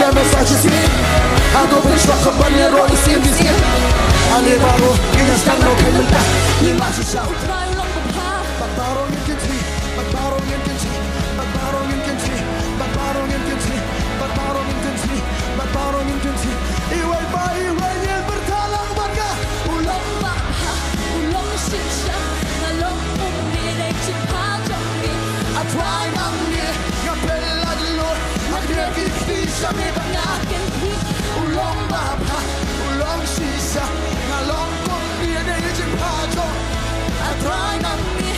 когда mensagem sim. Ando пришла компаньеро и симвизи. Али бару и не стану кемента. Не машу шау. Bakbaro yin kinti, bakbaro yin kinti, bakbaro yin kinti, bakbaro yin kinti, bakbaro yin kinti, bakbaro yin kinti. Iway ba iway yin bertalang baka. Ulong mapha, ulong shisha, nalong uminig si Pajami. Atway ng ni, ngapela dilo, magnegiti sa mi bangakin hi. Ulong mapha, ulong shisha, nalong uminig si Pajami. Atway ng ni.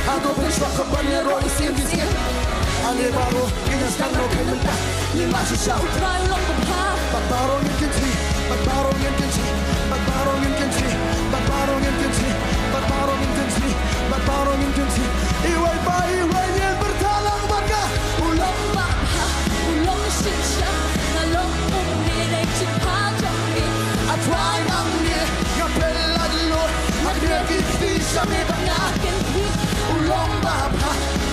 Ando пришла компаньеро и симвизи. Али бару и не стану кемента. Не машу шау. Bakbaro yin kinti, bakbaro yin kinti, bakbaro yin kinti, bakbaro yin kinti, bakbaro yin kinti, bakbaro yin kinti. Iway ba iway yin bertalang baka. Ulong mapha, ulong shisha, nalong uminig si Pajami. Atway ng ni, ngapela dilo, magnegiti sa mi bangakin hi. Ulong mapha,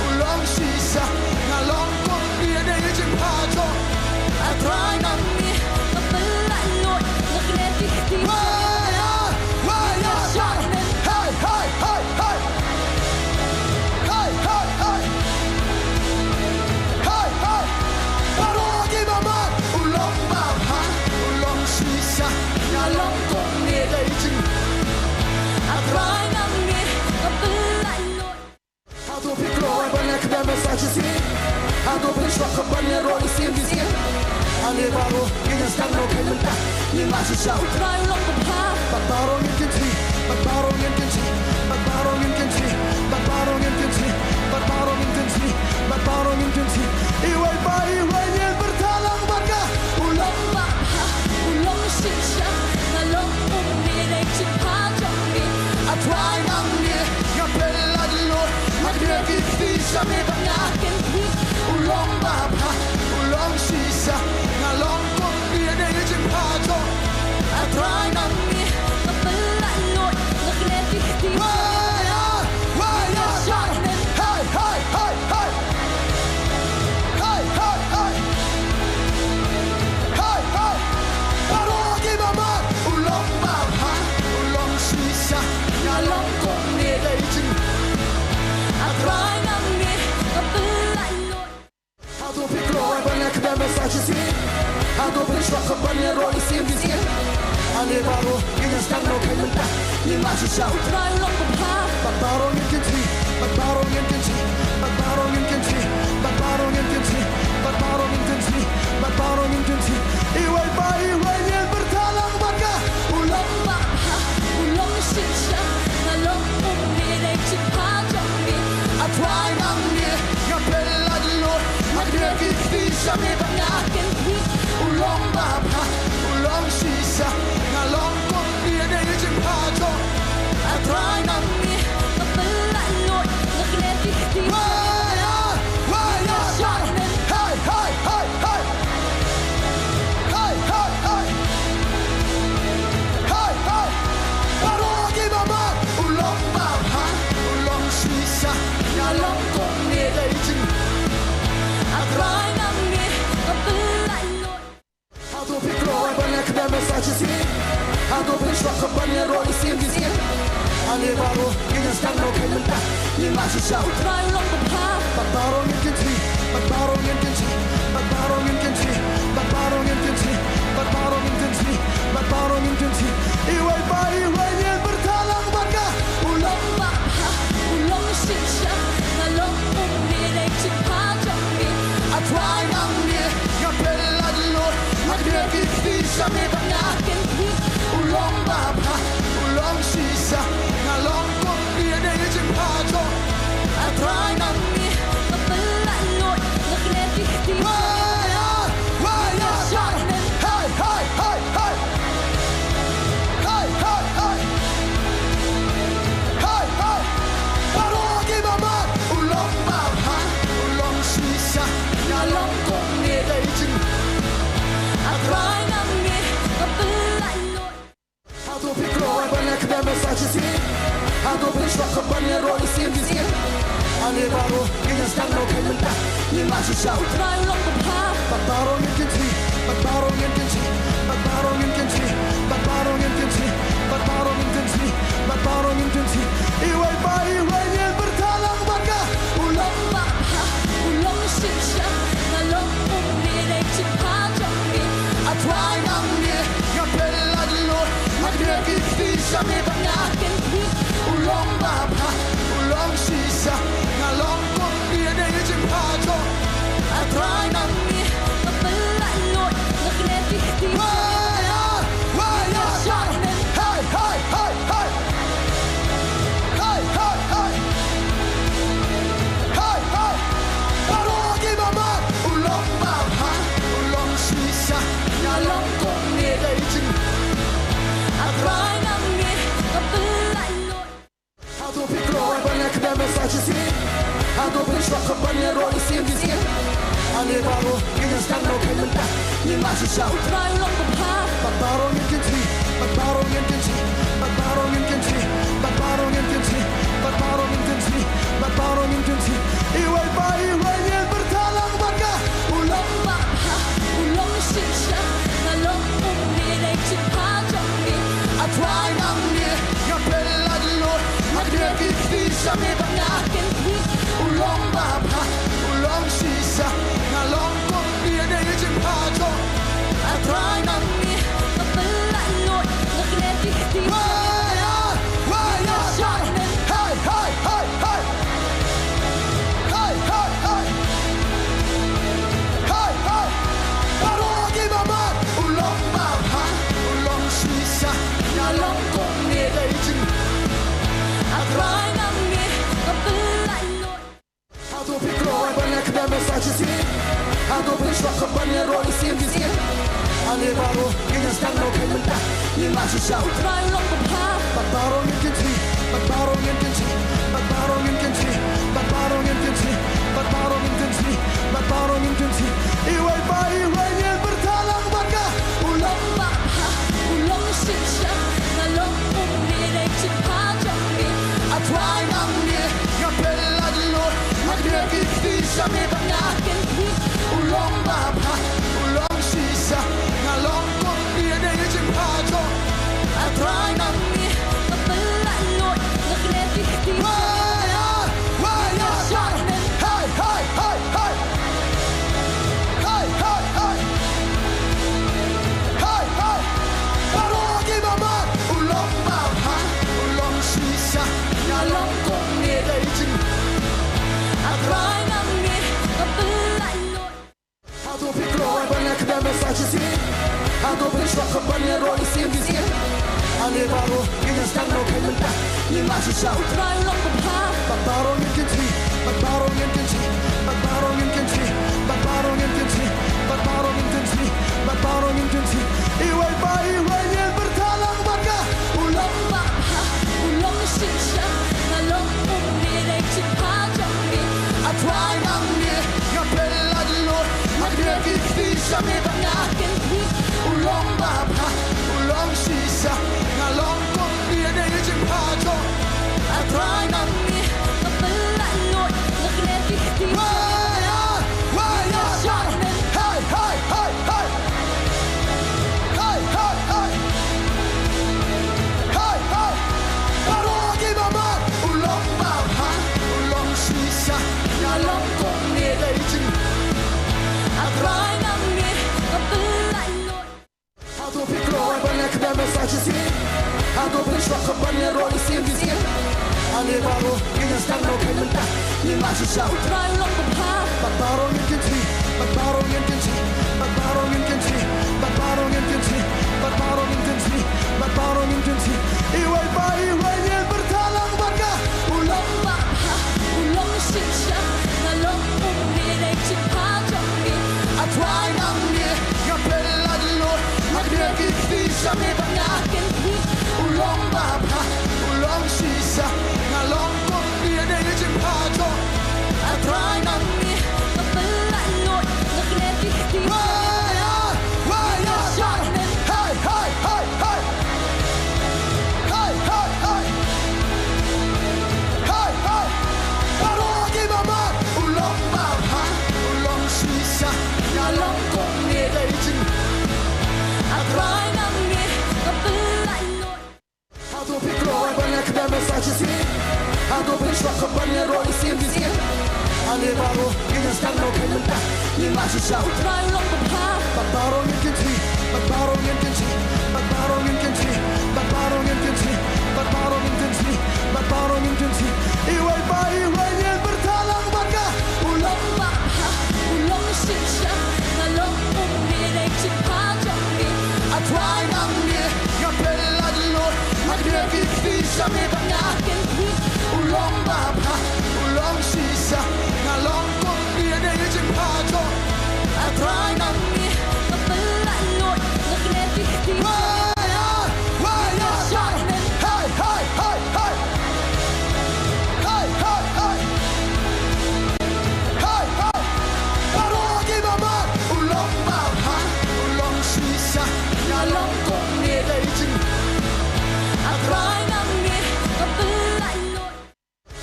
ulong shisha, nalong uminig si Pajami. Atway ng ni. Ando пришла компаньеро и симвизи. Али бару и не стану кемента. Не машу шау. Bakbaro yin kinti, bakbaro yin kinti, bakbaro yin kinti, bakbaro yin kinti, bakbaro yin kinti, bakbaro yin kinti. Iway ba iway yin bertalang baka. Ulong mapha, ulong shisha, nalong uminig si Pajami. Atway ng ni, ngapela dilo, magnegiti sa mi bangakin hi. Ulong mapha, ulong shisha, nalong uminig si Pajami. Atway ng ni. Ando пришла компаньеро и симвизи. Али бару и не стану кемента. Не машу шау. Bakbaro yin kinti, bakbaro yin kinti, bakbaro yin kinti, bakbaro yin kinti, bakbaro yin kinti, bakbaro yin kinti. Iway ba iway yin bertalang baka. Ulong mapha, ulong shisha, nalong uminig si Pajami. Atway ng ni, ngapela dilo, magnegiti sa mi bangakin hi. Ulong mapha, ulong shisha, nalong uminig si Pajami. Atway ng ni. Ando пришла компаньеро и симвизи. Али бару и не стану кемента. Не машу шау. Bakbaro yin kinti, bakbaro yin kinti, bakbaro yin kinti, bakbaro yin kinti, bakbaro yin kinti, bakbaro yin kinti. Iway ba iway yin bertalang baka. Ulong mapha, ulong shisha, nalong uminig si Pajami. Atway ng ni, ngapela dilo, magnegiti sa mi bangakin hi. Ulong mapha, ulong shisha, nalong uminig si Pajami. Atway ng ni. Hey, hey, hey, hey. Hey, hey. ngả lòng cùng nghe đây chừng Cry nằm nghe và bên lại nỗi Aku pikir banyak dan mensagem sih Aku bersuara kebanyakan roh di sini Aneh baru ini sedang mau kementak Ini masih jauh Cry lòng bập ha Bagbarong yang kenci Bagbarong yang kenci Bagbarong yang kenci Bagbarong yang kenci Bagbarong yang kenci Bagbarong yang kenci Iwai bai iwai yang bertalang bangga Lòng bập ha Lòng xin chào Ngả lòng cùng nghe đây chừng phá trong miệng Atwai namanya yang pelad lor Magnet ikti sami banyak Kentik Ulong bapa Ulong sisa Ngalong kong dia dari jempato Cry nằm nghe và bên lại nỗi Magnetic deep Waya Waya Hai hai hai hai Hai hai hai Hai hai Baru lagi mama Ulong bapa Ulong sisa Ngalong kong dia dari jempato Cry nằm nghe và bên lại nỗi Aku pikir banyak dan mensagem sih Aku bersuara kebanyakan roh di sini Aneh baru ini sedang mau kementak Ini masih jauh Cry lòng bập ha Bagbarong yang kenci Bagbarong yang kenci Bagbarong yang kenci Bagbarong yang kenci Bagbarong yang kenci Bagbarong yang kenci Iwai bai iwai yang bertalang bangga Ulong bập ha Ulong xin chào Ngả lòng cùng nghe đây chừng phá trong miệng Atwai namanya yang pelad lor Magnet ikti sami banyak Kentik Ulong bapa Ulong sisa Ngalong kong dia dari jempato Cry nằm nghe và bên lại nỗi Magnetic deep Waya Waya Hai hai hai hai Hai hai hai Hai hai Baru lagi mama Ulong bapa Ulong sisa Ngalong kong dia dari jempato Cry nằm nghe và bên lại nỗi Aku pikir banyak dan mensagem sih Aku bersuara kebanyakan roh di sini Aneh baru ini sedang mau kementak Ini masih jauh Cry lòng bập ha Bagbarong yang kenci Bagbarong yang kenci Bagbarong yang kenci Bagbarong yang kenci Bagbarong yang kenci Bagbarong yang kenci Iwai bai iwai yang bertalang bangga Ulong bập ha Ulong xin chào Ngả lòng cùng nghe đây chừng phá trong miệng Atwai namanya yang pelad lor Magnet ikti sami banyak Kentik Ulong bapa Ulong sisa Ngalong kong dia dari jempato Cry nằm nghe và bên lại nỗi Magnetic deep Waya Waya Hai hai hai hai Hai hai hai Hai hai Baru lagi mama Ulong bapa Ulong sisa Ngalong kong dia dari jempato Cry nằm nghe và bên lại nỗi Aku pikir banyak dan mensagem sih Aku bersuara kebanyakan roh di sini Aneh baru ini sedang mau kementak Ini masih jauh Cry lòng bập ha Bagbarong yang kenci Bagbarong yang kenci Bagbarong yang kenci Bagbarong yang kenci Bagbarong yang kenci Bagbarong yang kenci Iwai bai iwai yang bertalang bangga Ulong bập ha Ulong xin chào Ngả lòng cùng nghe đây chừng phá trong miệng Atwai namanya yang pelad lor Magnet ikti sami banyak Kentik Ulong bapa Ulong sisa Ngalong kong dia dari jempato Cry nằm nghe và bên lại nỗi Magnetic deep Waya Waya Hai hai hai hai Hai hai hai Hai hai Baru lagi mama Ulong bapa Ulong sisa Ngalong kong dia dari jempato Cry nằm nghe và bên lại nỗi Aku pikir banyak dan mensagem sih Aku bersuara kebanyakan roh di sini Aneh baru ini sedang mau kementak Ini masih jauh Cry lòng bập ha Bagbarong yang kenci Bagbarong yang kenci Bagbarong yang kenci Bagbarong yang kenci Bagbarong yang kenci Bagbarong yang kenci Iwai bai iwai yang bertalang bangga Ulong bập ha Ulong xin chào Ngả lòng cùng nghe đây chừng phá trong miệng Atwai namanya yang pelad lor Magnet ikti sami banyak Kentik Ulong bapa Ulong sisa Ngalong kong dia dari jempato Cry nằm nghe và bên lại nỗi 안에 바로 그냥 stan록했는데 네 맛이 샤워 막바로 괜찮지 막바로 괜찮지 막바로 괜찮지 막바로 괜찮지 막바로 괜찮지 막바로 괜찮지 iway pa iway yan bertalang baka ulang mapha ulang shisha ngalong uminig chipajami I try nang ni ngapela dilo magrevivi sa may akin hit ulang baba ulang sisa ngalong uminig chipajo I try nang ni kapalalot nagnebihti waya waya hey hey hey hey hey hey hey hey hey parogi mama ulang baba ulang sisa ngalong uminig Atry ng ni kapalalot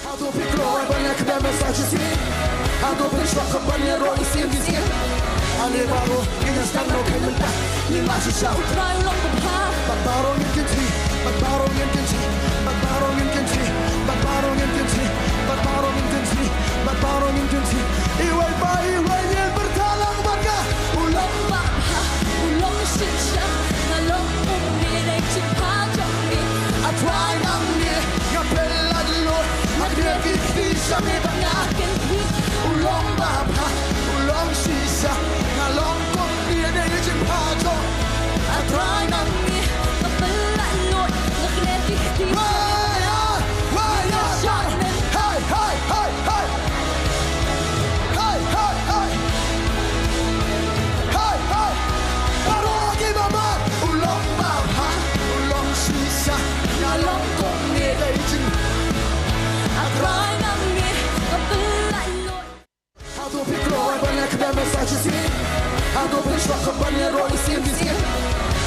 Ado pikro ay banyak na mensaje sih Ado prišla ka banyak roli sim vizir Ane baro kanya stanok ay menta Ni masih siya Try lang mapha Magbarong yung kinti Magbarong yung kinti Magbarong yung kinti Magbarong yung kinti Magbarong yung kinti Magbarong yung kinti Iway pa iway yan bertalang baka ulang mapha ulang shisha ngalong uminig chipajami I try nang ni ngapela dilo magrevivi sa may akin hit Ulang baba, ulang sisa Ngalong ko pinagin pato I try nang ni kapalalot nagnebihti Waya, waya Hey, hey, hey, hey Hey, hey, hey Hey, hey Parogi mama Ulang baba, ulang sisa Ngalong ko pinagin I try ng ni kapalalot Ado pikro ay banyak na mensaje sih Ado prišla ka banyak roli sim vizir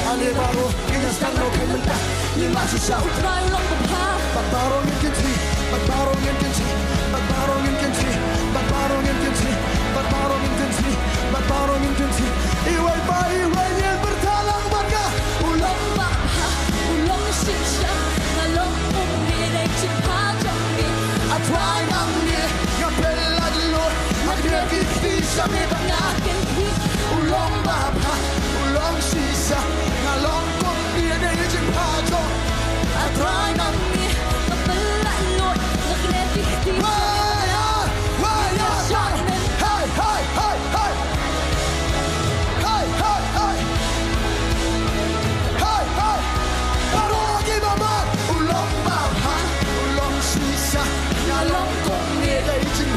Ane baro kanya stanok ay menta Ni masih siya Try lang mapha Magbarong yung kinti Magbarong yung kinti Magbarong yung kinti Magbarong yung kinti Magbarong yung kinti Magbarong yung kinti Iway pa iway yan bertalang baka ulang mapha ulang shisha ngalong uminig chipajami I try nang ni ngapela dilo magrevivi sa may akin hit Ulang baba, ulang sisa Ngalong ko pinagin pato I try nang ni kapalalot nagnebihti Waya, waya Hey, hey, hey, hey Hey, hey, hey Hey, hey Parogi mama Ulang baba, ulang sisa Ngalong ko pinagin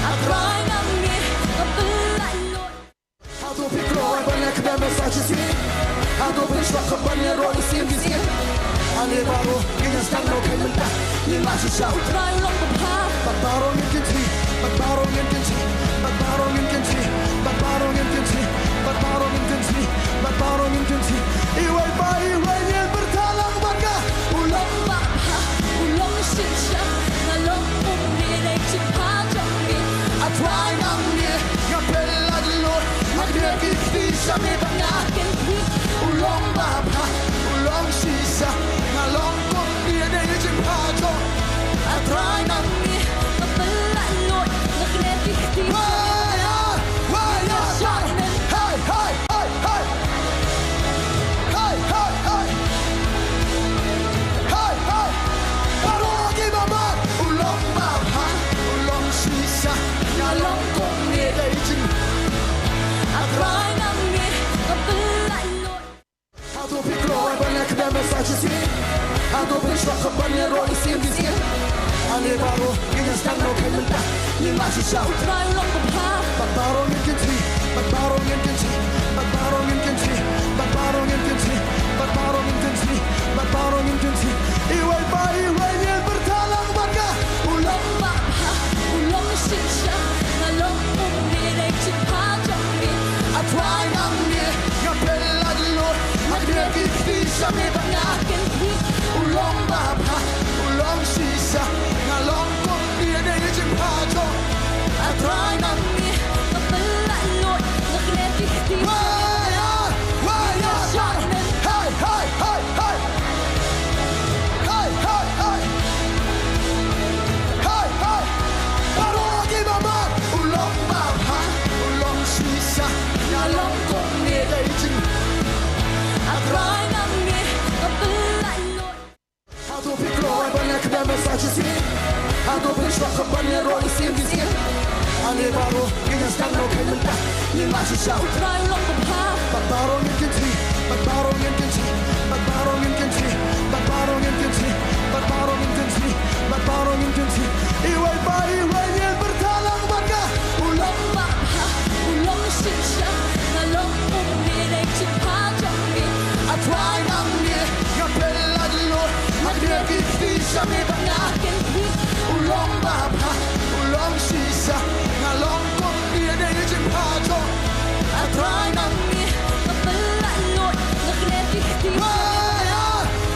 I try ng ni kapalalot Ado pikro ay banyak na mensaje sih Ado prišla ka banyak roli sim vizir Ane baro kanya stanok ay menta Ni masih siya Try lang mapha Magbarong yung kinti Magbarong yung kinti Magbarong yung kinti Magbarong yung kinti Magbarong yung kinti Magbarong yung kinti Iway pa iway yan bertalang baka ulang mapha ulang shisha ngalong uminig chipajami I try nang ni ngapela dilo magrevivi sa may akin hit Ulang baba, ulang sisa Ngalong ko pinagin pato I try nang ni kapalalot nagnebihti Waya, waya Hey, hey, hey, hey Hey, hey, hey Hey, hey Parogi mama Ulang baba, ulang sisa Ngalong ko pinagin I try ng ni kapalalot Ado pikro ay banyak na mensaje sih Ado prišla ka banyak roli sim vizir Ane baro kanya stanok ay menta Ni masih siya Try lang mapha Magbarong yung kinti Magbarong yung kinti Magbarong yung kinti Magbarong yung kinti Magbarong yung kinti Magbarong yung kinti Iway pa iway yan bertalang baka ulang mapha ulang shisha ngalong uminig chipajami I try nang ni ngapela dilo magrevivi sa may akin hit Ulang baba, ulang sisa Ngalong ko pinagin pato I try nang ni kapalalot nagnebihti Waya, waya Hey, hey, hey, hey Hey, hey, hey Hey, hey Parogi ngalong kong ni Đây chính at try nang ni kapilay lo Aku pikir banyak damai saja sih Aku bersyukur banyak roh isi misi Ane baru Kaya sedang no kaya mentah Ni masih syau try long ko pa Magbarong yung kinti Magbarong yung kinti Magbarong yung kinti Magbarong yung kinti Magbarong yung kinti Magbarong yung kinti Iway pa iway yan bertalang bangga Ulang ba ha ulong sin siya ngalong kong ni dai chin pa jong ni at try nang ni Ngapelad lo Magdebiti siya may bangga akin pi Ulang baba Ulang sisa Ngalong kong niya na yung jimpato at try nang ni kapilay lo nagneti di Waya!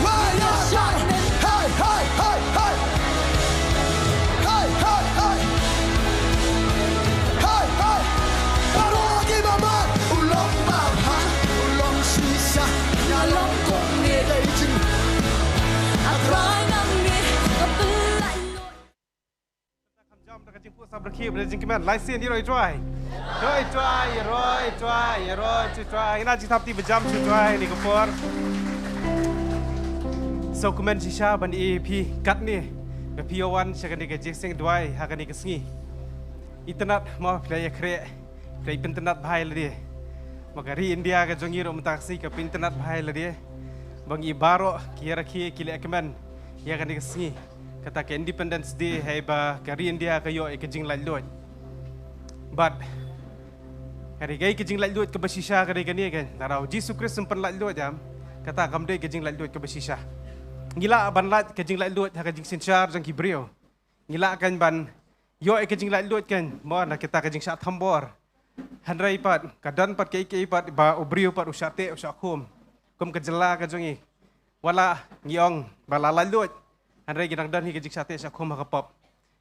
Waya! Hey! Hey! Hey! Hey! Hey! Hey! Hey! Hey! Hey! Baru lagi mama Ulang baba Ulang sisa Ngalong kong niya na yung jimpato at try nang ni kapilay lo Jom dekat jemput sabar kip dari jengkiman. Laisin di roi try. Roi try, roi try, roi try. Ina jitap ti berjam try ni kapor. So kumen sisa ban EP kat ni. Ke PO1 sekan ni ke jesing duai hakan ni ke sengi. Internet mau play kre. Play internet bahai ladi. Maka ri India ke jongi ro mentaksi ke internet bahai ladi. Bang ibaro kira kile kemen. Ya kan ni ke sengi. Kata ke Independence Day hai ba kari India kayo ke jing lai lot. But kari gai ke jing lai lot ke basisha kari kani kan. Narau Jesus Christ sempan lai lot jam. Kata kamdai ke jing lai lot ke basisha. Ngila ban lat ke jing lai lot ha ke jing sinchar jang kibrio. Ngila kan ban yo ke jing lai lot kan. Mo na kita ke jing sat thambor. Handrai pat kadan pat ke pat ba obrio pat usate usakum. Kum ke jela ke jongi. Wala ngiong bala lai lot. Andai ginang dan hi kajing sate syakum hakapop.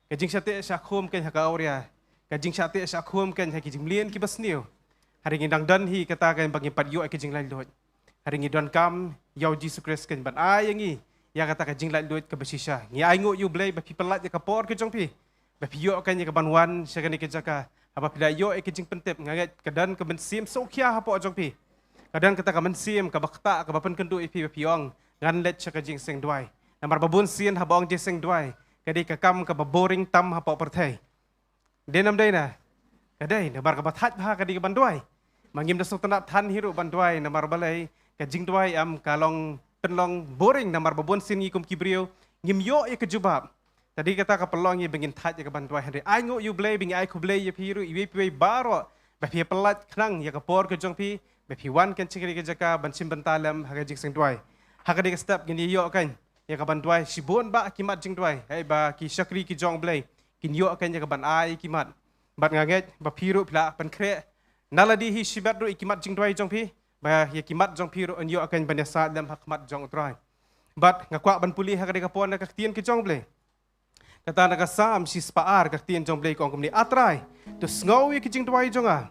Kajing sate syakum kan haka auria. Kajing sate syakum kan haki jing lien ki basniu. Hari ginang dan hi kata kan bagi pat yo kajing lai lot. Hari ngi don kam yau Jesus Christ kan ban ai ngi ya kata kajing lai lot ke basisha. Ngi ai ngo yu blai ba people lat ka por ke jong pi. Ba yo kan ya ka banwan syagani ke jaka. Apa pila yo kajing pentep ngaget kadan ke bensim so kia hapo jong pi. Kadan kata ka bensim ka bakta ka bapan kendu ipi ba piong ngan let syagajing seng duai. Namar babun sian habang jeseng duai. Kadi kakam ka boring tam hapo perthai. Denam day na. Kadai namar ka bathat ha kadi ka banduai. Mangim da sok tanat than hiru banduai namar balai ka jing duai am kalong penlong boring namar babun sian ngikum kibrio ngim yo ya kejubab. Tadi kata ka pelong ye bengin that ya ka banduai hari. Ai ngo you blay bingi ai ku blay ya piru iwe piwe baro. Ba pi pelat knang ya ka por ke jong pi. Ba pi wan kan cikri ke jaka bansim bentalam ha ka jing seng duai. Ha kadi ka step gini yo kan. Ya kaban duai sibon ba kimat jing duai hai ba ki syakri ki jong blai kin yo kan ya kaban ai kimat bat ngaget ba piru pla pan kre naladi hi sibat ru kimat jing duai jong pi ba ya kimat jong piru an yo kan ban sa dam hakmat jong utrai bat ngakwa ban puli ha ka pon ka tien ki jong blai kata na ka sam si spaar ka tien jong blai kong kumni atrai to sngowi ki jing duai jonga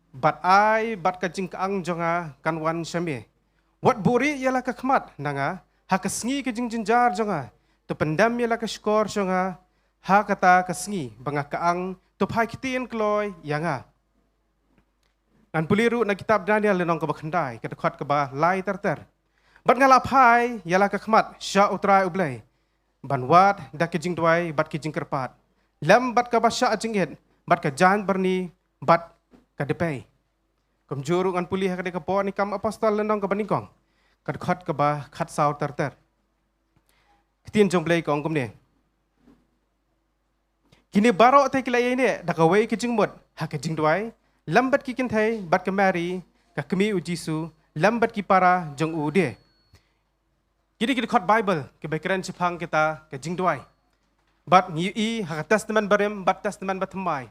bat ai bat ka jing kaang jonga kan wan syame wat buri yala ka khmat nanga hakasngi ke jing jinjar jonga to pendam yala ka skor jonga ha kata kasngi banga kaang to phai kitien kloi yanga kan puliru na kitab Daniel lenong ka bakhandai ka khot ka ba lai ter bat ngala phai yala ka khmat sha utrai ublai banwat da ke jing duai bat ke jing kerpat lam bat ka ba sha jinghet bat ka jan berni bat ka depai komjuru kan puli ha ka pon ni kam apostol lenong ka baningkong kad khot ka ba khat saw ter kitien jong blai kong kumne kini baro te kilai ne da ka wei ki jingmot ha ka jing duai lambat ki kin thai bat ka mari ka kemi u jisu lambat ki para jong u de kini ki khot bible ke background chipang kita ka jing duai bat ngi i ha testament barem bat testament batmai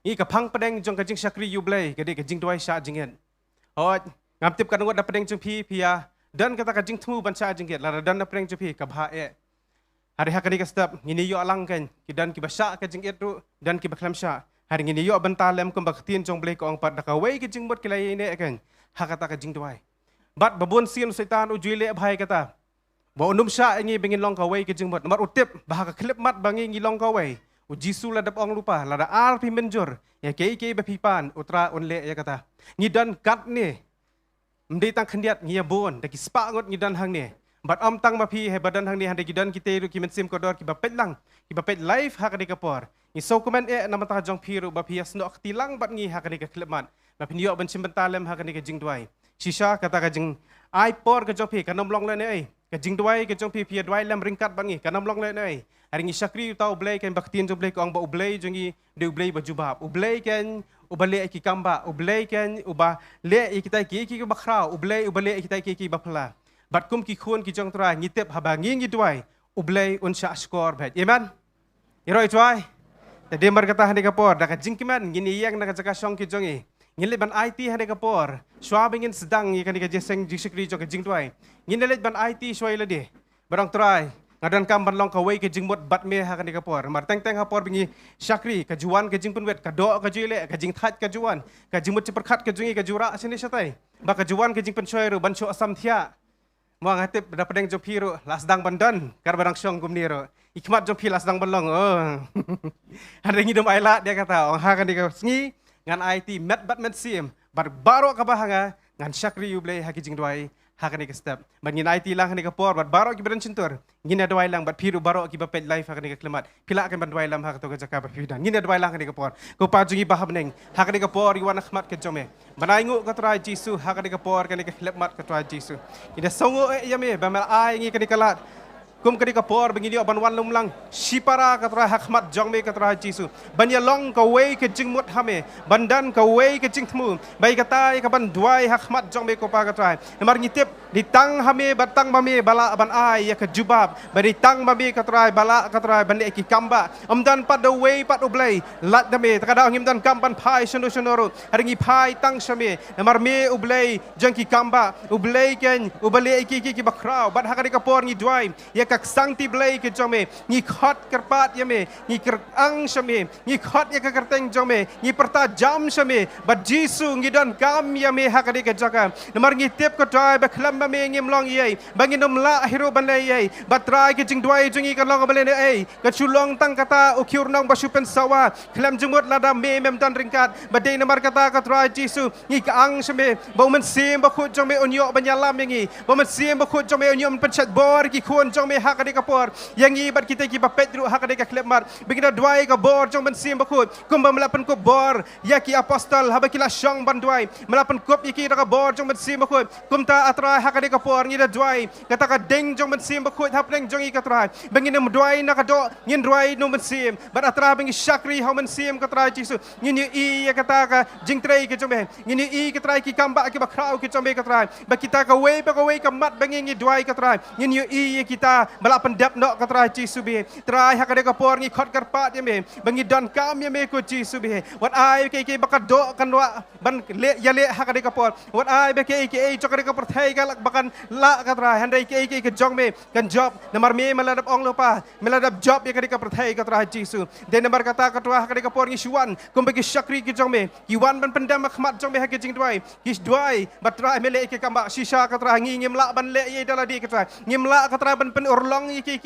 i ka phang padeng jong ka jing syakri yu blai ka de ka jing duai sha jingen hot ngam tip kan ngot da padeng jong pi pia dan kata ka jing tmu ban sha jingket la dan da padeng jong pi ka bha e hari hakani ka step ngini yo alang kan ki dan ki basha ka jingket ru dan ki baklam sha hari ngini yo bentalem kum baktien jong blai ko ong pat da ka wei ki jing bot ki lai ne kan ha kata ka jing duai bat babon sien setan u juile bhai kata bo unum sha ngi bengin long ka wei ki jing bot mar utip bah ka klip mat bangi ngi long ka wei Jisu ladap ong lupa, lada arpi menjur, ya kei bepipan, utra onle ya kata. Ngidan kat ni, mendetang kendiat ngia bon, daki spangot ngidan hang ni. Bat om tang mapi he badan hang ni hande gidan kita ru kimensim kodor ki bapet lang, ki bapet live hakade kapor. Ni so komen nama ta jong piru bapias no tilang bat ngi hakade ka klemat. Bapi niok ben simbentalem hakade ka jing duai. Shisha kata ka jing ai por ka jong pi kanom long le nei. Ka jing duai ka jong pi pi duai lem ringkat bat ngi kanom long le nei. Hari ngi syakri tau blai kan baktin jong blai ko ang ba ublai jongi de ublai bajubab. Ublai kan ubale ki kamba, ublai kan uba le kita ki bakrau, ublai ubale kita ki bapla. Bat kum ki khun ki jong trai ngitep habangi ngi duai ublai unsha skor bet. Amen. Iroi tuai. Tadi mar kata hande kapor dak jingkiman ngini yang nak jaka song ki jongi. Ngile ban IT hande kapor. Swabingin sedang ikan ka jeseng jisikri jong jing tuai. Ngine ban IT swai ladi. Barang trai ngadan kam ban long ka wei ke jingmut bat me ha kan kapor. Mar teng kapor bingi syakri ka juan ka jing penwet ka do ka jile ka jing that ka juan ka jingmut ceperkat ka jungi ka jura sini satai. Ba ka juan ka jing pensoi ru ban syo asam thia. Mo ngatip dapedeng jo piru lasdang bandan kar barang syong gumniro. Ikmat jo pi lasdang balong. Oh. Ada ngidom aila dia kata ong ha kan sngi ngan IT met bat met sim bar baro ka bahanga ngan syakri ublei ha ki jing duai ha kan step. Bangin IT lang kan kapor bat baro ki beran cintur. Ngina duai lang bat piru baro ki bapet life ha kan klemat. Pila kan ban duai lam ha to ka jaka bapidan. Ngina duai lang kan kapor. Ko pajungi baham neng ha kan kapor iwan khmat ke jome. Banaingu ka trai Jisu ha kan kapor kan klemat ka trai Jisu. Ida songo yame ba mal ai ngi kan kalat. Kum kadi kapor begini oban wan lumlang sipara katra hakmat jongme katra Jisu banya long ka wei ke jingmut hame bandan ka wei ke jingtmu bai kata ka ban duai hakmat jongme ko pa katra mar ngitip ditang hame batang mame bala ban ai ya ke jubab bari tang mame katra bala katra ban ki kamba omdan pad wei pad ublai lat dame takada ngim dan kam ban pai sono sonoro haringi pai tang shame mar me ublai jangki kamba ublai ken ubale ki bakrau bat hakadi kapor ngi duai ya kak sangti blai ke jome ngi khot kerpat yame ngi kerang shame ngi khot ya kerteng jome ngi perta jam shame bat Jisu ngi dan kam yame hakade ke jaka namar ngi tep ko trai ba khlam ba me ngim long yei bangin nom la hiro ban le yei bat trai ke jing duai jungi kan long ba le ei ka chulong tang kata ukyur nong ba supen sawa khlam jumut lada me mem dan ringkat ba de namar kata ka trai Jisu ngi kaang shame ba men sim ba khut jome onyo banyalam yangi ba men sim ba khut jome onyo penchat bor ki khun jome hakade kapor yang ibat kita ki bapet ru hakade ka klepmar begina duai ka bor jong ben sim bakut kumba melapan ko bor ya ki apostol habakila syong ban duai melapan kop iki ka bor jong ben sim bakut kumta atra hakade kapor ngida duai kata ka deng jong ben sim bakut hapneng jong ka trai begina duai na ka do ngin duai no ben sim bar atra bengi syakri ha ben sim ka trai Jisu ngin i ya kata ka jing trai ke jombe ngin i ka trai ki kamba ki bakrau ki jombe ka trai ba kita ka wei ka mat bengi ngi duai ka trai ngin i kita balapan dap nok ka trai Jisu be trai hakade kapor ngi khot karpat yame bangi dan kam yame ko Jisu be wat ai ke bakado kan wa ban le ya le hakade kapor wat ai be ke chokade kapor thai galak bakan la ka trai handai ke jong me kan job namar me meladap ong lopa meladap job ya kade kapor thai ka trai Jisu de namar kata ka trai hakade kapor ngi shuan kum be ki syakri ki jong me ki wan ban pendam khmat jong me hake jing duai ki duai bat trai me le ke kamba shisha ka trai ngi ngimla ban le ye daladi ka trai ngimla ka trai ban pen urlong ki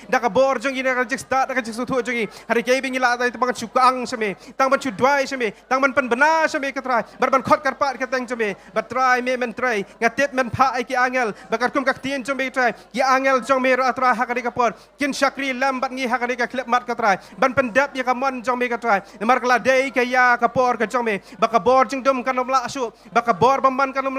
dak bor jong ina ka jista dak jik sutu jong hari ke bingi la ta bangan chukang seme tang ban chu duai seme tang ban pen bena seme ka trai bar ban khot karpat ka tang seme bat trai me men trai ngatet men pha ai ki angel bakar kum ka tien jong be trai ki angel jong me ra trai hakade ka por kin syakri lam bat ngi hakade ka klep mat ka trai ban pendap ya ka mon jong me ka trai mar kala dei ka ya ka por ka jong me baka bor jong dum kanom la su baka bor bamban kanom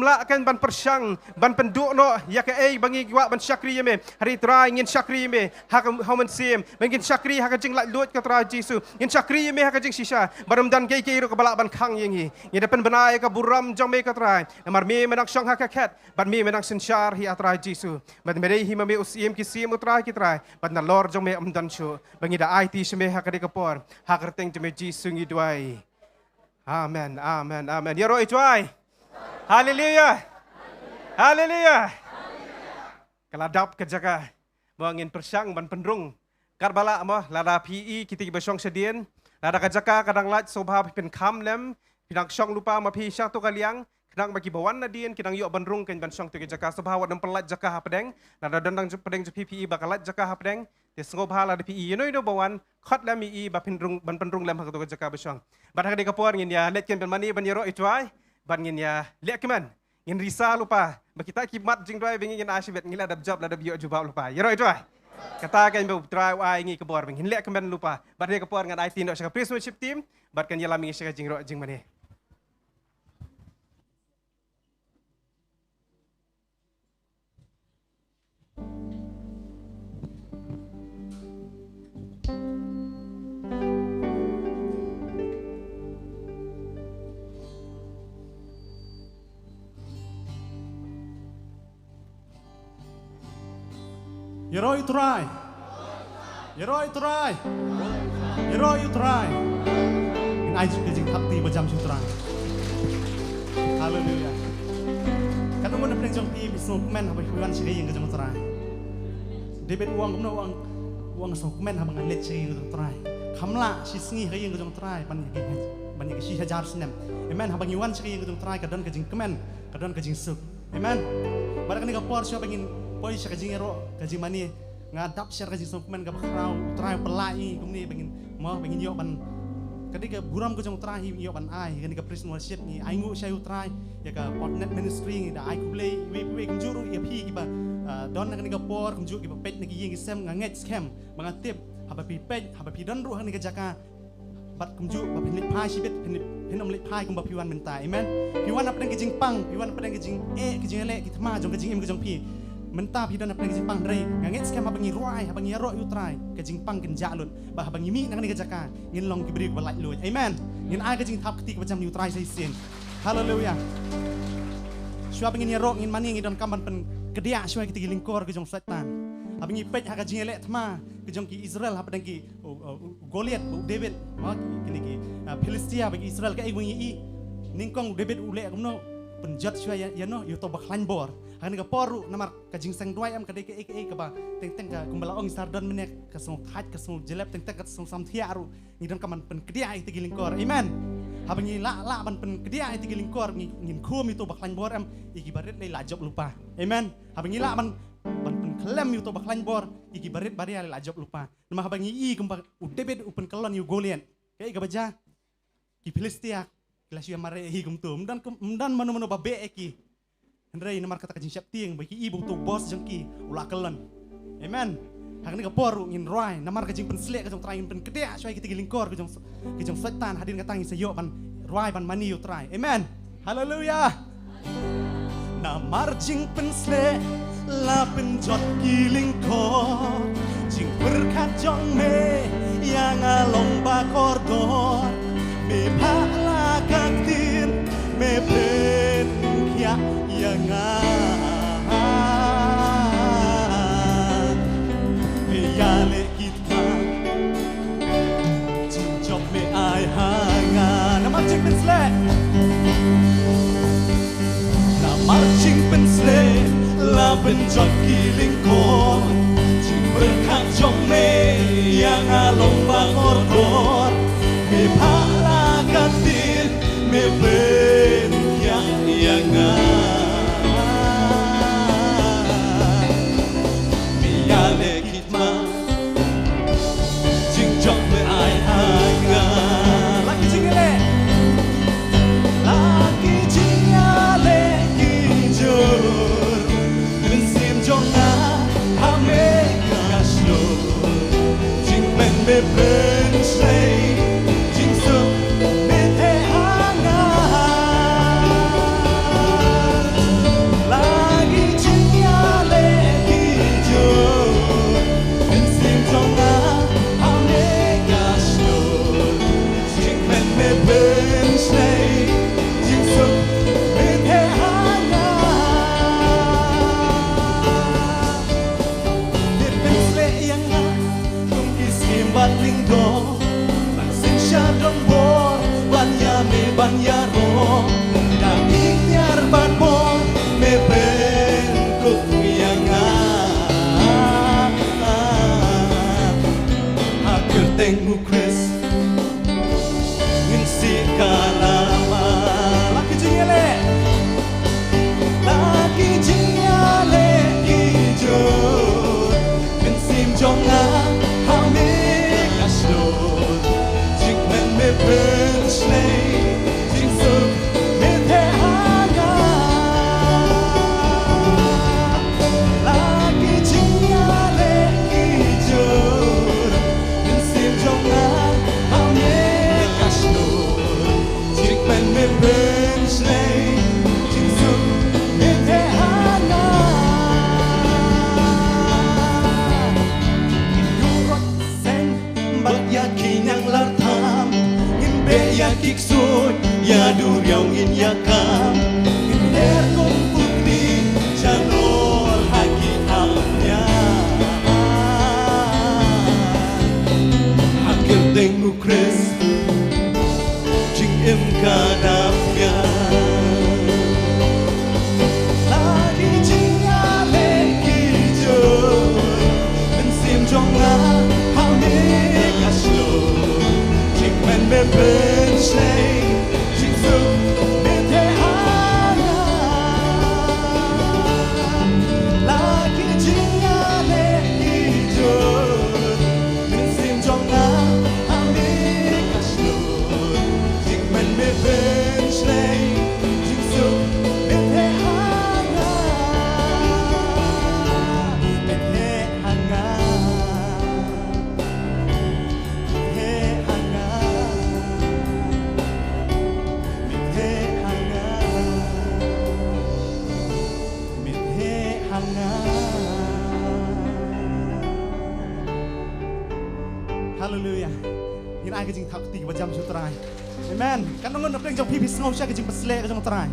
la kan ban persyang ban penduk no ya ka bangi wa ban syakri me hari trai ngin syakri me ha men sim bangin syakri ha ka jing la lut ka trai Jisu ngin syakri me ha ka jing shisha baram dan ke ru ka bala ban khang yangi ngi depan benai ka buram jong me ka trai mar me menak syang ha ka khat ban me menak sinchar hi atrai Jisu ban me hi me usim ki sim utrai ki trai ban na lor jong me amdan chu bangi da IT shme ha ka de ka por ha ka teng jong me Jisu ngi duai amen amen amen ya roi tuai haleluya haleluya kaladap ke jaga mangin persyang ban pendrung karbala mo lada PE kita besong sedien lada kajaka kadang lat sobha pen kham lem pinang syong lupa ma pi sya to kaliang kadang bagi bawan na dien kadang yo bandrung kan ban syong to jaka sobha wadam pelat jaka hapdeng lada dandang pedeng PPE bakalat jaka hapdeng te sngop hala de pi no do bawan khot la mi I ba pinrung ban penrung lam hak to jaka besong bat hak de kapor ngin ya let ken ben mani ban yero itwai ban ngin ya lek keman ngin risa lupa ba kita kimat jing doi bengin asibet ngila dab job la dab yo juba lupa yero itwai kata kan bu try ai ngi kapor bengin lek keman lupa bat de kapor ngan IT no shaka prisonship team bat kan yala mi shaka jing ro jing mani Yero you try. Yero you try. Yero you try. In ai jing thakti bajam chu try. Hallelujah. Kan mo na preng jong ti bisok men ha wan sige yeng jong try. David wang no wang sok men ha bangan let sige jong try. Khamla si sngi ha yeng jong try ban ye si hajar snem. Amen ha bang yuan sige yeng jong try kadon ka jing kemen kadon ka jing suk. Amen. Barang ni ka por sya bangin poi sa kajing ero kajing mani ngadap share kajing sokmen ka bakrau try pelai kumni bangin mo bangin yo ban kadika buram ko jong try yo ban ai kadika prison worship ni ai ngu shay try ya ka potnet ministry ni da ai kublei we kumjuru ya phi ki ba don na kadika por kumju ki ba pet ni yeng sem nganget scam mangatip haba pi pet haba pi don ru han ni ka jaka bat kumju ba pinlit phai shibet hinom lit phai kum ba piwan mentai amen piwan apa dengan kajing pang piwan apa dengan kajing kajing ele kita ma jong kajing em kajong pi mentah pidan apa dengan pang drai nganget scam abangi ruai abangi ro you try kajing pang ken jalun bah abangi mi nang ni kajaka ngin long kibri ko lai lui amen ngin ai kajing thap keti macam you try sai sin hallelujah shua abangi ro ngin mani ngidon kamban pen kedia shua keti lingkor kajong setan abangi pej ha kajing ele thma kajong ki Israel apa dengan ki Goliath David ma kini ki Philistia bagi Israel ka ai wingi ningkong David ule kumno penjat shua ya no you to baklan bor han ka poru namar ka jingseng duai am ka de ke ka ba teng ka kumbala ong sardon menek ka song khat ka song jelep teng ka song sam thiaru ngidon ka man pen kedia ai tigilingkor amen habangi la ban pen kedia ai tigilingkor ngin khum itu baklan bor am iki baret le la job lupa amen habangi la ban pen klem itu baklan bor iki baret bari la job lupa nama habangi I kumba udebet upen kelon yu Goliath ka ka baja ki Philistia kelas yang mare hi gumtum dan manu babe eki Hendrai namar kata kajing siap tiang bagi ibu tu bos jengki ulah kelon amen hak ni ka poru ngin roi namar kajing penslek kajong try pen kedek syai kita gilingkor kajong setan hadir katangi sayo pan roi pan mani you try amen haleluya namar jing penslek la penjot gilingkor jing berkat jong me yang along bakordor me pala kaktin me pen kia yang yale kita jinjok me ai hanga na marching pensle la benjok kilingkor jing berkat jong me yang along bangordor me pala katin me ben yang Jong เป็นเชยจึงสุดไม่เทหางากินดูรถเส้นบัดยาขี้ยังละทามกินเบะยากิกสุดยาดูเรียวกินยากามกินเอร์กุมปุกดีจะโนหากิเอายาHakil tengu kres Jing im kadapnya Lagi jing ale kijo Bensim jonga hao ne kaslo Jing men me ben shay Jing su me te hanga Lagi jing ale kijo Bensim jonga Hallelujah. Những ai cái chính thắc tì và jam suốt trai. Amen. Kan nongon napeng jong pipis ngau sya ke jing pesle ke jong trai.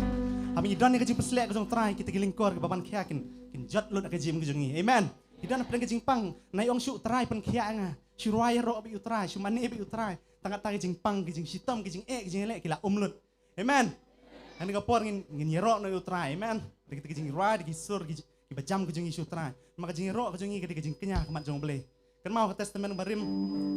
Ami dan ke jing pesle ke jong trai kita gilingkor ke baban khia kin jat lut ke jim ke jongi. Amen. Hidan napeng ke jing pang nai ong syu trai pen khia nga. Syurai ro bi utrai, syumani bi utrai. Tangat tang ke jing pang ke jing sitam ke jing ke jing le kila lut. Amen. Kan ke por ngin yero no utrai. Amen. Kita ke jing rai ke sur ke bajam ke jongi syu trai. Maka jing ro ke jongi ke jing kenya ke mat jong ble. Kan mau ke testament barim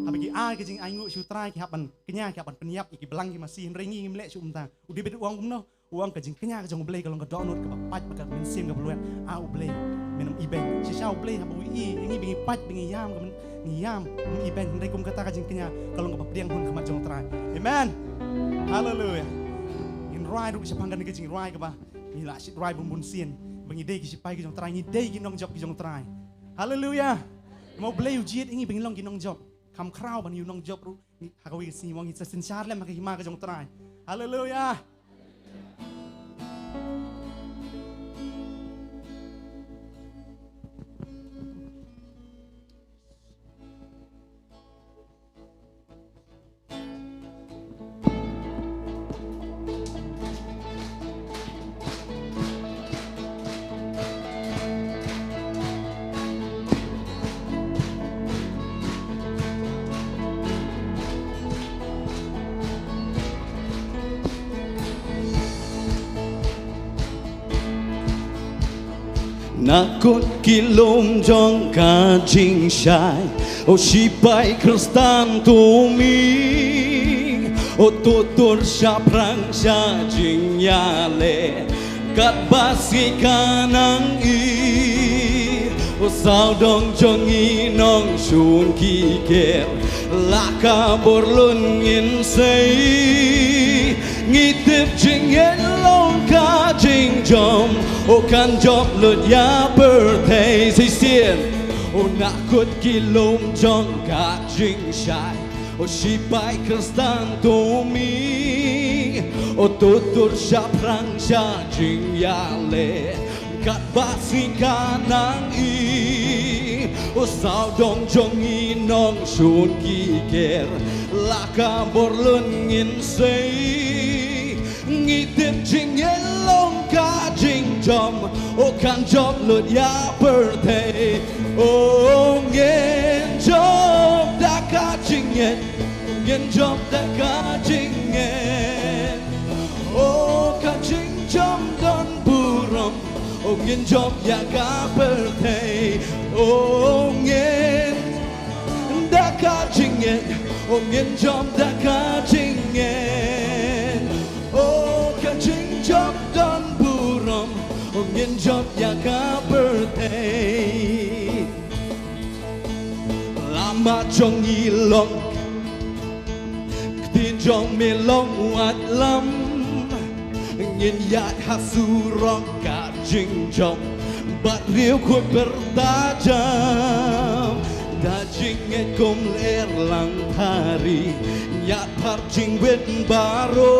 habigi ai ke jing aingu sutrai ki haban kenya ki haban penyap ki belang ki masih rengi ngimle sumta udi bed uang kumno uang ke jing kenya ke jong blei kalau ngedonut ke papat bakal mensim ke beluan au blei minum ibeng si syau blei habu i ingi bingi pat bingi yam ke ngiyam ibeng ndai kum kata ke jing kenya kalau ngepediang hun ke mat jong trai amen haleluya in rai du bisa panggan ke jing rai ke ba ila sit rai bumbun sien bengi dei ki sipai ke jong trai ngi dei ki nong job ki jong trai haleluya mau beli ujian ini bengilong ginong job kam krau ban yunong job ru hakawi sini wong itsa sincharle maka hima ka jong trai haleluya Nakut kilom jong ka jing shai o sipai kristan tumi o tutur sya prang sya jing yale kat basi kanang i o sao dong jong i nong shun ki ker laka borlun ngin sei ngitip jing en long ka jing jom o kan job lut ya birthday si sien o nakut kilom jong ka jing shai o sipai kristan tumi o tutur sya prang sya jing yale kat basi kanang i o sao dong jong i nong shun ki ker laka borlun ngin sei ngitip jing en long ka jing jom o kan job lut ya birthday o ngin job da ka jing en ngin job da ka jing en o ka jing jom don burom o ngin job ya ka birthday o ngin da ka jing en o ngin job da ka jing en o ka jing job don burom o ngin job ya ka birthday lama jong ilong ktin jong me long wat lam ngin yat hasurong ka jing jong bat riu khut bertajam dajing et kum ler lang hari nyat par jing wet baro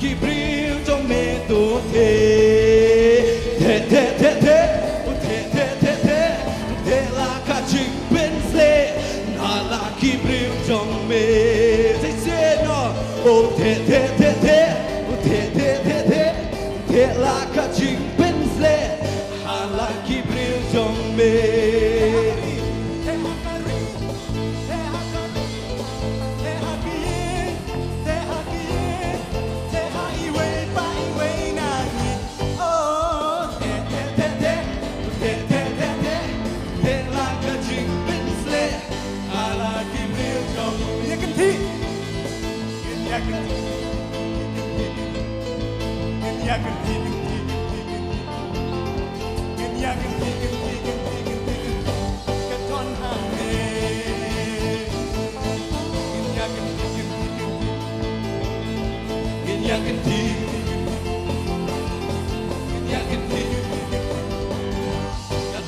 Kibril trong mê tổ thế là cả chính bên xe là Kibril trong mê thế nó thế là cả chính bên xe là Kibril trong mê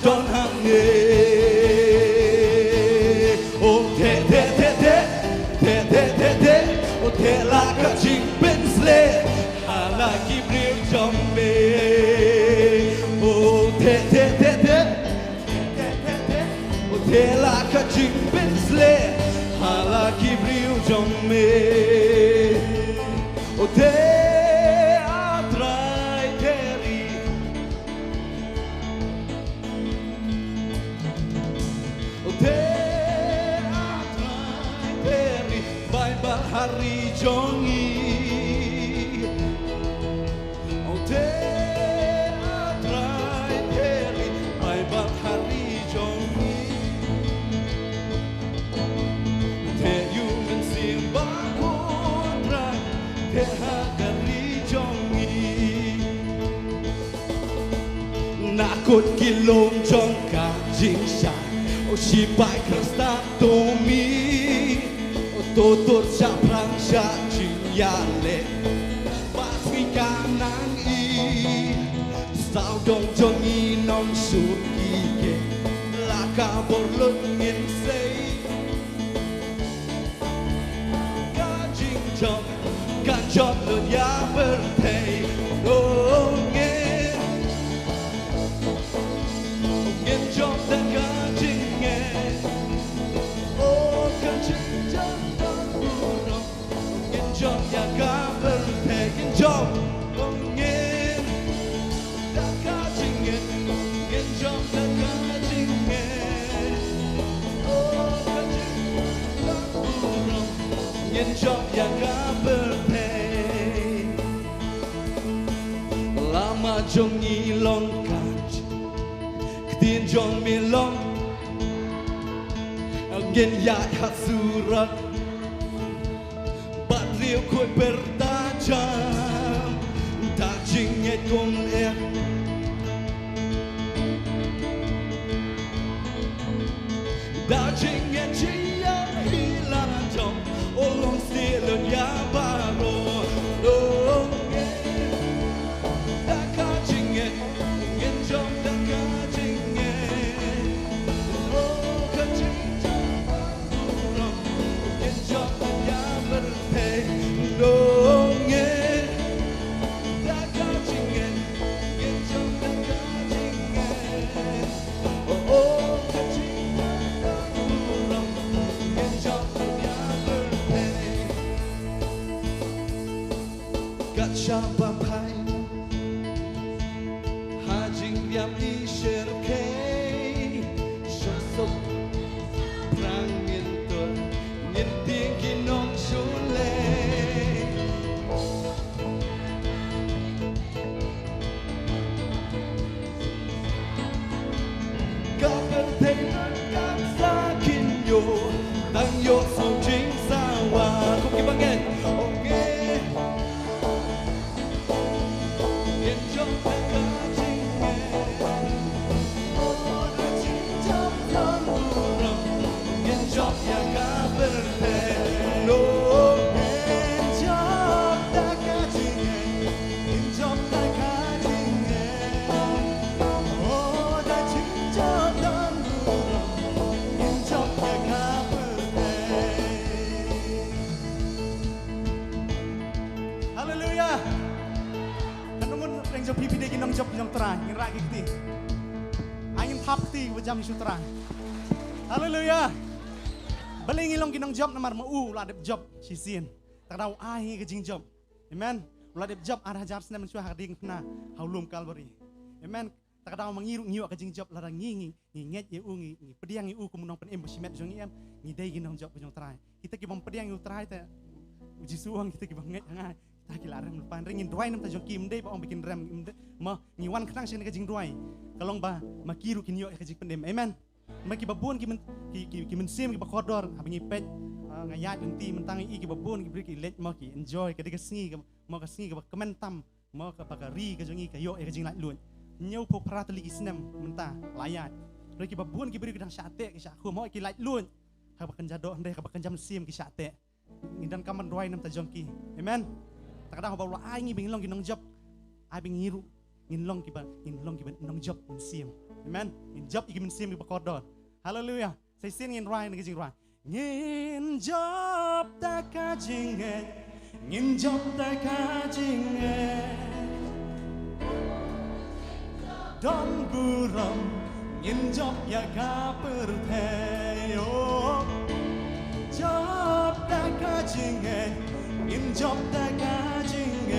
Don Hamne, oh thế là cả chính bên xe là Kibril trong mê, oh thế là cả chính bên xe là Kibril trong mê, oh thế atrai teri. Bible hari jongi atrai teri Bible hari jongi human simba kontra hagari jongi nakut kilom trong cả chính sai si bai krasta tomi Tutur sa prangsya jinyale Paswi kanang i Sao dong jongi non suki ke Laka borlut ngin say Kajing jom Kajom lun ya bertay Ngin Ngin jom dan kajing ngin Oh kajing jom Jom ya kabar tegin jom ngin daka jingin ngin jom daka jingin oh kajing burung ngin jom ya kabar teg lama jom ngilong kaj ktin jom milong ngin ya hasurat Rio khôi bertajam Tak jinget kong ek Da jinget chia hilang jom Olong silun ya baro Da ka jinget Ngin jom da ka jinget Oh ka jinget Ngin jom da ya bertay Dongeng Daka jingen Ngin jom daka jingen Oh kajing Urang Ngin jom daka bertay Gat siapa pai Hajing diam di serkei Sosok Prang ngintun Nginting kinong sule Tăng yo sâu chính sao hòa không kịp bằng nghe jom pipi dek inong job inong terang ngerak kiti angin tap kiti wajam isu terang haleluya baling ilong kinong job namar mau ladep job sisin takdau ai ke jing job amen ladep job arah jar sena mensuah hading kena haulum kalbari amen takdau mangiru ngiu ke jing job larang ngi nget ye ungi ngi pediang ngi kumunong pen embosimet jong em ngi dei kinong job jong terang kita ki bang pediang yu terang te uji suang kita ki bang nget ngai tak kira rem lepan ringin duai nam tajong kim dei pa om bikin rem ma ngiwan kenang sing kajing duai kalong ba makiru kinyo kajing pendem amen maki babun ki mensim ki bakodor habingi pet ngayat unti mentangi ki babun ki beri ki let ma ki enjoy ka digasngi ma ka sngi ka kementam ma ka pakari ka jongi ka yo kajing lat lun nyau po pratali ki snem menta layat ki babun ki beri ki dang syate ki syaku ma ki lat lun ka bakan jado ndai ka bakan jam sim ki syate ngidan kaman duai nam tajong ki amen takdang bawa ai ngi binglong ki nong job ai bing ngiru nginlong ki ban nong job mensim amen ngin job iki mensim ki bakodor haleluya saya sin ngin rai ngi jing rai ngin job ta ka jing ngin job ta ka jing don buram ngin job ya ka perteo job ta ka jing ngin job ta ka jing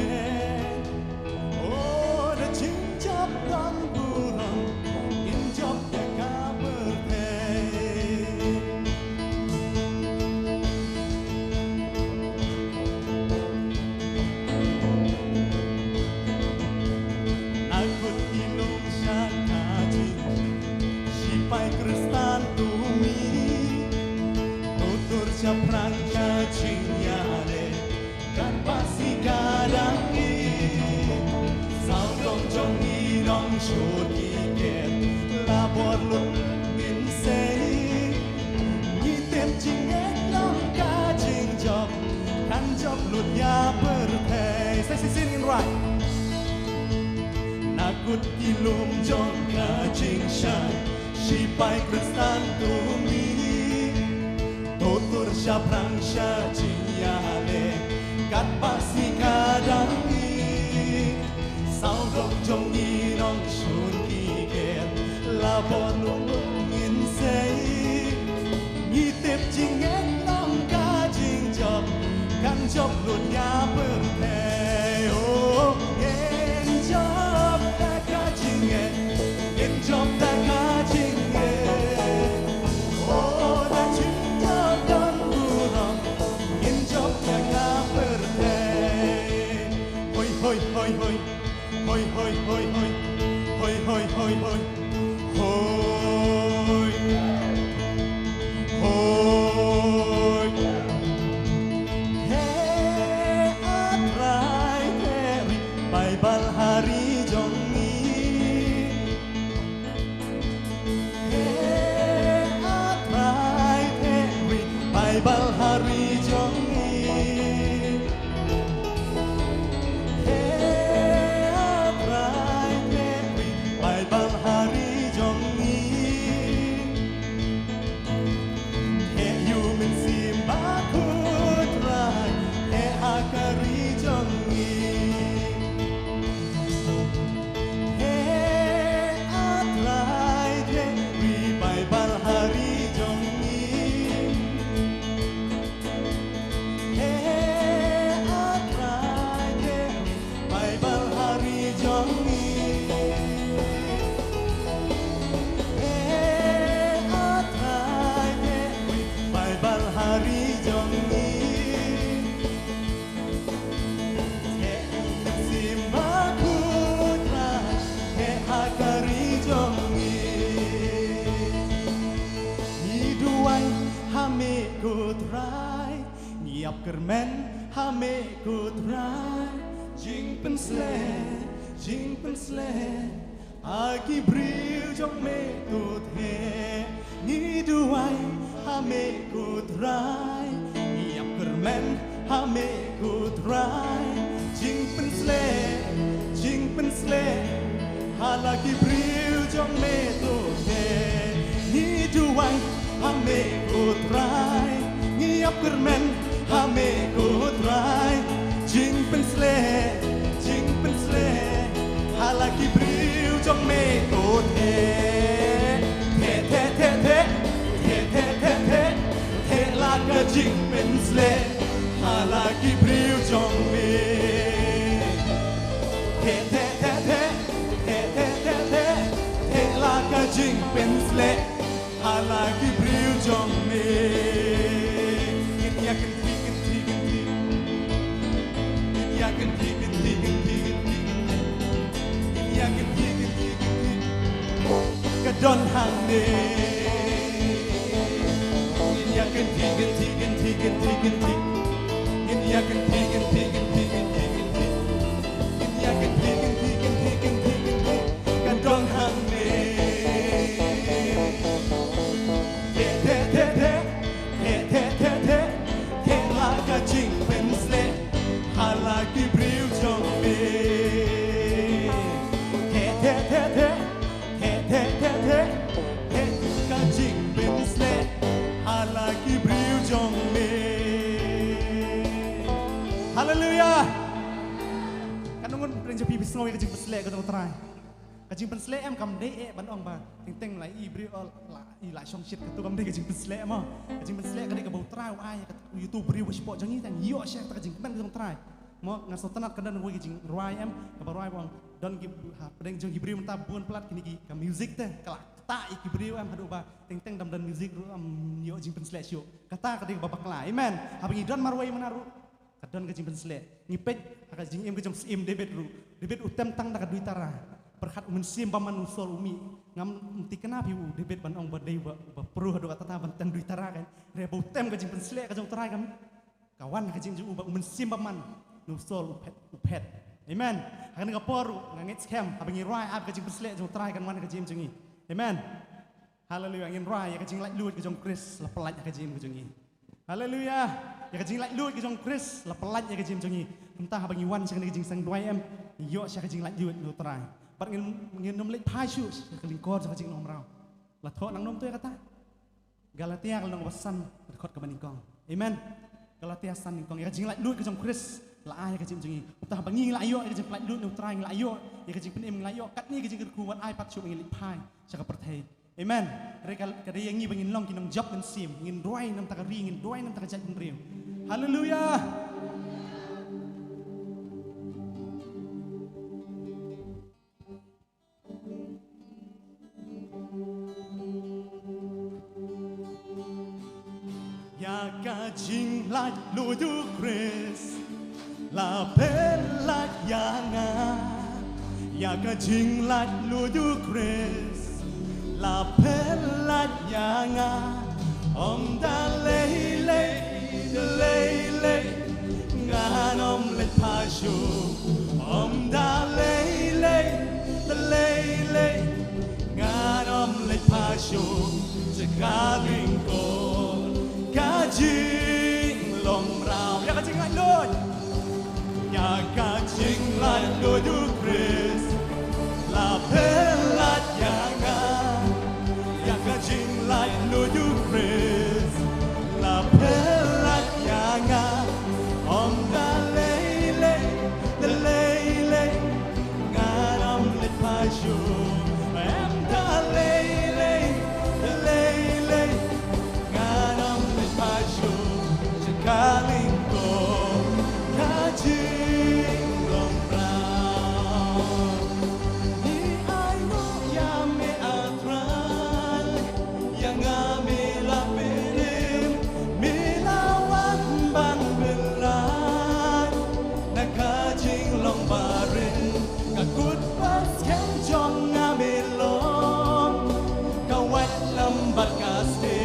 oh the jing job don buram ngin job ya ka perteo nakut ilong siya ka jing sipay kristan tumi tutur siya prang ka jing yare kan pasi kadangi sao dong trong nghi nong chốt kỳ kẹt là bọt lụt miền xây nghi tem chinh hết lòng ca chinh chọc khăn chọc lụt ya bờ thề say xin in right nakut ilum jong ka ching shan sipay kristan tumi tutur siya prang siya ching yale kat pasi kadangi sao dong trong nghi nong chun kỳ kẹt là bọn nung in say nghi tiếp chinh hết lòng ca chinh chọc căn chọc luôn nhà bờ thề ô nghen chọc ta ca chinh nghen chọc ta ca chinh ô ta chinh chọc đơn bu lòng nghen chọc ta ca bờ thề hoi hoi hoi hoi hoi hoi hoi hoi hoi hoi hoi hoi hoi he atrai teri bai bal hari jongi he atrai teri bai bal hari jongi Kermen hame kutrai jing pensle aki bril jong me tut he ni duai hame kutrai niap kermen hame kutrai jing pensle halaki bril jong me tut he ni duai hame kutrai niap kermen hame kutrai jing pensle เทเทเทเทเทเทเทเทเทเทลากระจิงเป็นสเลฮาลากิบริวจงมีเทเทเทเทเทเทเทเทเทลากระจิงเป็นสเลฮาลากิบริวจงมีกินยากันทีกันทีกันทีกินยากันทีกันทีกันทีกันทีกินยากันทีกันทีกันทีกระดอนหางเนกินยากันทีกันทีกันทีกันทีกันทีกินยากันทีกันทีกันทีกันทีกันทีกินยากันทีกันทีกันทีกันทีกันทีกระดอนหางเนเทเทเทเทเทเทเทเทเทลากระจิงเป็นสเลฮาลากิบริวจงมีเทเทเทเทเทเทเทเทเทกระจิงเป็นสเลฮาลากิบริวจงมีฮาเลลูยาkan nungun pring japi bisno ke jing pesle ke tong trai ke jing pesle em kam de e ban ong ba ting ting lai i bri la i la shong shit ke tu kam de ke jing pesle ma ke jing pesle ke de ke bau trai ai ke youtube bri wo sport jangi tang yo share ke jing ban ke tong trai mo ngas tanat ke dan wo ke jing ruai em ke ba ruai bang don ki ha pring jing bri menta bun plat kini ki ke music te ke ta i ki bri em hadu ba ting ting dam dan music ru yo jing pesle sio kata ke de ba bakla amen ha bangi don marwai manaru kadon ke jimpen sele ngipet ka jing em ke jom sim debet utem tang da duit tara perhat umen sim paman usol umi ngam ti kenapa ibu debet ban ong badai ba pro hado kata ban tan duit tara kan re ba utem ke jimpen sele ka jom tara kan kawan ke jing uba umen sim paman usol upet amen kan ka poru ngangit scam abangi rai ap ke jimpen sele jom tara kan wan ke jim jengi amen haleluya ngin rai ke jing lak lut ke jom kris la pelaj ke jim ke jengi haleluya ya ke jing lak lut ke jong kris la pelaj ya ke jim jongi entah bangi wan sang ke jing sang doi em yo sya ke jing lak lut lu trai bat ngin nom lek phai shu ke lingkor ke jing nom rau la tho nang nom tu kata Galatia kal nang wasan khot ke baningkong amen Galatia san ningkong ya ke jing lak lut ke jong kris la ai ke jim jongi entah bangi la yo ke jing lak lut lu trai la yo ya ke jing pen em la yo kat ni ke jing ku wat ai pat shu ngin lek phai sya ke perthai amen mereka kada yang ngi bangin long kinong job dan sim ngin roi nam takari ngin roi nam takajat ngrim haleluya ya ka jing lai lu du kris la bella yanga ya ka jing lai lu du kris la bella yanga om da lele lele nganom le pashu om da lele lele nganom le pashu sekaling ko kajing long rao ya kajing lai lord ya kajing lai lord du kris la bella yanga jing like no you praise la bella yanga om da lele lele ngaram le pashu am da lele lele ngaram le pashu sekaling ko kajing long brown ni I know ya me atra yang amila pirim milawan bang belan nakajing long barin kakut pas kem jong ngamilong kawat lambat kaste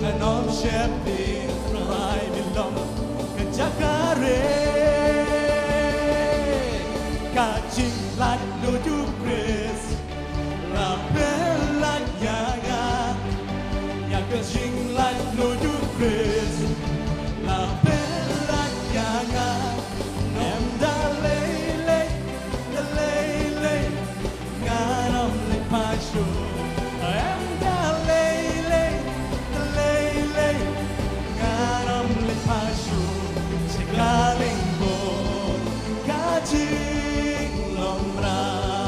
nanom shepi rai milong kajakare kajing lat ludu kris rabela yaga kajing like no you kris la bella yanga em da lele lele ngaram le pashu em da lele lele ngaram le pashu sekaling ko kajing long bra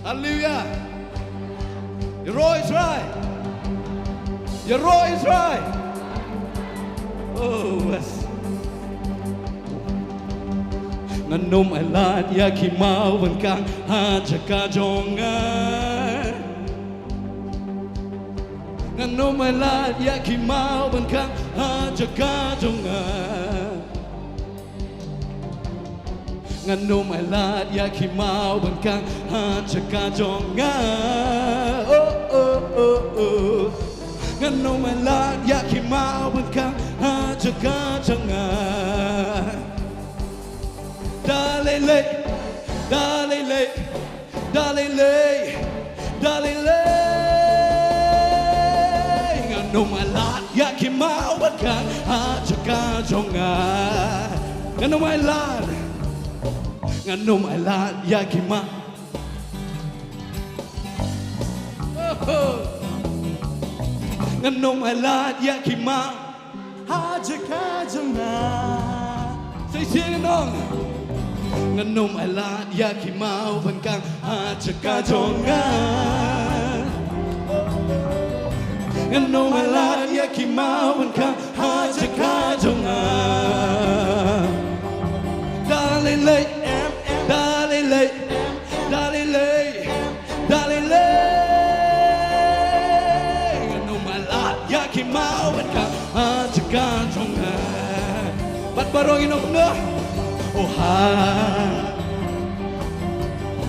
Hallelujah. Your roar is right. Your roar is right. Oh, yes. Ngannom ai lat ya khi mau bên cang ha chaka jonga. Ngannom ai lat ya khi mau bên cang ha chaka jonga. Ngannom ai lat ya khi mau bên cang ha chaka jonga. Oh oh oh oh. Ngannom ai lat ya khi mau bên cang ha chaka jonga. Dalele, dalele, dalele, dalele. Ngannom ai lat ya khi mau bên cang ha chaka jonga. Ngannom ai lat. Ngannom ai lat ya khi mau. Ngannom ai lat ya khi mau ha chaka jonga. Say sing along. Ngannom ai lat ya khi mau bên cang ha chaka jonga. Ngannom ai lat ya khi mau bên cang ha chaka jonga. Dalele, dalele, dalele, dalele. Ngannom ai lat ya khi mau bên cang ha chaka jonga. Bắt barongin ông nữa. Oh,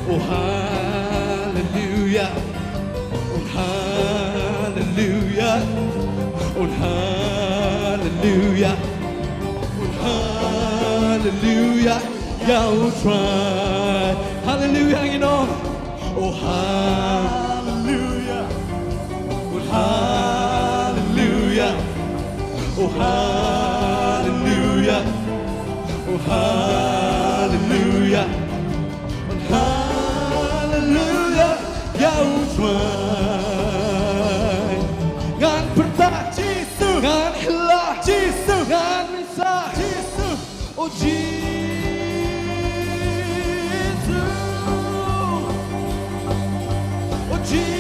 oh hallelujah, oh hallelujah, oh hallelujah, oh hallelujah, yeah, we'll try, hallelujah, you know, oh hallelujah, oh hallelujah, oh hallelujah. Oh, hallelujah, oh, hallelujah, Yahweh. Ngan pertah, Jesus. Ngan hilah, Jesus. Ngan misah, Jesus. Oh, Jesus. Oh, Jesus.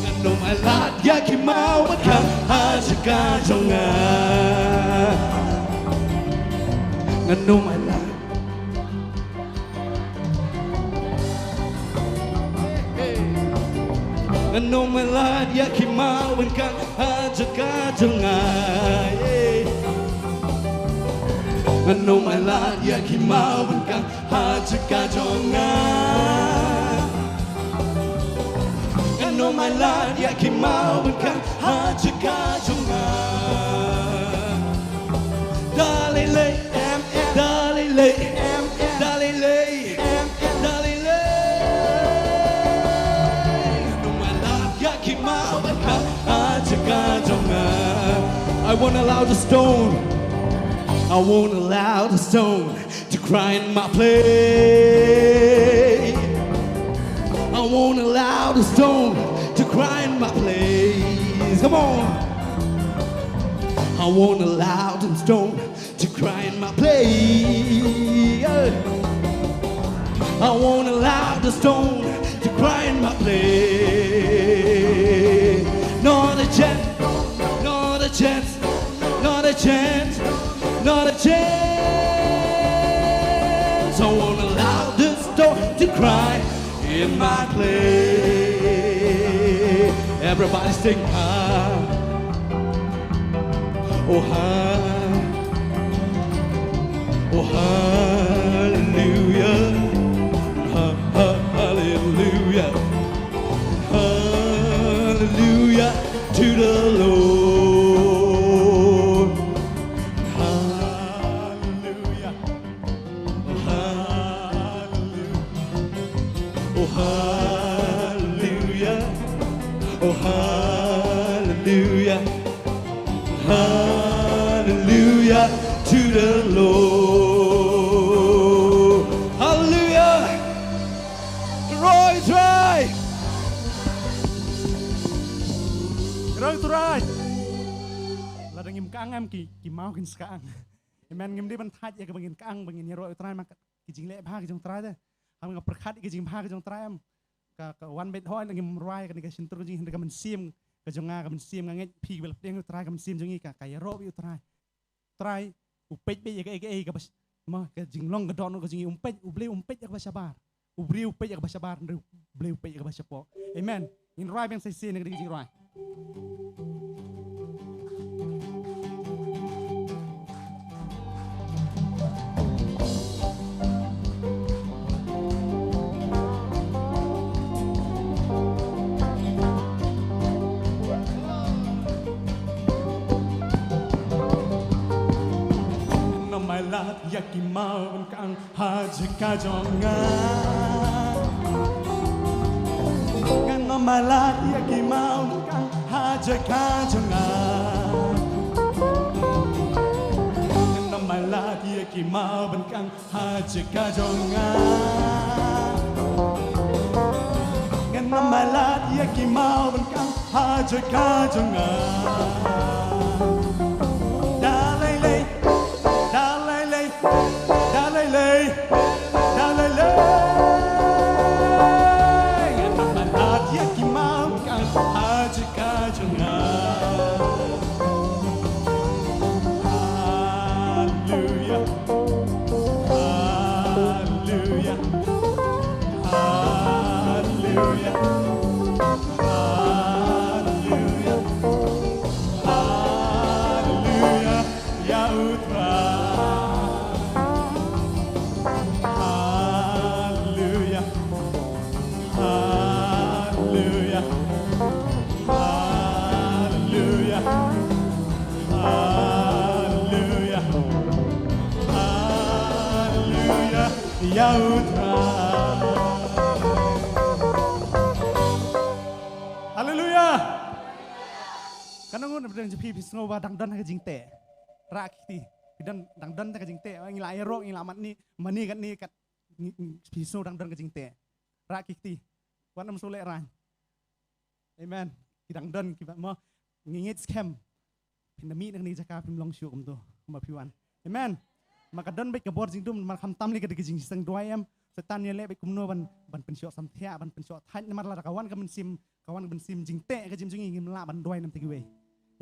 Ngannom ai lat ya khi mau bên cang ha chaka jonga. Ngannom ai lat. Ngannom ai lat ya khi mau bên cang ha chaka jonga. Ngannom ai lat ya khi mau bên cang ha chaka jonga. Ngannom ai lat ya khi mau bên cang ha chaka jonga. Dalele, dalele, dalele, dalele. Ngannom ai lat ya khi mau bên cang ha chaka jonga. I won't allow the stone. I won't allow the stone to cry in my place. I won't allow the stone to cry in my place. Come on. I won't allow the stone to cry in my place. I won't allow the stone to cry in my place. Not a chance, not a chance, not a chance, not a chance. I won't allow the stone to cry in my place. Everybody sing, Oh, oh hallelujah, hallelujah, hallelujah to the Lord. Hallelujah, hallelujah, oh hallelujah, oh hallelujah, hallelujah to the Lord. Hallelujah. Roy try. Roy try. Là ngim kang em ki mau kin skang. Amen ngim di ban thaj ya ke bangin kang bangin roy try mak ki jing le pha ki jong try de. Ham ngap perkhat ki jing pha ki jong try em. Ka one bit hoy ngim roy ka ni ka sintur jing ka man sim ka jong nga ka man sim nganget phi bel deng try ka man sim jong ka ka ro yu try. Try upej be ya ka bas ma ka jing long ka don ka jing upej ya ka basabar. Ubri upej ya ka basabar ble upej ya ka basapo. Amen. In roy bang sai sin ka jing roy. Lat yakimau kang haji kajonga Kang malat yakimau kang haji kajonga Kang malat yakimau kang haji kajonga Kang malat yakimau kang haji kajonga Hallelujah. Karena ngun berdan jepi pisngo ba dangdan ka jingte. Rakti dan dangdan ka jingte ngila aero ngila mat ni mani kan ni kat pisngo dangdan ka jingte. Rakti. Wan am sole ran. Amen. Dangdan ki mo ngingit scam. Pinami nang ni jaka pim long syu kum tu. Ma piwan. Amen. Maka dan baik kebor jing dum mar kham tam li ka jing sang doyam. Setan ye le baik kumno ban pensyok samthia ban pensyok thaj mar la kawan ka mensim kawan ben sim jing te ka jim jingi ngim la ban doy nam tegi we.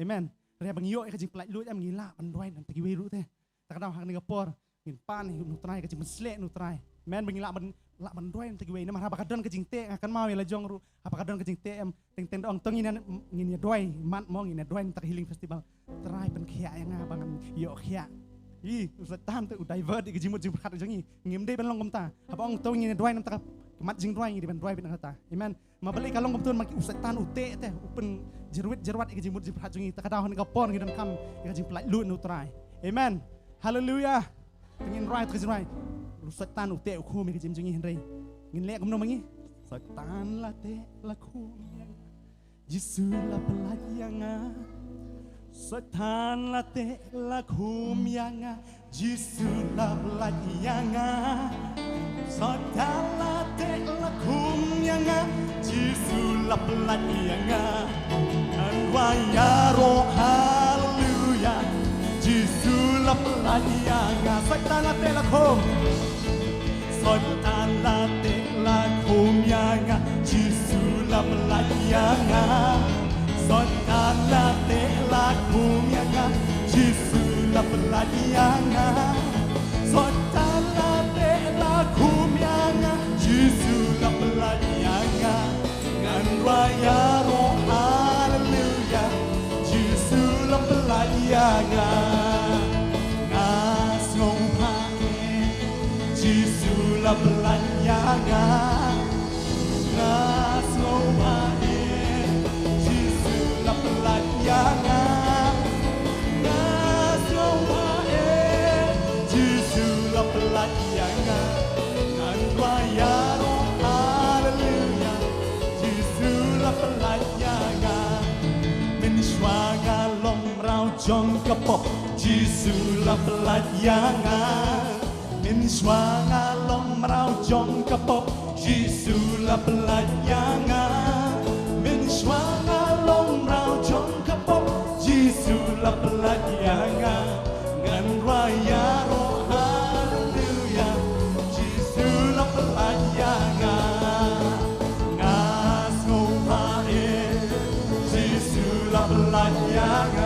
Amen. Re bang yo ka jing plai lu am ngila ban doy nam tegi we ru te. Tak kadang hang ni kapor ngin pan nu trai ka jing mesle nu trai. Men bang ngila ban doy nam tegi we nam ha kadon ka jing te akan mau la jong ru apa kadon ka jing te am teng teng dong tong ngin ya doy mat mo ngin ya doy tak healing festival. Trai pen khia yang bangan yo khia. Setan tu divert ke jimut jim khat jangi ngim dei ban long komta apa ong tau ngin doi nam tak mat jing doi di ban doi ban kata amen ma balik kalong komtun mak setan ute teh upen jerwat ke jimut jim khat jangi tak ada hon ka pon ngidan kam ke jim plai lu nu trai amen hallelujah ngin right ke jim setan ute ku mi ke jim jangi hendrei ngin lek komno mangi setan la te la ku Yesus la pelayanga Setan la te la kumyanga Jisu la pelayanga Setan la te la kumyanga Jisu la pelayanga Anwaya roh haleluya Jisu la pelayanga Setan la te la kum Setan la te la kumyanga Jisu la pelayanga Setan la te la kumyanga Jisu la pelayanga Setan la te la kumyanga Jisu la pelayanga Ngan raya roh haleluya Jisu la pelayanga Jong kapok Jisulah pelayangan Min swanga long merau jong kapok Jisulah pelayangan Min swanga long merau jong kapok Jisulah pelayangan Ngan raya roh haleluya Jisulah pelayangan Ngas ngopae Jisulah pelayangan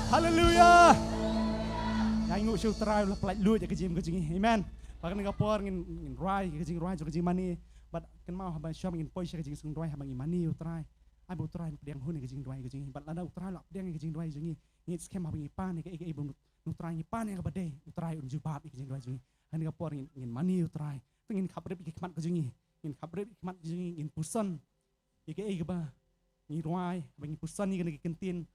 Haleluya. Yang nguk syuk terai lah pelaj lu je kejim kejing. Amen. Bahkan ngapor ngin rai kejing mani. But kan mau haban syam ngin poi kejing sung rai haban mani utrai. Ai bu utrai pedang hun kejing kejing. But lada utrai lah pedang kejing kejing. Ngit skem haban ipan ke ibun utrai ipan yang bade utrai un jubat kejing kejing. Kan ngapor ngin mani utrai. Ngin khabrep hikmat kejing. Ngin khabrep hikmat kejing ngin pusan. Ike ba. Ngin rai haban pusan ni kan kentin.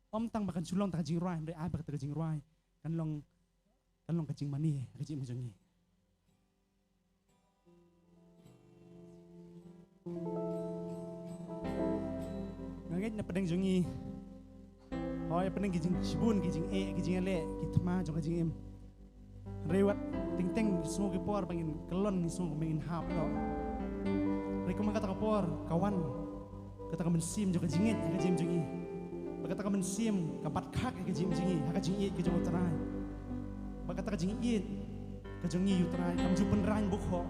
Om tang bahkan sulong tak kejing rai, dari ai bahkan kejing rai, kan long kejing mani, kejing macam ni. Ngangit na pedang jongi, hoy pedang kejing sibun, kejing kejing ele, kita mah jong kejing em. Rewat ting semua kepor pengen kelon ni semua pengen hap lo. Mereka mengkata kepor kawan, kata kamen sim jong kejingit, kejing jongi. Bagata ka mensim kapat kak ke jing jingi haka jing it ke jong utrai bagata ka jing it ke jong ni utrai kam ju penrain bukho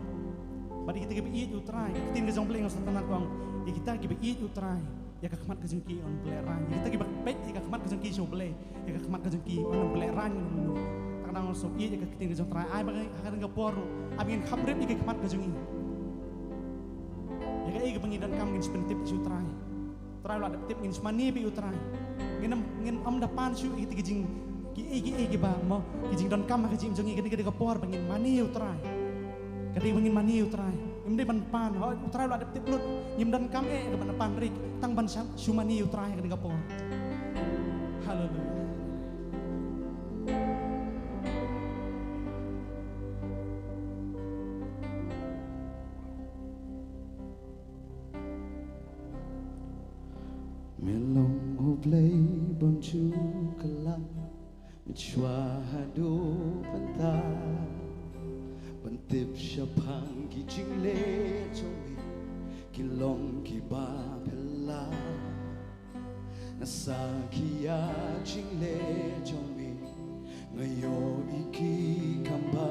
badi kita ke it utrai ke tin ke jong pleng sa tanat kong ya kita ke it utrai ya ka khamat ke jong ki on pleran ya kita ke pek ya ka khamat ke jong ki so ble ya ka khamat ke jong ki on pleran nu taknang so it ya ka tin ke jong utrai ai bagai haka ga por abin khabrep ya ka khamat ke jong ni ya ka ke pengidan kam ngin spentip utrai utrai la tip ngin smani bi utrai ngin om dapan syu iti kejing ki ba mo kejing don kam kejing jongi kedi kapor bangin mani utrai kedi bangin mani utrai imde ban pan ho utrai lo adep tiplut nyim dan kam ke ban pan rik tang ban shumani utrai ke gapo haleluya Melong ublay bonju kelak Mencuahadu pentar Pentip syapang ki jingle jomi Kilong ki bapela Nasa kia jingle jomi Ngayo iki kamba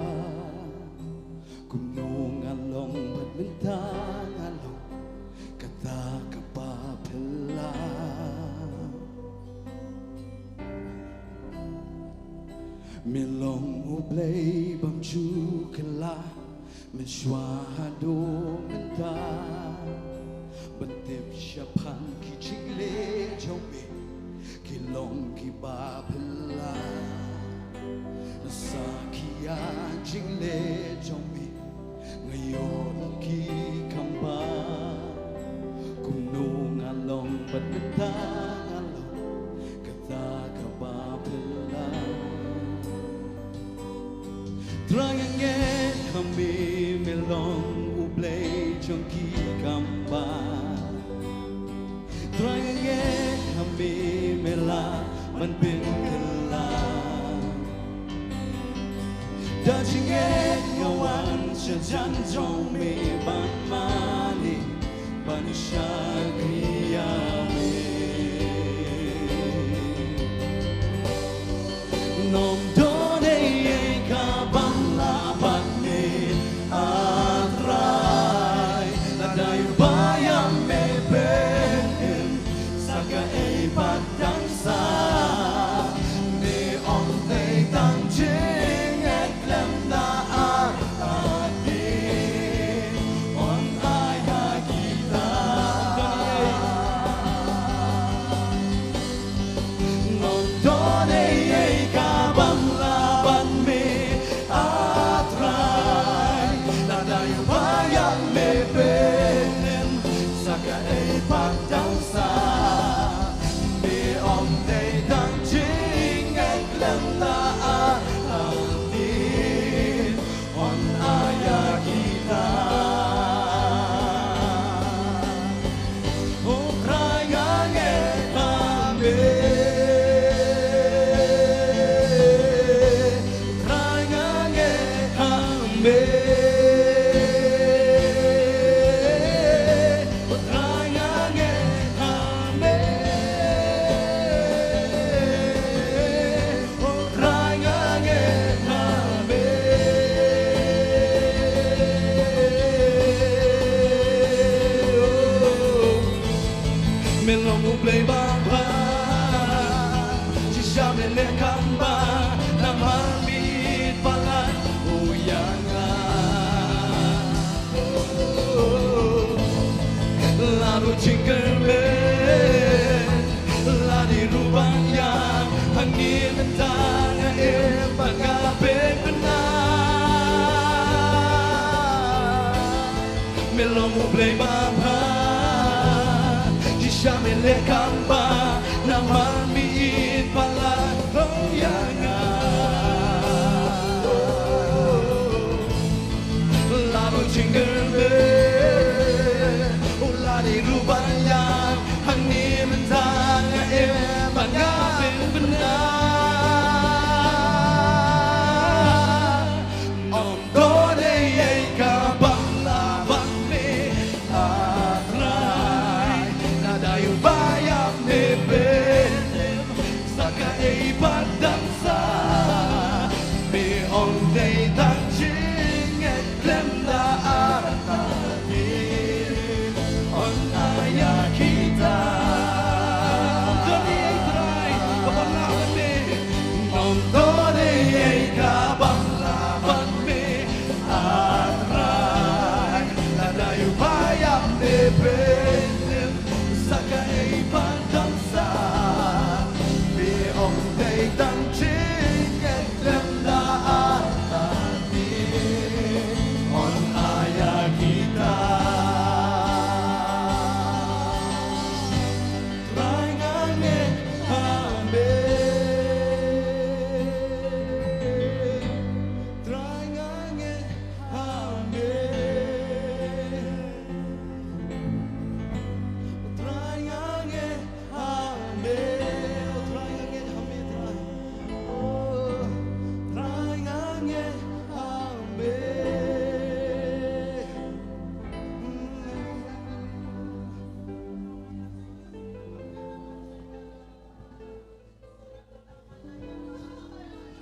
Gunung along badmintang along Kata kapapela Milong ublay bamju kela Mensyuahadu menta Bentip syapan ki jingle jomi Kilong ki bapela Nasa kia jingle jomi Ngayon ki kamba Gunung along badmintang along Kata kapapela Terangnya kami melong ublay jongki kamba Terangnya kami mela manbin kelang Dajingnya kawan sejan jong me ban mani ban syagriame Nom done kabang laban me atrai Ladai bayam me behem Saka e padang sa Me on te tang ching et lem na adi On aya kita Nom done kabang laban me atrai Ladai bayam me behem Saka e padang sa Me om te tang ching et lem na adi On aya kita Oh kraya nge kami Kraya nge kami Kraya nge kami Oh kraya nge kami Melong ublay baba Sisya mele kamba Namamit palan uyangan Lalu cingkerme Ladi rubang yang Angin mentang Air pagapit benar Melong ublay baba Sisya mele kamba Namamit palan uyangan Lalu cingkerme Ladi rubang yang Angin mentang Air pagapit benar Om done kabang laban me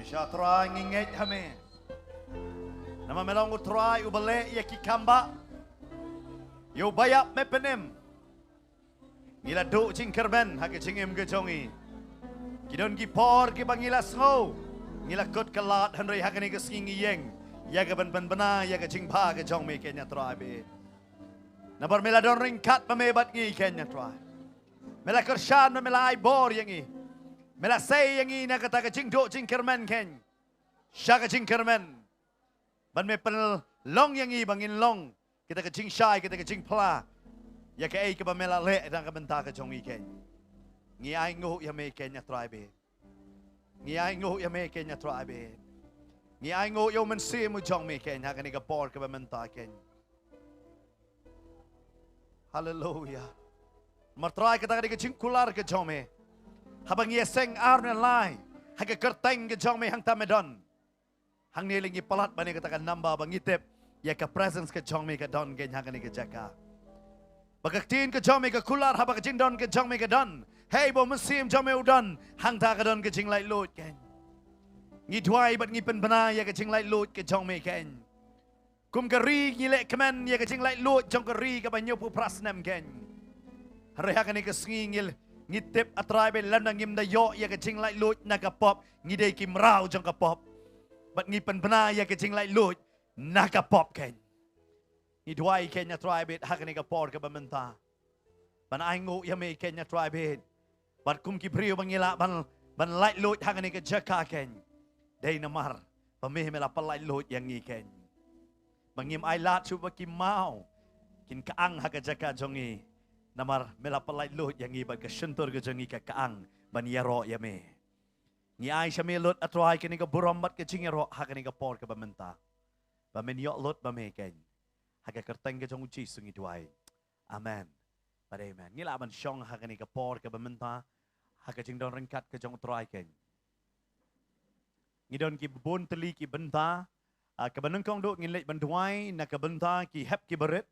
Kisha try nginget hame. Nama melong try ubale ya kikamba. Yo bayap me penem. Ngila do cingkerben hake cingem gejongi. Kidon gipor ki bangila snow. Ngila kot kalat henry hake ni kesingi yeng. Ya ke ben bena ya ke cingpa ke jong me kenya try be. Nabar mela don ringkat pamebat ngi kenya try. Mela kershan mela ai bor yangi. Mela say yangi na kata ke cing do cingkermen ken. Syaka cingkermen. Ban me pen long yangi bangin long. Kita ke cing syai kita ke cing pla. Ya ke ai ke bamela le dan ke benta ke jong ken. Ngi ai ngo ya me kenya try be. Ngi ai ngo ya me kenya try be. Ngi ai ngo yo men se mu jong me ken ha ke ni ke por ke bamenta ken. Hallelujah. Martrai kita ke cing kular ke jong me. Habang ye seng arne lai. Ha ke kerteng ke jong me hang tamedon. Hang ni lingi palat bani katakan namba bangitep. Ya ke presence ke jong me ke don ken ha ke ni ke jaka. Bagaktin ke jong me ke kular habang ke jing don ke jong me ke don. Hey bo mesim jong me udon hang ta ke don ke jing lai lut ken. Ngi duai bat ngi pen bana ya ke jing lai lut ke jong me ken. Kum ke ri ngi le kemen ya ke jing lai lut jong ke ri ke banyo pu prasnem ken. Hari ha ke ni ke sngi ngil ngi tip atrai be lan ngim da yo ya ke jing lai lut na ka pop ngi de kim rau jong ka pop. Bat ngi pen bana ya ke jing lai lut na ka pop ken. Ngi duai Kenya tribe ha ke ni ka por ke bamenta. Ban ai ngo ya me Kenya tribe. Bat kum ki brio bangila ban light load ha ke ni ka jaka ken. Dei namar pameh mela pa light load yang ngi ken. Bangim ai lat chu ba ki mau. Kin kaang ha ka jaka jongi. Namar mela pa light load yang ngi ba ka shentor ke jongi ka kaang ban yaro ya me. Ngi ai shame lot atrai ke ni ka burombat ke chingero ha ke ni ka por ke bamenta. Ba men yo lot ba me ken. Haka kerteng ke jong uci sungi duai. Amen. Pada amen. Ngila aman syong haka ni ke por ke bementa. Haka jing don ringkat ke jong utrai ken. Ngidon ki bun teli ki benta. Ke benengkong duk ngilik benduai na ke benta ki hep ki berit.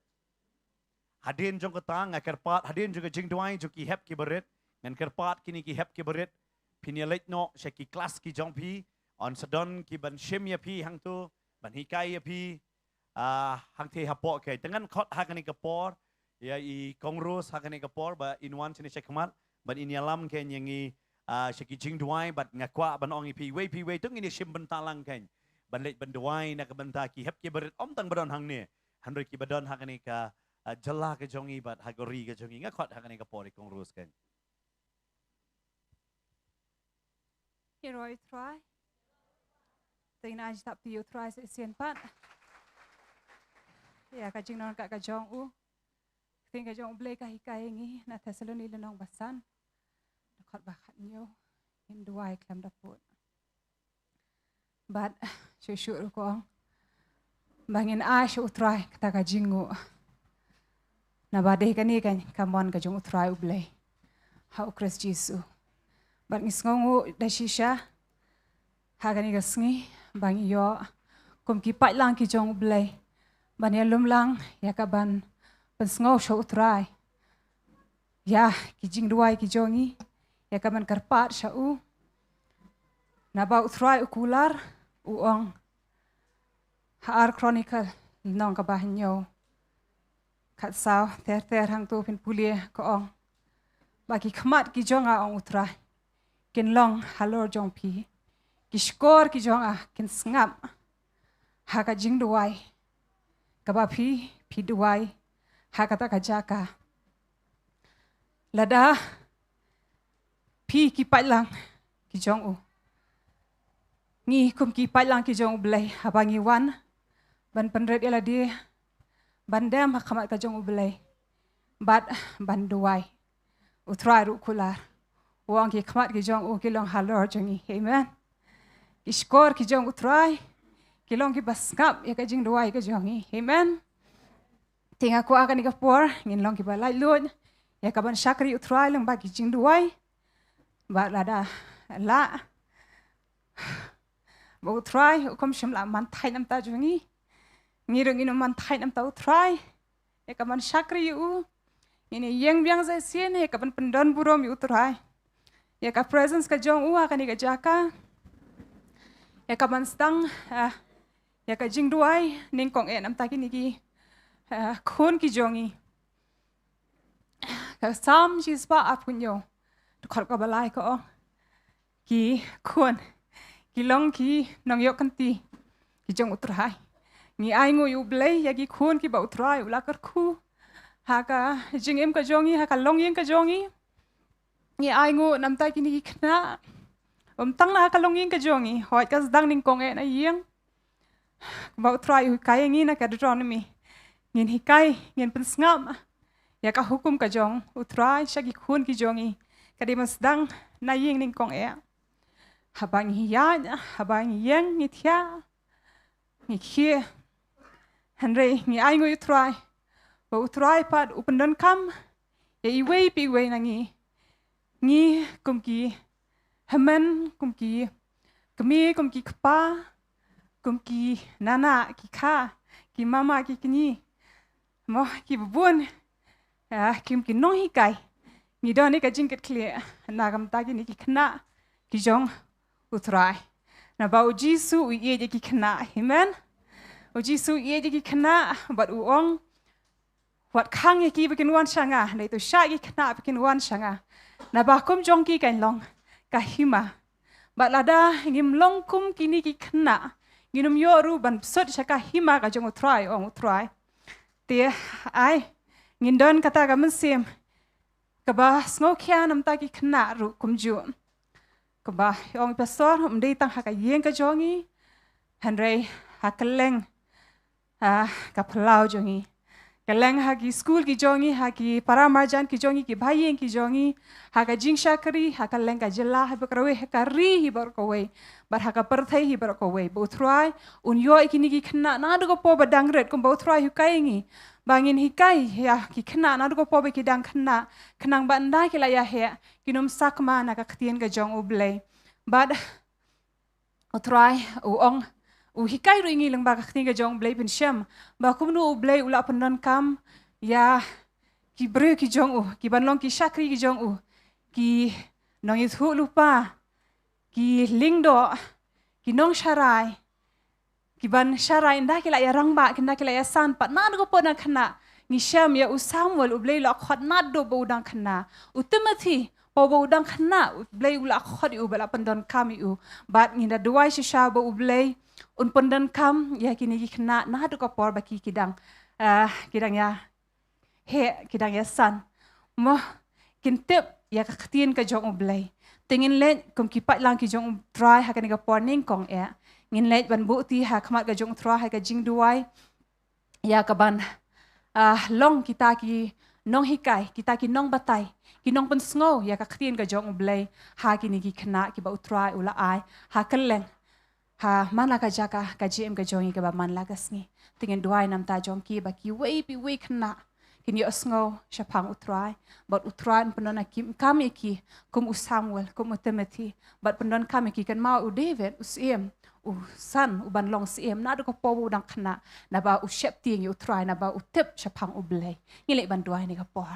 Hadin jong ketang kerpat hadin juga jing duai jong ki hep ki berit. Ngan kerpat kini ki hep ki berit. Pinialik no syaki kelas ki jong pi. On sedon ki ban shim ya pi hang tu. Ban hikai ya pi. Hang te hapok ke dengan kot hakani kapor ya I kongrus hakani kapor ba inwan sini cekmat ban ini alam ken yang I syaki jing duai bat ngakwa ban ong pi we tung ini sim bentalang ken ban let ban duai na ka benta ki hep ki berit om tang badon hang ni handoi ki badon hakani ka jela ke jongi bat hagori ke jongi ngakot hakani kapor I kongrus ken. Hiroi try. Tingna aj tak piu try sien pat. Ya kajing non kak kajong u. Ting kajong blay kahikai ngi na Thessaloni lenong basan. Dekat bakat nyo. In duai klam daput. But syuk ko. Bangin ash utrai kata kajing u. Na badai kani kan kamon kajong utrai u blay. Hau Kris Jesu. But ngisngongu dashisha. Hagani gasngi bang yo. Kum kipat lang ki jong blay. Ban ya lumlang ya kaban pensngau show utrai ya kijing duai ki jongi ya kaban karpat shau na ba utrai ukular uong har chronicle nong ka bahnyo kat saw ter hang tu pin pulie ko ong bagi khmat ki jonga ong utrai kin long halor jong pi ki skor ki jonga kin sngap ha ka jing duai kabapi pi duai hakata kajaka lada pi ki pailang ki jong u ngi kum ki pailang ki jong blai habangi wan ban penret ela di bandam hakamat ka jong u blai bat ban duai utrai ru kular wang ki khamat ki jong u ki long halor jongi amen iskor ki jong utrai kilong ki baskap ya ka jing duai ka jongi amen tinga ko akan ni kapor ngin long ki balai lun ya ka ban syakri utrai lang bagi jing duai ba lada la ba utrai kom shimla man thai nam ta jongi ngirung inu man thai nam ta utrai ya ka ban syakri u ini yang biang za sien ya ka ban pendon burom utrai ya ka presence ka jong u akan ni ka jaka ya kaman sedang ya ka jing duai ning kong nam ta ki ni ki khun ki jongi ka sam ji spa ap kunyo to khol ka balai ko ki khun ki long ki nong yok kan ti ki jong utrai ni ai ngo yu blei ya ki khun ki ba utrai ula kar khu ha ka jing em ka jongi ha ka long yen ka jongi ni ai ngo nam ta ki ni khna tang na ka long yen ka jongi hoi ka dang ning kong na yeng ba utrai u kai ngi na ka Deuteronomy ngin hi kai ngin pen ngam ya ka hukum ka jong utrai sha ki khun ki jongi ka di mas dang na yeng ning kong habang hiya habang yeng ni thia ni khie hanre ni ai ngo utrai ba utrai pat upendan kam ya i wei pi wei na ngi kum ki haman kum ki kami kum ki kpa kum ki nana ki kha ki mama ki kini mo ki bubun kim ki no hi kai ni do ni ka jing ket clear na kam ta ki ni ki khna ki jong utrai na ba u jisu u ye ki khna amen u jisu ye ki khna but u ong wat khang ye ki bikin wan shanga nei to sha ki khna bikin wan shanga na ba kum jong ki kan long ka hima ba lada ngim long kum kini ki khna nginum yoru ban sot shaka hima ka jong utrai ong utrai te ai ngin don kata ka mensim ka ba sngo khya nam ta ki khna ru kum ju ka ba ong pastor dei tang ha ka yeng ka jongi hanrei ha keleng ka plau jongi keleng ha ki school ki jongi ha ki paramarjan ki jongi ki bhaieng ki jongi ha ka jing shakri ha ka leng ka jilla ha bakrawe ha ka ri hi bar ko we bar ha ka parthai hi bar ko we bo thrai un yo ikini ki khna na do ko po ba dangret kum bo thrai hu kai ngi bangin hi kai ya ki khna na do ko po be ki dang khna khnang ban da ki la ya he kinum sakma na ka ktien ka jong uble bad o thrai u ong u hikai ru ngi lang ba ka ktien ka jong uble pin sham ba kum nu uble ula panon kam ya ki bre ki jong u ki banlong ki shakri ki jong u ki nong i thu lupa ki lingdo ki nong sharai ki ban sharai nda ki la ya rangba ki nda ki la ya san pat na do po na khna ni sham ya u Samuel u ble la khot na do bo dang khna u Timothy bo bo dang khna u ble u la khot u bala pandon kam u bat ni da duai sha bo u ble un pandan kam ya ki ni ki khna na do ko por ba ki kidang ya he kidang ya san mo kintep ya ka ktien ka jong ublay tingin le kum ki pat lang ki jong try ha ka ni ka porning kong ngin le ban bu ti ha khamat ka jong try ha ka jing duai ya ka ban long kita ki nong hikai kita ki nong batai ki nong pen sngo ya ka ktien ka jong ublay ha ki ni ki khna ki ba utrai ula ai ha kaleng ha mana ka jaka ka jim ka jongi ka ba man la ka sngi tingin duai nam ta jong ki ba ki wei pi wei khna kin yo sngo shapang utrai but utrai penona kim kami ki kum u Samuel kum u Timothy but penon kami ki kan ma u David u Sim u san u ban long Sim na do ko po u dang khna na ba u shep ting utrai na ba u tep shapang u blei ngile ban duai ni ka por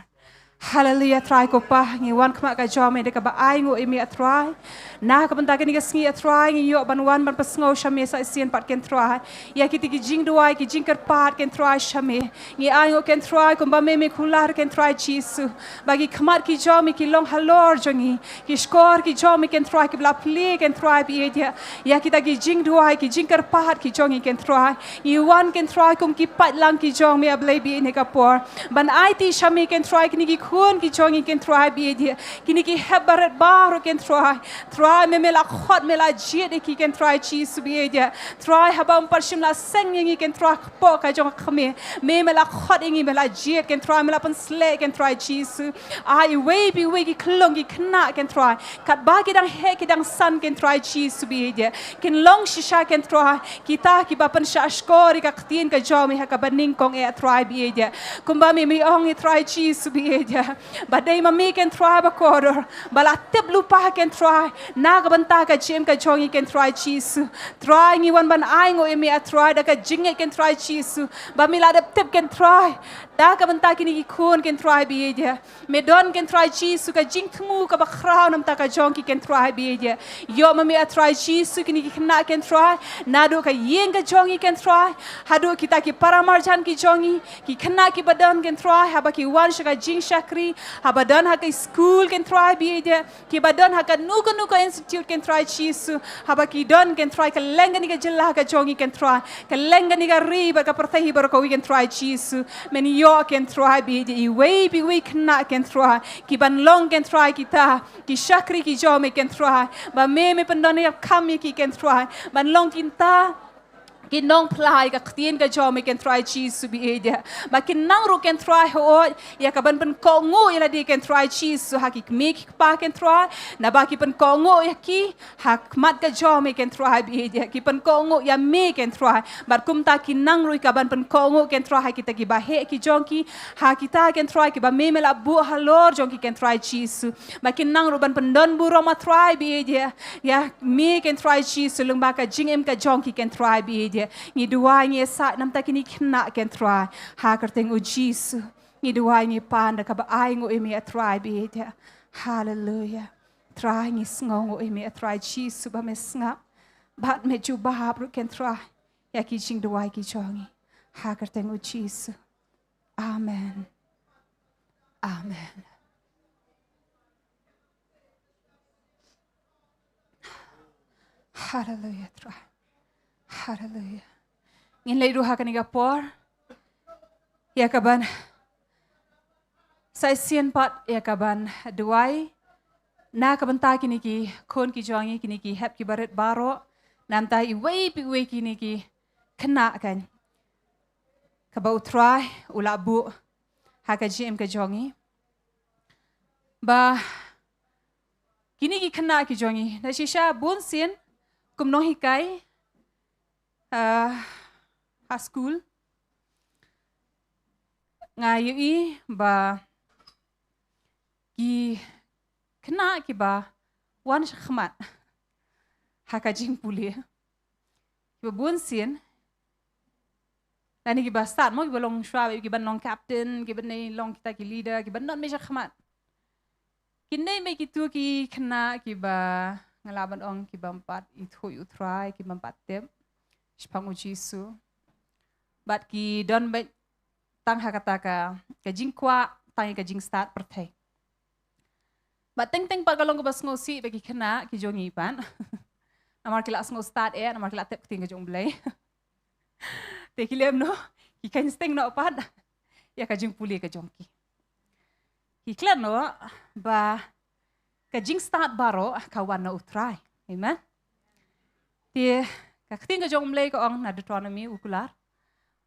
hallelujah try ko pa ngi wan khma ka jome de ka ba ai ngo imi atrai na ka banta ka ni ka sngi atrai ngi yo ban wan ban pasngo shame sa sien pat ken try ya ki ti ki jing duai ki jing kar pat ken try shame ngi ai ngo ken try ko ba me khular ken try jisu bagi khmat ki jome ki long halor jongi ki skor ki jome ken try ki bla pli ken try bi dia ya ki ta ki jing duai ki jing kar pat ki jongi ken try ngi wan ken try kum ki pat lang ki jong me ablei bi ne ka por ban ai ti shame ken try ki ni ki khun ki jongi ken try bi dia kini ki habarat bar ken try me la khot me la jie de ki ken try jisu bi dia try habam parshim la seng ngi ken try po ka jong khame me la khot ngi me la jie ken try me la pan sle ken try jisu ai we bi we ki klong ki khna ken try kat ba ki dang he ki dang san ken try jisu bi dia ken long shisha ken try kita ki ba pan shashkori ka ktin ka jom ha ka baning kong e try bi dia kumba me ong try jisu bi dia dia. Badai mami ken try ba koror. Balatip lupa ken try. Na ka banta ka jim ka jongi ken try Jesus. Try ngi wan ban ai ngo emi a try da ka jinge ken try Jesus. Ba mila dap tip ken try. Da ka banta kini ki kun ken try bi dia. Medon ken try Jesus ka jing tmu ka ba crown nam ta ka jongi ken try bi dia. Yo mami a try Jesus kini ki kena ken try. Na do ka yeng ka jongi ken try. Hadu kita ki paramarjan ki jongi ki kena ki badan ken try haba ki wan shaka jing shakri haba dan ha ka school ken try bi dia ki badan ha ka nuka institute ken try Jesus haba ki don ken try ka lenga ni ka jilla ka jongi ken try ka lenga ni ka riba ka pertahi bar ko ken try Jesus men yo ken try bi dia I way bi we kena ken try ki ban long ken try kita ki shakri ki jome ken try ba me pendon ya kami ki ken try ban long tinta Kinong play ka ktien ka jome ken try cheese su bi dia ba kinang ro ken try ho ya ka ban kongo ila di ken try cheese su hakik make pa ken try na ba ki pan kongo ya ki hak mat ka jome ken try bi dia ki pan kongo ya me ken try bar kum ta kinang ro ka ban kongo ken try kita ki ba he ki jonki ha kita ken try ki ba me mela bu halor jonki ken try cheese su ba kinang ro ban don bu ro ma try bi dia ya me ken try cheese su lung ba ka jing em ka jonki ken try bi Ni dua ni sa nam ta kini kena ken try ha kerteng u Jesus ni dua ni pan da ka ba ai ngo emi a try bi dia hallelujah try ni sngo emi a try Jesus ba me snga bat me ju ba ha ken try ya ki jing dua ki chongi ha kerteng u Jesus amen amen hallelujah try Hallelujah. Ngin lay duha kaniga por. Ya kaban. Sa sian pat ya kaban duai. Na kaban ta kini ki kon ki jongi kini ki hep ki baret baro. Nam ta I way pi way kini ki kena kan. Kabau try ula bu. Haka jim ka jongi. Ba kini ki kena ki jongi. Na shisha bun sian kum no hikai. School ngayi ba ki kena ki ba wan shkhmat haka jing puli ki bun sin lani ki ba start mo ki ba long shwa ki ban long captain ki ban nei long kita ki leader ki ban non me shkhmat ki nei me ki tu ki kena ki ba ngalaban ong ki ba empat itu you try ki ba empat tem Shpangu Jisu. Bat ki don bet tang hakata ka jing kwa tang ka jing start pertai. Bat teng pa kalong ko bas ngosi bagi kena ki jongi pan. Namar kila ngo start namar kila tep ting ka jong blay. Te kilem no ki kan steng no pan. Ya ka jing puli ka jongki. Ki klan no ba ka jing start baro ka wan no utrai. Amen. Te Kakting ka jong mlay ko ang na Deuteronomy ukular.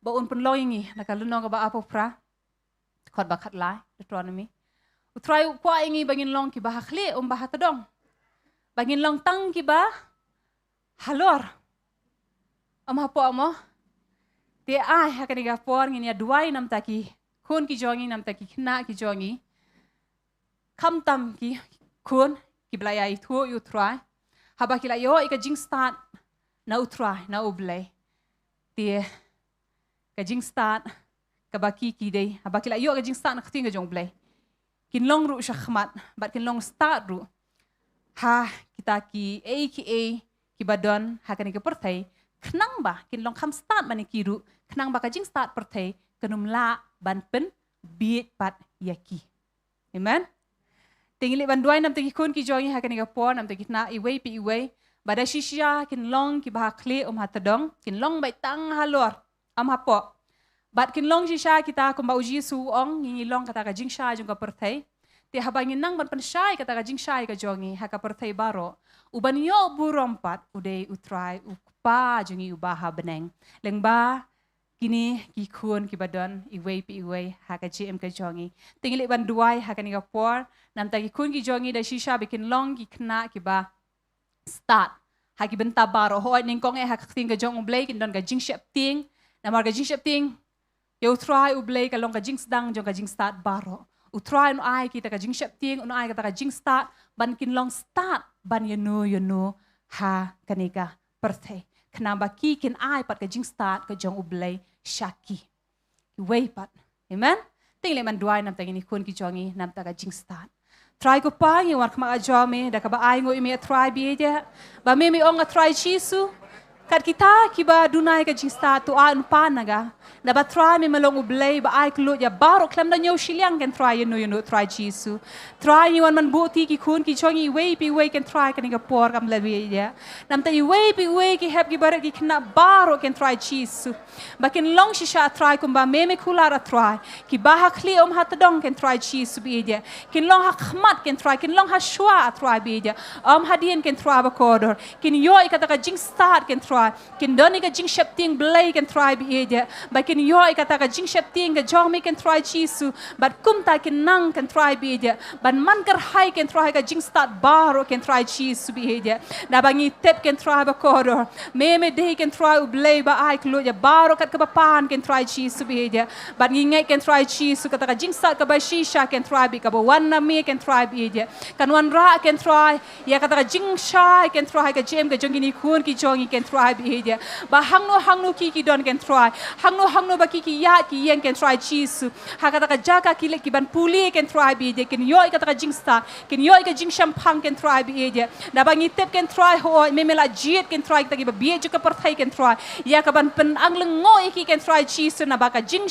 Baon pun loyingi nakalunong ka ba apo pra. Kod bakat lai Deuteronomy. Utray kwa ingi bangin long ki ba hakli bahatadong. Bangin long tang ki ba halor. Hapo amo. Te ay hakaniga por nginya duay nam taki kun ki jongi nam taki kina ki jongi. Kam tam ki kun ki blayay tu utray. Haba kila yo ika jing start na utray, na ublay. Tie, kajing start, kabaki kidey. Habakila iyo kajing start na kating kajong blay. Kinlong ru siya khmat, bat kinlong start ru. Ha, kita ki kibadon, ha kaning kapertay, kenang ba, kinlong kam start manikiru, kenang ba kajing start pertay, kanumla banpen, biit pat yaki. Amen? Tingili banduay nam tagikun ki jogi ha kaning kapor, nam tagitna iway pi iway, Bada shisha kinlong ki bahakli hatadong kinlong bai tang halor hapo bat kinlong shisha kita kumba uji suong ngilong kata ka jingsha jung ka perthai te habangin nang ban pensyai kata ka jingsha ka jongi ha ka perthai baro uban yo burompat udai utrai ukpa jungi ubaha beneng lengba kini kikun ki badon iway pi iway ha ka gm ka jongi tingili ban duai ha ka ni ka por nam ta kikun ki jongi da shisha bikin long ki kna ki ba start hagi benta baro hoy ning kong hak ting ka jong ublay kin don ka jing shep ting na mar ka jing shep ting yo try ublay ka long ka jing dang jong ka jing start baro utrai no ai kita ka jing shep ting no ai kata ka jing start ban kin long start ban you know ha kanika perthei kenapa ki kin ai pat ka jing start ka jong ublei shaki wei pat amen ting le man duai nam tangini kun ki jongi nam ta ka jing start try ko pa ngi war kama jome da ka ba ai ngo ime try bi dia ba me onga try chisu kat kita kiba dunai ka jing start tu an panaga da ba try me malong ublei ba ai klo ya baro klem da nyo shiliang ken try you know try chisu try you man buti ki kun ki chongi wei pi wei ken try kan ga por kam lebi ya nam ta wei pi wei ki heb ki bare ki kna baro ken try chisu ba ken long shisha try kum ba me kulara try ki ba ha kli hat dong ken try chisu bi ya ken long ha khmat ken try ken long ha shwa try bi ya hadien ken try ba kodor ken yo ikata ka jing start ken try ken doni ka jing shep ting blai ken try bi ya ba ken yo ikata ka jing shep ting ka jong me ken try chisu but kum ta ken nang ken try bi ya ban man kar hai ken try ka jing start baro ken try chisu bi ya na bangi tep ken try ba kodor me de ken try blai ba ai klo ya baro kat ka ba pan ken try chisu bi ya ban ngi ngai ken try chisu kata ka jing start ka ba shisha ken try bi ka ba wan na me ken try bi ya kan wan ra ken try ya kata ka jing shy ken try ka jem ka jongi ni kun ki jongi ken try bi ya ba hangno ki don ken try hangno ba ki ya ki yen ken try chisu ha kata ka jaka ki le ki ban puli ken try bi ya ken yo kata ka jing start ken yo ka jing shampang ken try bi ya na ba ngi tep ken try ho me la jiet ken try ta ki ba bi ju ka parthai ken try ya ka ban pen ang lengo ki ken try chisu na ba ka jing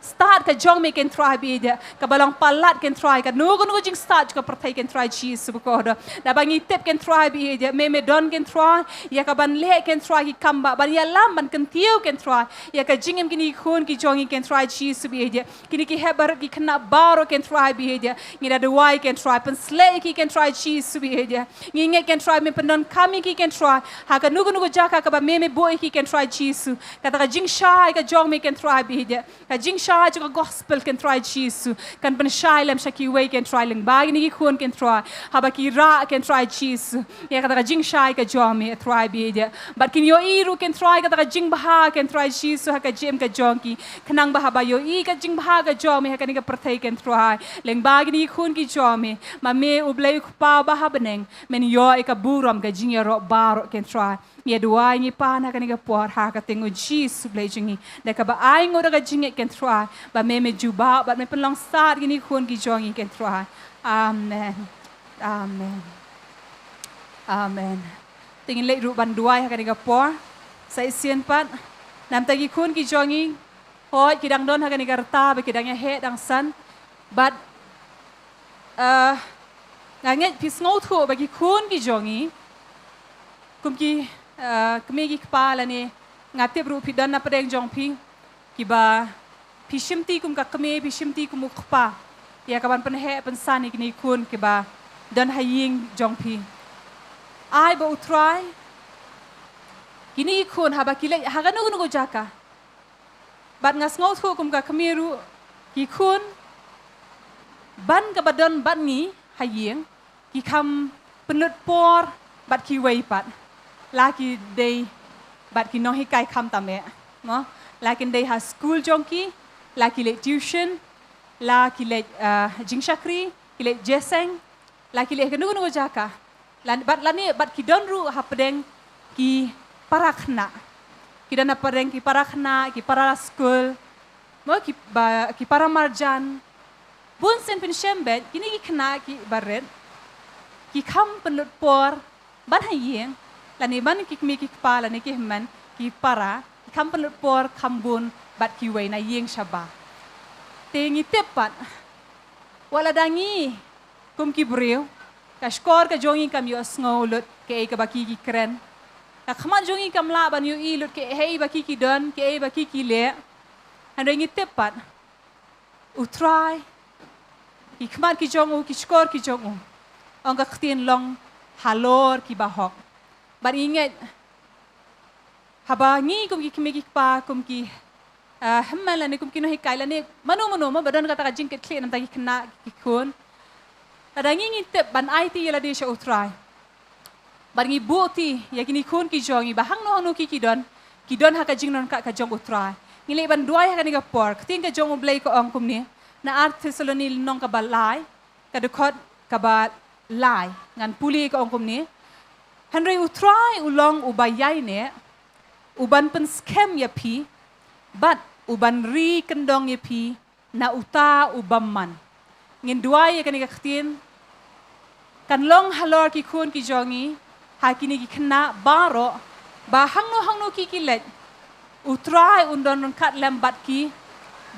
start ka jong me ken try bi dia ka balang palat ken try ka nugo jing start ka perthai ken try chi su ko da da bangi tep ken try bi dia me don ken try ya ka ban le ken try ki kamba ban ya lam ban ken tiu ken try ya ka jingem kini khun ki jongi ken try chi su bi dia kini ki hebar ki khna baro ken try bi dia ngi da wai ken try pen slay ki ken try chi su bi dia ngi nge ken try me pen don kami ki ken try ha ka nugo jaka ka ba me boy ki ken try chi su ka ta jing shy ka jong me ken try bi dia ka jing shy juga gospel ken try chisu kan pen shy lem shaki way ken try ling bag ni khun ken try haba ki ra ken try chisu ya ka jing shy ka jomi try bi dia but kin yo iru ken try ka jing baha ken try chisu ha ka jem ka jonki kanang baha ba yo i ka jing baha ka jomi ha ka ni ka perthai ken try ling bag ni khun ki jomi ma me ublei pa baha beneng men yo ka buram ka jing ro baro ken try ya dua ni pa na ka ni ka por ha ka tengo chisu blei jingi da ka ba ai ngo ka jing ken try ba me juba ba me pelong sat gini khun ki jongi ken try amen tingin le ru ban duai ha ka ni ka por sai sien pat nam ta gi khun ki jongi hoi ki dang don ha ka ni ka ta be ki dang ya he dang san but nganget pis ngau thu ba ki khun ki jongi kum ki kemi ki kpala ni ngate bru pi dan na pedeng jong ping ki ba pishimti kum ka kemi pishimti kum ukpa ya kaban penhe pensani kini kun ke ba dan haying jongpi ai ba utrai kini kun haba kile haganu nu jaka bat ngas ngau thu kum ka kemiru ki kun ban ka badan ban ni haying ki kam penut por bat ki wei pat laki day bat ki no hi kai kam tame no lakin day ha school jongki laki le tuition laki le jing shakri le jeseng laki le kenu nu jaka bat lani bat ki don ru ha pedeng ki parakhna ki dana pedeng ki parakhna ki para school mo ki para marjan bun sen pen shembet kini ki khna ki baret ki kham penut por ban hayeng lani ban ki mi ki pa lani ki man ki para kham penut por khambun bat ki wei na yeng shaba tengi tepat wala dangi kum ki breu ka skor ka jongi kam yo sngolut ke ka baki ki kren ka khama jongi kam la ban yo ilut ke hei baki ki don ke ei baki ki le handengi tepat utrai ki khama ki jongu ki skor ki jongu ong ka khtin long halor ki bahok ban inget haba ngi kum ki kmi ki pa kum ki hemmala ni kum kino hikai la ni manu ma badan kata jing ke khle nam ta ki khna ki khun ada ngi tep ban IT la de sha utrai ban ngi buti ya kini khun ki jongi ba hang no ki don ha ka jing non ka jong utrai ngi le ban duai ha ka ni ka por ting ka jong blai ko ong kum ni na art Thessaloni nong kabalai kadukot kabalai ngan puli ka ongkom ni Henry utrai ulong ubayai ne uban pen scam ya pi but uban ri kendong ya pi na uta ubamman ngin duai ya kanika khtin kan long halor ki kun ki jongi hakini ki kena baro ba hangno ki kilet utrai undon kat lembat ki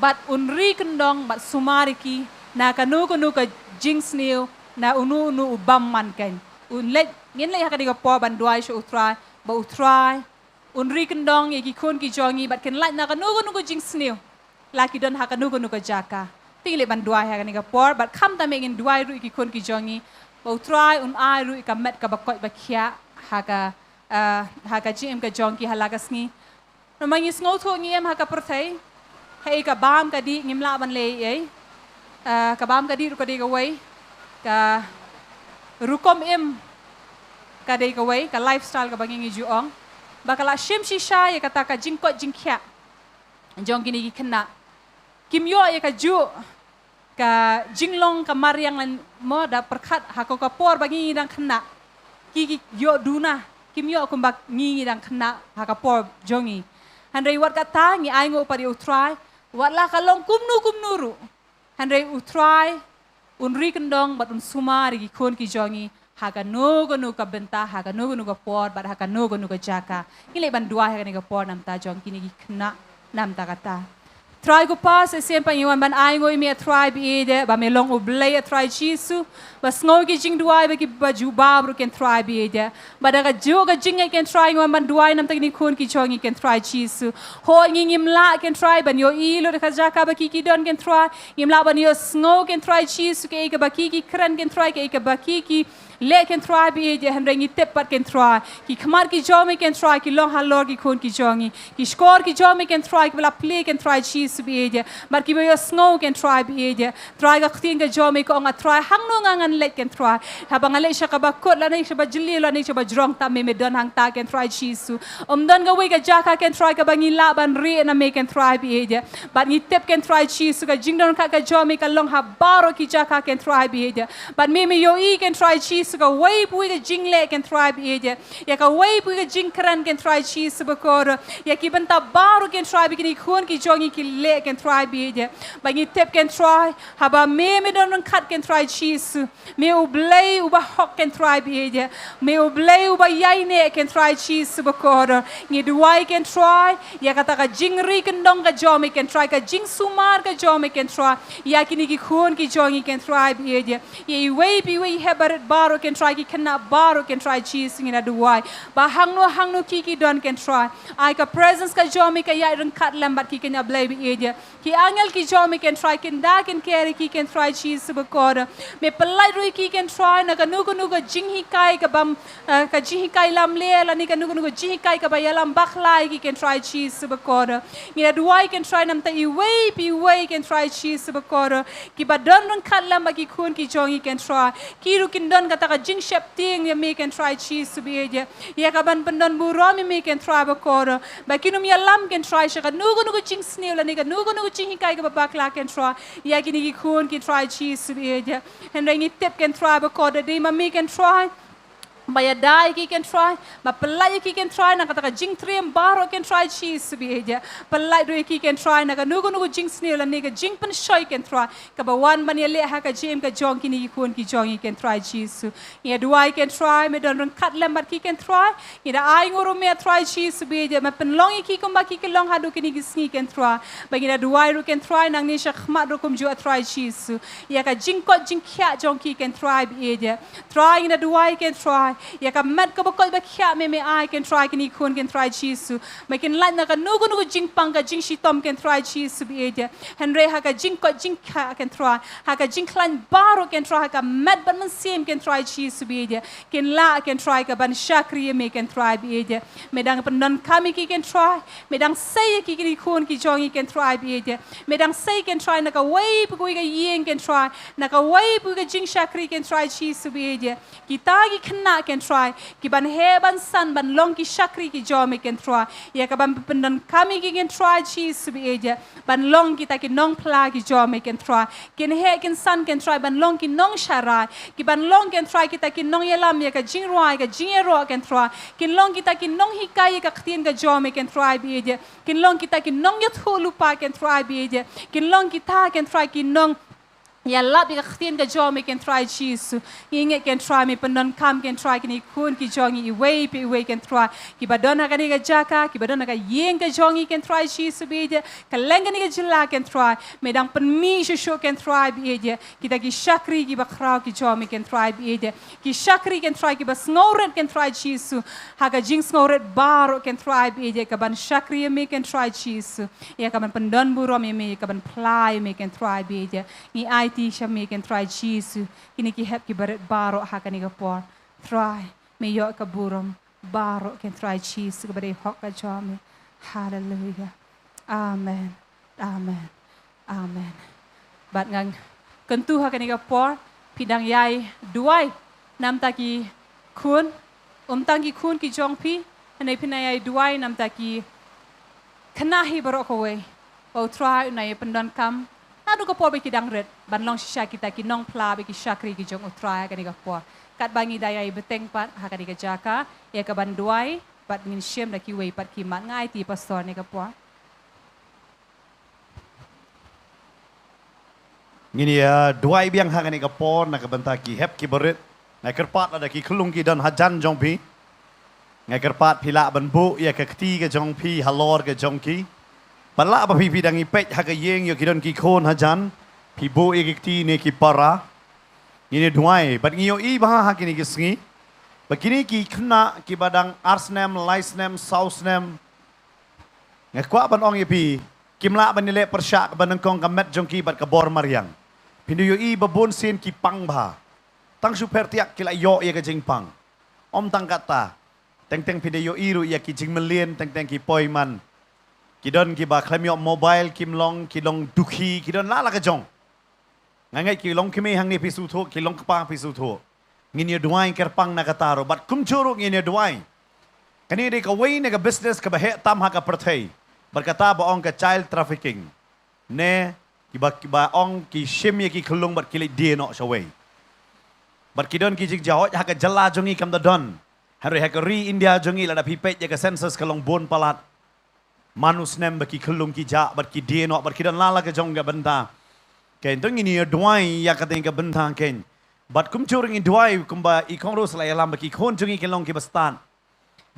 bat unri kendong bat sumari ki na kanu ka jinx new na unu ubamman kan unlet ngin le hakani ka po ban duai shu utrai ba utrai unri kendong ye ki kun ki jongi bat ken lat na kanu ka jinx new laki don hakanu ka jaka tingile ban duai hakani ka por bat kham ta mengin duai ru ki kun ki jongi bau try ai ru ka met ka bakot bakia haka gm ka jonki halagas ni namang is ngau tho ngiem haka perthai hei ka bam ka di ngim la ban le ei ka bam ka di ru ka de ka wei ka rukom im ka de ka wei ka lifestyle ka bangi juong bakala shim shisha ya kata ka jingkot jingkya jonki ni kena kimyo ya ka ju ka jinglong ka mariang lan mo da perkat hako ka por bagi dang kena ki yo duna kim yo kumbak ngi dang kena haka por jongi handai wat kata ngi ai ngo pari utrai wat la ka long kumnu ru handai utrai unri kendong bat un sumari ki kon ki jongi haka no ka benta haka no ka por bat haka no ka jaka ile ban dua haka ni ka por nam ta jong kini ki kena nam ta kata Try ko pa sa siyempre iwan ban ay ngo imi a try biide ba me long oblay a try jisu ba sngo ki jing duai ba ki ba juba bro ken try biide ba da ka jo ka jing ken try ngo ban duai nam tagni kun ki chongi ken try jisu ho ngim la ken try ban yo ilo ka jaka ba ki don ken try ngim la ban yo sngo ken try jisu ke ka ba ki kran ken try ke ka ba ki le ken try biide han rengi tepat ken try ki khamar ki jomi ken try ki long halor ki kun ki jongi ki score ki jomi ken try ki bla play ken try jisu biide bar ki yo sngo ken try biide try ka khting ka jomi ko nga try hangno ngan let ken try habang ale siya ka ba kot la nei siya ba jili la nei siya ba jrong ta me don hang ta ken try jisu don ga we ka jaka ken try ka bangi la ban ri na me ken try biide but ni tep ken try jisu ka jingdon ka jomi ka long ha baro ki jaka ken try biide but me yo I ken try jisu ka way pui ka jingle ken try biide ya ka way pui ka jingkran ken try jisu ba kor ya ki banta baro ken try bi ki khon ki jongi ki le ken try biide bangi tep ken try haba me don kat ken try jisu me ublay uba hok ken try biide me ublay uba yaine ken try jisu ba kor ngi duai ken try ya kata ka jingri ken dong ka jomi ken try ka jing sumar ka jomi ken try ya kini ki khon ki jongi ken try biide ye way bi way hebaret baro ken try ki kena baro ken try jisu ngi na duai ba hangno ki don ken try ai ka presence ka jomi ka ya ren kat lambat ki ken ablay biide ki angel ki jomi ken try ken da ken carry ki ken try jisu ba kor me pelai rui ki ken try na ka nugo jing hikai ka bam ka jing hikai lam le la ni ka nugo jing hikai ka ba yalam bakhlai ki ken try jisu ba kor ngi na duai ken try nam ta I way ken try jisu ba kor ki ba don ren kat lam ba ki kun ki jongi ken try ki ru kin don ka ta ka jing shep ting ya me ken try jisu biede ya ka ban pendon buro me ken try ba kor ba kinum ya lam ken try sha ka nugo jing sneu la ni ka nugo jing hikai ka ba bakla ken try ya ki ni ki kun ki try jisu biede hen rengi tep ken try ba kor de ma me ken try Baya dai ki can try, ma pelai ki can try na kata ka jing trem baro can try cheese biheja. Pelai do ki can try na ka nugo jing snail ni ka jing pen shoy can try. Ka ba wan ban le ha ka jim ka jong ki ni kun ki jong can try cheese. Ya duai can try me don kat lembat ki can try. Ida ai ngoro me try cheese biheja ma pen long ki kum ba ki long hadu ki ni sni can try. Ba ida duai ru can try nang ni sha khmat ru kum ju try cheese. Ya ka jing kot jing kya jong ki can try biheja. Try ida duai can try. Ya ka mat ka bakol ba kya me ai can try kini kun can try cheese ma kin lan na ka nugo jing pang ka jing shitom can try cheese bi edia henry ha ka jing ko jing ka can try ha ka jing klan baro can try ka mat ban man sim can try cheese bi edia kin la can try ka ban shakri me can try bi edia medang pendon kami ki can try medang say ki kini kun ki jongi can try bi edia medang say can try na ka way pu ka yeng can try na ka way pu ka jing shakri can try cheese bi edia kita ki khna can try ki ban he ban san ban long ki shakri ki jome can try ya ka ban pendan kami ki can try Jesus bi eja ban long kita ki nong pla ki jome can try kin he kin san can try ban long ki nong sharai ki ban long can try kita ki nong yelam ya ka jingroi ka jingero can try kin long kita ki nong hikai ka khtien ka jome can try bi eja kin long kita ki nong yat lupa can try bi eja kin long kita can try ki nong ya lap ka khtien ka jome can try Jesus inge can try me pendon kam can try kini kun ki jongi i way can try ki badona ka ni ka jaka ki badona ka yeng ka jongi can try Jesus bi je ka lenga ni ka jila can try medang penmi shushu can try bi je kita ki shakri ki bakrau ki jome can try bi je ki shakri can try ki bas ngoret can try Jesus ha ka jing ngoret baro can try bi je ka ban shakri me can try Jesus ya ka ban pendon burom me ka ban plai me can try bi je ni ai siya me can try Jesus kini ki hep ki baret baro ha kani ka por try me yo ka burom baro can try Jesus ka bare hok ka jome hallelujah amen amen amen bat ngang kentu ha kani ka por pidang yai duai nam ta ki kun tang ki kun ki jong pi anai pinai duai nam ta ki kanahi baro ko we o try na pendon kam nadu ka por beki dang red ban long shisha kita ki nong pla beki shakri ki jong utrai ka ni ka por kat bangi daya i beteng pat ha ka ni ka jaka ya ka ban duai pat ngin shem da ki wei pat ki mat ngai ti pastor ni ka por ngini ya duai biang ha ni ka por na ka banta ki hep ki berit ngai kerpat ada ki khulung ki dan hajan jong pi ngai kerpat phila ban bu ya ka kti ka jong pi halor ka jong ki Pala apa pipi dangi pet haga yeng yo kidon ki kon hajan pi bo e ki ne ki para ini duai bat ngiyo i bah ha kini kisngi bakini ki khna ki badang arsnem laisnem sausnem ngakwa ban ong yepi kimla ban nile persyak ban kong kamet jongki bat kabor mariang pindu yo i babon sin ki pang bha tang super tiak kila yo ye ka jing pang om tang kata teng teng pindu yo i ru ya ki jing melien teng teng ki poiman Kidon ki ba khlem yo mobile kim long ki long dukhi kidon la la ka jong ngai ki long kimi hang ni pisu tho ki long pa pisu tho ngin ye duai ker pang na ka taro bat kum churu ngin ye duai kani de ka wei ne ka business ka ba he tam ha ka prathai berkata ba ong ka child trafficking ne ki ba ong ki shim ye ki khulung bat ki le die no shawai bat kidon ki jik jawat ha ka jalla jongi kam da don hari ha ka ri India jongi la da pipet ye ka census ka long bon palat manus nem baki khulung ki ja bat ki die no bat ki dan lala ka jong ga banta ken tong ini duai ya ka teng ka banta ken bat kum churing in duai kum ba i kong ros la ya lam baki khon jungi ken long ki bastan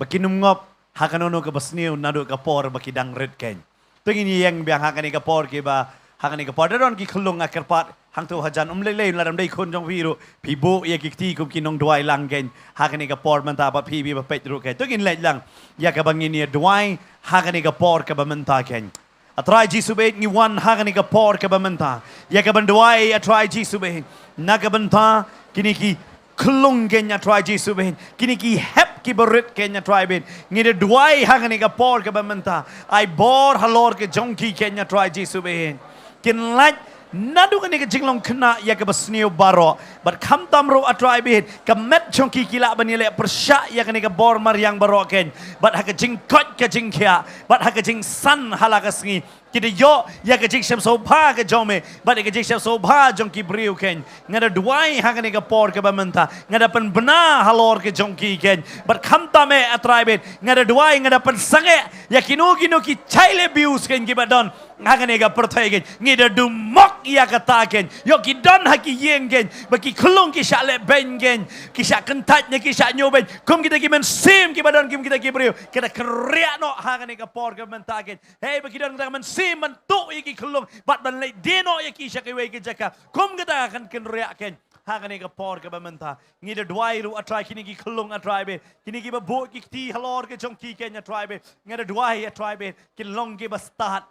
baki num ngop ha ka no ka basniu nadu ka por baki dang red ken tong ini yang biang ha ka ni ka por ki ba ha ka ni ka por don ki khulung akar pat hang tu hajan le la dam dai khon jong pi ru pi bo ye ki ti kum ki nong duai lang ken ha ka ni ka por man ta ba pi bi ba pet ru ken tong in le lang ya ka bangin ni duai hagani ka por ka bamenta ken atrai jisu be ni wan hagani ka por ka bamenta ya ka banduai atrai jisu be na ka banta kini ki klung ken ya try jisu be kini ki hep ki berit ken ya try ben ni de duai hagani ka por ka bamenta ai bor halor ke jongki ken ya try jisu be kin laj nadu kan ni jinglong kena ya ke basniu baro but kam tamro atrai bit kamet chongki kila banile persya ya kan ni bor mariang baro ken but ha ke jing kot ke jing kya but ha ke jing san halakasngi kidi yo ya ke jing sem sobha ke jome but ke jing sem sobha jongki briu ken ngada duai ha kan ni por ke bamenta ngada pen bena halor ke jongki ken but kam tame atrai bit ngada duai ngada pen sange ya kinu ki chaile bius ken ki badon ngagane ga perthai ken ngida du mok ya kata ken yo ki don ha ki yeng ken baki khulung ki sha le ben ken ki sha kentat nya ki sha nyoben kum kita ki men sim ki badon kim kita ki brio kita kriak no ha ngane ga por ga men ta ken hey baki don kita men sim men tu ki khulung bat ban le deno ya ki sha ki we ki jaka kum kita akan ken riak ken ha ngane ga por ga men ta ngida dwai ru atrai kini ki khulung atrai be kini ki ba bo ki ti halor ke jong ki ken atrai be ngada dwai atrai be kin long ki bastat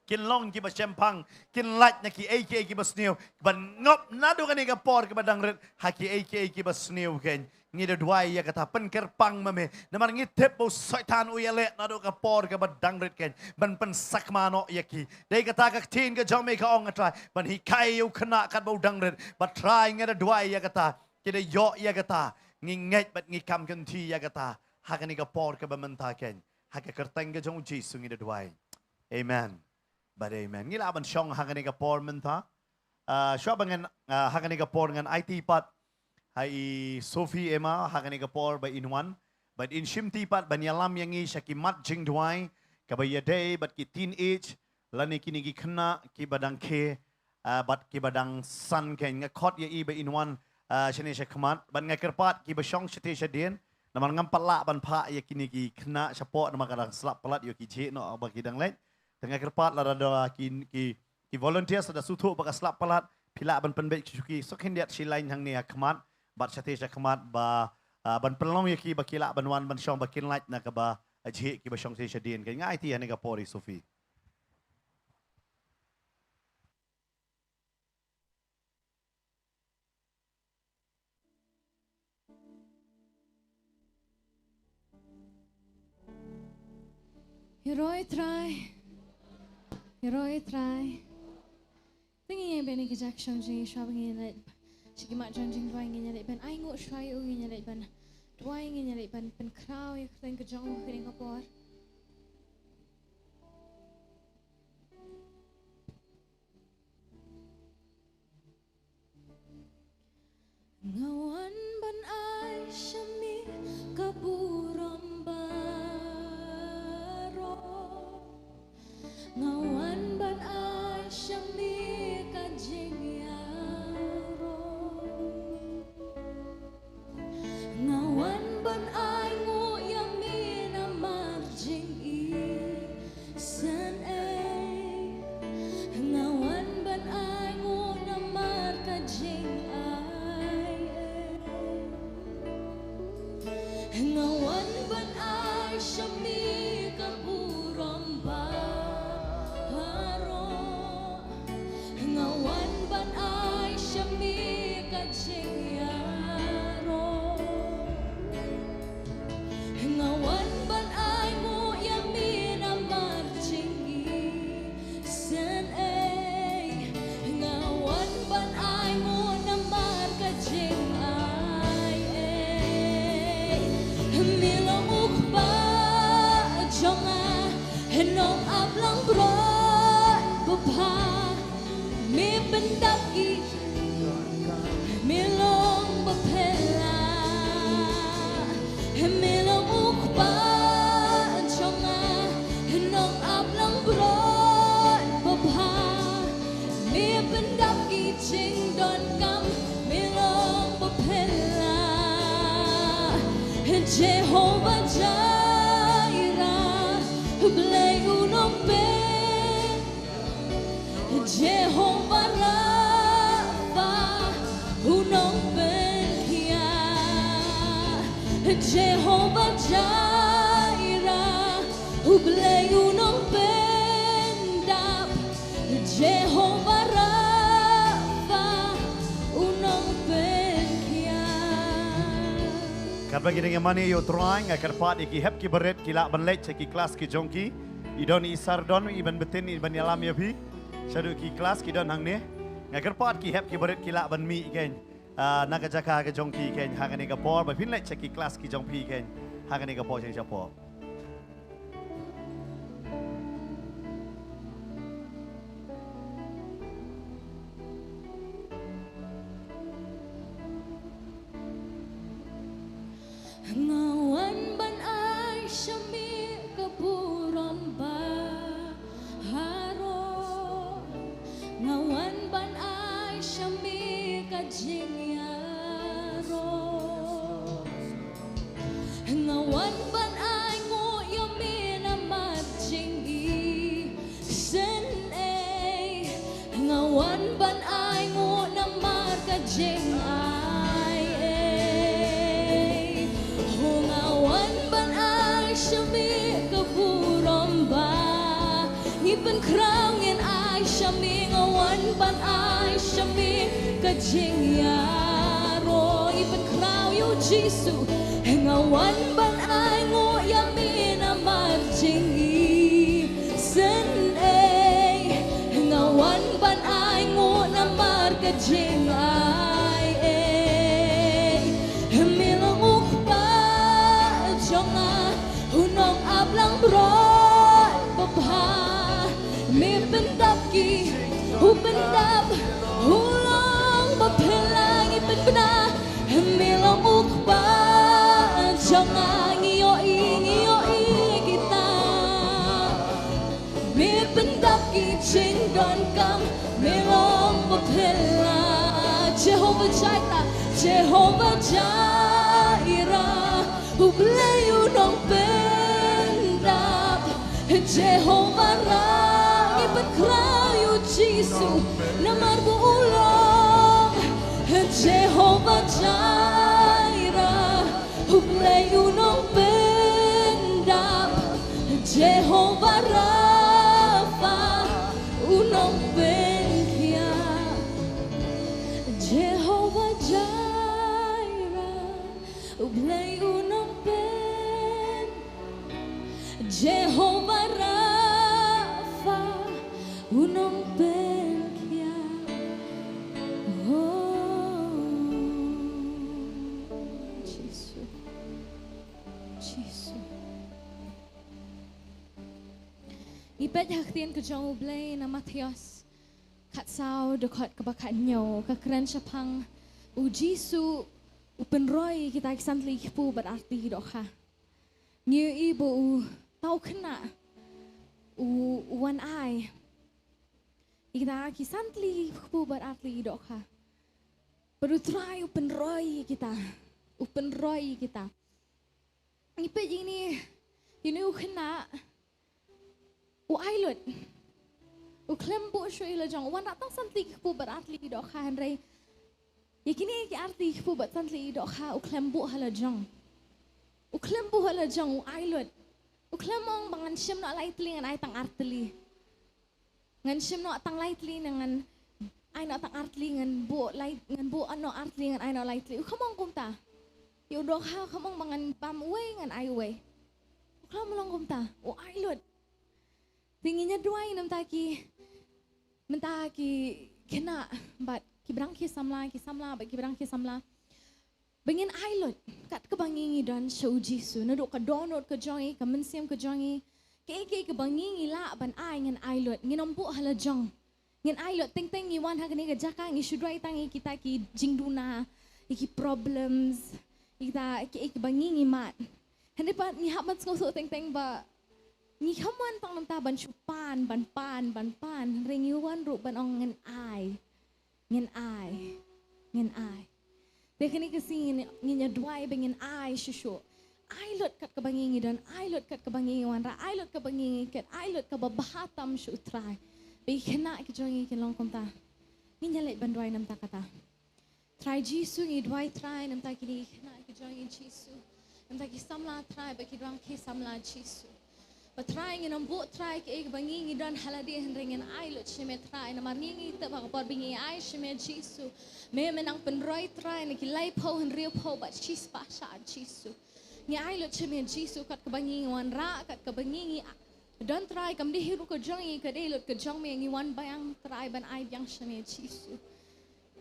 kin long ki basempang kin lat na ki AK ki basniu ban ngop nadu kan ka por ki badang red haki AK ki basniu ken ngida duai ya kata pen kerpang mame namar ngitep bo setan uyale nadu ka por ki badang red ken ban pen sakmano ya ki dei kata ka tin ka jome ka ong atrai ban hi kai u khana kat bo dang red but try ngida duai ya kata kida yo ya kata nginget bat ngikam ganti ya kata hakani ka por ka bamentaken haka kerteng ka jong Jesu ngi dwai amen but amen ngila ban shong hakani ka por menta shwa bangan hakani ka por ngan IT pat hai Sophie Emma hakani ka por ba inwan but in shimti pat banyalam yangi shakimat jing dwai ka ba yade bat ki teenage lani kini ki khna ki badang ke bat ki badang san ken nga khot ye i ba inwan shani shakmat ban nga kerpat ki ba shong shite shadien naman ngam pala ban pha ye kini ki khna chapo nama kadang slap pelat yo ki je no ba ki dang let tengah kerpat la da ki volunteer sada suthu ba slap pelat pila ban penbe ki sokhin diat silain hang ni khmat bat shate shakmat ba ban pelong ye ki ba kila ban wan ban shong ba kin light na ka ba je ki ba shong se shadien ke ngai ti ani ka pori Sophie Heroi try. Thinking yang bani kejak shong jing shwa bangi let. Shiki mak jong jing dwai ngin let ban. Ai ngot shwai u ngin let ban. Dwai ngin let ban pen krau yang kering kejong kering kapor. Ngawan ban ai shami kaburam baro. Ngawan ban ai shami kajing yaro. Ngawan ban ai ngu yamin amar jing i san ai. Ngawan ban ai ngu namar kajing ngawan ban ai shami kaburam baro. Ngawan ban ai shami kajing yaro. Ngawan ban ai mo yamin amar jingi san ai. Ngawan ban ai mo namar kajing Milang ukba jonga henong ablang brot bapa mi pendaki milong bapela milang ukba jonga henong ablang brot bapa mi pendaki ching don kam milong bapela Jehovah Jireh, blay unong ben. Jehovah Rapha, unong ben kia. Jehovah Jireh, blay unong ben dap. Jehovah Rapha, unong ben kia. Karena kita mani yo trying agar pat iki hep ki beret kila banlet ki kelas ki jongki idon isar don iban betin iban yalam ya bi sadu ki kelas ki don hang ne agar pat ki hep ki beret kila ban mi ken naga jaka ke jongki ken hangani ka por ba pinlet ki kelas ki jongpi ken hangani ka por jeng chapo Ngawan ban ai shami kaburam baharo. Ngawan ban ai shami kajing yaro. Ngawan ban ai ngu yamin amat jingi sen ai. Ngawan ban ai ngu namar kajing ai. Shami kaburam ba Iban krangin ay shami ngawan ban ay shami kajing yaro Iban kraw yo Jesu ngawan ban ay ngo yamin amar jingi sen ay ngawan ban ay ngo namar kajing ay milang hunong ablang brod bapa mi pendap ki hu pendap hulong bapelangi penbena milong ukba jangan ngiyoi kita mi pendap ki cingdon kam milong bapela Jehovah Jireh Jehovah Jireh Ublayu nong pendap Jehovah Ra Ipan krayu Jisu Namar bu ulong Jehovah Jireh Ublayu nong pendap Jehovah Rafa Unong penkia Jehovah Jireh Ublay unong pen Jehovah Rafa Unong pen kya Oh Jesus Jesus Ipet haktian ke jauh ublay na Matias kat sao dekat kebakat nyo kekeren syapang u Jisu u penroy kita kisantli pu berarti doha nyu ibu u tau kena u wan ai kita kisantli pu berarti doha berutrai u penroy kita ipe ini u kena u ailut Uklem bu shui la jong wan datang santli pu beratli dok ha Henry. Yakini ki arti pu bat santli dok ha uklem bu hala jong. Uklem bu hala jong ailot. Uklem mong bangan sim no lightly ngan ai tang artli. Ngan sim no tang lightly ngan ai no tang artli ngan bu light ngan bu no artli ngan ai no lightly. Ukamong kumta. Yo dok ha kamong bangan pam we ngan ai we. Uklem long kumta. O ailot. Tinginya duai nam taki mentaki kena bat kibrang ki samla bat kibrang ki samla bengin ailot kat kebangingi dan show Jisu naduk ka donot ka jongi ka mensiam ka jongi ke kebangingi la ban ai ngan ailot nginompu hala jong ngin ailot teng ngi wan ha kani ka jaka ngi shudrai tangi kita ki jingduna iki problems kita ki kebangingi mat hendepat ni habat ngoso teng ba ni kaman tang nam ta ban chupan ban pan ringiwan ru ban ong ngin ai dekani kesing nginya duai bengin ai shushu ai lot kat kebangingi dan ai lot kat kebangingi wan ra ai lot kebangingi kat ai lot ka babahatam shu trai be kena ke jongi kin long komta nginya le ban duai nam ta kata try Jisu ngi duai try nam ta kini kena ke jongi Jisu nam ta ki samla try ba ki duang ke samla Jisu But trying in a boat try ke bangingi dan haladi ring ai lot shime try na maringi te ba par bingi ai shime Jisu me menang penroi try na kilai po henrio po ba chis pa sha Jisu ngi ai lot shime Jisu kat bangingi wan ra kat bangingi dan try kam dihiru ko jongi ka de lot ka jong me ngi wan bayang try ban ai byang shime Jisu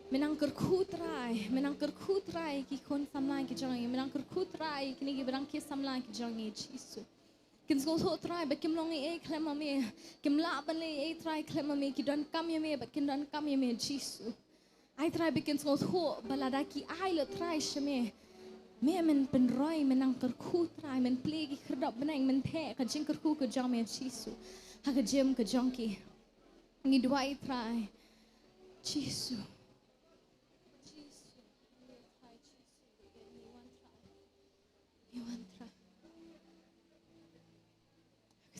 menang kerku try ki kon samla ki jongi menang kerku try kini ki berang ki samla ki jongi Jisu Kim go so try but kim long e klema me kim la ban le e try klema me ki don kam ye me but kin don kam ye me Jisu I try bikin go so balada ki ai lo try shme me men pen roi menang kerku try men play ki krdop benang men the ka jing kerku ka jong me Jisu ha ka jem ka jong ki ngi dua I try Jisu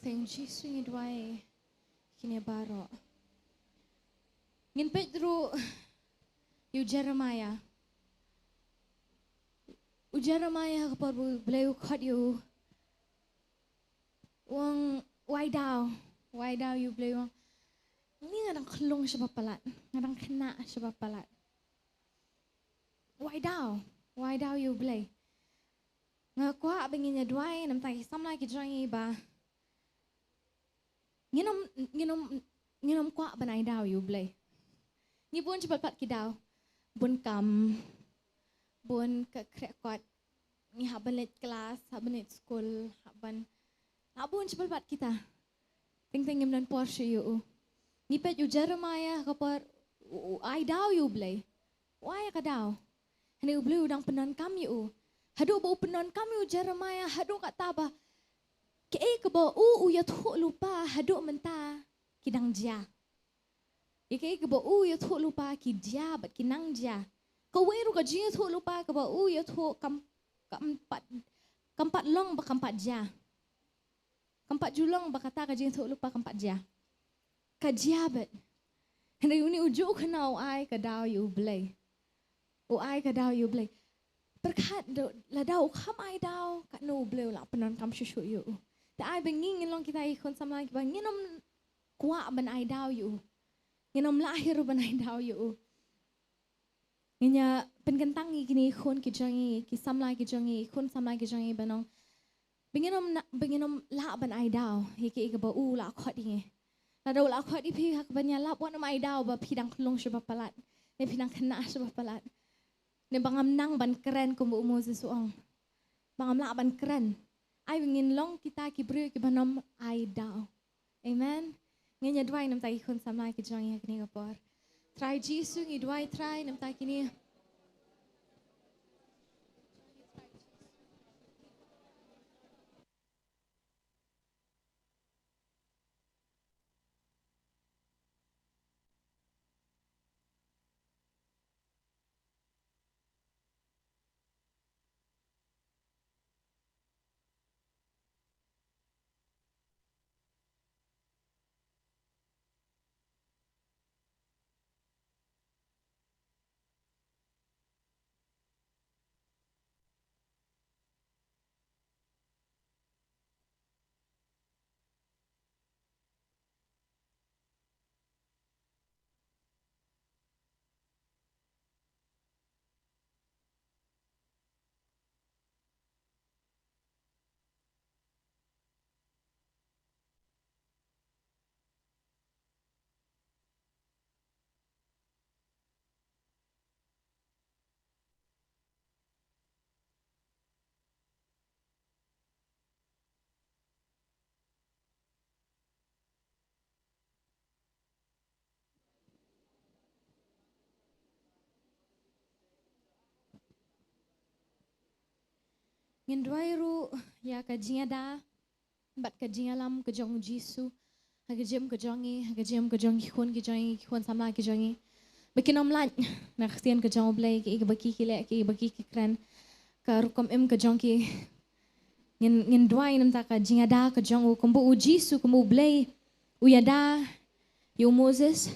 Teng Jisu ngi duai kini baro. Ngin Pedro yu Jeremiah. U Jeremiah kapag belayu kat yu wang wai dao yu belayu. Ni ngadang kelong siya papalat, ngadang kena siya papalat. Wai dao yu belay. Nga kwa abengin niya duai nam tayo samla ki jangi ba. Nginom kwa banay daw yu blay. Ni bun cepat ki daw. Bun kam. Bun ka krekot. Ni haban let kelas, haban let school, haban labun cepat kita. Ting dan Porsche you. Ni pet you Jeremiah kapar I daw you blay. Why ka daw? Hani blay udang penon kam you. Hadu bau penon kam you Jeremiah hadu kat taba. Ke ka ba ya thu lupa hadu menta kidang dia. Ke ka ba ya thu lupa ki dia bat kinang dia. Kau weru ka dia thu lupa ka ba ya thu kampat long ba kampat dia. Kampat julong ba kata ka dia thu lupa kampat dia. Ka dia bat. Hendak uni ujuk kenau ai ka daw you blay. O ai ka daw you blay. Berkat la daw kam ai daw ka no blay la penon kam shushu you. Ta ai benging long kita ikon sama lagi bang nginom kuat ban ai daw you. Nginom lahir ban ai daw you. Nginya pengentangi kini ikon ki jangi ki samla ki jangi ikon samla ki jangi banong. Benginom la ban ai daw hiki ka ba la khot inge. La daw la khot ipi hak ban ya la wan ai daw ba pidang klong shaba palat. Ne pidang kena shaba palat. Ne bangam nang ban keren kumbu Moses uang. Bangam la ban keren. Ai bengin long kita ki bru ki banom ai daw. Amen. Ngenya dwai nam tai kon samla ki jangi hak ni kapor. Try Jesus ngi dwai try nam tai kini. Ngin dwai ru ya kajinga da bat kajinga lam kejong Jisu hagajem kejongi khon sama kejongi bekinom lan na khtian kejong blai ki baki ki le ki baki ki kran ka rukom kejong ki ngin dwai nam ta kajinga da kejong u kumbu u Jisu kumbu blai u yada yu Moses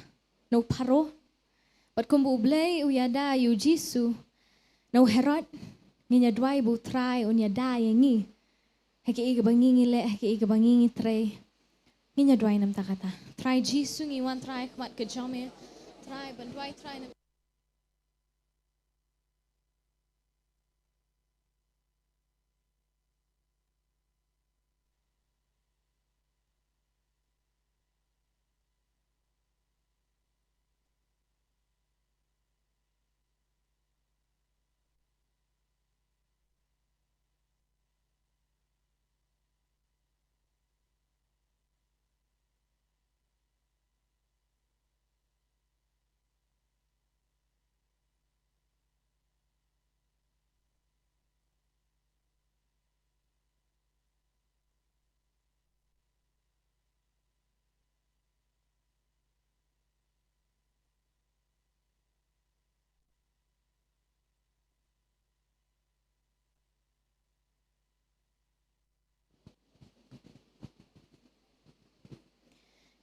no paro bat kumbu blai u yada yu Jisu no Herod Nginya dwai bu try unya da yangi. Haki iga bangingi le, haki iga bangingi tray. Nginya dwai nam takata. Try Jisu ngi wan try kmat ke jome. Try ban dwai try nam.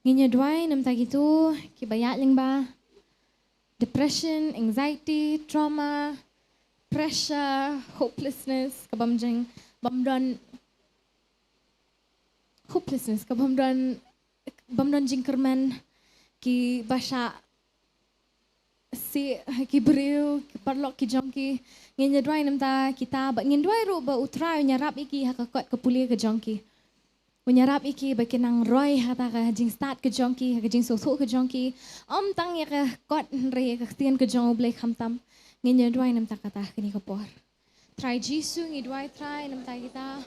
Nginya dwai nam tak itu kibayat ling ba depression, anxiety, trauma, pressure, hopelessness kabamjeng bamdon hopelessness kabamdon jingkerman ki basha si ki beriu ki parlok ki jongki nginya dwai nam ta kita ba ngin dwai ro ba utrai nyarap iki hakakot ke pulia ke jongki Menyarap iki bagi nang roy hata ka jing start ke jongki ka jing soso ke jongki tang ya ka kot re ka tian ke jong blai khamtam nginya dwai nam ta kata kini kapor Try Jisu ngidwai try nam tai kita.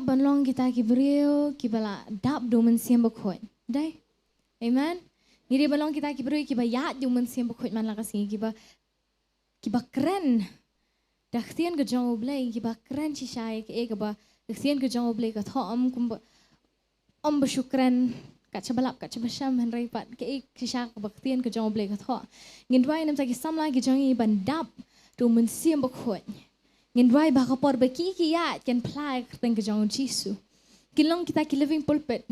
Banlong kita kibriu kibala dap do men siam bakhoy. Dai. Amen. Ngiri balong kita kibriu kiba yat do men siam bakhoy man lakasi kiba keren. Dakhtian ke jong oblay kiba keren chi shay ke kiba dakhtian ke jong oblay ka thom kum besyukran kat chabalap kat chabasham han rai pat ke chi sha ka bakhtian ke jong oblay ka tho. Ngindwai nam sa ki samla ki jong i ban dap do men siam bakhoy. Ngindwai baka por baki kiyat kan play teng ke jong Jisu. Kinlong kita ki living pulpit.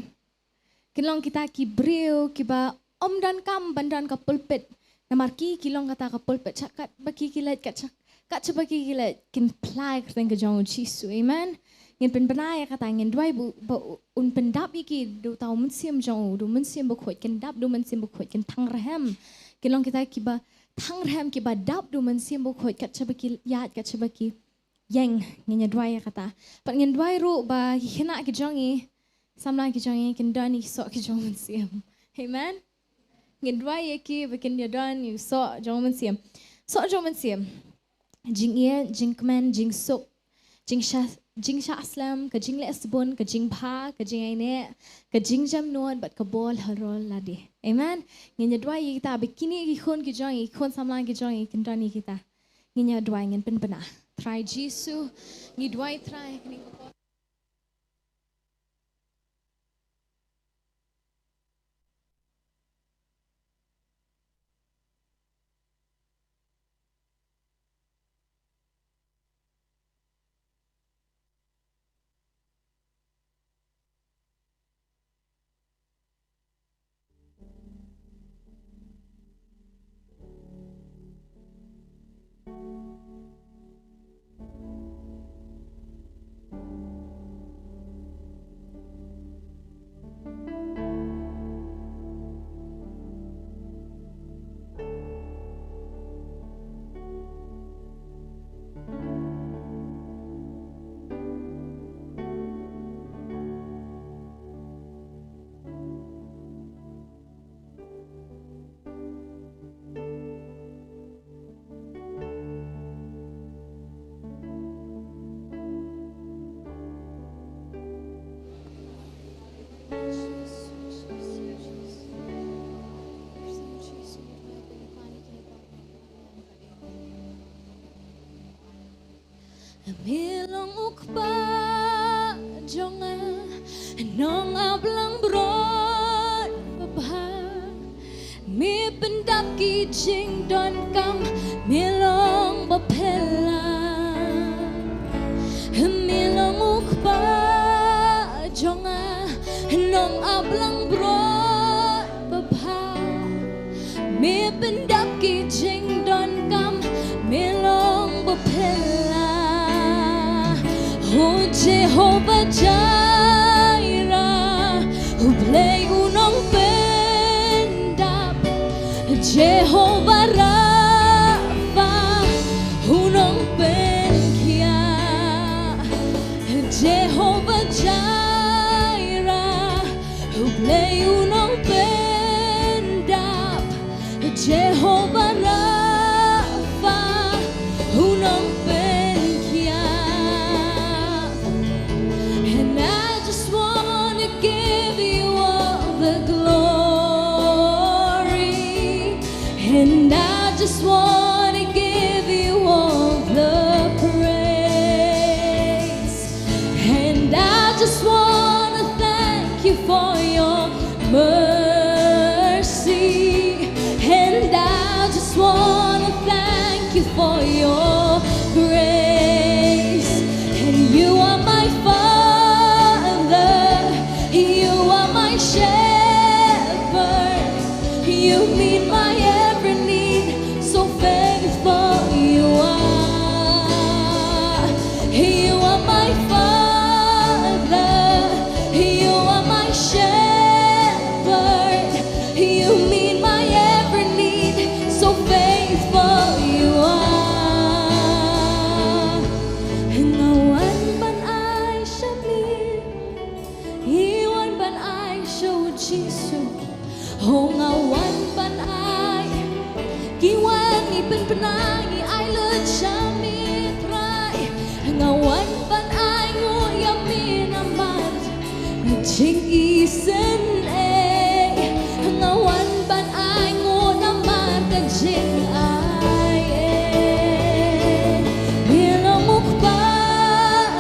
Kinlong kita ki breu ki ba dan kam bandan ka pulpit. Namar ki kilong kata ka pulpit chakat baki kilat kat baki kilat kin play teng ke jong Jisu. Amen. Ngin pen banaya kata ngindwai bu un pendap iki do tau men siam jong do men siam bakhoy kin dap do men siam bakhoy kin thang rahem. Kinlong kita ki ba thang rahem ki ba dap do men siam bakhoy kat baki yat kat baki yang ngenya dwai kata pat ngen dwai ru ba hina ki jongi samla ki jongi kin dani so ki jong siam. Amen. Ngen dwai ki bikin dia dan you so jong siam siam jing ye jing kmen jing so jing sha aslam ka jing le asbon ka jing pha ka jing aine ka jing jam non bat ka bol harol ladi. Amen. Ngenya dwai kita bikini ki khon ki jongi khon samla ki jongi kin dani kita ngenya dwai ngen pen bana. Try Jisu, ngidwai try kini ko. Milong ukpa jonga nong ablang brod babha mi pendap ki jing don kam milong bapela milong ukpa jonga nong ablang brod babha mi pendap ki jing don kam milong bapela. Oh Jehovah Jireh, who play unong pendap. Jehovah Rapha, unong penkia. Jehovah Jireh, who play unong pendap. Jehovah Rapha, unong penkia. And I just want to give you all the praise. And I just want to You meet my every need, so faithful you are. You are my Father, you are my Shepherd. You meet my every need, so faithful you are. Ngawan ban ai shamli, iwan ban ai show Jisu. Oh ngawan ban ai, kiwan ni penpenangi ai le chami prai. Ngawan ban ai ngoya minamat, ching isen eh. Ngawan ban ai ngonamat ka jing ai eh. Bilang mukba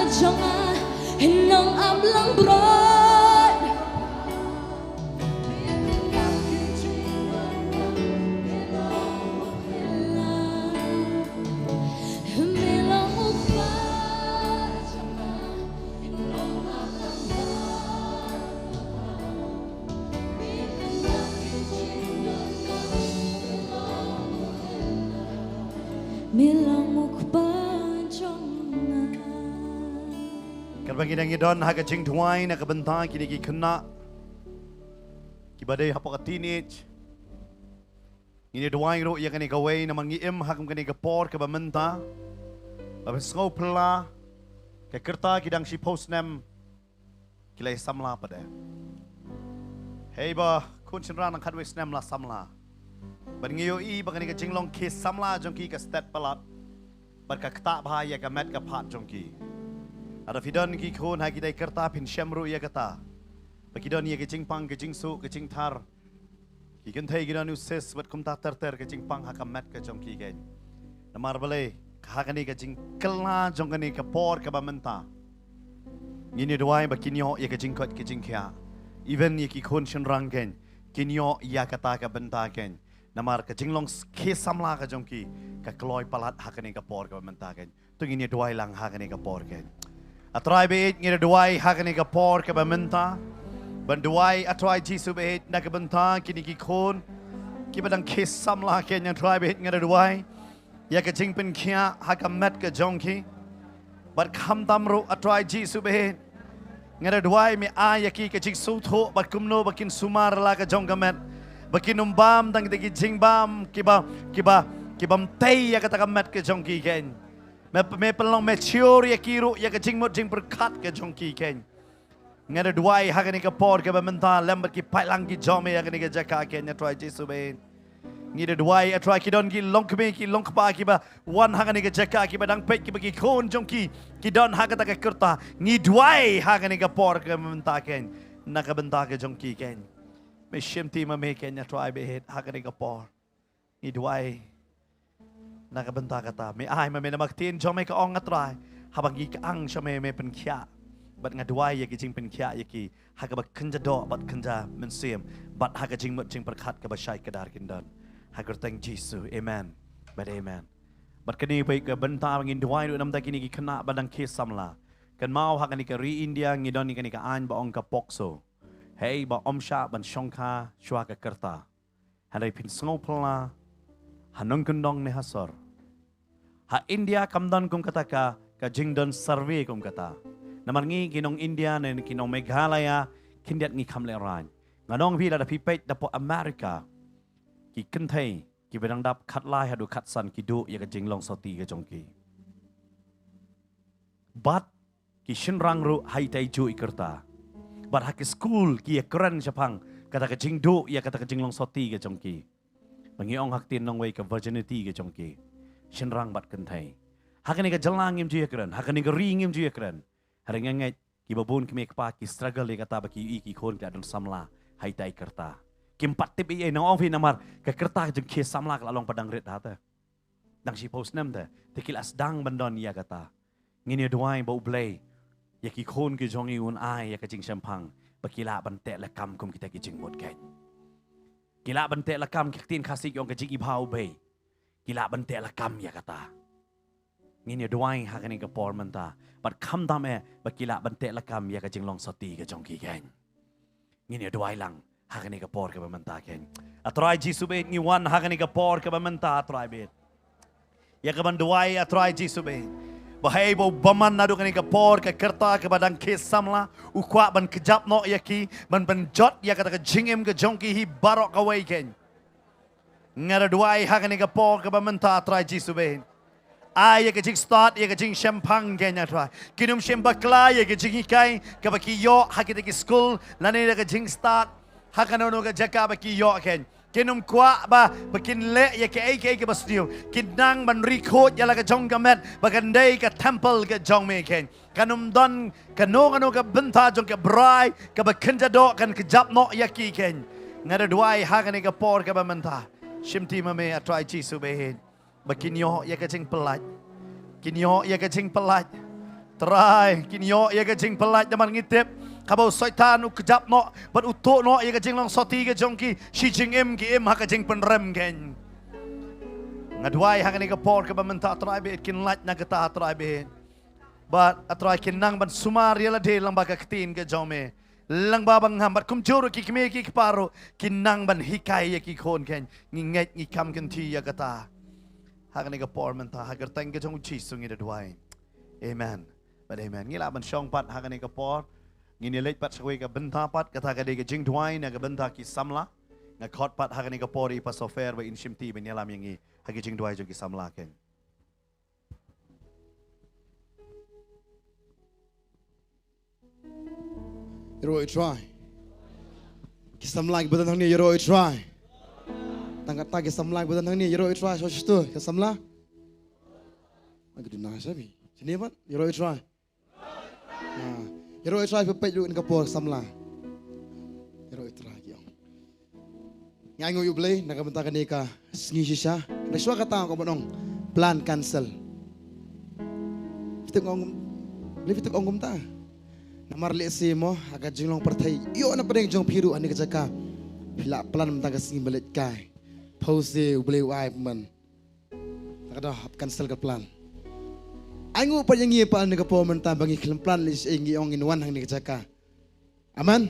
jonga nang ablang brod. Bilang mukba jonga nang ablang brod. Bilang mukba jonga. Karbagi nang idon haga jing tuai na kabenta kini ki kena. Kibadai hapok teenage. Ini tuai ro ya kani kawai na mangiem hakam kani kapor ka bamenta. Babes ngau pela ka kerta kidang si post nem kilai samla pada. Hey ba kun chenran ang kadwe nem la samla. Ban ngiyo I ba kani ka jinglong ki samla jongki ka stat palat. Bar ka kta bha ya ka met ka phat jongki. Ada fidon ki kun ha ki dai kerta pin shamru ya kata. Bakidon ya ke jingpang ke jingsu ke jingtar. Ki kan thai gidon uses wat kum ta ter ke jingpang ha ka met ka jongki gen. Namar bale ha kani ka jingkela jongkani ka por ka bamenta. Ngini doai ba kinyo ya ke jingkot ke jingkya. Even ya ki kun shenrang gen. Kinyo ya kata ka benta gen. Namar ka jinglong ke samla ka jongki ka kloy palat ha kani ka por ka bamenta gen. Tu ngini doai lang ha kani ka por gen. Atrai be ngini doai ha kani ka por ka bamenta. Banduai atrai Jisu be na ka benta kini ki kon ki badang ke samla ken yang trai be ngini doai ya ka jingpen kya ha ka met ka jongki. Bat kham tamru atrai Jisu be ngada duai me ayaki ke jing sutho bat kumno bakin sumar la ka jong gamet bakin umbam dang degi jingbam kibam tei ya kata gamet ke jong ki ken me pelong me chior ya kiru ya ke jing mot jing berkat ke jong ki ken ngada duai ha ka por ke bamenta lembat ki pailang ki jome ya ke jaka ken ya try Jesu be ngida duai atrai ki don ki longkme ki longkpa ki ba wan ha ka jaka ki badang pek ki bagi kon jong ki don ha kata ka kerta ngi duai ha ka por ke bamenta ken na ka benta ke jong ki ken me shimti ma me ken ya try be het ha ka por ngi duai na ka benta kata me ai ma me na maktin jong me ka ong atrai habang ki ka ang shame me pen kya bat ngaduai ya ki jing pen kya ya ki ha ka ba kenja do bat kenja men sim bat ha ka jing mot jing perkat ka ba shai ka dar kin dan ha ka thank Jesus amen but amen bat kini pai ka benta ngin duai du nam ta kini ki kena badang ke samla kan mau ha kani ka ri India ngidon ni kani ka an ba ong ka pokso hey ba omsha ban shongka shwa ka kerta hanai pin snopla hanong kendong ne hasor ha India kamdan kum kata ka jingdon survey kum kata naman ngi kinong India nen kinong Meghalaya kindiat ngi kamle ran nganong vi da pipet da po America ki kenthai ki bedang dap khat lai hadu khat san ki du ya ka jinglong soti ka jongki bat ki shinrang ru hai tai ju ikerta bat ha ki school ki kran japang kata ka jingdu ya kata ka jinglong soti ka jongki bangi ong hak tin nong wei ka virginity ka jongki shinrang bat kenthai hakani ka jalang im ju kran hakani ka ring im ju kran haring ngai ki babun ki mek pa ki struggle le kata ba ki ki khon ka don samla hai tai kerta kimpat tip ai nong ong phi namar ka kerta jeng ke samla ka long padang ret hata dang si post nem te tekil as dang bandon ya kata ngini duai bo blay ya ki khon ki jongi un ai ya ka jing champang bakila bante la kam kum kita ki jing mot kai kila bante la kam ki tin khasik yong ka jing i bhau be kila bante la kam ya kata ngini duai ha kani ka por manta bat kham dam e bakila bante la kam ya ka jing long soti ka jong ki kai ngini duai lang hakani ka por ka bamanta ken Atrai Jisu be ngiwan hakan iga por ke bamenta atrai be. Ya ke banduai atrai Jisu be. Bahai bau baman nadu kan iga por ke kerta ke badang kesamla ukwa ban kejap no yaki ban benjot ya kata ke jingim ke jongki hi barok kawai ken. Ngara duai hakan iga por ke bamenta atrai Jisu be. Ay ke jing start ya ke jing champagne ken atrai. Kinum shembakla ya ke jing ikai ke baki yo hakite ke school lani ke jing start hakan ono ke jaka baki yo ken. Kinum kwa ba bakin le ya ke ai ke bastiu kinang ban record ya la ke jong gamet bakan dei ke temple ke jong me ken kanum don kanong ano ke benta jong ke brai ke bakin jado kan ke jap no ya ki ken ngada duai hakan ke por ke bamenta shimti mame atrai Jisu behin bakin yo ya ke jing pelat kinyo ya ke jing pelat try kinyo ya ke jing pelat daman ngitip kabau syaitan u kejap no bat utuk no ya ke jing long soti ke jongki shi jing im ki im ha ke jing penrem ken ngadwai ha ke por ke bamenta try be kin lat na kata try be but atrai kin nang ban sumar ya la de lang ba ka ktin ke jome lang ba bang ham bat kum juru ki kme ki paro kin nang ban hikai ya ki khon ken nginget ngi kam ken thi ya kata ha ke por menta ha ker tang ke jong chi sungi de dwai amen but amen ngila ban shong pat ha ke por ngini lech pat sakwe ka benta pat kata ka de ke jing dwai na ka benta ki samla nga khot pat ha ke por I pa sofer ba in shimti ben yalam yangi ha ke jing dwai jong ki samla ken Yero try. Kisam like badan hang ni yero try. Tangkat tak kisam like badan hang ni yero try so situ kisam la. Aku dinah sabi. Sini apa? Yero try. Yero try pepet ju ke por kisam la. Yero try kiong. Ngangu yu play nak bentakan ni ka sngi sisa. Reswa kata ko bonong plan cancel. Fituk ngom. Beli fituk ngom ta. Namar lesi mo agak jinglong pertai yo na pedeng jong piru ani kejaka pila plan mentang kesini balik kai pause ubele wai man kada hap cancel ke plan angu pa yang pa ani ke po mentang bangi klem plan lis ingi ong inwan hang ni kejaka aman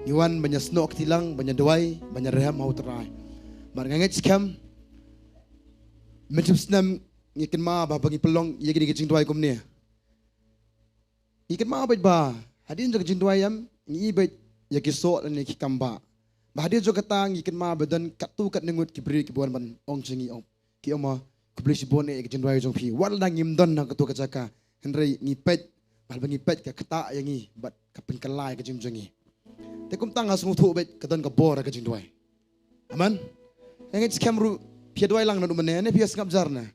iwan banyak snok tilang banyak doai banyak reham mau terai mar nganget skam mencip snam ngikin ma ba bangi pelong ye gini kecing doai kum ni ikan ma ba hadin jo jin duayam ngi bet ya kiso ni kikamba ba hadin jo katang ikan ma badan katu kat nengut kibri kibuan ban ong jingi om ki oma kubli sibone ek jin duay jong pi wal dang im don na katu kajaka henry ngi pet bal bangi pet ka kata yangi bat kapin kalai ka jim jongi te kum tang asmu thu bet kadan ka bor ka jin duay aman ngi skamru pia duay lang na dumane ne pia skap jarna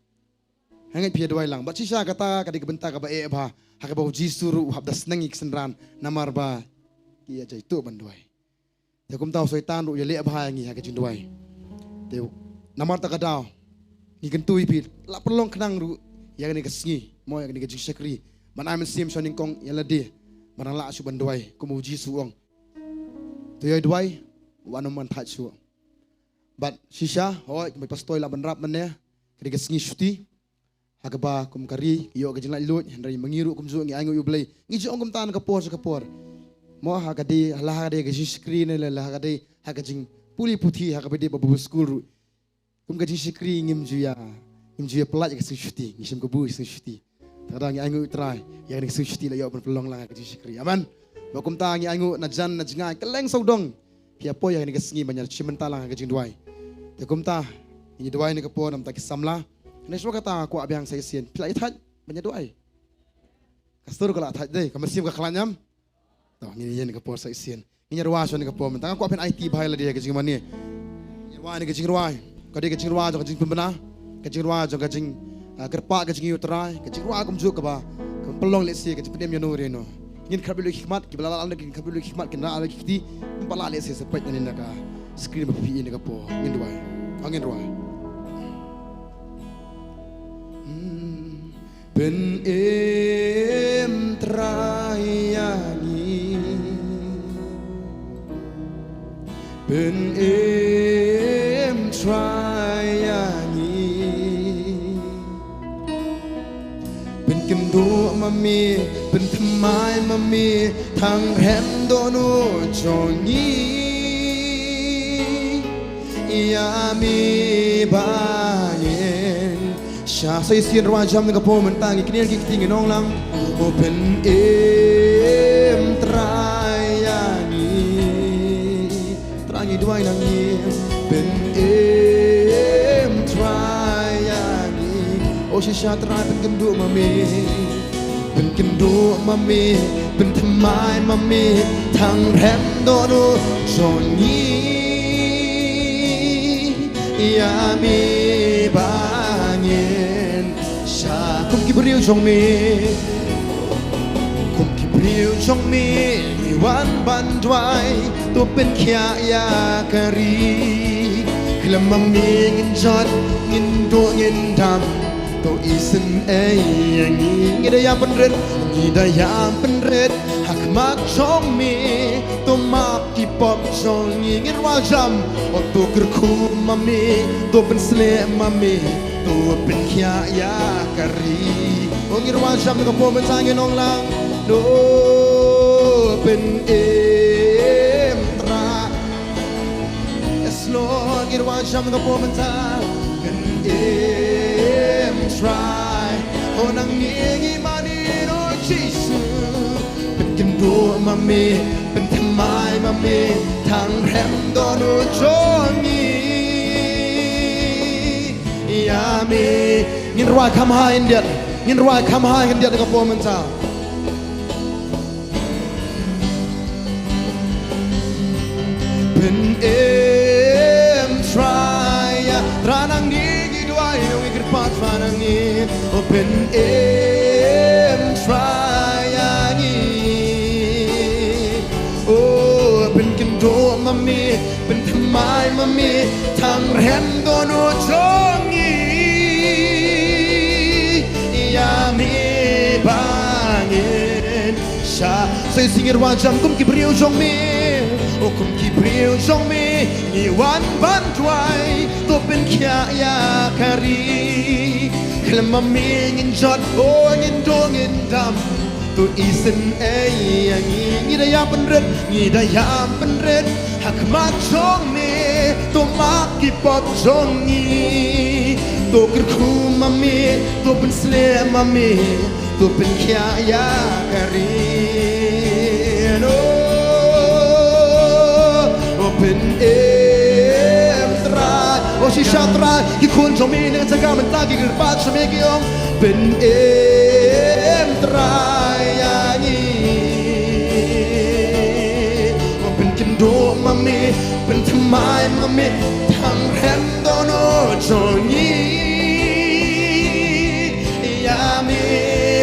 ngi pia duay lang bat sisa kata ka dikbenta ka ba e ba hak bau jisuru habdas nangik senran namar ba kia jai tu banduai te kum tau syaitan ru yale ba ngi hak jinduai te namar ta kadau ngi kentui pit la perlong kenang ru yang ni kesngi mo yang ni ke jisakri man am sim soning kong yala de man la su banduai kum jisu ong tu yai duai wanu man tha chu but shisha hoi mai pastoi la banrap man ne ke kesngi shuti Hagaba kum kari yo ke jingla lut henry mengiru kum zu ngi angu yu blai ngi ju ongum tan ka por mo hagadi hala hagade ke screen la hagade hagajing puli puthi hagade babu school kum ke screen ngim ju ya pelaj ke shuti ngi sim ko bu shuti tada ngi angu try ya ngi shuti la yo pelong la ke screen aman ba kum ta ngi angu na jan na jinga keleng saudong pia po ya ngi ke sngi banyak cimentala ke jing duai te kum ta ngi duai ni ke po nam ta ki samla Neswa kata aku abiang saya sian, pilai thaj banyak doai. Kastur kalau thaj deh, kamar sim ke kelanyam. Tahu ni ni ke por saya sian. Ni ruah so ni ke por, mentang aku apen IT bahaya dia ke jing mana ni. Ruah ni ke jing ruah, kau dia ke jing ruah, ke jing pembina, ke jing ruah, ke jing kerpa, ke jing utrai, ke jing ruah aku mjuk ke bah, ke pelong lesi, ke jing pendem yang nuri no. Ingin kabilu hikmat, kibala alam lagi kabilu hikmat, kena alam kiti, empala lesi sepat ni nak screen berpi ni ke por, ingin doai, angin ruah. Ben em trayangi Ben em trayangi Ben kendo mami Ben temai mami Thang hem do no jongi Yami bayen Sha say sien rajam nga po mentang iknir kiting nong lang open trayani trangi duai nangi ben trayani o si sha trai ben kendu mami ben kendu mami ben thamai mami thang rem do no soni Yami bangin Sha kum kibriu chong mi Kum kibriu chong mi Ni wan ban dwai Tu pen kia ya kari Klam mami ngin jot Ngin do ngin dam Tu isen yang ngida yang penret Ngida yang penret Hak mak chong mi Tu map ki pop chong ngin wajam O tu kerku mami Tu pen sle mami Tu pen kia ya kari O ngin wajam Nga po mentangin ong lang No pen tra Yes Lord ngin wajam Nga po mentangin try O nang ngingi manin o Jesus Pen kendo mami Pen thamai mami Thang rem do no chongi Yami Ngin roi kam hai indian Ngin roi kam hai indian Nga po mentang Pen try Ranang ngingi duai Yung ikirpat ranangin Open tryani Oh pen kendo mami Pen thamai mami Thang rem do no chongi Yami bangin Sha say singir wajam kum kibriu chong mi O kum kibriu chong mi Ni wan ban dwai Tu pen kia ya kari Klam mami ngin jot O ngin do ngin dam Tu isen yang ngida yang penret Ngida yang penret Hak mak chong mi Tu mak ki pop chong ni Tu kerku mami Tu pen sle mami Tu pen kia ya kari Open tra O si shatra Ki kun chong mi Nang taga mentang Ki gerpat Shami ki om Open tra Yani Open kendo mami Open thamai mami Thang rem do no chongi Yami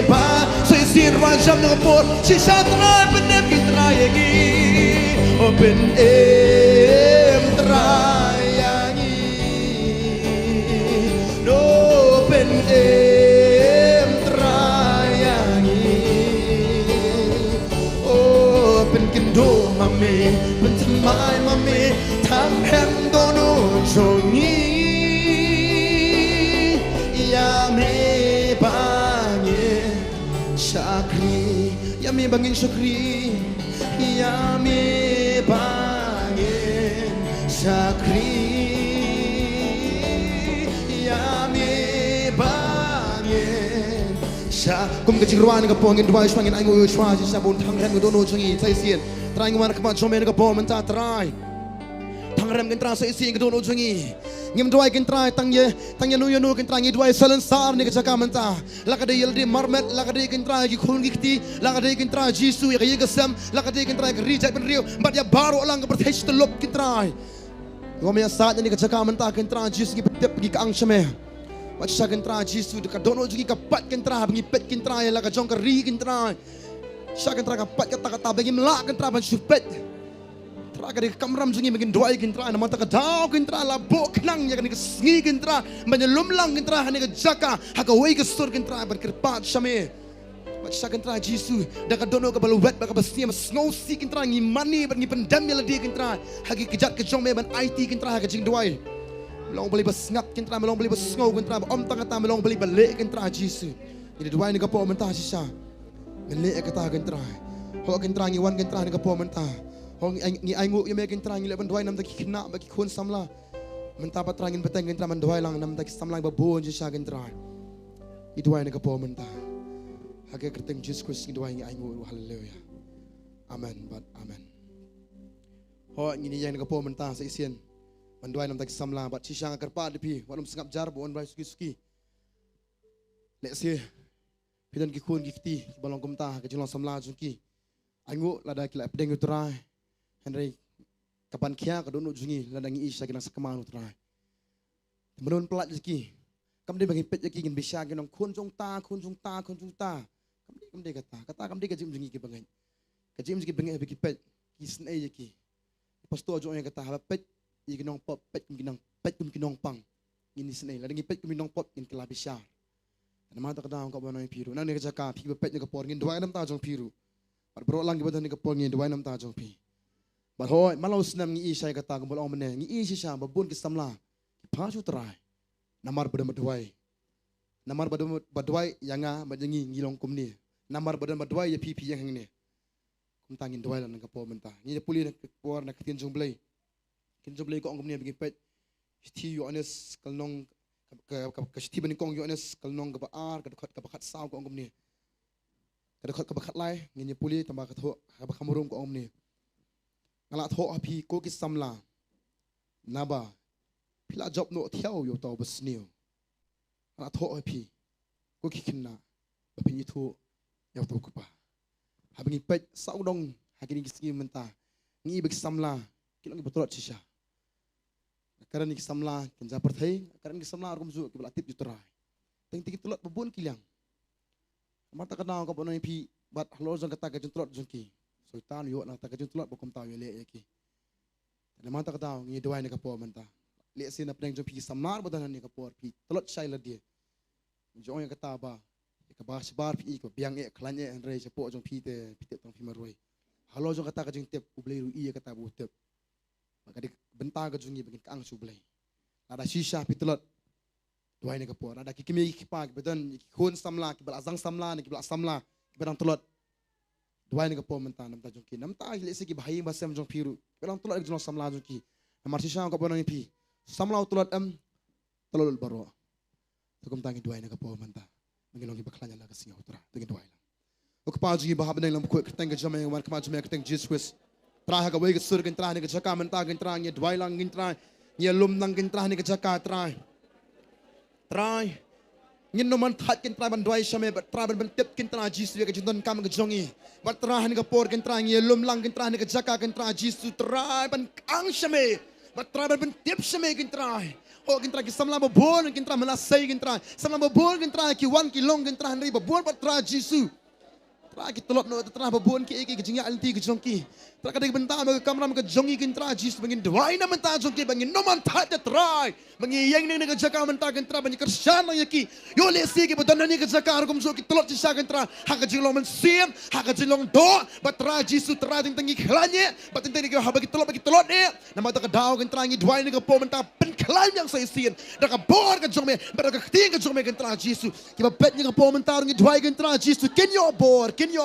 ba Say sin rajam Nang por Si shatra Benem ki trayegi Open trayani No open trayani Open kendo mami Pen thamai mami Thang rem do no chongi Yami bangin Shakri Yami bangin shakri Yami bangin Shakri Yami bangin Sha kum kaching ruan Nga po ngin duwai shwangin Ay nguyo shwa Sha bon thang ren Nga dono changi Tay sien Try ngwan Kama chome Nga po Menta try Thang rem Nga tra Say sien Nga dono changi Ngim duwai Nga try Tang ye nuyo nu Nga try Nga duwai Salan sar Nga chaka menta Lakade yeldi marmet Lakade Nga try Nga khun gikti Lakade Nga try Jisu Nga yiga sem Lakade Nga try Nga reject Ben rio Bat ya baro Lang Nga berthesh Telop Nga try Ngom ya saat Nga chaka menta Nga try Jisu Nga petep Nga kaang shame Wat siya Nga try Jisu Nga dono Nga kapat Nga try Nga pet Nga try Laka jong ka ri Nga try Siya Nga try Kapat Nga takata Nga mla Nga try Ban shupet Traga di kamram jungi magin doy kintra na mata ka daw kintra la bok nang ya kan sngi kintra man lumlang kintra hani ka jaka haka way ka stor kintra bar kirpat shame mat sa kintra jisu da ka dono ka baluwet ba ka bastia mas ngau si kintra ngi mani bar ngi pandam ya di kintra hagi kijat ka jong me ban IT kintra haka jing doy long beli bas ngap kintra long beli bas ngau kintra om tanga ta long beli bale kintra jisu ini doy ni ka po menta sisa mele ka ta kintra ho kintra ngi wan kintra ni ka po menta Hong ngi ay ngu yame kin trang 11 duai nam ta kikna ba ki khun samla Menta patrangin beteng gentra manduai lang nam tak samlang babon je sya gentra. Iduai ne kapo menta. Hage kerteng Jesus Christ iduai ngi aingu haleluya. Amen, but amen. Ho ngini yang ne kapo menta sa isien. Manduai nam tak samlang bat sisang kerpa depi wanum sengap jar bon bai suki-suki. Lek se pidan ki kun ki kti balong kumta ke jilong samla junki. Aingu lada kila pedeng utrai. Henry kapan kia ka dono jungi ladangi isya kinang sakaman utrai. Menun pelat jeki. Kam de bagi pet jeki ngin bisya kinang kun jong ta. Kam de kata kam de kajim jungi ki bangai. Kajim jeki bangai bagi pet kisne jeki. Pastor jo yang kata haba pet ikinong pop pet kinong pang. Ngin isne ladangi pet kinong pop ngin kila bisya. Nama tak kadang kau banai piru. Nang ni kejaka pi pet ni kapor ngin dua enam ta jong piru. Par bro lang gibadan ni kapor ngin dua enam ta jong pi. But hoy malau senam ngi isai kata kumpul om mene ngi isi syam babun kisamla pasu terai namar badam badwai namar badam badwai yanga bajengi ngilong kumni namar badam badwai ya pipi yang hang ne kum tangin dwai lan kapo menta ngi puli na por na kitin jong blai ko ong kumni bagi pet sti yo anes kalnong ka sti bani kong yo anes kalnong ka baar ka bakat saw ko ong kumni ka bakat lai ngi puli tambah ka tho ka bakamurum ko ong kumni ngalat ho api ko ki samla naba pila job no thiau yo taw basniu ngalat ho api ko ki kinna bapini thu yo taw ko pa habingi pet saudong hakini ki menta ngi bek samla kilong betul sisha karan ki samla kinja perthai karan ki samla rum zu ki belatip jutrai teng tik tulot babun kilang mata kana ko bonoi pi bat halo jong kata ka juntrot jongki Sultan yo nang tagajun tulot bokom taw le yaki. Tana manta ka taw ngi duwai ni kapo manta. Le sina preng jo pi samnar bodan ni kapo pi tulot shaila die. Jo yang kata ba ka ba sbar pi ko biang e klanye en re po jo pi te tong pi maroi. Halo jo kata ka jing tep ublei ru iya kata bu tep. Maka di benta ka jungi begin kang sublei. Ada shisha pi tulot duwai ni kapo. Ada kikimi kipa bodan ki khon samla ki bal azang samla ni ki bal samla ki badang tulot. Dua ni kapo menta nam ta jongki nam ta le segi bahaying basam jong piru pelang tulot jong samla jongki namar sisa ko bono pi samla tulot tulol baro tukum tangi dua ni kapo menta mangilong baklanya la kasinga utra tangi dua lang o ka paji bahab nang lam ko tang jame wan ka jame ka tang Jesus tra ha ka wei ka sur kan tra ni ka jaka menta kan tra ni dua lang ngin tra ni lum nang kan tra ni ka jaka tra ngin no man that kin tra ban doi shame bat tra ban tep kin tra jisu ka jundon kam ka jongi bat tra han ka por kin tra ngi lum lang kin tra ni ka jaka kin tra jisu tra ban ang shame bat tra ban tep shame kin tra o kin tra ki samla bo bon kin tra mala sai kin tra samla bo bon kin tra ki 1 kilong kin tra ri bo bon bat tra jisu tra ki tolot no tra bo bon ki ki jinga alti ki jongi tra ka de benta ma kamram ka jongi kin tra jisu bangin dwai na man ta jongi bangin no man that tra bangin yang ni ka jaka man ta kin tra bangin kersan yaki yo le si ki bodan ni ka jaka argum so ki tolot si sa kin tra ha ka jilong man sim ha ka jilong do bat tra jisu tra ding tangi khlanye bat ting ni ka ha bagi tolot ni na ma ta ka daw kin tra ngi dwai ni ka po man ta pen khlaim yang sa isien da ka bor ka jongme ba ka ting ka jongme kin tra jisu ki ba pet ni ka po man ta ngi dwai kin tra jisu kin yo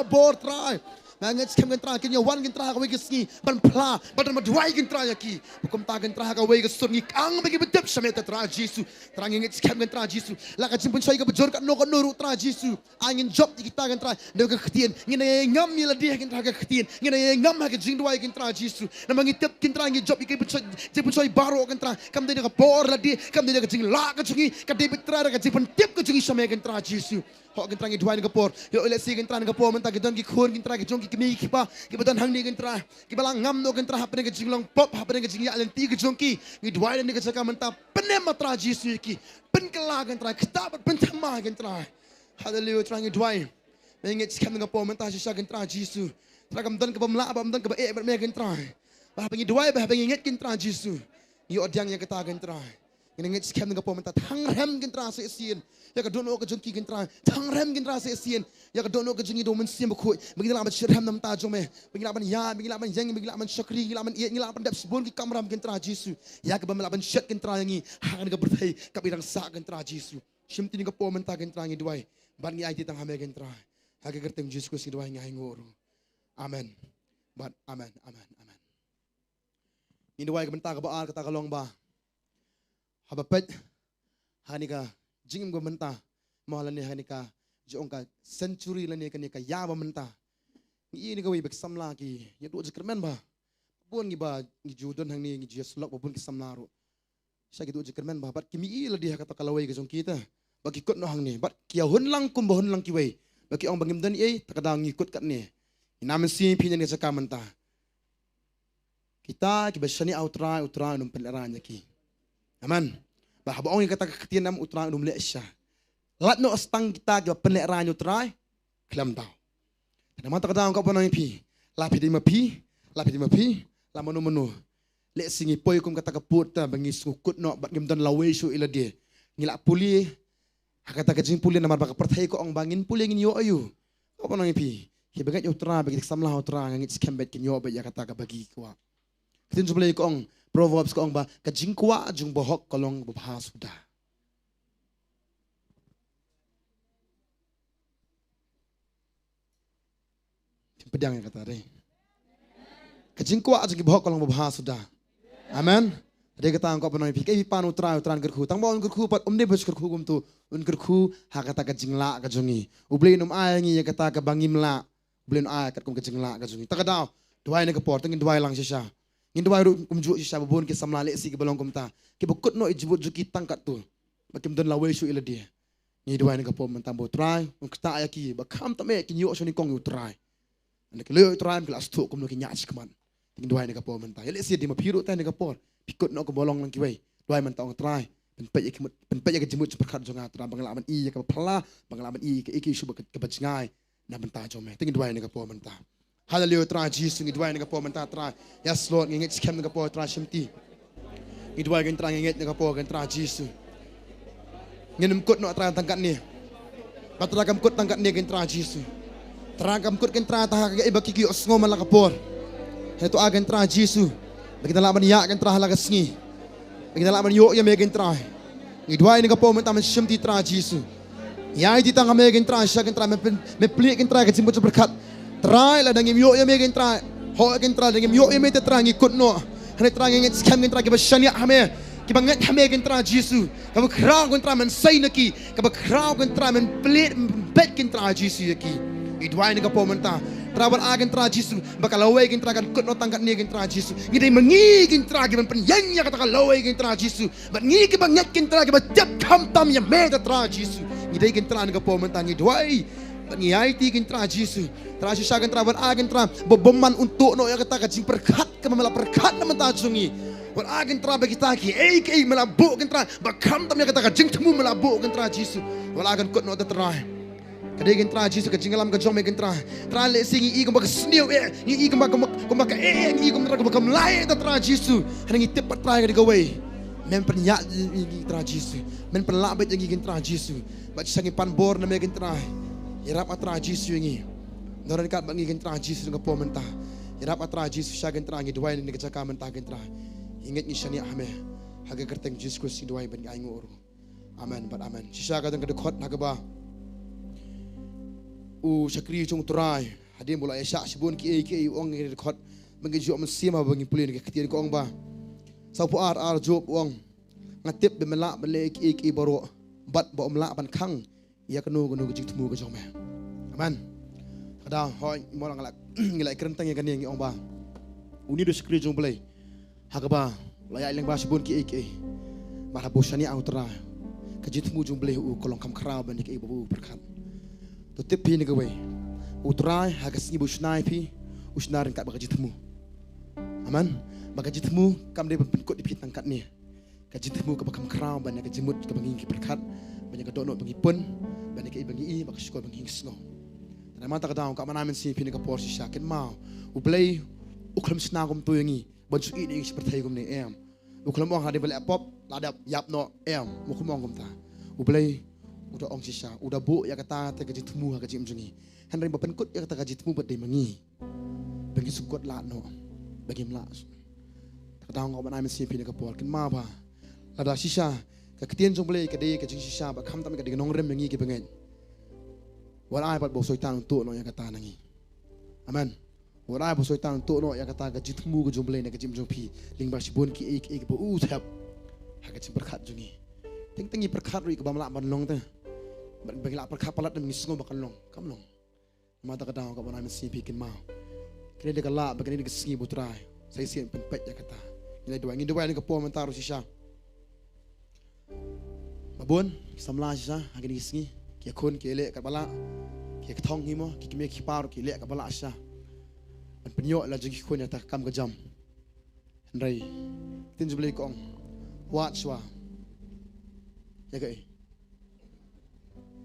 bor tra Mangat skam gentra kinyo wan gentra ka wei ski ban pla badan madwai gentra yaki bukom ta gentra ka wei sungi kang bagi bedep sameta tra jisu trangi ngit skam gentra jisu la ka jimpun sai ka bejor ka no ru tra jisu angin job kita gentra de ka ktien ngine ngam mi la dia gentra ka ktien ngine ngam ha ka jingdwai gentra jisu na mangi tep gentra ngi job ikai jimpun sai baro gentra kam de ka por la di kam de ka jing la ka jungi ka de betra ka jimpun tep ka jungi sameta gentra jisu ho gentra ngi dwai ka por yo le si gentra ka por menta gidan ki khon gentra ki jongi kimi kipa kibadan hang ni gentra kibalang ngam no gentra hapene ke jinglong pop hapene ke jingya alenti ke jongki ngi dwai ni ke jaka menta penem matra jisu ki penkela gentra kita pentama gentra hallelujah trangi dwai mengi skam nga po menta sisa gentra jisu tragam dan ke pamla bam dan ke e me gentra ba pengi dwai ba pengi nget gentra jisu yo odyang yang kita gentra ngin ngit skam nga po menta thangrem gentra se sien ya ka dono ka jongki gentra thangrem gentra se sien ya ka dono ka jingi do men sim ko bagi la ba shirham nam ta jome bagi la ban ya bagi la ban yang bagi la ban shakri bagi la ban ye la ban dap sebon ki kamram gentra jisu ya ka ban la ban shat gentra yangi hang ka berthai ka bidang sa gentra jisu shimti ni ka po men ta gentra ngi duai ban ngi ai ti tang hame gentra ha ka gertem jisu ko si duai ngi ngoro amen amen ni duai ka ben ta ka ba ka ta ka long ba habapet hanika jingim go menta mahalani hanika jonga century lani kanika yaba menta ini gawi bek samla ki ya do jikrmen ba bon gi ba gi judon hangni gi jes lok bun ki samlaro sa gi do jikrmen ba bat kimi i ladi kata kalawai ga jong kita bagi kot no hangni bat kia hun lang kum ba hun lang ki wei bagi ong bangim dan ei takadang ngikut kat ni inamen si pinya ni saka menta kita ki basani utra num peleranya ki aman bah ba ong kata ketian nam utra num le sya lat no stang kita ki peleranya utra klam tau nama takadang ko panang pi lapi di mapi la menu le singi poi kum kata kaput ta bangi sukut no bat ngim dan lawe su ila dia ngila puli kata kajing puli nama baka perthai ko ong bangin puli ngin yo ayu ko panang pi ki bagat utra bagi samlah utra ngit skembet kin yo ba ya kata ka bagi ko tin jublai ko ong proverbs ko ong ba kajing kwa jung bohok kolong bubha sudah pedang yang kata deh. Kajing kuat aja kibahok kalau membahas sudah. Amen. Dia kata engkau pernah pikir ipan utran gerku. Tang bawa gerku pat umde bus gerku tu gerku hak kata kajing la kajongi. Ubli num ay ngi kata kabangim la. Ubli num ay kat kum kajing la kajongi. Tak ada. Dua ini kepor. Tengin dua lang sisa. Ngin dua kumjuk sisa babun ke samla lesi ke balong kumta. Ke bukut no ijibut juki tangkat tu. Bakim don lawe su ila dia. Ni dua ini kepor mentambo try. Kita ayaki bakam tame kinyo soni kong try. Anak leo teraim kelas tu kum lagi nyat sikaman. Tingin dua ni kapor mentah. Yale si di ma piru tan ni kapor. Pikut nak kebolong lang kiway. Dua mentah orang terai. Penpet ya kejemut seperkat jonga teram pengalaman i ya kepala pengalaman i ke iki suba kebajengai na mentah jome. Tingin dua ni kapor mentah. Hala leo terai jisu ni dua ni kapor mentah terai. Yes Lord ngingit sikam ni kapor terai simti. Ni dua gen terai ngingit ni kapor gen terai jisu. Nginem kut nak terai tangkat ni. Patrakam kut tangkat ni gen terai jisu. Terangkam kut kentra tahak ke ibaki ki osngo malakapor. Itu agen tra Jisu. Bagi dalam ya kentra halagasngi. Bagi dalam yo ya megen tra. Ni dua ini kapor mentam syamti tra Jisu. Ya di tang megen tra sya kentra me pli kentra ke jimbut berkat. Tra la dangim yo ya megen tra. Ho kentra dangim yo ya me tra ngikut no. Hane tra ngit skam kentra ke basyani hame. Ki banget hame kentra Jisu. Ka kraw kentra men sai naki. Ka kraw kentra men pli bet kentra Jisu yaki. Idwai ni kapor mentah. Terawan agen tra Jisu. Bakal lawai gen tra kan kut no tangkat ni gen tra Jisu. Ngidai mengi gen tra gen penyang ya katakan lawai gen tra Jisu. Bat ngi ke banyak gen tra gen tiap kam tam ya meta tra Jisu. Ngidai gen tra ni kapor mentah ngidwai. Bat ngi IT gen tra Jisu. Tra Jisu agen tra ban agen tra bebeman untuk no ya katakan jing perkat ke memela perkat na mentah jungi. Bat agen tra bagi taki ei melabuk gen tra bakam tam ya katakan jing temu melabuk gen tra Jisu. Wal agen kut no terai. Kadai gentra Jisu kejinggalam kejong me gentra. Tra le singi i kembak sniu i kembak i kembak melai tra Jisu. Hangi tip tra ga digawai. Men penyak i tra Jisu. Men pelabet yang gentra Jisu. Bac sangi panbor na me gentra. Irap atra Jisu ngi. Noran kat bangi gentra Jisu ngapo mentah. Irap atra Jisu sya gentra ngi duai ni kecaka mentah gentra. Ingat ni syani ame. Haga kerteng Jisu si duai ban ai ngoro. Amen bat amen. Sisa ka tang kedekot hagaba. Syakri cung turai hadim bola esyak sibun ki ong ngir khot mengi jo mesima bangi pulin ke ketian ko ong ba saupu ar job ong ngatip be melak bele ki baro bat bo melak ban khang ya kenu jing temu ko jome aman kada hoi molang ngilai kerentang ya kan ong ba uni do syakri cung belai hakaba layak leng ba sibun ki mara bosani au tra ke jing temu cung belai kolong kam khrau ban ki babu berkat Tutip pi ni gawe. Utrai hagas ni busnai pi usnarin kat bagaji temu. Aman. Bagaji temu kam dia penkut di pi tangkat ni. Gaji temu ke bakam kraw ban ke jemut ke bangi ke berkat. Banyak ke donok bangi pun ban ke bangi i bak syukur bangi sno. Dan mata ka daw ka manamen si pi ni ka por si syakin mau. Ublay uklam sna gum tu yangi. Bansu i ni seperti gum ni em. Uklam ong hade bele pop ladap yap no em. Mukum ong gum ta. Ublay udah ong sisa, udah bu ya kata gaji temu gaji mjungi. Henry bapenkut ya kata gaji temu bade mangi. Bagi sukut la no. Bagi mla. Kata ong mana mesti pini kapol kin ma ba. Lada sisa ka ketien jong bele ka de ka jing sisa ba kham tam ka de nong rem mangi ki bengen. Wal ai pat bo soitan untuk no ya kata nangi. Amen. Wal ai bo soitan untuk no ya kata gaji temu ka jong bele na gaji mjung pi. Ling ba sibun ki bo u thap. Haga cing berkat jungi. Ting berkat ri ke bamla ban long te. Bagi la berkat palat dan ngisngo bakan long. Kam long. Mata kadang ka banai mesti bikin mau. Kini dia galak bagi dia kesengi butrai. Saya sian penpet ya kata. Nilai dua ni ke po mentaru sisa. Babun samla sisa haga ni kesengi. Kia kun kia lek kat balak. Kia ketong himo kia kimia kiparu kia lek kat balak sisa. Dan penyok lah jadi kun ya tak kam ke jam. Henry tin jubli kong. Wat swa. Ya ke?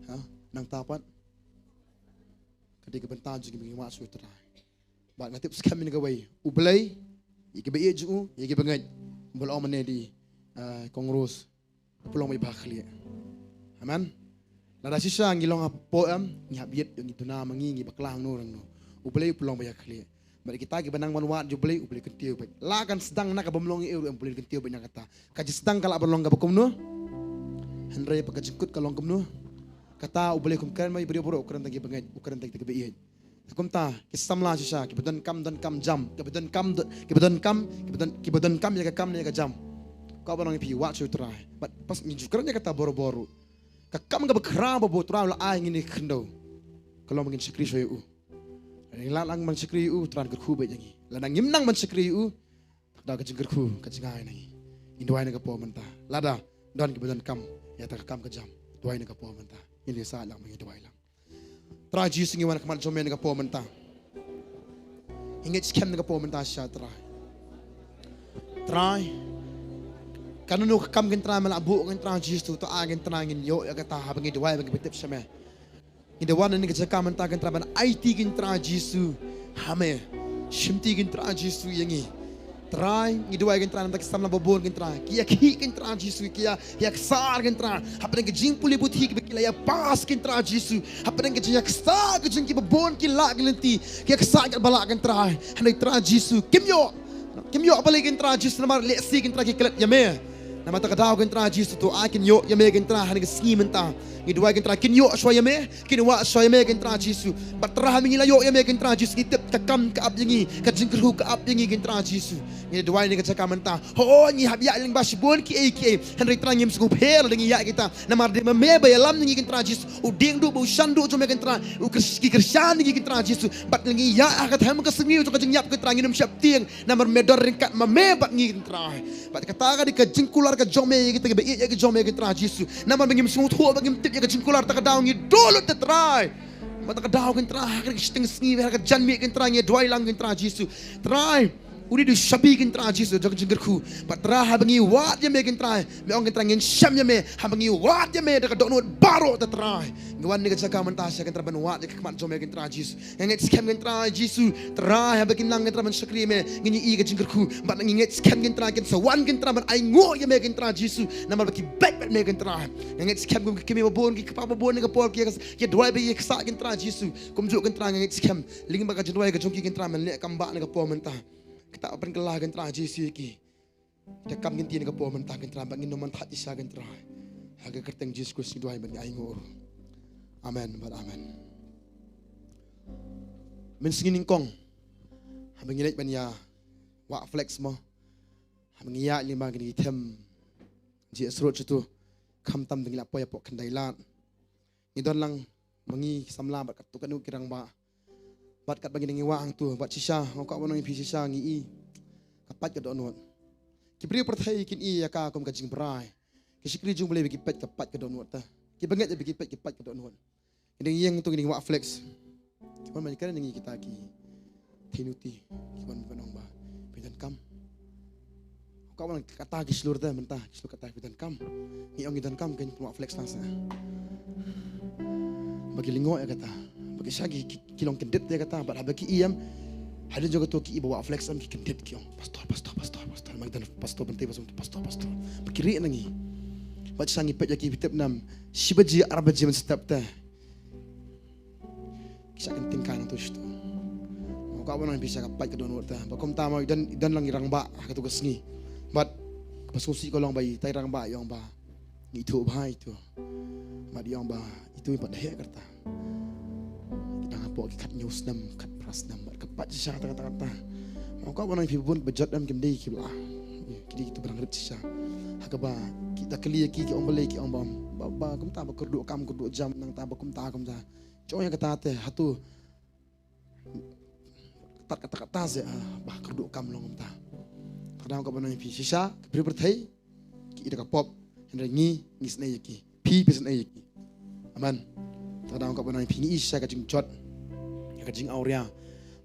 Ha? Nang tapat. Ketika bentar juga bagi wat swa terai. Bak ngatip skam ni kawai. Ublay. Iki be ju, iki banget. Bol omane di kongros. Pulang mai bakhli. Amen. Lada sisa ngilong apo ngihabiet yung ituna mangingi baklang no rang no. Ublay pulang mai bakhli. Bagi kita ki benang manwat jublay ublay kentiu baik. La kan sedang nak bemlong eu ublay kentiu banyak kata. Kaji sedang kala berlong ga bakum no. Henry pagajengkut kalong kum no. Kata ublay kum kan mai beri borok ukuran tagi banget, ukuran tagi beiyet. Kum ta kisamla sisa kibedan kam jam, kibedan kam ya kam ya jam. Kau berlong pi wat su trai. Pas minjukeran ya kata boro-boro. Kakam ga bakra bo trai la ai ngini khendo. Kalau mungkin sekri so eu. Lalang man sekri u tran kerku baik jangi. Ladang ngimnang man sekri u tak dah kejeng kerku kejengai nangi. Indoi nak po mentah. Lada don kebetulan kam ya tak kam kejam. Doi nak po mentah. Ini saat lang mengi doi lang. Traji singi wan kemat jome nak po mentah. Ingat skem nak po mentah sya trai. Kanunu kam gentra malabu gentra jistu to agen tenangin yo ya kata habangi doi bagi betip syame. Ida wana ni kerja mentah kan traban IT kan trajisu hame shimti kan trajisu yangi trai ngidua kan tra nanti samla babon kan tra kia ki kan trajisu kia ya kesar kan tra apa dengan jing puli buti kila ya pas kan trajisu apa dengan kerja kesar kerja ki babon ki la gelenti kia kesar kan balak kan tra hanai trajisu kimyo apa lagi kan trajisu nama leksi kan tra ki kelat yame nama tak kadau kan trajisu tu akin yo yame kan tra hanai kesengi mentah Ngidua gentra kin yo soya me kin wa soya me gentra jisu patra mingila yo ya me gentra jisu ngitip kakam ka ap yangi ka jingkru ka ap yangi gentra jisu ngidua ni ka cakam menta ho ni habya ling basbon ki henry trangim sku per dengi ya kita namar de me ba yalam ni gentra jisu uding du bu shandu jo me gentra u ki kersan ni gentra jisu bat lingi ya ka tham ka sengi jo ka jingyap ka trangin syap tiang namar medor ringkat ma me bat ni gentra bat kata ka di ka jingkular ka jome kita be ya ka jome gentra jisu namar bangim smut ho bangim ya jingkular tak daw ngi dolo te try mata ka daw kan tra ka sting sngi ka janmi kan tra ngi doi lang kan tra jisu try uri du shabi kan tra jisu jog jinggerku patra habangi wat ya me kan tra me ong kan tra ngi sham ya me habangi wat ya me ka donot baro te try ngwan ni ka jaka mantasya kan tra ban wat ya ka jome kan tra jisu ngi scam kan tra jisu try habagin lang kan tra man sakri me ngi i ka jinggerku bat ngi scam kan tra kan sawan kan tra man ai ngo ya me kan tra jisu namar baki back me kan tra ngi scam kan kimi babon ki pa babon ni ka por ki ya doi be ka sa kan tra jisu kum ju kan tra ngi scam ling ba ka jodoi ka jongki kan tra man le kam ba ni ka por mentah kita akan kelah kan tra jisu ki kita kam kan tin ka por mentah kan tra ba ngin man that isa kan tra haga kerteng jisu ko si doi ban ai ngo amen but amen men singin kong habang ilet ban ya wa flex mo habang ya lima gini tem ji asrot chutu kham tam ding la po ya po khandai lan ni don lang mangi samla bat kat tu kanu kirang ba bat kat bagi ngi wa ang tu bat sisa ngok ka bonong pi sisa ngi i kapat ka donot ki pri perthai kin i ya ka kom ka jing brai ki sikri jung boleh bagi pet kapat ka donot ta ki banget bagi pet kapat ka donot ini yang tu ngi wa flex kon man kan ngi kita ki tinuti ki kon bonong ba pidan kam kau orang kata gislur dah mentah gislur kata pidan kam ni ong idan kam kan wa flex nasa bagi lingo ya kata bagi sagi kilong kendet dia kata bagi iam ada juga tu ki bawa flex am ki kendet ki pastor magdan pastor bentai pastor bagi ri nangi baca sangi pet jaki bitep nam sibaji arbaji men step ta kisah kenting kan tu situ kau orang bisa kapat ke donor ta bakom tama dan lang irang ba katu kesni bat pasusi kolong bayi tai rang ba yong ba itu ba itu mat yong ba itu pat he kerta kita ngapo kat news nam kat pras nam kapat sisa kata mau kau orang pibun bejat nam gemdei kibla kidi itu berang rit sisa Hakaba kita keli ki om beli ki om bam ba kum ta ba kurdu kam kurdu jam nang ta ba kum ta coy kata te hatu tak kata ze ba kurdu kam long ta kadang ka banai pi sisa berthai ki ida ka pop henry ngi snai ki pi snai ki aman kadang ka banai pi ni isa ka jing jot ka jing auria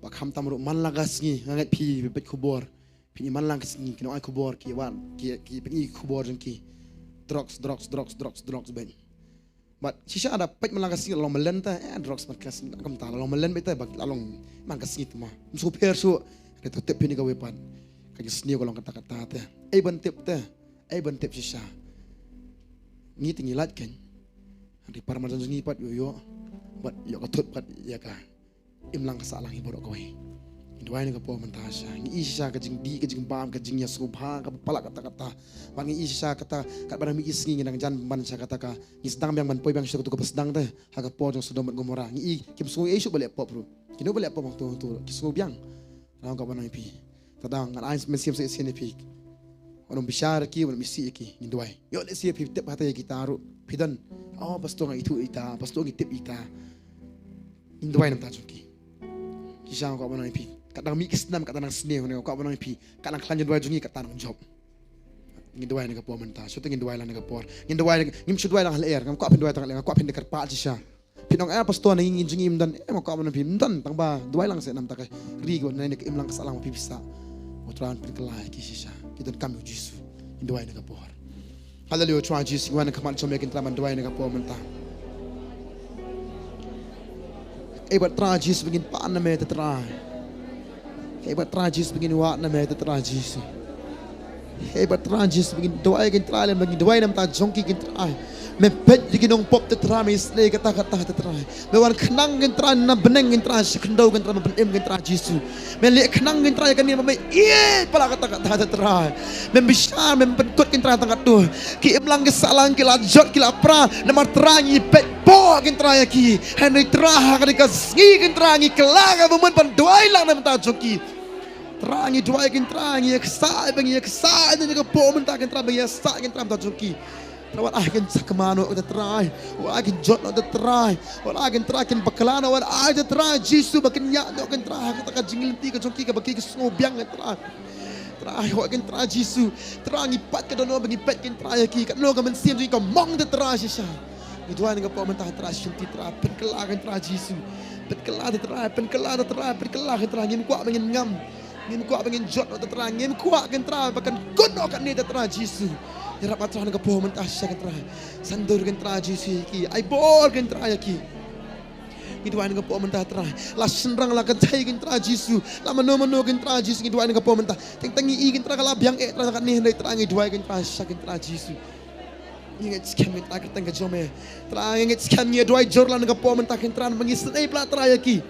ba kham tam ru man lagas ngi ngat pi bet kubor pi man lang ngi kino ai kubor ki wan ki pi kubor jing ki drugs ben but sisa ada pet man lagas ngi long melen ta drugs man kas kam ta long melen beta ba long man kas ngi ma so per so de tep pi ni ka wepan ka sni ko long kata-kata te ai ban tep sisa ngi tingi lat ken di parmadan ngi pat yo but yo ka tot pat ya ka imlang kasalang ibo ko ai indwai ni ka po mantasha ngi isa ka jing di ka jing bam ka jing ya subha ka pala kata-kata bang ngi isa kata kat barang mi is ngi nang jan ban sa kata ka ngi sedang bang ban poi bang syukur ka sedang te ha ka po jong sudom gomora ngi kim sungu isu balik pop bro kino balik pop waktu tu kisungu biang nang ka banai pi tadang ngan ais mesiam se sini pi orang bisyar ki orang misi ki indwai yo le sia pi tep hata ki taru pidan oh pasto ngai itu ita pasto ngi tip ita indwai nam ta ki kisah ko banai pi kadang mi kisnam kadang sne ne ko banai pi kadang klanjen dua jungi kata nang job ngi dua ne ka po menta so ngi dua la ne ka por ngi dua ngi su dua la hal er ngam ko pin dua tang ko pin de kar pa sisa pinong pasto na ngi jungi imdan mo ko banai pi imdan tang ba dua lang se nam ta ka ri go ne ke imlang salang pi bisa otran pin kelai ki sisa kita kam jisu ngi dua ne ka por hallelujah try jisu wan ka man so me kin traman dua ne ka po menta Ebat tragis begin pan na me tetrai. Ebat tragis begin wa na me tetragis. Ebat tragis begin doa begin trai begin doa nam ta jongki begin trai. Me pet begin nong pop tetrai me sne kata tetrai. Me wan khnang begin trai na beneng begin trai sekendau begin trai ben begin tragis. Me le khnang begin trai kan ni me ie pala kata tetrai. Me bisa me penkut begin trai tangkat tu. Ki emlang kesalang ki lajot ki lapra namar terangi pet po gintra ki henry traha kadika ski gintra ngi kelaga bumun pan duai lang na mata joki trangi duai gintra ngi eksa bengi eksa ni ka po menta gintra bengi sa gintra mata joki trawat akin sakmano da trai wa akin jot da trai wa akin trakin bakalana wa aja trai jisu bakin ya do gintra ka jingilti ka joki ka baki ka sobyang gintra trai wa gintra jisu trangi pat ka dono bengi pet gintra ki ka no ka men siam ji ka mong da trai sisa Tuhan nga po mentah teras syuti teras penkelagan teras Yesus penkelagan teras penkelagan teras penkelagan teras ngin kuat mengin ngam ngin kuat mengin jot teras ngin kuat kan teras bahkan kuno kan ni teras Yesus ya rap teras nga po mentah syuti teras sandur kan teras Yesus ki ai bol kan teras ki Tuhan nga po mentah teras la senrang la kan cai kan teras Yesus la mano kan teras Yesus Tuhan nga po mentah teng-tengi i kan teras la biang teras kan ni hendai teras Tuhan kan teras syuti teras Yesus ingat skam kita tengah jome, terang ingat skam ni dua jorlan dengan pomen takin terang mengisah pula terayaki,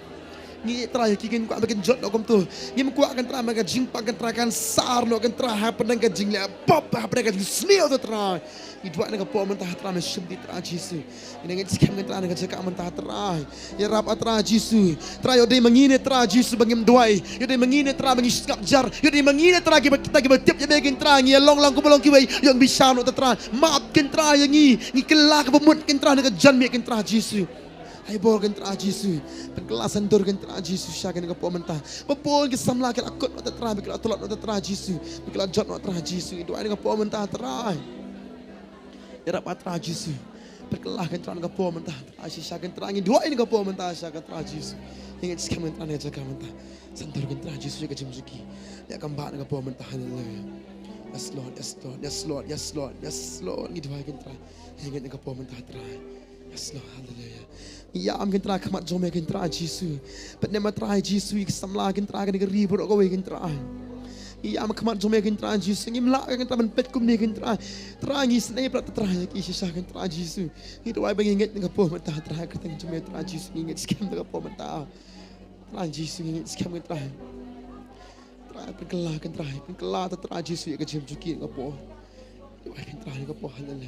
ni terayaki kan kuat bagian jod lokom tu, ni kuat kan terang bagian jing pakan terakan sar no kan terang apa dengan jing le pop apa dengan sneo tu terang, ni dua dengan pomen tah terang mesyum di terang Yesus, ini ingat skam kan terang dengan cakap mentah terang, ya rap terang Yesus, terang yo dia mengini terang Yesus bagi menduai, yo dia mengini terang bagi skap jar, yo dia mengini terang kita tiap je bagian terang, ya long kumulong kiwai yang bisa no terang, maaf kentra yang ni kelak pemut kentra dengan janmi kentra Yesus. Ai bol kentra Yesus. Penkelasan dor kentra Yesus syakan dengan pementah. Bepol ke samla ke akut no terang, bikala tolak no terang Yesus. Bikala jot no terang Yesus. Doa dengan pementah terang. Ya dapat terang Yesus. Perkelah kentra dengan pementah. Yesus syakan terang doa dengan pementah syakan terang Yesus. Ingat sekali kentra dengan jaga mentah. Santor kentra Yesus jaga jemzuki. Ya kambak dengan pementah. Haleluya. Yes Lord, yes Lord, yes Lord, yes Lord, yes Lord. Ni dua kentra, ingat dengan po mentah terai. Yes Lord, haleluya. Ya am kentra kamat jome kentra Yesus. Penema terai Yesus iksamla kentra dengan ribu rok kowe kentra. Ya am kamat jome kentra Yesus. Ngimla kentra menpet kumni kentra. Terangi senai plat terai ki sisa kentra Yesus. Ni dua bang ingat dengan po mentah terai keteng jome terai Yesus. Ingat skam dengan po mentah. Terai Yesus ingat skam kentra. Penkelah kan terakhir, penkelah terterakhir Yesus yang kecil cuci ngapo, yang terakhir ngapo halal,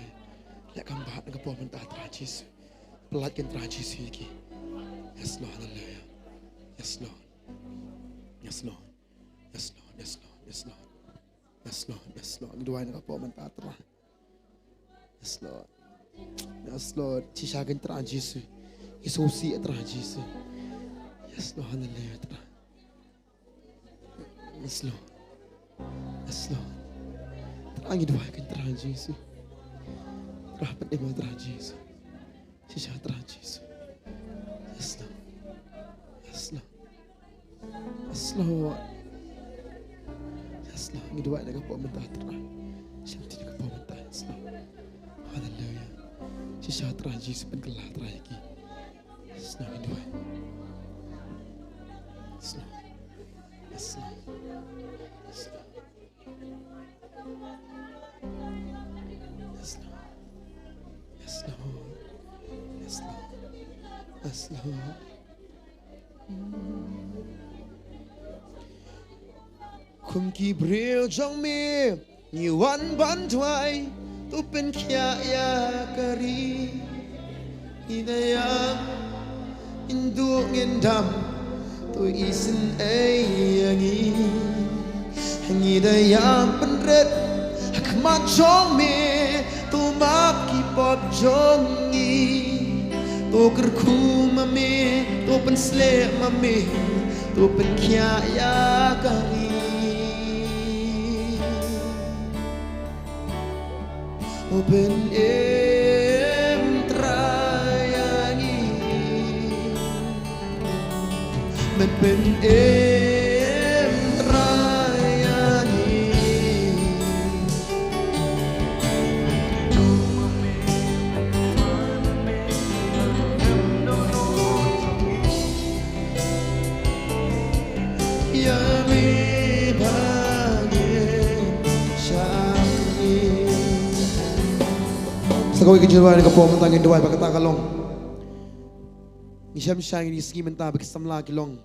yang kambat ngapo mentah terakhir Yesus, pelat kan terakhir Yesus lagi, yes Lord, haleluya, yes Lord, yes Lord, yes Lord, yes Lord, yes Lord, Yes, Lord. Yes, Lord. Doa nak apa mentah terang. Yes, Lord. Yes, Lord. Cishagan terang Jesus. Isusi terang Jesus. Yes, Lord. Hallelujah terang. Yes, Lord. Yes, Lord. Terang doa kan terang Jesus. Rahmat iman terang Jesus. Cisha terang Jesus. Yes, Lord. Yes, Lord. Yes, Lord. Yes, Lord. Doa nak apa mentah terang. Shanti nak apa mentah. Yes, Lord. Hallelujah. Cisha terang Jesus pengelah terang lagi. Yes, Lord. Doa. Yes, Lord. Yes, Lord. Yes, Lord. Yes, Lord. Yes, Lord. Yes, Lord. Yes, Lord. Kum ki bril jong me, ni wan ban twai, tu pen kia ya kari, idayam induk ngendam, tu isin ayangi, idayam penret, hakmat jong me, tu map ki pop jongi, tu kerku mame, tu pen slep mame, tu pen kia ya kari. Open trayangi men pen trayangi ya mi Sakau kejuruan ke pom tangin dua pakai takalong. Nisham shang ni ski mentah pakai samla kilong.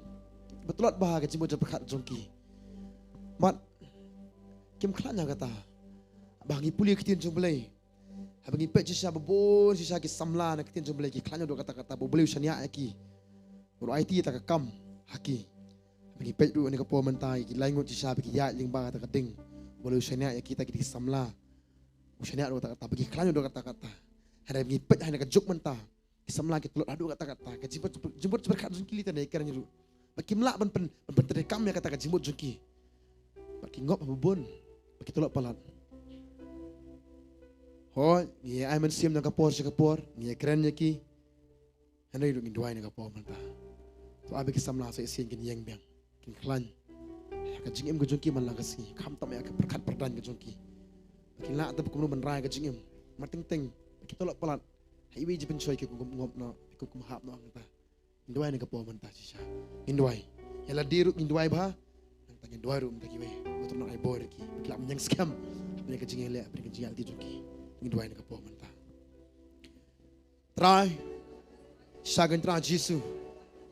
Betulat bahagia cimut berkat jongki. Mat kim kelanya kata. Bahangi puli ketin jomblay. Habangi pet sisa bebon sisa ki samla nak ketin jomblay ki kelanya dua kata-kata boleh usania aki. Uru IT tak kam haki. Habangi pet dua ni ke pom mentah ki laingut sisa bagi ya ling bah tak keding. Boleh usania kita ki samla. Usahanya ada kata-kata, bagi kelanjut ada kata-kata. Ada ngipet, ada kejuk mentah. Kisam lagi telur ada kata-kata. Jemput berkat jungki litan dari kerana itu. Bagi melak pen terekam ya kata jemput jungki. Bagi ngop bubun, bagi telur palat. Ho, ni ay man siam na kapor sa kapor, ni keren niya ki. Ano yung induay na kapor mentah. So abi kisam lah sa isian kin yang biang, kin klan. Kajing ko jungki man lang kasi, kam tam ya berkat perdan ko jungki. Kila tapi kemudian menerai kecingim, marting ting, kita lok pelat, highway je pencoy ke ngop no, ke hap no kita, induai ni kepo mentah sisa, induai, yalah diruk induai bah, tanya induai rum taki way, betul nak boy lagi, kila menyang scam, punya kecing elak, punya kecing alti joki, induai ni kepo mentah, try, sagan try Yesus,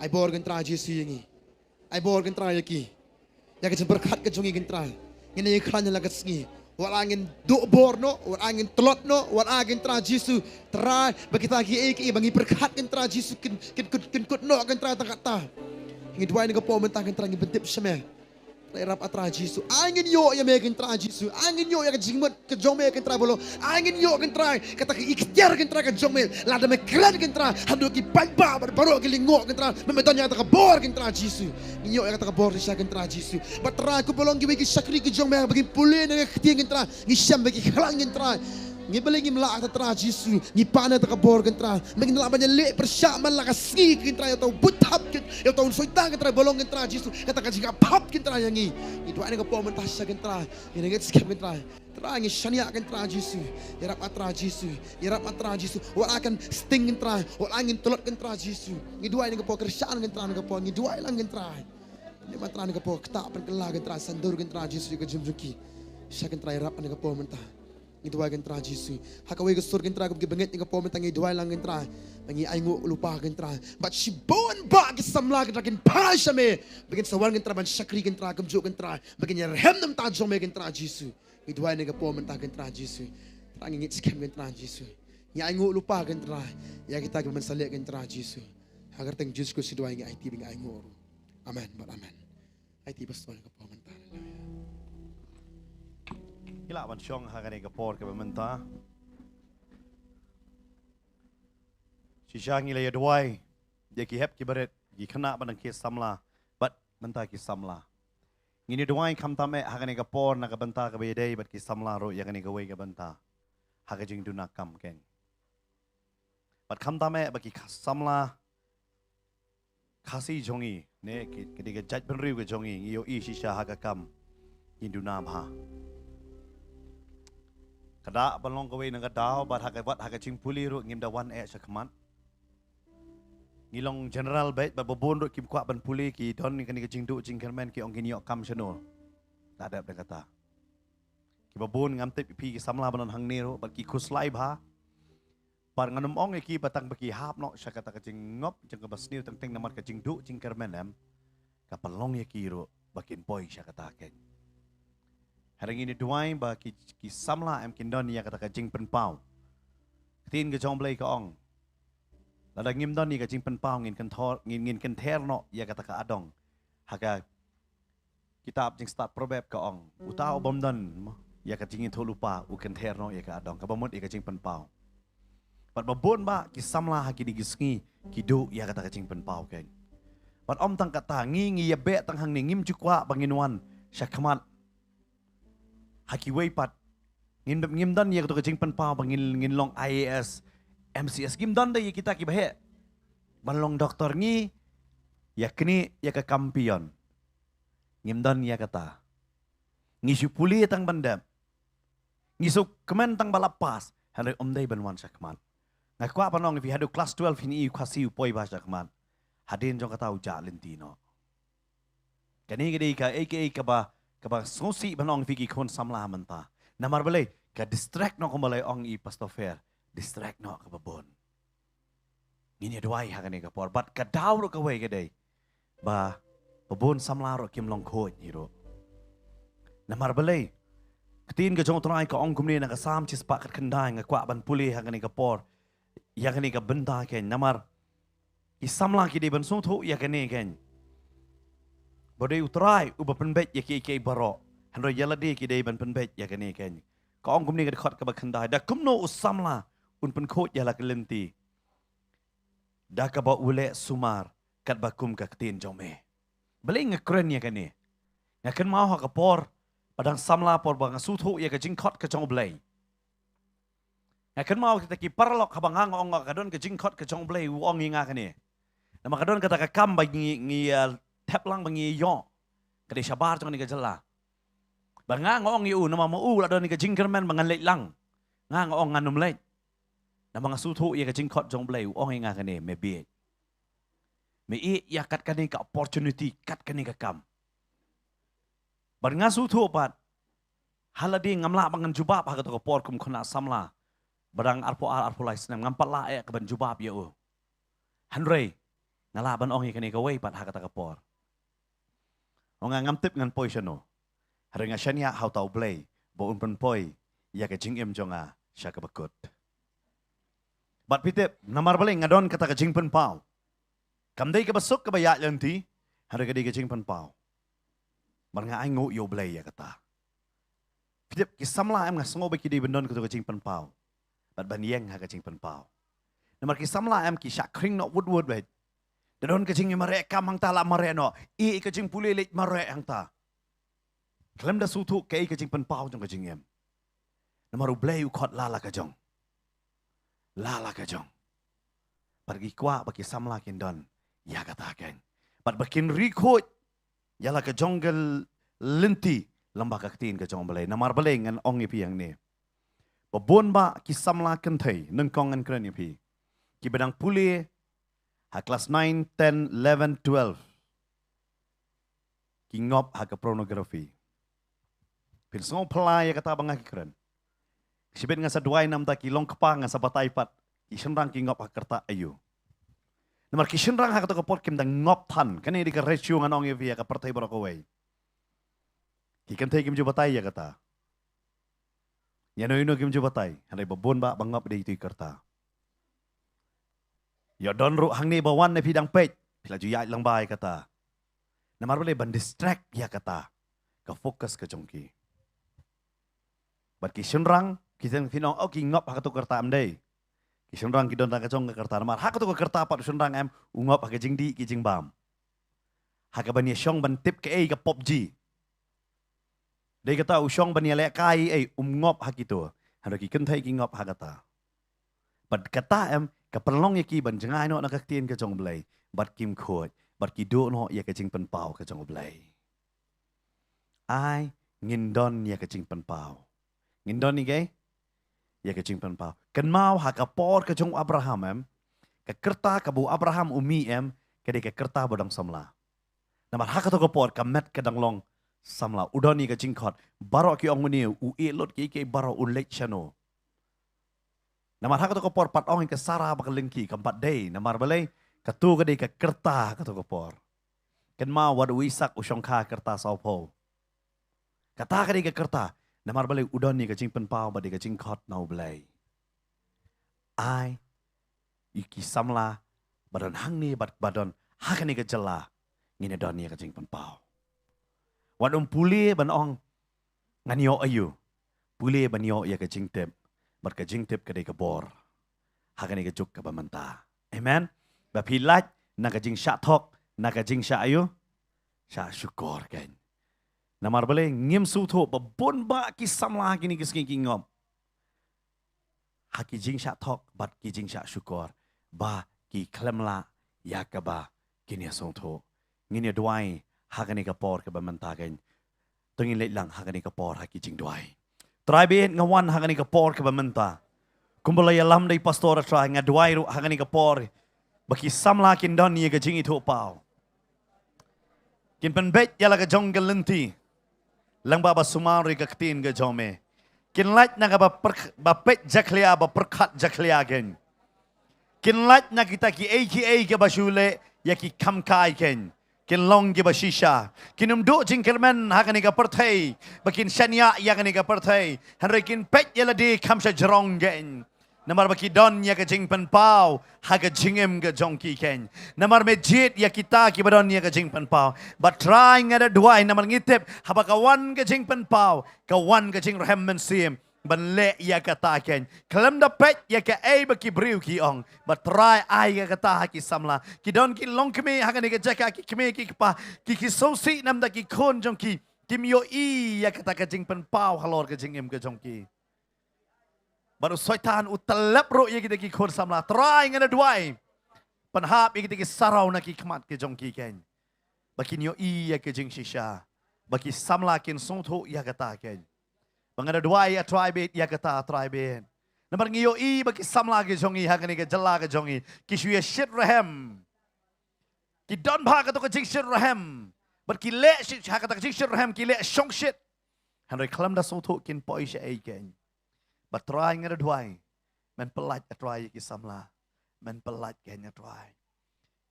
ay bor gan try Yesus yangi, ay bor gan try lagi, ya kecing berkat kecungi gan try, ini yang kerana lagat sengi. Wal angin duk borno, wal angin telot no, wal angin tra Jisu try bagi lagi bagi berkat kan tra Jisu kin kut no kan tra kata. Ingin dua ni ke pom mentah kan tra ngin bentip semeh. Rap atra Jisu. Angin yo ya megan tra Jisu. Angin yo ya jingmut ke jome kan tra bolo. Angin yo kan tra kata ke ikhtiar kan tra ke jome. Lada me klan kan tra hadu ki pamba baru ki lingok kan tra. Memetonya kata ke bor kan tra Jisu. Yo ya kata ke bor sa kan tra Jisu. Batra ku bolong ki sakri ke jome bagi pulih ne ikhtiar kan tra. Ngisham bagi klan kan tra. Ngi belengi melak ta tra Jisu. Ngi pana ta ke bor kan tra. Mengin la banyak le persyak man la kasi kan tra atau butap kan. Ya tahun soitang kan tra bolong kan tra Jisu. Kata ka jika pap kan tra yangi. Itu ane ko pom mentasya kan tra. Ini nget skip kan tra. Tra ngi shania kan tra Jisu. Yarap atra Jisu. Yarap atra Jisu. Wa akan sting kan tra. Wa angin telot kan tra Jisu. Ngi dua ane ko kersaan kan tra kan po. Ngi dua lang kan tra. Ni matra ane ko ketak pen kela kan tra sandur kan tra Jisu juga jumjuki. Sya kan tra yarap ane ko pom mentah. Ngi dua kan tra Jisu. Hakaway ko sur kan tra ko gibenget ngi pom mentah ngi dua lang kan tra. Ngi aingo lupa kan tra. But she bon ba ki samla kan tra kin pasha me. Begin sawan kan tra ban syakri kan tra kamjuk kan tra. Begin yarhem nam ta jome kan tra Jisu. Ngi dua ngi pom mentah kan tra Jisu. Tra ngi scam kan tra Jisu. Ngi aingo lupa kan tra. Ya kita kan salik kan tra Jisu. Agar teng Jisu ko si dua ngi IT ngi aingo. Amen. Amen. IT pastor kan pom mentah. Hila ban syong hagani kapor ke bementa. Sisang ila ya duai. Dia ki hep ki beret ki kena ban ki samla. Bat benta ki samla. Ngini duai kam tame hagani kapor na ka benta ka bedai bat ki samla ro ya gani gawe ka benta. Hagajing duna kam keng. Bat kam tame ba ki samla kasi jongi ne ki diga jaj benriu ke jongi ngiyo I sisa hagakam induna bha. Kada balong gawe nang kadao bat hagawat hagajing puli ro ngim da wan sakman. Ngilong general bait ba bobon ro kim kwa ban puli ki don ni kani jing du jing kermen ki ong kini kam chano. Tak ada kata. Ki bobon ngam te pi ki samla banon hang nero bat ki khuslai bha. Par nganom ong ki batang baki hap no syakata ka jing ngop jeng ka basniu teng teng namar ka jing du jing kermen em. Ka palong ya ki ro bakin poi syakata ken. Hari ini duai ba ki samla em kin don ya kata ka jing penpau. Tin ke jong blai ka ong. Lada ngim don ni ka jing penpau ngin kan ter no ya kata ka adong. Haga kitab jing start probab ka ong. Utau bom don ya ka jing to lupa u kan ter no ya ka adong. Ka bamut ya ka jing penpau. Pat babon ba ki samla ha ki digisngi ki do ya kata ka jing penpau ken. Pat om tang kata ngi ya be tang hang ni ngim jukwa banginwan syakmat. Haki wei pat ngim don ya ka jing penpau bangin long IAS MCS gim don dai kita ki bahe balong doktor ngi yakni ya ka kampion ngim don ya kata ngi supuli tang bandam ngi su kemen tang balapas hale om dai banwan sakman ngai kwa panong if hadu class 12 ini khasi upoi ba sakman hadin jong kata uja lentino kani gede ka aka ka ba sosi banong fi ki kon samla manta namar bale ka distract no kombalai ong I pastor fair distract no ka babon. Ngini duai hagani ka por bat ka daw ro ka wei ka dai. Ba babon samla ro kim long kho ni ro. Namar balai. Ketin ka jong trai ka ong kumni na ka sam chis pa kat kandai nga kwa ban puli hagani ka por. Ya gani ka benda ken namar I samla ki dai ban song tho ya gani ken. Bodai utrai u ba penbet ya ki baro. Hanro yaladi ki dai ban penbet ya gani ken. Ka ong kumni ka khot ka ba kandai da kumno usamla un pen khot ya la kelenti da ka ba ule sumar kat bakum ka ketin jome beli ngakren ya kani ngaken mau ha ka por padang samla por bang suthu ya ka jingkhot ka jong blai ngaken mau kita ki parlok ha bang ong ka don ka jingkhot ka jong blai ong nga kani nama ka don kata ka kam ba ngi tap lang bangi yo ka de sabar jong ni ka jela bang ong yu nama mo u la don ni ka jingkermen bangan lek lang ong nganum lek na mga suthu ya ka jingkhot jong blai ong nga kani me bi me I ya kat kani ka opportunity kat kani ka kam bar nga suthu pat haladi ngamla bangan jubab ha ka to por kum khona samla barang arpo lai snam ngam patla e ka ban jubab ya u hanrei ngala ban ong kani ka wei pat ha ka ta ka por ong ngam tip ngan poisono harenga shania how tau blai bo un pen poi ya ka jingem jonga sha ka bakut bat pitep namar baling ngadon kata ka jing pen pau kamdai ka basuk ka baya lenti hare ka di ka jing pen pau bar nga ai ngo yo blai ya kata pitep ki samla em nga sngo ba ki di bendon ka jing pen pau bat ban yeng ha ka jing pen pau namar ki samla em ki sha kring no wood bet dadon ka jing mare kam hang ta la mare no I ka jing puli lek mare hang ta klem da sutu ka I ka jing pen pau jong ka jing em namar blai u khot la ka jong lala ka jong pergi kwa bagi samla kindon ya katakan pat bakin rikot yala ka jonggal lenti lamba ka tin ka jong balai namar balai ngan ong ipi yang ni babon ba ki samla kan thai nang kong ngan kran ipi ki bedang puli ha class 9 10 11 12 ki ngop ha ka pornography pin so pala ya kata bangak kran sibet nga sa duay nam ta kilong kapa nga sa batay pat isenrang ki ngop hakerta ayu namar kisenrang ha ka pot kim dang ngop tan kani di ka ratio nga nong ya ka partay bro ko way ki kan tay kim ju batay ya kata yano ino kim ju batay hanay babon ba bangop di itu kerta ya don ru hang ni bawan na pidang pet pila ju ya lang bay kata namar bale ban distract ya kata ka fokus ka jongki Bat ki sunrang kita finong ki ngop hak tu kerta am dei. Ki sunrang ki don ta ka jong ka kerta mar hak tu kerta pat sunrang em ungop hak jing di ki jing bam. Hak ban ye shong ban tip ke ka pop ji. Dei kata usong ban ye le kai ngop hak itu. Hando ki kentai ki ngop hak kata. Bat kata em ka penlong ye ki ban jengai no na ka tien ka jong blai. Bat kim khot, bat ki do no ye ka jing pen pau ka jong blai. Ai ngin don ye ka jing pen pau. Ngin don ni ke? Ya ke jing pen pau. Kan mau hak apor ke jong Abraham em. Ke kerta ke bu Abraham umi em. Ke de ke kerta bodang samla. Namar hak to ke por ke met ke dang long samla. Udon ni ke jing khot. Baro ki ong muni u elot ke baro u lek chano. Namar hak to ke por pat ong ke Sarah ba ke lengki ke 4 day. Namar balai ke tu ke de ke kerta ke to ke por. Kan mau wadu Isak usong kha kerta saupo. Kata ke de ke kerta. Namar balai udon ni ke jing pen pau ba de ke jing khot nau balai. Ai iki samla badan hang ni badon hak ni ke jela ngine don ni ke jing pen pau. Wadum puli ban ong ngan yo ayu. Puli ban yo ya ke jing tep bar ke jing tep ke de ke bor. Hak ni ke juk ke bamanta. Amen. Ba pilat na ke jing sya thok na ke jing sya ayu. Sya syukur kan. Namar boleh ngim suto babon ba ki samla kini kiskin kingom. Haki jing syak tok bat ki jing syak syukur. Ba ki klemla ya ka ba kini suto. Ngini duai hakani ka por ka bamentagen. Tungin let lang hakani ka por haki jing duai. Try bin ngawan hakani ka por ka bamenta. Kumbala ya lam dai pastor try ngaduai ru hakani ka por. Baki samla kin don ni ka jing itu pau. Kin penbet ya la ka jong galenti. Lang baba sumari ka ktin ka jome. Kinlat na ka ba pet jaklia ba perkat jaklia gen. Kinlat na kita ki AKA ka ba shule ya ki kamkai ken. Kinlong ki ba shisha. Kinumdo jing kermen hakani ka perthai. Bakin shanya ya kani ka perthai. Henry kin pet ya ladi kamsha jerong gen. Namar baki don ya ka jing pen pau, ha ka jingem ka jongki ken. Namar mejit ya kita ki badon ya ka jing pen pau. But trying ada duai namar ngitip ha ba kawan ka jing pen pau, kawan ka jing rohem mensim. Ban le ya ka ta ken. Kalam da pet ya ka ai baki briu ki ong. But try ai ya ka ta ki samla. Ki don ki long kemi ha ka ni ka jaka ki kemi ki pa ki sosi nam da ki kon jongki. Kim yo i ya ka ta ka jing pen pau halor ka jingem ka jongki. Baru syaitan utalap ro ye kita ki khor samla try ngana duai panhap ye kita ki sarau na ki khmat ke jong ki ken bakin yo i ya ke jing shisha baki samla kin song tho ya kata ken bangana duai ya try bet ya kata try bet namar ngi yo i baki samla ke jong i ha ke jalla ke jong i ki shuya shit rahem ki don bha ka to ke jing shit rahem but ki le shit ha ka ta jing shit rahem ki le shong shit han re klam da song tho kin poi she ai ken But try ngada duai. Men pelat try ki samla. Men pelat kenya try.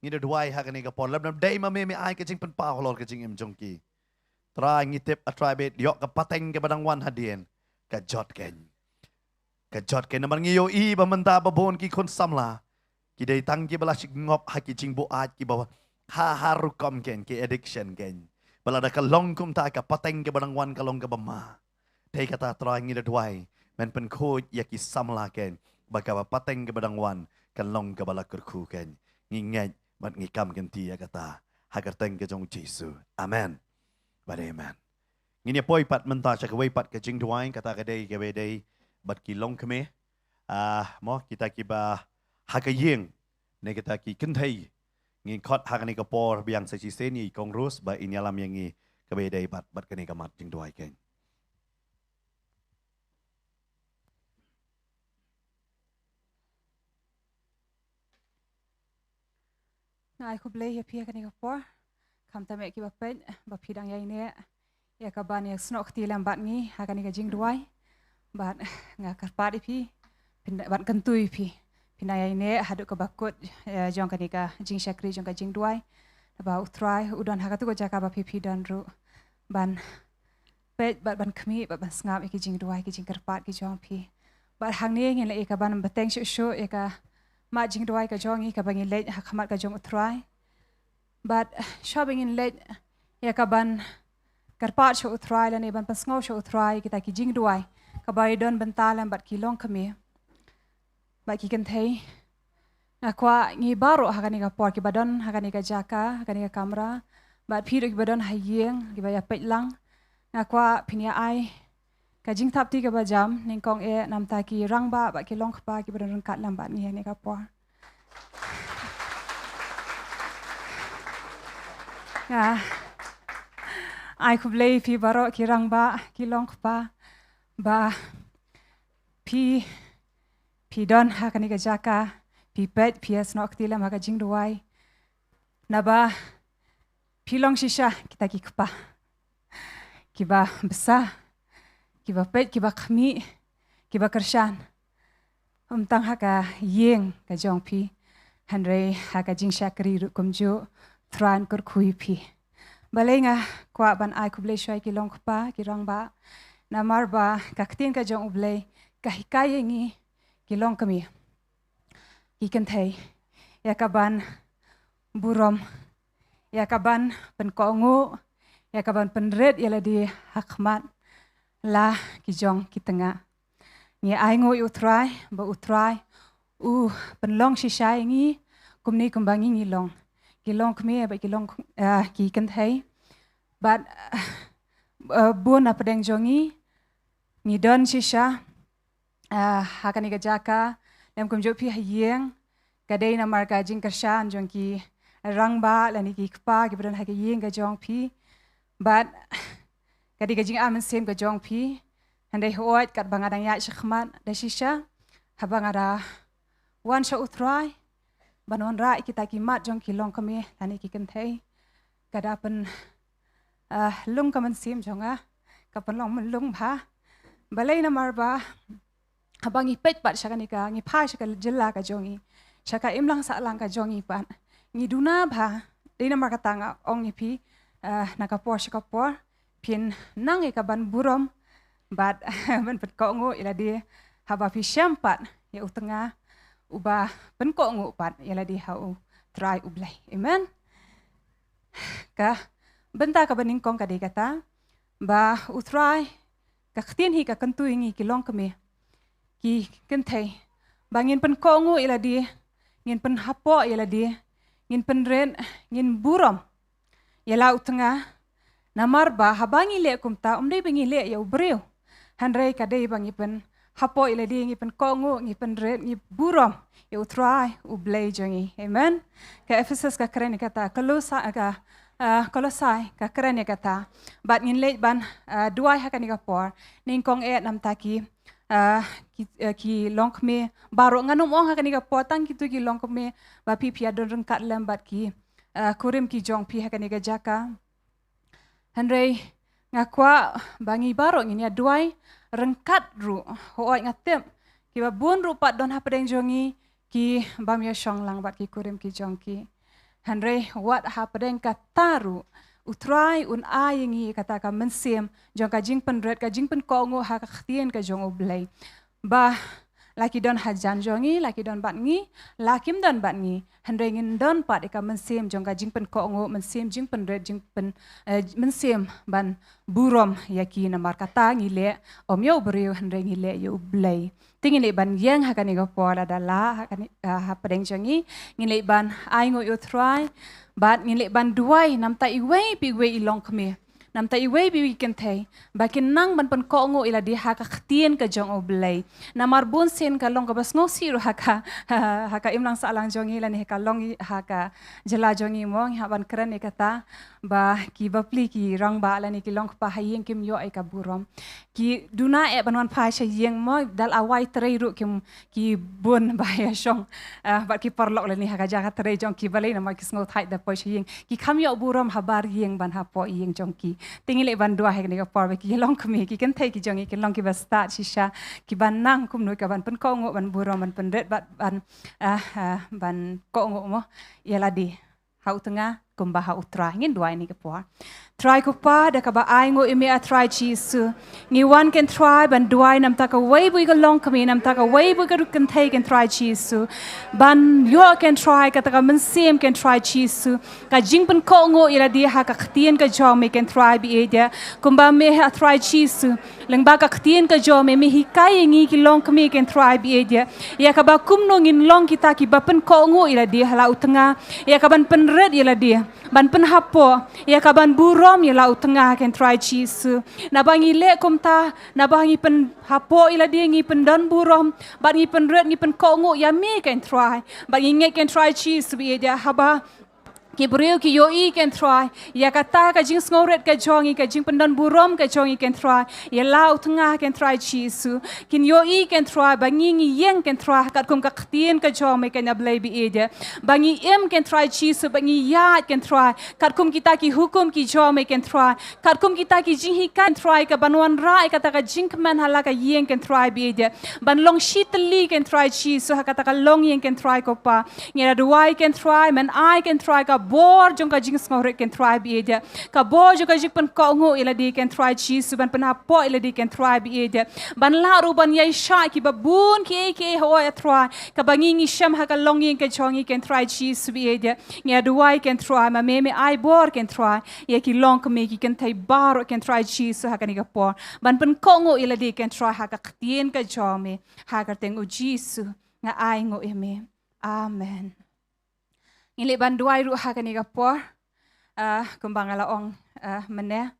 Ngida duai ha kani ka pon lam dai ma me ai ka jing pen pa holor ka jing em jongki. Try ngitip try bet yok ka pateng ke badang wan hadien. Ka jot ken. Ka jot ken namar ngiyo I ba menta ba bon ki kon samla. Ki dai tang ki bala sik ngop ha ki jing bo at ki bawa. Ha haru kom ken ki addiction ken. Bala da ka long kum ta ka pateng ke badang wan ka long ka bama. Dai kata try ngida duai. Men pen khoj ya ki samla ken baka ba pateng ke badang wan kan long ke bala kurku ken nginget bat ngikam ken ti ya kata hagar teng ke jong Jesu amen but amen ngini poi pat menta cha ke wei pat ke jing duai kata ke dei bat ki long ke me mo kita ki ba ha ke yeng ne kita ki ken thai ngin khot ha ni ka por biang sa chi se ni kong rus ba inyalam yang ngi ke be dei bat ke ni ka mat jing duai ken Na ai kublay ya pia kani kapor kam ta me ki bapet ba pidang yai ne ya ka ban ya snok ti lam bat ngi ha kani ka jing duai bat nga karpat pi bat kentui pi pina yai ne hadu ka bakut jong kani ka jing shakri jong ka jing duai ba utrai udon ha ka tu ko jaka ba pi dan ru ban pet bat ban kmi bat ban ngap ki jing duai ki jing karpat ki jong pi bat hang ne ngin le ka ban bateng shu ya ka ma jing duai ka jongi ka bangin let ha khamat ka jong utrai but shopping in let ya ka ban karpat shu utrai la ne ban pasngau shu utrai kita ki jing duai kabaydon bentalam bat kilong kami bat kikan thei ngakwa ngi baro hakani ka por ki badon hakani ka jaka hakani ka kamera bat phiru ki badon hayeng ki baya petlang ngakwa phinia ai ka jing thap ti ka bajam ningkong namta ki rangba bat kilong khpa ki badon kat lam bat ni ka por ai kublei pi baro ki rangba kilong khpa ba pi don hakani ka jaka pi pet pi snok tilam haka jing duai naba pilong shisha kita ki khpa kiba besar kiba pet kiba khmi kiba kershan tang haka yeng ka jong pi hanrei haka jing shakri ru kumju tran kur khui pi balenga kwa ban ai kublei shoi ki long khpa ki rangba namar ba kaktin ka jong ublei ka hikaya ngi kilong kami ikan thei ya kaban burom ya kaban penkongu ya kaban penred ya di hakmat la ki jong ki tengah ngi ai ngoi utrai ba utrai penlong shisai ngi kumni kumbangi ngi long kilong kami ba kilong ki kan thei but buon apa deng jongi ngidon shisha hakani ka jaka lem kum jopi hayeng kadai na marka jing kershan jongki rangba lani ki kpa ki bran hake yeng ka jong pi but kadi ka jing amen sem ka jong pi handai hoat kat bangadang ya shkhmat da shisha habangara wan sha utrai banon ra kita ki mat jong ki long kami lani ki kan thei kada pen lung kaman sem jonga kapan long men lung bha balai na marba habang ipet pat shakani ka ngi pha shaka jilla ka jongi shaka imlang sa lang ka jongi pan ngi duna bha dina mar ka tanga ong ipi nakapor shaka por pin nang ka ban burom bat ban pet ko ngo ila di haba pi shampat ya utenga uba pen ko ngo pat ila di hau try ublai amen ka benta ka baning kong ka di kata ba utrai kakhtien hi ka kantu ngi kilong kami ki kenthei bangin pen kongu ila di ngin pen hapo ila di ngin pen ren ngin burom yala utenga namar ba habangi le kumta umdei bengi le ya ubreu hanrei kadei bangi pen hapo ila di ngi pen kongu ngi pen ren ngi burom ya utrai ublei jongi amen ka Efesus ka keren kata Kolosai ka keren kata bat ngin le ban duai hakani ka por ningkong namta ki long kme baro nganum ong hakani ka potang kitu ki long kme ba pi pia don rengkat lambat ki kurim ki jong pi hakani ka jaka hanrei ngakwa bangi baro ngini duai rengkat ru hoai ngatem ki ba bun ru pat don hapadeng jongi ki bamya shong lang bat ki kurim ki jong ki hanrei wat hapadeng kataru utrai un ayengi kata ka mensem jong ka jing penret ka jing pen kongo ha ka khtien ka jong oblei ba laki don hajan jongi laki don bat ngi lakim don bat ngi handrei ngin don pat ka mensem jong ka jing pen kongo mensem jing penret jing pen mensem ban burom yaki na mar kata ngi le omyo breu handrei ngi le yo oblei tingin le ban yang ha kani ka pola dala ha kani ha padeng jongi ngi le ban ai ngo utrai bat ngile ban duai namta iwei pi wei ilong kme namta iwei bi weekend thai bakin nang ban pen ko ngo ila di haka khtien ka jong oblei namar bun sen ka long ka bas ngo siru haka haka imlang sa lang jong ila ni ka long haka jela jong imong ha ban kren ni kata ba ki bapli ki rang ba la ni ki long pa hayeng kim yo ai ka burom ki duna e ban wan pa sha yeng mo dal awai trei ru kim ki bun ba ya shong ba ki parlok la ni haka jaga trei jong ki balai na ma ki sngo thai da po sha yeng ki kham yo burom habar yeng ban ha po yeng jong ki tingile ban dua hek ni ka por ki long kmi ki kan thai ki jong ki long ki ba start shisha ki ban nang kum nu ka ban pen ko ngo ban burom ban pen ret ban ko ngo mo yala di hau tengah kumbaha utrai ngin dua ini kepo try ko pa da ka ba ai ngo imi a try Jesus ngi one can try ban dua nam ta ka way bu ka long kami nam ta ka way bu ka kan take and try Jesus ban yo can try ka ta ka man sim can try Jesus ka jing pen ko ngo ira dia ha ka ktien ka jong me can try bi dia kumba me ha try Jesus leng ba ka ktien ka jong me hikai ngi ki long kami can try bi dia ya ka ba kum no ngin long kita ki ba pen ko ngo ira dia hala utanga ya ka ban pen red ira dia ban pen hapo ya ka ban burom ya lau tengah kan try Jesus na bangi le komta na bangi pen hapo ila dia ngi pen dan burom bangi pen red ngi pen kongo ya me kan try bangi nge kan try Jesus bi dia haba Kibril ki yoi can try ya kata ka jing snoret ka jongi ka jing pendan burom ka jongi can try ya lau tengah can try Jesus kin yoi can try bangi ngi yeng can try kat kum ka ktien ka jong me kan ablay bi eja bangi em can try Jesus bangi ya can try kat kum kita ki hukum ki jong me can try kat kum kita ki jing hi kan try ka banwan rai kata ka jing man hala ka yeng can try bi eja ban long shitli can try Jesus kata ka long yeng can try ko pa ngira duai can try man I can try ka bor jong ka jing snoret can try bi eja ka bor jong ka jing pen ko ngo ila di can try Jesus ban pen hapo ila di can try bi eja ban la ru ban yai sha ki babun ki ho ya try ka bangi ngi sham ha ka long yin ka jongi can try Jesus bi eja ngia duai can try ma me I bor can try ye ki long ka me ki can tai bar can try Jesus ha ka ni ka por ban pen ko ngo ila di can try ha ka ktien ka jome ha ka teng u Jesus nga ai ngo eme amen Ngili banduai ru ha kani kapor kumbang ala ong mene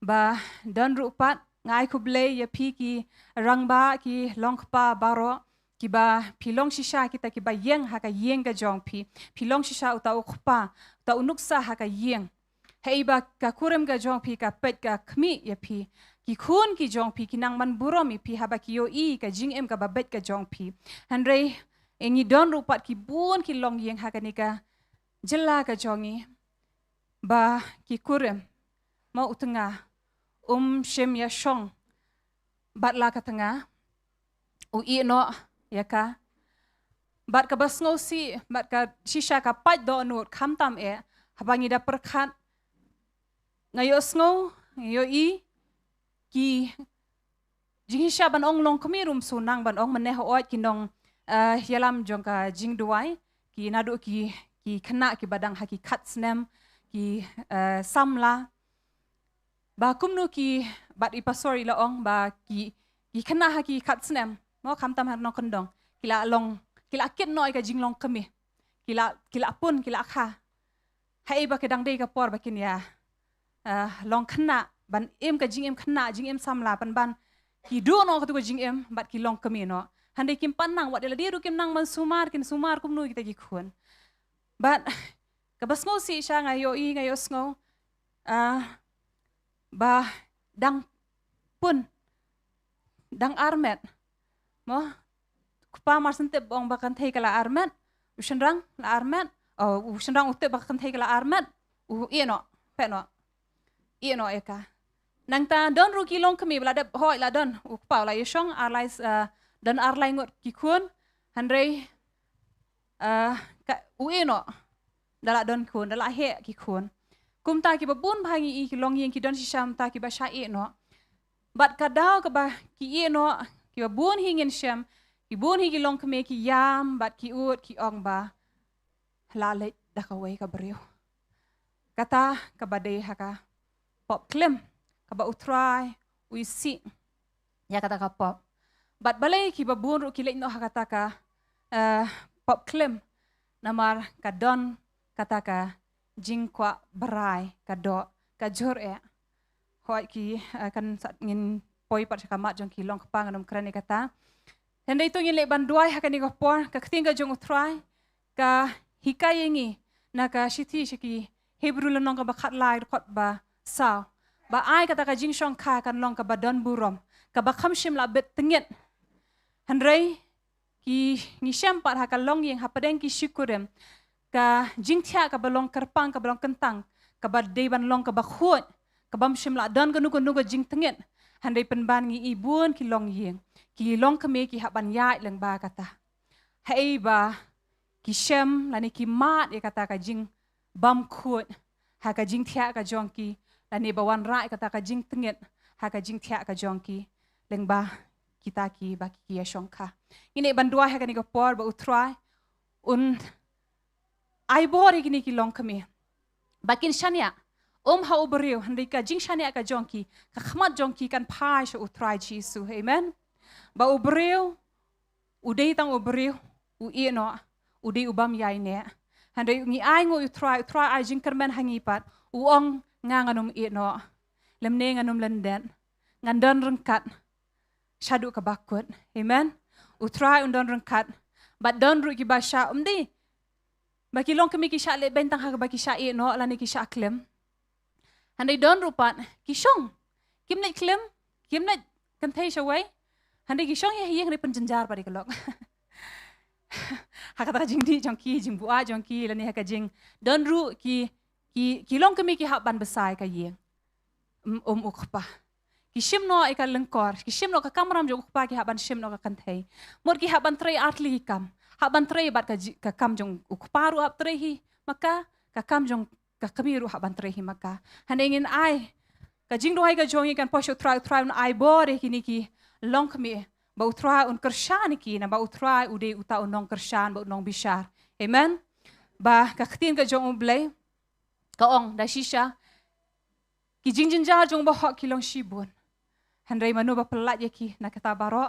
ba don ru pat ngai kuble ya pi ki rangba ki longpa baro ki ba pilong shisha kita ki ba yeng ha ka yeng ka jong pi pilong shisha uta ukpa ta unuksa ha ka yeng hei ba ka kurem ka jong pi ka pet ka khmi ya pi ki khun ki jong pi ki nang man burom pi ha ba ki yo I ka jing em ka ba bet ka jong pi handrei Engi don rupat ki bun ki long yeng hakanika jela ka jongi ba ki kurem mau tengah shem ya shong bat la ka tengah I no ya ka bat ka bas ngosi bat ka shisha ka pat do nut kham tam habangi da perkhat ngayo sngo ngayo I ki jingisha ban ong long kamirum sunang ban ong maneh oit ki nong yalam jong ka jing duai ki nadu ki kena ki badang haki kat snem ki samla ba kumnu ki bat ipasori la ong ba ki kena haki kat snem mo kham tam har no kondong kila long kila ket noi ka jing long kami kila pun kila kha hai ba kedang dei ka por ba kin ya long kena ban em ka jing em kena jing em samla ban ki do no ka tu jing em bat ki long kami no Handai kim panang wat dela diru kim nang man sumar kin sumar kum nu kita gikun. But kabas ngo si siya ngayo I ngayo ngo ba dang pun dang armet mo kupa marsente bong bakan thai kala armet ushenrang la armet ushenrang utte bakan thai kala armet ino pe no eka nang ta don ruki long kami blada hoi la don ukpa la yeshong arlais dan arlai ngot kikun handrei ka ueno dala don kun dala he kikun kum ta ki babun bhangi I ki long yeng ki don sham ta ki ba sha no bat kadau ka ba ki no ki babun hingin sham ki bun hi ki long kame ki yam bat ki ut ki ong ba lale da ka wei ka breu kata ka bade haka pop klem ka ba utrai uisi ya kata ka pop Bat balai ki babun ru kilek no hakata ka pop klem namar ka don kata ka jingkwa berai ka do ka jor hoi ki kan sat ngin poi pat ka mat jong ki long kapang nom krane kata hende itu ngin le banduai hakani ka por ka ktinga jong utrai ka hikayengi na ka shithi shiki hebru lo nong ka bakhat lai khot ba saw ba ai kata ka jing shong kha kan long ka ba don burom ka ba kham shim la bet tenget Handrei ki ngisham pat ha kalong yang hapadeng ki syukurem ka jingthia ka balong kerpang ka balong kentang ka ba deban long ka ba khut ka bam shimla dan ka nugo jing tenget handrei penban ngi ibun ki long yeng ki long kame ki haban yai leng ba kata hai ba ki shem lani ki mat ya kata ka jing bam khut haka jing thia ka jongki lani bawan rai kata ka jing tenget haka jing thia ka jongki lengba kita ki baki ki shongkha ini bandua haka ni ko por ba utrai un ai bor igini ki long kami bakin shania ha uberiu handika jing shania ka jongki ka khmat jongki kan phai sho utrai jisu amen ba uberiu udei tang uberiu u ino udei ubam yai ne handai ngi ai ngo utrai ai jing kermen hangipat uong nganganum ino lemne nganum lenden ngandan rengkat shadu ka bakut amen utrai undon rengkat bat don ru ki basha umdi baki long kami ki sha le bentang ha baki sha ino lani ki sha klem handai don rupat ki shong kim le klem kim le kan thai shawai handai ki shong ye handai penjenjar pari kelok hakata jing di jongki jing bua jongki lani haka jing don ru ki long kami ki ban besai ka yeng ukpa ki shimno ika lengkor ki shimno ka kamram jong ukpa ki ban shimno ka kanthai mor ki ban trei atli kam ban trei bat ka kam jong ukpa ru ap trei hi maka ka kam jong ka kami ru ban trei hi maka hanengin ai ka jing dohai ka jong ikan posho try un ai bore kini ki long kami ba utrai un kershan ki na ba utrai ude uta un nong kershan ba nong bishar amen ba ka ktin ka jong blai ka ong da shisha ki jingjinjar jong ba hok kilong shibun handai manu ba pelat ye ki na kata baro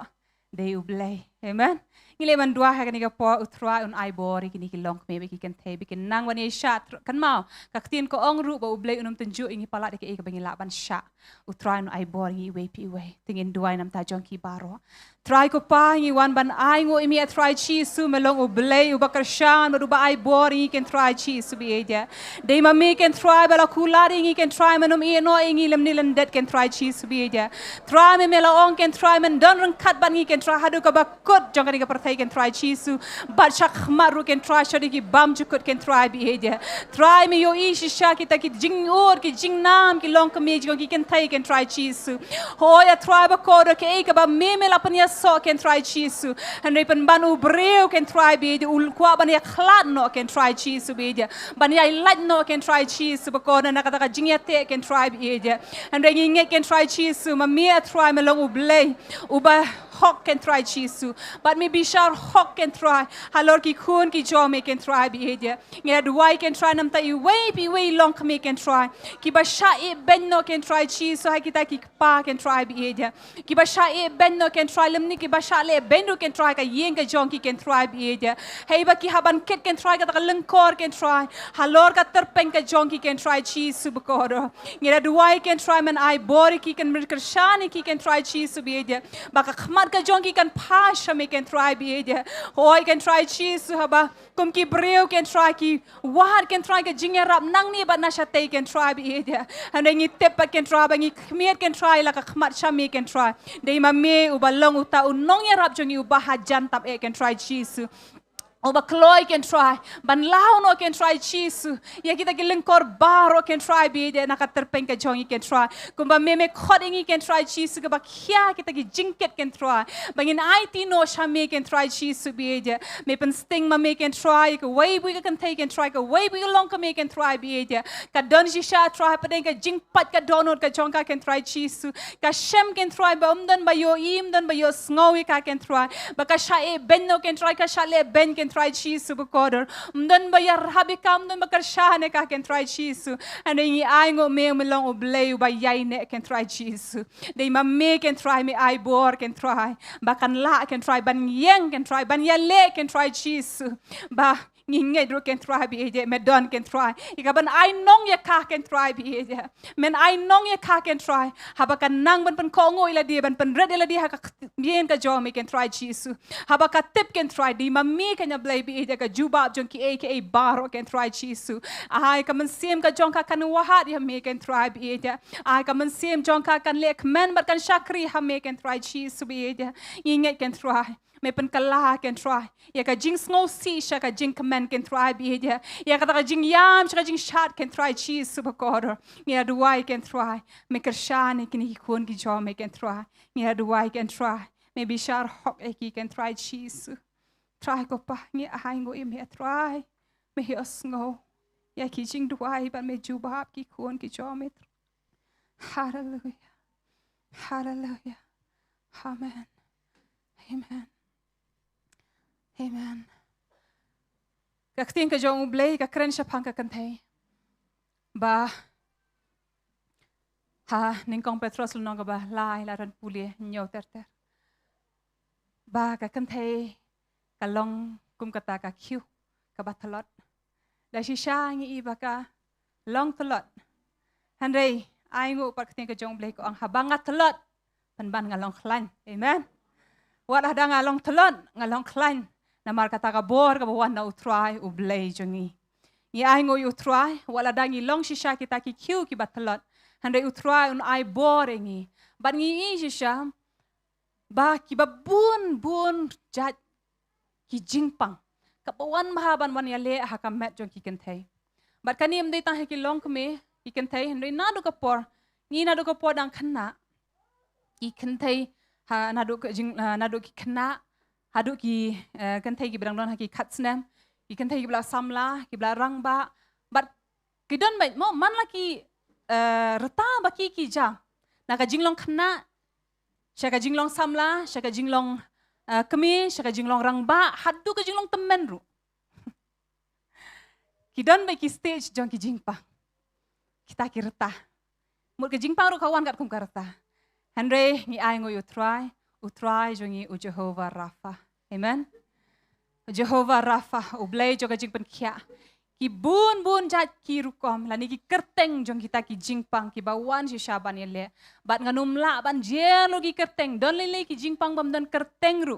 de ublai amen ngile man dua ha kani ka po utra un ai bori kini ki long me ki kan the bi kan nang wani sha kan mau ka ktin ko ong ru ba ublai unum tenju ingi palat de ke bangi laban sha utra un ai bori we pi we tingin dua nam ta jong ki baro try ko pa ngi wan ban ai ngo imi a try chi su melong ublai u bakar shan ba ba ai bori kan try chi su bi eja de ma me kan try bala kulari ngi kan try manum e no ingi lem nilan det kan try chi su bi eja try me mela ong kan try man don rang khat ban ngi kan try hadu ka ba kut jong kani ka perthai kan try chi su bat shak maru kan try shodi ki bam jukut kan try bi eja try me yo ishi sha kita ki jing or ki jing nam ki long ka me jong ki kan thai kan try chi su hoya try ba ko ke e ka ba me mela panya so can try chisu and ripen banu breu can try be the ul kwa ban ya khlat no can try chisu be dia ban ya lat no can try chisu ba ko na kata ka jingya te can try be dia and ringi can try chisu ma me try me long ublay uba hok can try chisu but me bishar hok can try halor ki khun ki jo me can try be dia nge duai can try nam ta i way long me can try ki ba sha e ben no can try chisu ha kita ki pa can try be dia ki ba sha e ben no can try ni ki basha le bendu can try ka yeng ka jong ki can try bi dia hei ba ki haban ket can try ka lengkor can try halor ka terpeng ka jong ki can try chi subkor ngira duai can try man ai bori ki can mer shani ki can try chi su bi dia ba ka khmat ka jong ki can pasha me can try bi dia hoi can try chi su haba kum ki breu can try ki war can try ka jingya rap nang ni ba na shate can try bi dia hanengi tep can try ba ngi khmiet can try la ka khmat shami can try dei ma me ubalong ta unong ya rap jongi ubahajan tap e can try chisu Oba kloy can try, ban lao no can try chisu. Ya kita kilengkor baro can try be de nakaterpeng ka jongi can try. Kumba meme khodingi can try chisu ka bakya kita ki jingket can try. Bangin IT no shame can try chisu be de. Me pen sting ma me can try ka way we can take and try ka way we long ka me can try be de. Ka don sha try pa ka jingpat ka donor ka jonga can try chisu. Ka shem can try ba umdan ba yo im dan ba yo sngowi ka can try. Ba ka sha e ben no can try ka sha le ben can try chisu bukoder umdan bayar habi kam dan bakar shane ka can try chisu and ai ai ngo me melong oblay ba yai ne can try chisu dei ma me can try me ai bor can try bakan la can try ban yeng can try ban yale can try chisu ba nginge dro can try bi eje me don can try ikaban ai nong ya ka can try bi eje men ai nong ya ka can try habakan nang ban pen kongo ila di ban pen red ila di ha ka bien ka jo me can try chisu habaka tip can try di ma me can ya blay bi eje ka juba jon ki aka baro can try chisu ai ka man sim ka jon ka kan wahat ya me can try bi eje ai ka man sim jon ka kan lek men bar kan shakri ha me can try chisu bi eje nginge can try me pen kala can try ya ka jing snow si sha ka jing command can try bi dia ya ka jing yam sha ka jing shot can try cheese super quarter ya duai can try me kershane kin hi kon ki jo me can try ya duai can try me bi shar hok e ki can try cheese try ko pa ni ai ngo im he try me hi snow Ya ki jing duai ban me jubab ki kuon ki jomet. Hallelujah. Hallelujah. Amen. Amen. Amen. Ka kting ka jong blay ka kren siya pang ka kantay. Ba ha ningkong Petros lunong ka ba lai laran puli nyaw ter. Ba ka kantay ka long kum kata ka kiu ka batalot. Da si siya ngi iba ka long talot. Handai ai ngu pat kting ka jong blay ko ang habangat talot. Panban nga long klan. Amen. Wat ada nga long talot nga long klan. Namar kata ka bor ka bawan na utray ublay jongi. Ni ai ngo utray wala dangi long shisha kita ki kiu ki batalot. Handai utray un ai bor ngi. Bat ngi shisha ba ki bun jat ki jingpang. Ka bawan mahaban wan ya le ha ka met jong ki kentay. Bat kanim dei tang ki long kme ki kentay handai nadu ka por. Ni nadu ka por dang khana. Ki kentay ha nadu ka jing nadu ki khana. Haduk ki kan thai ki berang don ki khat snam ki kan thai ki bla samla ki bla rang ba but ki don mai mo man la ki rata ba ki ja na ka jinglong khna sha ka jinglong samla sha ka jinglong kemi sha ka jinglong rang ba hadu ka jinglong temen ru ki don mai ki stage jong ki jingpa kita ki rata mut ka jingpa ru kawan kat kum ka rata Andre ni ai ngo utrai jongi u Jehovah Rafa. Amen. Jehovah Rafa ublay joga jing penkia. Ki bun jat ki rukom lani ki kerteng jong kita ki jingpang ki bawan si Syaban yele. Bat nganumla ban jelo ki kerteng don lele ki jingpang bam don kerteng ru.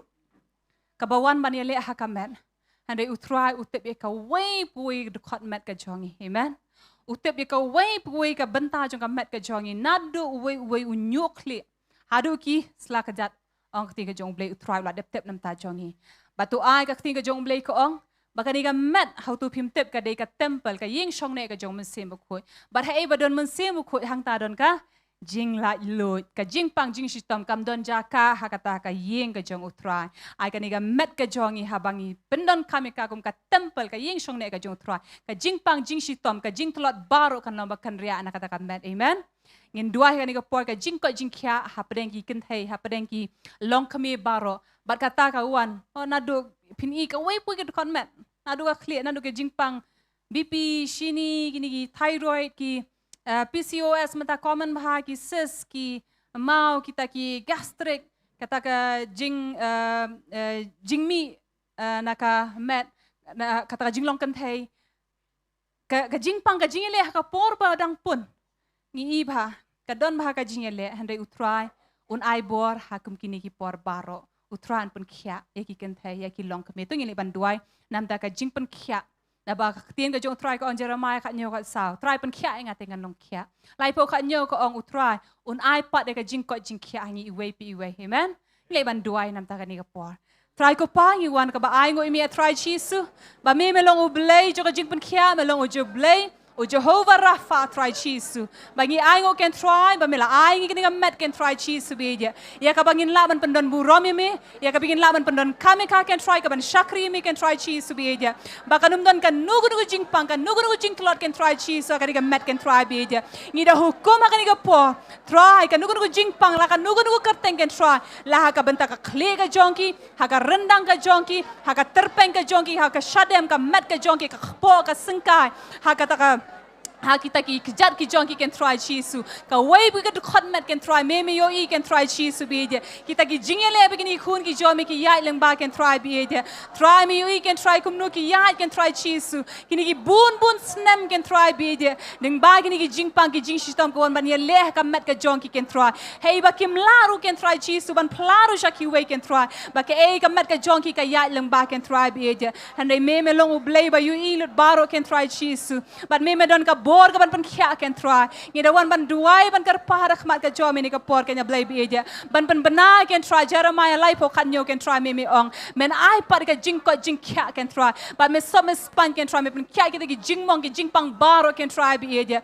Kabawan ban yele hakamen. Handai utrai utep ye ka way pui dekot met ka jongi. Amen. Utep ye ka way pui ka benta jong ka met ka jongi. Nadu way unyukli. Hadu ki selakajat ong ketiga jong blay utrai la dep nam ta jongi. Batu ai ka ketiga jong blay ko ong baka ni ka met how to pim tep ka day ka temple ka ying shong ne ka jong mensim bukoy. But hai ba don mensim bukoy hang ta don ka jing la ilot ka jing pang jing sistem kam don jaka hakata ka ying ka jong utrai. Ai ka ni ka met ka jongi habangi pendon kami ka kum ka temple ka ying shong ne ka jong utrai. Ka jing pang jing sistem ka jing telot baro kan lomba kan ria anak kata ka met. Amen. Ngin dua hari ka por ka jing ko jing kya hapadeng ki kenthei hapadeng ki long kami baro bat kata ka wan oh nadu pini ka way pu ka kon met nadu ka clear nadu ka jing pang BP shini kini ki thyroid ki PCOS mata common bha ki cyst ki mau kita ki gastric kata ka jingmi naka met kata ka jing long kenthei ka jing pang ka jing le ka por pa dang pun ngi iba kadon bah ka jingele handai utrai un ai bor hakum kini ki por baro utran pun khia eki kenthai eki long kame to ngini ban duai nam ta ka jing pun khia na ba ka tien ka jong utrai ko on Jeremiah ka nyo ka saw trai pun khia nga tengan long khia lai po ka nyo ko ong utrai un ai pat de ka jing ko jing khia ngi iwe pi iwe amen le ban duai nam ta ka ni ka por try ko pa ngi wan ka ba ai ngo imi try chisu ba me melong ublay jo ka jing pun khia melong u jublay O Jehovah Rapha try chisu. Bagi ai ngo can try, ba mela ai ngi kini met can try chisu beja. Ya ka bangin laban pendon buromi me, ya ka bangin laban pendon kami ka can try ka ban shakri me can try chisu beja. Ba kanum don kan nugu jingpang kan nugu jing klot can try chisu ka ni met can try beja. Ngi da hukum ka ni ka po. Try ka nugu jingpang la ka nugu kerteng can try. La ka benta ka kle ka jonki, ha ka rendang ka jonki, ha ka terpeng ka jonki, ha ka shadem ka met ka jonki ka po ka singkai, ha ka ta ka ha kita ki kejat ki jong ki can try chisu ka way we get khot met can try me yo I can try chisu be je kita ki jingele begini khun ki jomi ki yai leng ba can try be je try me yo I can try kum no ki yai can try chisu kini ki bun snem can try be je ning ba kini ki jingpang ki jing system ko ban ye leh ka met ka jong ki can try hey ba kim laru can try chisu ban plaru sha ki way can try ba ke e ka met ka jong ki ka yai leng ba can try be je and me long u blay ba yo I lut baro can try chisu but me don ka bor ka ban pan khia ken try ngida wan ban duai ban kar pa rakhmat ka jom ni ka por kenya blai bi eja ban pan bana ken try Jeremiah lai po khan yo ken try me ong men ai par ka jing ko jing khia ken try ba me so me span ken try me pan khia ki jing mong ki jing pang baro ken try bi eja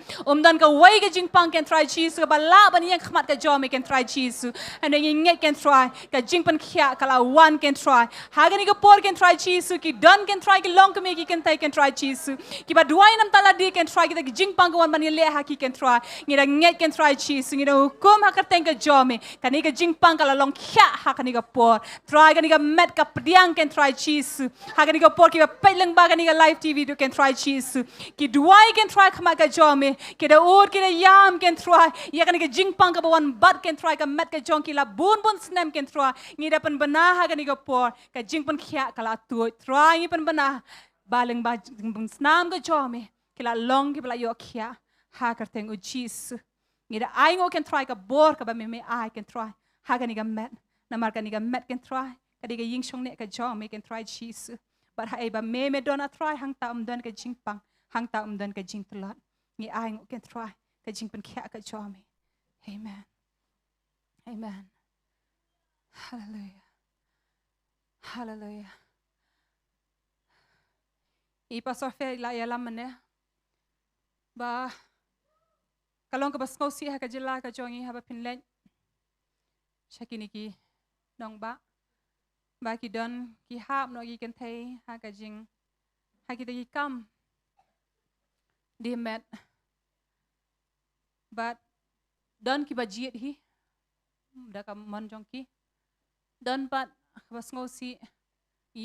dan ka wai ka jing pang ken try cheese ka ba la ban yang khmat ka jom ken try cheese and then nge ken try ka jing pan khia kala one ken try hagani ka por ken try cheese ki don ken try ki long ka me ki ken tai ken try cheese ki ba duai nam tala di ken try ki jing pang ka wan ban le ha ki ken try ngira nge ken try cheese ngira hukum ha ka teng ka jom kani ka jing pang kala long khia ha kani ka por try kani ka met ka pdiang ken try cheese ha kani ka por ki ba peleng ba kani ka live tv do ken try cheese ki duai ken try khma ka jom ki da ur ki da yam ken try ya kani ka jing pang ka ba wan bat ken try ka met ka jong ki la bun bun snem ken try ngira pan bana ha kani ka por ka jing pan khia kala tu try ngi pan bana baleng ba bun snam ka jom ki la long ki bla yo khia ha ka teng u cheese ngira ai ngo ken try ka bor ka ba me ai ken try ha kani ka met na mar kani ka met ken try ka di ka ying shong ne ka jom ken try cheese but ha ba me dona try hang ta don ka jing pang hang ta don ka jing tlat ngi ai ngo ken try ka jing pan khia ka jom amen amen hallelujah hallelujah I pastor fe la ya lamane ba kalong ka bas si ha ka jila ka jongi ha ba pinlen shakini ki nong ba ki don ki hap no ki kan thai ha ka jing ha ki ki kam di met but don ki ba jiet hi da ka mon jong ki don pat bas si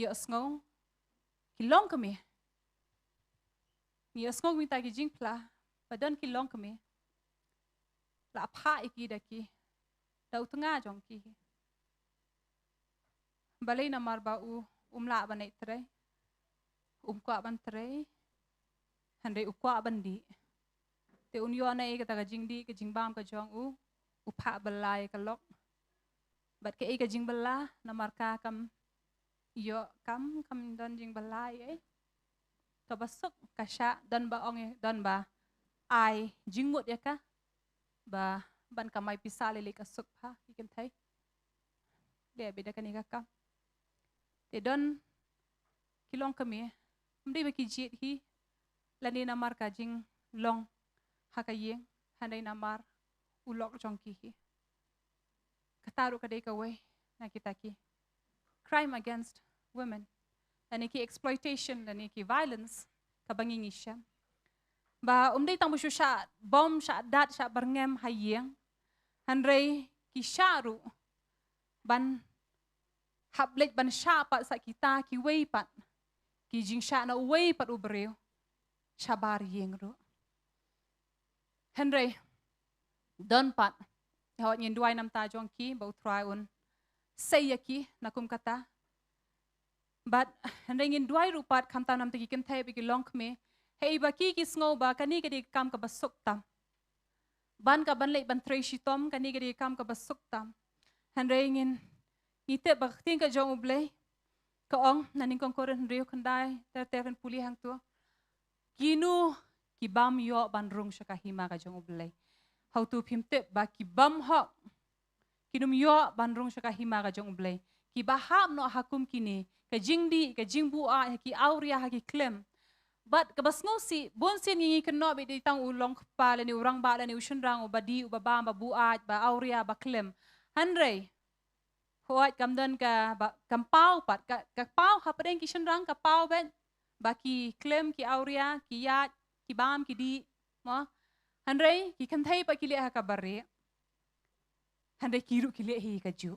yo sngo ki long ka mi yo sngo mi ta ki jing pla ba don ki long ka mi la pha ki da ki dau tanga jong ki balai na mar ba la ba nei tre kwa ban tre hande kwa ban di te un yo nei ka ta jing di ka jing bam ka jong u pha balai ka lok bat ke ka jing bala na mar ka kam yo kam don jing balai ka basuk ka sha dan ba ong dan ba ai jing mut ya ka ba ban ka mai pisale le ka suk pa ikan thai le beda kan ka kam te don kilong kami mdi ba ki jit hi lani na mar ka jing long ha ka yeng handai na mar ulok jong ki hi kataru ka dei ka we na kita ki crime against women lani ki exploitation lani ki violence ka banging isya ba umdai tang bu sha bom sha dat sha barngem hayeng hanrei ki sharu ban hablet ban sha pa sa kita ki wei pat ki jing sha na wei pat ubreu shabar yeng ro hanrei don pat hawat nyen duai nam ta jong ki ba try un say ki na kum kata but hanrei nyen duai ru pat kam ta nam ta ki ken thai bi ki long me hey ba ki sngo ba kani ka di kam ka basuk tam ban ka ban le ban tre shi tom kani ka di kam ka basuk tam hanrei ngin ite ba tin ka jong uble ka ong naning kong koren rio kandai ter puli hang tu kinu ki bam yo ban rung sha ka hima ka jong uble how to phim te ba ki bam ho kinum yo ban rung sha ka hima ka jong uble ki ba ham no hakum kini ka jingdi ka jingbu a ki auria ha ki klem but kabas si bon sin ngi kan no be di tang ulong pa le ni urang ba le ni ushun rang ba di ba ba bu a ba auria ba klem hanrei hoat kam don ka ba kam pau pat ka pau ha padeng ki shun rang ka pau ben ba ki klem ki auria ki ya ki bam ki di mo hanrei ki kan thai pa ki le ha ka bare hanrei ki ru ki le hi ka ju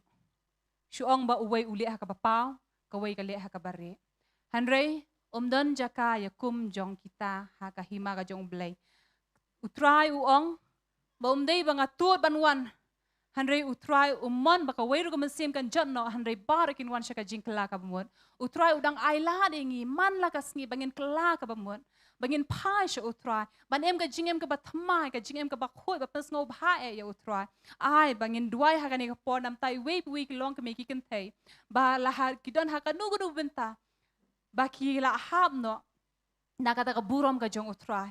shuong ba uwei ule ha ka ba pau ka wei ka le ha ka bare hanrei don jaka ya kum jong kita ha ka hima ka jong blai utrai uong ba dei ba nga tut banwan hanrei utrai umon ba ka wei ru ka masim kan jan no hanrei barakin wan sha ka jing kala ka bamut utrai udang aila dingi man la ka sngi bangin kala ka bamut bangin pai sha utrai ban em ka jing em ka ba thamai ka jing em ka ba khoi ba pas ngo bha e ya utrai ai bangin duai ha ka ni ka por nam tai wei wi ki long ka me ki kan thai ba la ha ki don ha ka nu gu benta baki la hab no nakata ka burom ka jong utrai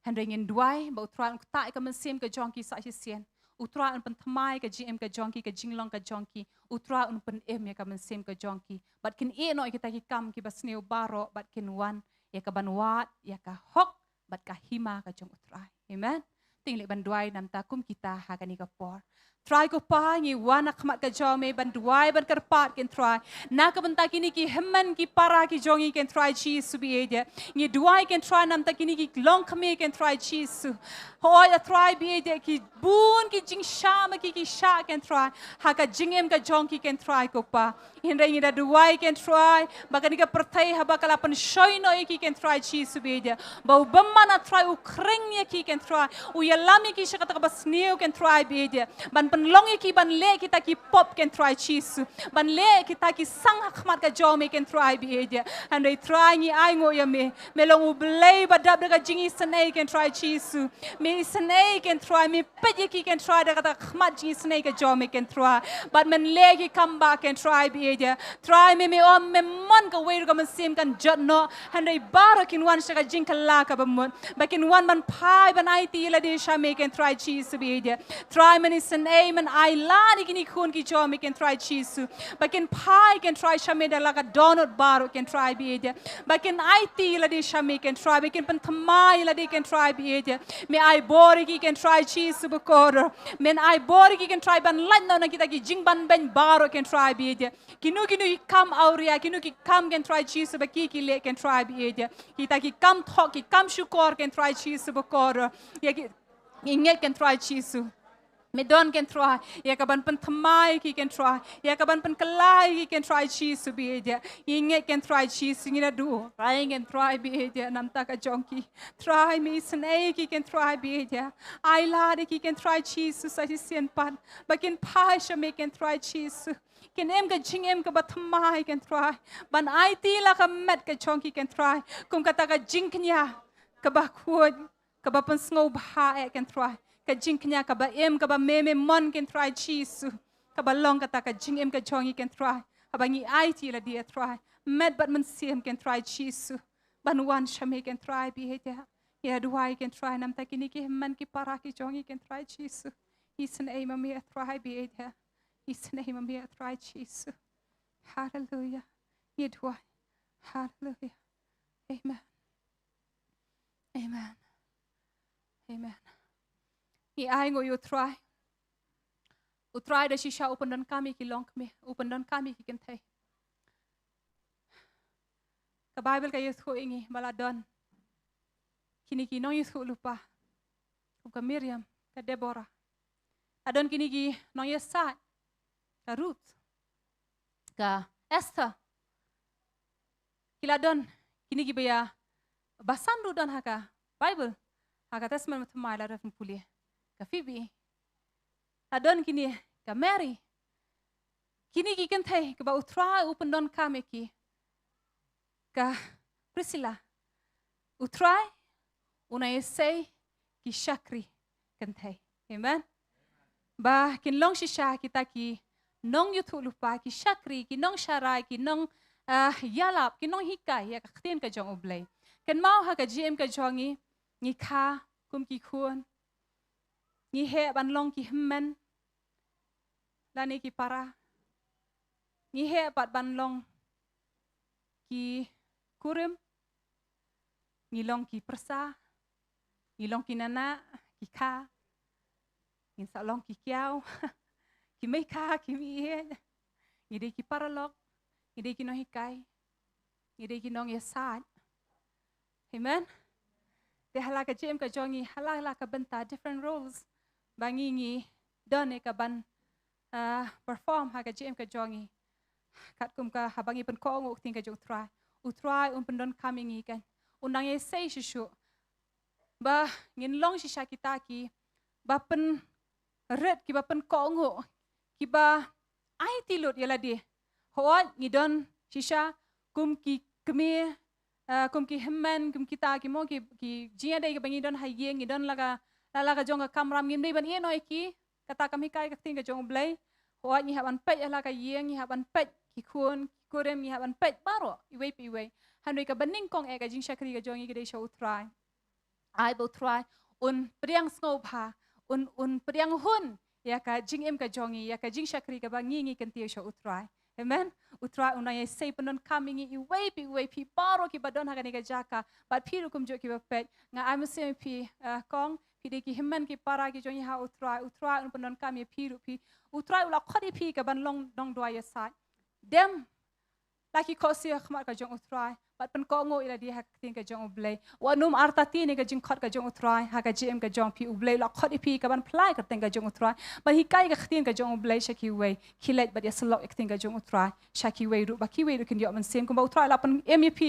Handai ngin duai ba utrai un tak ka mensim ka jongki sa sien. Utrai un pen thamai ka GM ka jongki ka jinglong ka jongki. Utrai un pen em ya ka mensim ka jongki. Bat kin e no kita ki kam ki basneu baro bat kin wan ya ka banwat ya ka hok bat ka hima ka jong utrai. Amen. Ting le ban duai nam ta kum kita ha ka ni ka por. Try ko pa ngi wana khmat ka jome ban duai ban karpat ken try na ka banta kini ki hemman ki para ki jongi ken try chi su bi ede ngi duai ken try nam ta kini ki long khme ken try chi su hoi a try bi ede ki bun ki jing shama ki sha ken try ha ka jingem ka jong ki ken try ko pa in ngi da duai ken try ba ka ni ka pertai ha ba kala pan shoi no ki ken try chi su bi ede ba ubamma na try u kring ye ki ken try u yalami ki shaka ta bas neu ken try bi ede ban longi ki ban le kita ki pop ken try cheese ban le kita ki sang khmat ka jome ken try bi edia and they try ni ai ngo ya me long u blay ba dab ka jingi snake ken try cheese me snake ken try me pe ki ken try da ka khmat jingi snake ka jome ken try but men le ki come back and try bi edia try me om me mon ka we ka man sim kan jot no and they bar kin wan sha ka jing ka la ka ba mon ba kin wan ban pai ban ai ti la de sha me ken try cheese bi edia try me is an amen I lani kini kun ki jo me can try cheese but can pie can try shame da laga donut bar can try be it but can IT la de shame can try be can pan thamai la de can try be it me I bori ki can try cheese bu kor men I bori ki can try ban lan na kita ki jing ban ben bar can try be it kinu kam auria kinu ki kam can try cheese ba ki le can try be it kita ki kam thok ki kam shukor can try cheese bu kor ya ki inget can try cheese me don can try ya ka ban pan thamai ki can try ya ka ban pan kalai ki can try cheese to be dia inge can try cheese ngira du raing can try be dia nam ta ka jonki try me snake ki can try be dia I lad ki can try cheese sa si sian pan but can pie sha me can try cheese can em ka jing em ka ba thamai can try ban IT la ka met ka jonki can try kum ka ta ka jing knya ka ba khod ka ba pan sngo ba can try ka jing knya ka ba em ka ba me mon can try cheese ka ba long ka ta ka jing em ka chongi can try ka ba ngi IT la dia try met but man sim can try cheese ban wan shame can try bi he ya duai can try nam ta kini ki man ki para ki chongi can try cheese is an aim me try bi he is an aim me try cheese hallelujah ye duai hallelujah amen amen amen I ai ngo you try. U try da shisha open dan kami ki long me, open dan kami ki kan thai. Ka Bible ka yes ko ingi baladon. Kini ki no yes ko lupa. Ka Miriam, ka Deborah. Adon kini ki no yes sa. Ka Ruth. Ka Esther. Kiladon kini ki baya basandu dan haka Bible. Haka tasman matamai la rafin pulia. Ka Phoebe, adon kini ka Mary, kini ki kan thai ka ba utrai open don kame ki ka Priscilla, utrai una essay ki Shakri kan thai, amen. Ba kin long shisha kita ki nong yutu lupa ki Shakri ki nong sharai ki nong yalap ki nong hikai ya ka khtin ka jong oblay. Kan mau ha ka GM ka jongi ni kha kum ki khuan. Ni he ban long ki hemmen lani ki para ni he pat ban long ki kurim ni long ki persa ni long ki nana ki kha ni sa long ki kiao ki mai kha ki mi he ni de ki para lok ni de ki no hikai ni de ki nong yesat amen de hala ka jem ka jongi hala ka benta different roles bangi ngi don ka ban perform ha ka jem ka jongi kat kum ka habangi pen ko ngok ting ka jong try pen don coming ngi kan unang ye sei shu ba ngin long shisha kita ki ba pen red ki ba pen ko ngok ki ba ai ti lot yala de ho ngi don shisha kum ki kme kum ki hemmen kum kita ki mo ki jia dai ka bangi don hai ye ngi don laga ka jong ka kamram ngim dei ban ye noi ki kata kami kai ka ting ka jong blai ho ni haban pet ala ka ye ni haban pet ki khun kurem ni haban pet baro iwe pi we hanoi ka baning kong e ka jing shakri ka jong i ka dei show try ai bo try un priang snow pha un priang hun ya ka jing em ka jongi ya ka jing shakri ka bangi kan tiu sho utrai amen utrai unai sei penon coming i way pi paro ki badon ha ka jaka but pi kum jo ki pet nga am sem pi kong pi de ki himman ki para ki jongi ha utrai un penon kami pi utrai ula khodi pi ka ban long dong doi ya sai dem laki ko si khmat ka jong utrai pat pen ko ngo ila di hak tin ka jong ublay wa num arta ti ni ka jing khot ka jong utrai ha ka gm ka jong pi ublay la khot pi ka ban plai ka tin ka jong utrai ba hi kai ka tin ka jong ublay shaki way kilet ba ya slok ek tin ka jong utrai shaki way ru ba ki way ru kin yo man sem ko ba utrai la pen mep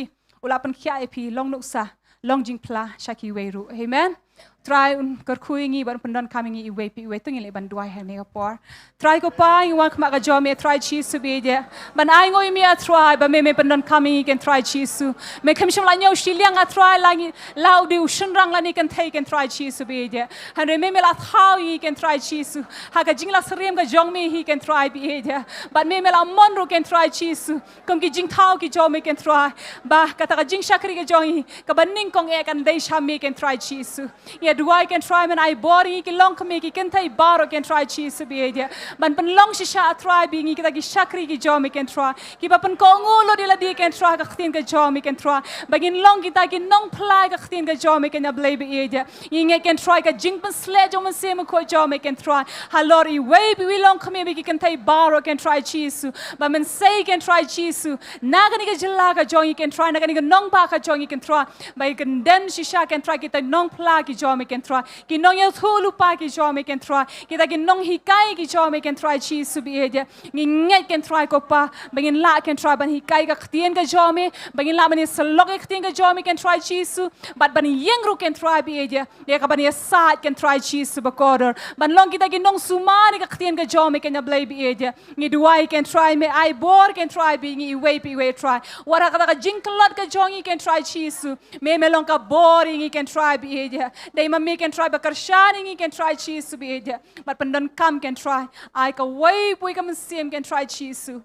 ula pen khia ep long nuk sa long jing pla shaki way ru amen try un kerkuingi ban pendan kami ngi iwe pi iwe tungi le ban duai ha ne por try ko pa i wan khma ka jo me try chi su be je ban ai ngoi mi a try ba me pendan kami can try chi su me kham shim la nyau shi liang a try la ngi lau du shin rang la ni can take and try chi su be je han re me la thau i can try chi su ha ka jing la srem ka jong me he can try be je but me la mon ro can try chi su kom ki jing thau ki jo me can try ba ka ta ka jing shakri ka jong hi ka ban ning kong e kan dei sha me can try chi su ya duai can try man ai body ki long kami ki kan thai baro can try chi su be dia ban pan long shisha try bi ngi kita ki shakri ki jo me can try ki ba pan ko ngulo de la di can try ka khtin ka jo me can try bagin long kita ki nong plai ka khtin ka jo me can ya blay be dia ngi can try ka jing pan sle jo man se mo ko jo me can try ha lori way bi long kami bi ki kan thai baro can try chi su ba man say can try chi su na ka ni ka jilla ka jo can try na ka ni ka nong ba ka jo can try ba kan den shisha can try kita nong pla ki jo me can try ki nong ya thulu pa ki jo me can try kita ki nong hikai ki jo me can try chi su bi dia ngi ngai can try ko pa bangin la can try ban hikai ka ktien ka jo me bangin la ban slok ka ktien ka jo me can try chi su but ban yeng ru can try bi dia ya ka ban ya sa can try chi su ba koder ban long kita ki nong sumari ka ktien ka jo me can ya blay bi dia ngi duai can try me ai bor can try bi ngi way try wara ka jing klot ka jo ngi can try chi su me long ka bor ngi can try bi dia dai ma me can try ba karshani ngi can try chi su bi dia but pandan kam can try ai ka way pui ka sim can try chi su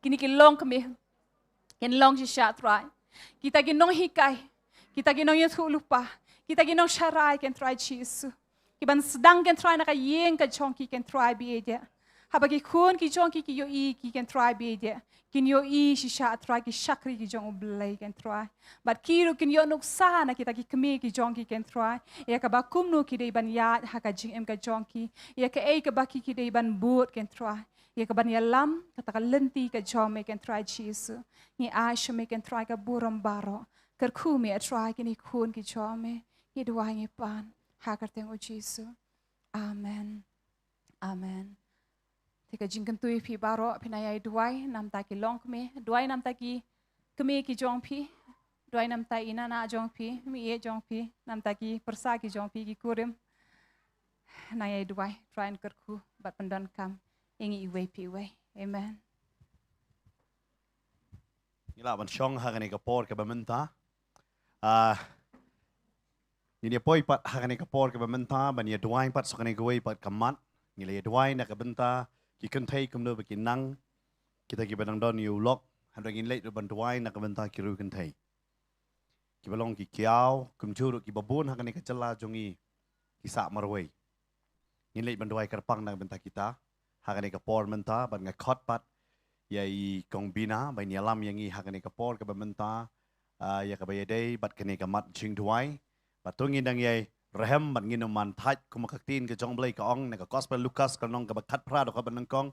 kini ki long ka me can long shi sha try kita ki nong hikai kita ki nong yesu lupa kita ki nong sharai can try chi su ki ban sedang can try na ka yeng ka chong ki can try bi dia habagi khun ki chong ki yo i ki can try bi dia kin yo i shisha try ki shakri ki jong blay can try but kiru kin yo nuk sa na kita ki kemi ki jong ki can try ya ka ba kum nu ki dei ban ya ha ka jing em ka jong ki ya ka ei ka ba ki dei ban boot can try ya ka ban ya lam ka ta ka lenti ka jong me can try chisu ni a shme can try ka buram baro ker khu me try ki ni khun ki jong me ni dua ngi pan ha ka teng o chisu amen amen Tika jingkan tui pi baro pinayai duai nam ta ki long me duai nam ta ki keme ki jong pi duai nam ta ina na jong pi mi e jong pi nam ta ki persa ki jong pi ki kurim nayai duai try and kerku bat pendan kam ingi iwe pi we amen Ila ban shong hagani ka por ka bamenta. Ni poi pat hagani ka por ka bamenta ban ya duai pat sokani ka we pat kamat ngile duai na ka benta ki kan thai kum no ki nang kita ki banang don yu lok han rangin leit ban duai na ka benta ki ru kan thai ki balong ki kiao kum chu ki babun hagani ka chala jongi ki sa marwei ngin leit ban duai karpang na benta kita hagani ka por menta ban nga khot pat yai kong bina bai ni alam yangi hakane ka por ka bamenta ya ka bai dei bat kane ka mat ching duai batungi dang yai rehem ban ngin man thaj kuma kaktin ka jong blai ka ong na ka gospel lucas ka nong ka khat pra do ka ban kong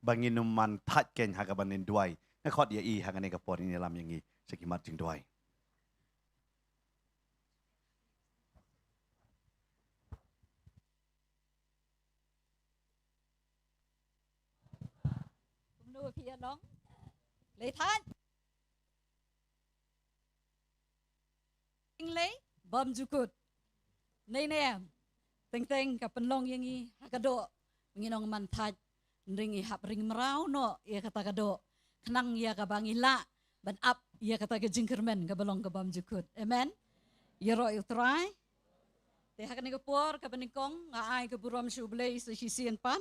bangin man thaj ken ha ka ban duai na khot ya i hakane ka por ni alam yangi seki mat ching duai Phía đó lấy than lấy bom jukut nay nè teng teng ka penlong yang i hakado nginong man thaj ringi hap ring merau no ia kata kado kenang ia ka bangila ban up ia kata ke jingkermen ka belong ka bom jukut amen ia ro utrai te hakane ka por ka beningkong nga ai ka burom shublei sa sisian pan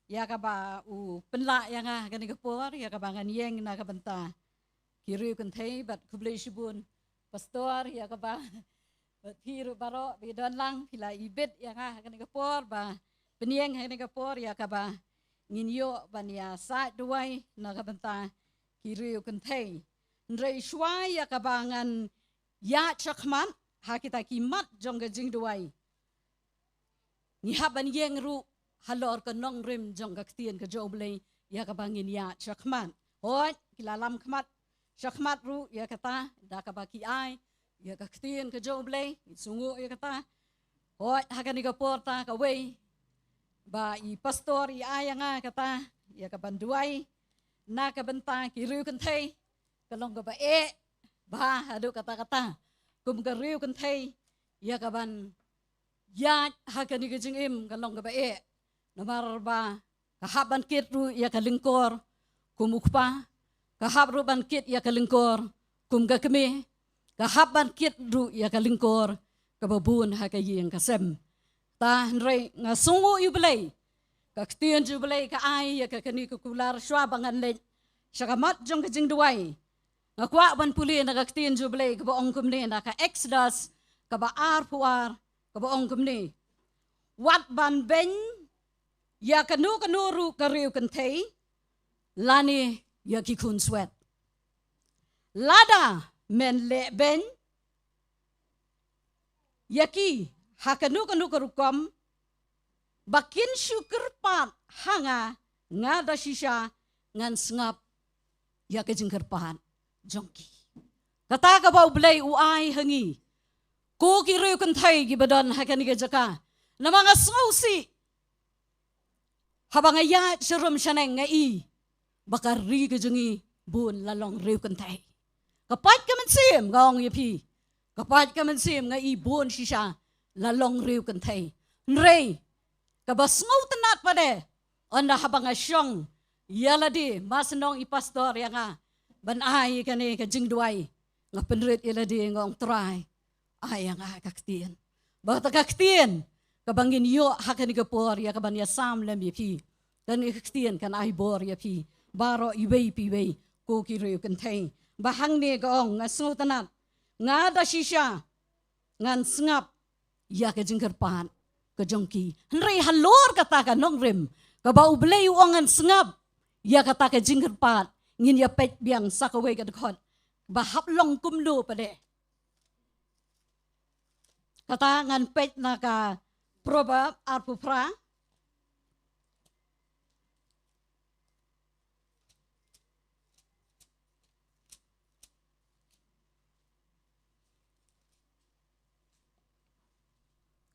ya ka ba u penla yang ah kan ikapor ya ka bangan yeng na ka benta kiri kan thei bat kublei shibun pastor ya ka ba Piru baro bidon lang pila ibit yang akan kapor ba peniang akan kapor ya kaba nginyo bania sa duai na kabanta kiriu kentei ndrei shwai ya kabangan ya chakman ha kita kimat jong gajing duai ni haban yeng ru halor ka nong rim jong ka tien ka joblei ya kabangin ya chakman hoi kilalam kmat chakmat ru ya kata da kabaki ai ya ka tien ka joblei sungu ya kata hoi hakani ka porta ka wei ba i pastor i ayanga kata ya ka banduai na ka benta kiriu kentei kalong ka ba ba adu kata-kata kum ka riu kentei ya ka ban ya hakani ka jingim kalong ka ba namar ba kahaban kit ru ya ka lingkor kumukpa kahab ru ban kit ya ka lingkor kum ka kemi kahaban kit ru ya ka lingkor kababun hakayeng kasem ta nrei nga sungu yublei ka ktien jublei ka ai ya ka kani ku kular shwa bangan le shakamat jong ka jing duai nga kwa ban puli na ka ktien jublei ka baong kumne na ka exodus ka ba puar ka baong kumne wat ban ben ya kanu ru ka riu kentei lani ya ki kun swet lada men le ben yaki hakanu karukom bakin syukur pat hanga ngada shisha ngan sngap ya ke jengker pat jongki kata ka bau blai uai hangi ko ki riu kentai gi badan hakani ke jaka na mga sausi habang ya serum shaneng ngai bakar ri ke jengi bun lalong riu kentai kapat ka man sim gong yapi kapat ka man sim nga ibon shisha lalong riu kentay nrei kabas ngau tenat pade onda habang asyong yaladi masnong ipastor yang ban ai kani ka jingduai nga penrit yaladi ngong try ay nga kaktien bata kaktien kabangin yo hakani kapor ya kaban ya sam lem yapi dan kaktien kan ai bor yapi baro iwei piwei ko ki riu kentay bahang ni gong nga sungutanat nga da shisha ngan sngap ya ke jengker pan ke jongki nrei halor kata ka nong rim ka bau blei ngan sngap ya kata ke jengker pan ngin ya pet biang sakawei ka dekot bahap long kumlo pade kata ngan pet na ka proverb arpupra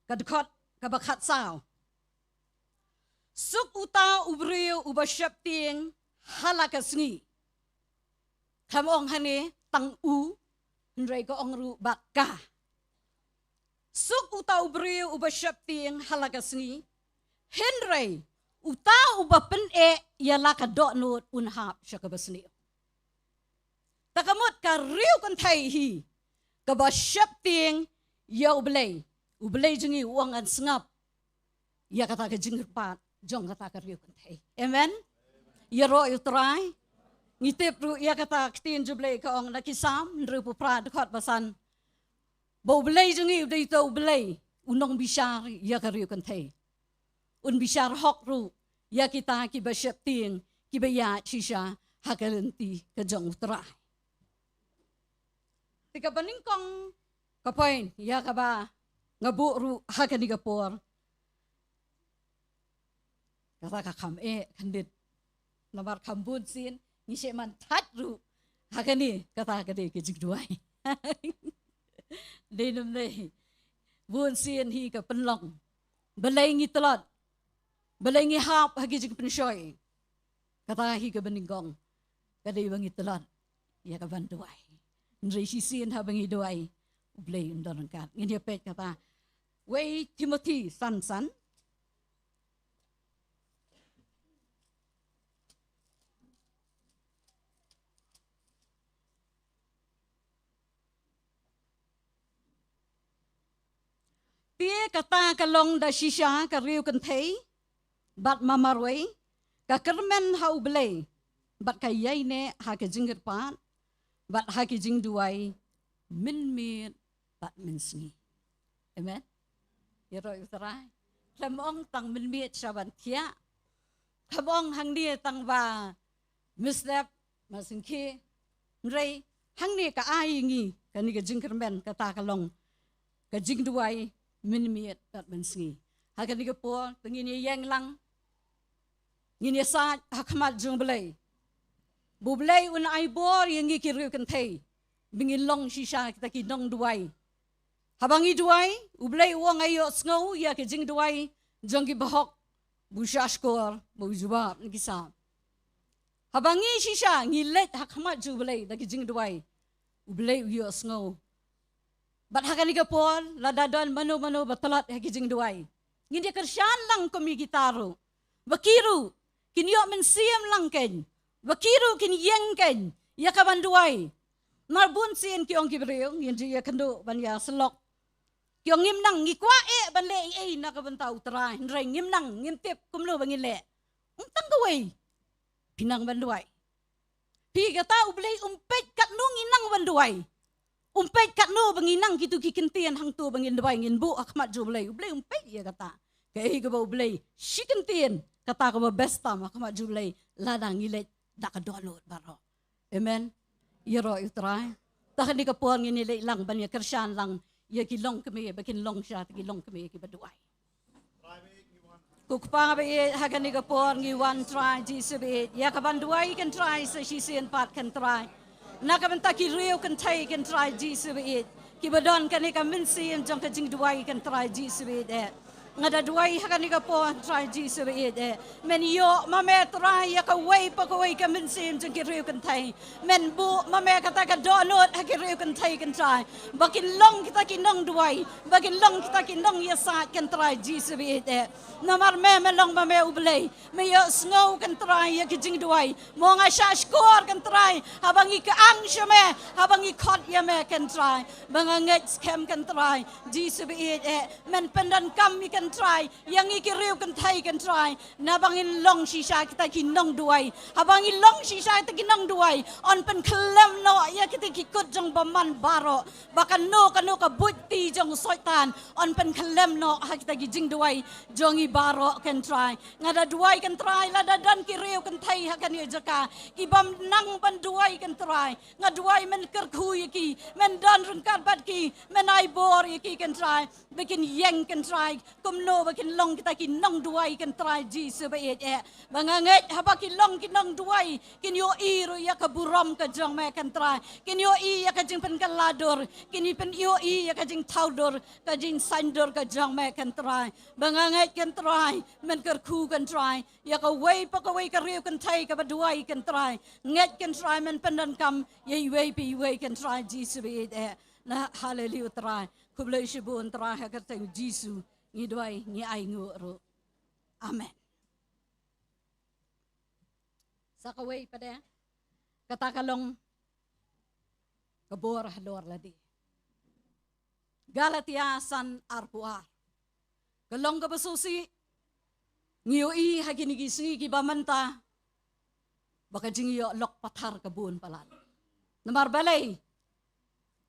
kadkot kabakat sao suk uta ubriu ubashap ting halakasngi kamong hane tang u nrei ko ongru bakka suk uta ubriu ubashap ting halakasngi henrei uta ubapen yalaka donut unhap syakabasni takamot ka riu kantai hi kabashap ting ya ublei ublei jengi uangan sengap ya kata ke jengir pat jong kata ke riu kentei amen ya ro yu try ngitip ru ya kata ktin jublei ka ong nakisam nru pu pra dekot basan bo ublei jengi udai to ublei unong bishar ya ke riu kentei un bishar hok ru ya kita ki basyap ting ki baya shisha hakalenti ke jong try tika baningkong kapoin ya kaba ngabu ru hakani gapor kata ka kam kandit nabar kambun sin ni man tat ru hakani kata ka de ke jigduai de nam nei bun sin hi ka penlong belai ngi telot belai ngi hap hagi jig pensoi kata hi ka beningong ka de bangi telot ya ka banduai nri si sin ha bangi duai ublei undon kat ngin pet kata wei Timothy san tie kata kalong da shisha ka riu kentei bat mamarwei ka kermen hau blei bat ka yai ne ha ka jingir pan bat ha ki jing duai min mit bat min sngi Amen. Ya roi utrai. Lamong tang menmiet saban tia. Kamong hang dia tang ba mislep masingki. Nrei hang ni ka ai ngi kani ka jingkermen ka ta kalong. Ka jing duai menmiet tat mensingi. Hakan ni ka po tengini yang lang. Ngini sa hakmat jung belai. Bu belai un ai bor yang ngi kiru kan thei. Bingin long shisha kita ki nong duai. Habangi duai, ublay uang ayo snow ya ke jing duai, jangki bahok, bushashkor, bujubab nikisa. Habangi shisha ngilet hakmat jublay daki jing duai, ublay uyo snow. Bat hakani kapol, ladadon mano batalat haki jing duai. Ngindi kersyan lang kami gitaro. Bakiru, kinyo mensiam lang ken. Bakiru kin yeng ken, ya kaban duai. Marbun sin kiong kibreo, ngindi ya kendo banya selok. Kiong ngim nang ngikwa ban le na kabanta utra nreng ngim nang ngim tip kumlo bangin le untang gawai pinang banduai pi kata ublei umpet kat nu nginang banduai umpet kat nu banginang kitu kikentian hang tu bangin duai ngin bu akmat jo ublei umpet ya kata kai ka ublei shikentian kata ka besta akmat jo ublei ladang ngilet dak download baro amen yero utra tahan di kapon ngin le lang ban ya kersyan lang ya kilong kami bakin long siya kilong kami kibaduay kukpa ba hagani ka por ngi one try Jesus be ya kabanduay kan try sa sisian pat kan try nakabanta ki rio kan tay kan try Jesus be kibadon kan ka minsim jong ka jing duay kan try Jesus be ngada duay hagani ka por try Jesus be men yo mame try ya ka way pa ka way ka minsim jong ki rio kan tay men bu mame kata ka donut hagi rio kan tay kan try bakin long kita kinong duay bakin long kita kinong ya sa kan try Jesus be namar me long mame ublay me yo snow kan try ya ki jing duay mo nga sha score kan try habang ika ang shame habang ikot ya me kan try banganget scam kan try Jesus be men pendan kam kan try yang ikiriu kan thai kan try nabangin long shisha kita kinong duai habangin long shisha kita kinong duai on pen klem no ya kita kikut jong baman baro bakan no kanu ka buti jong soitan on pen klem no ha kita gijing duai jong i baro kan try ngada duai kan try lada dan kiriu kan thai ha kan ye jaka kibam nang ban duai kan try ngaduai men kerku yaki men dan rungkat bat ki men ai bor yaki kan try bikin yang kan try no bakin long kita kinong duai kan try Jesus ba banganget haba kilong kinong duai kinyo iro ya ka buram ka jong me kan try kinyo ya ka jing pen kalador kini pen yo ya ka jing taudor ka jing sandor ka jong me kan try banganget kan try men kerku kan try ya ka way pa ka way ka riu kan thai ka duai kan try nget kan try men pendan kam ye way pi way kan try Jesus ba na hallelujah try kublai shibun try ha ka teng Jesus ngi doy ngi ay nguro amen sakaway pada katakalong kabor halor ladi Galatia san arpuar kalong kabasusi ngiyo i hagini gisingi kibamanta baka jingiyo lok pathar kabun palat namar balay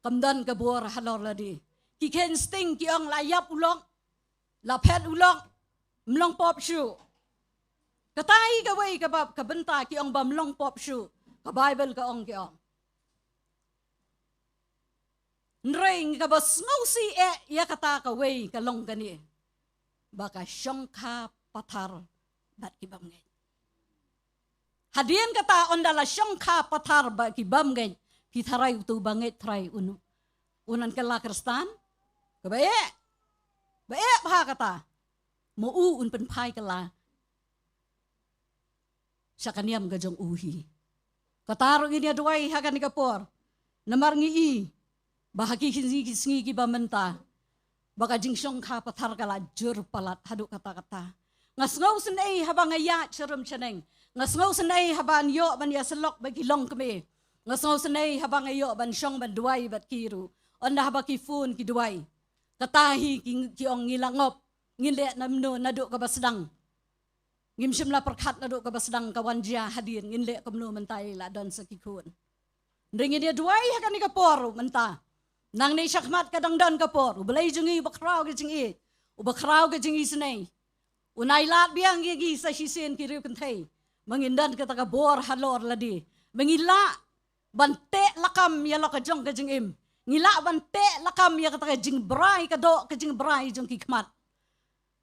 kamdan kabor halor ladi kiken sting kiong layap ulong la pet ulong mlong pop shu katai ka way ka bab ka benta ki ong bam long pop shu ka bible ka ong ki ong nring ka bas ngausi ya kata ka way ka long gani baka syongka pathar bat ki bam ngai hadian kata ondala syongka pathar ba ki bam ngai ki tharai tu banget trai unan kala kristan ka bae bae pa kata mo un pen pai kala sakaniam gajong uhi kataro ini aduai hagan kapor namar ngi bahagi kingi ki bamenta baka jingsong ka pathar kala jur palat hadu kata ngasngau senai habang aya cherum cheneng ngasngau senai haban yo ban ya selok bagi long keme ngasngau senai habang ayo ban syong ban duai bat kiru onda habaki fun ki duai katahi kiong ngilangop ngile namno naduk ka basdang ngimsimla perkhat naduk ka basdang kawan dia hadir ngile kamno mentai la don sakikun ringin dia duai hakan ni kapor menta nang ni syakmat kadang dan kapor ubelai jengi bakrau ke jengi ubakrau ke jengi senai unai lat biang gi sa sisen kiriu kentai mengindan kata kabor halor ladi mengila bante lakam ya laka jong ke jengim ngila bante lakam ya kata jing brai kado ke jing brai jong kikmat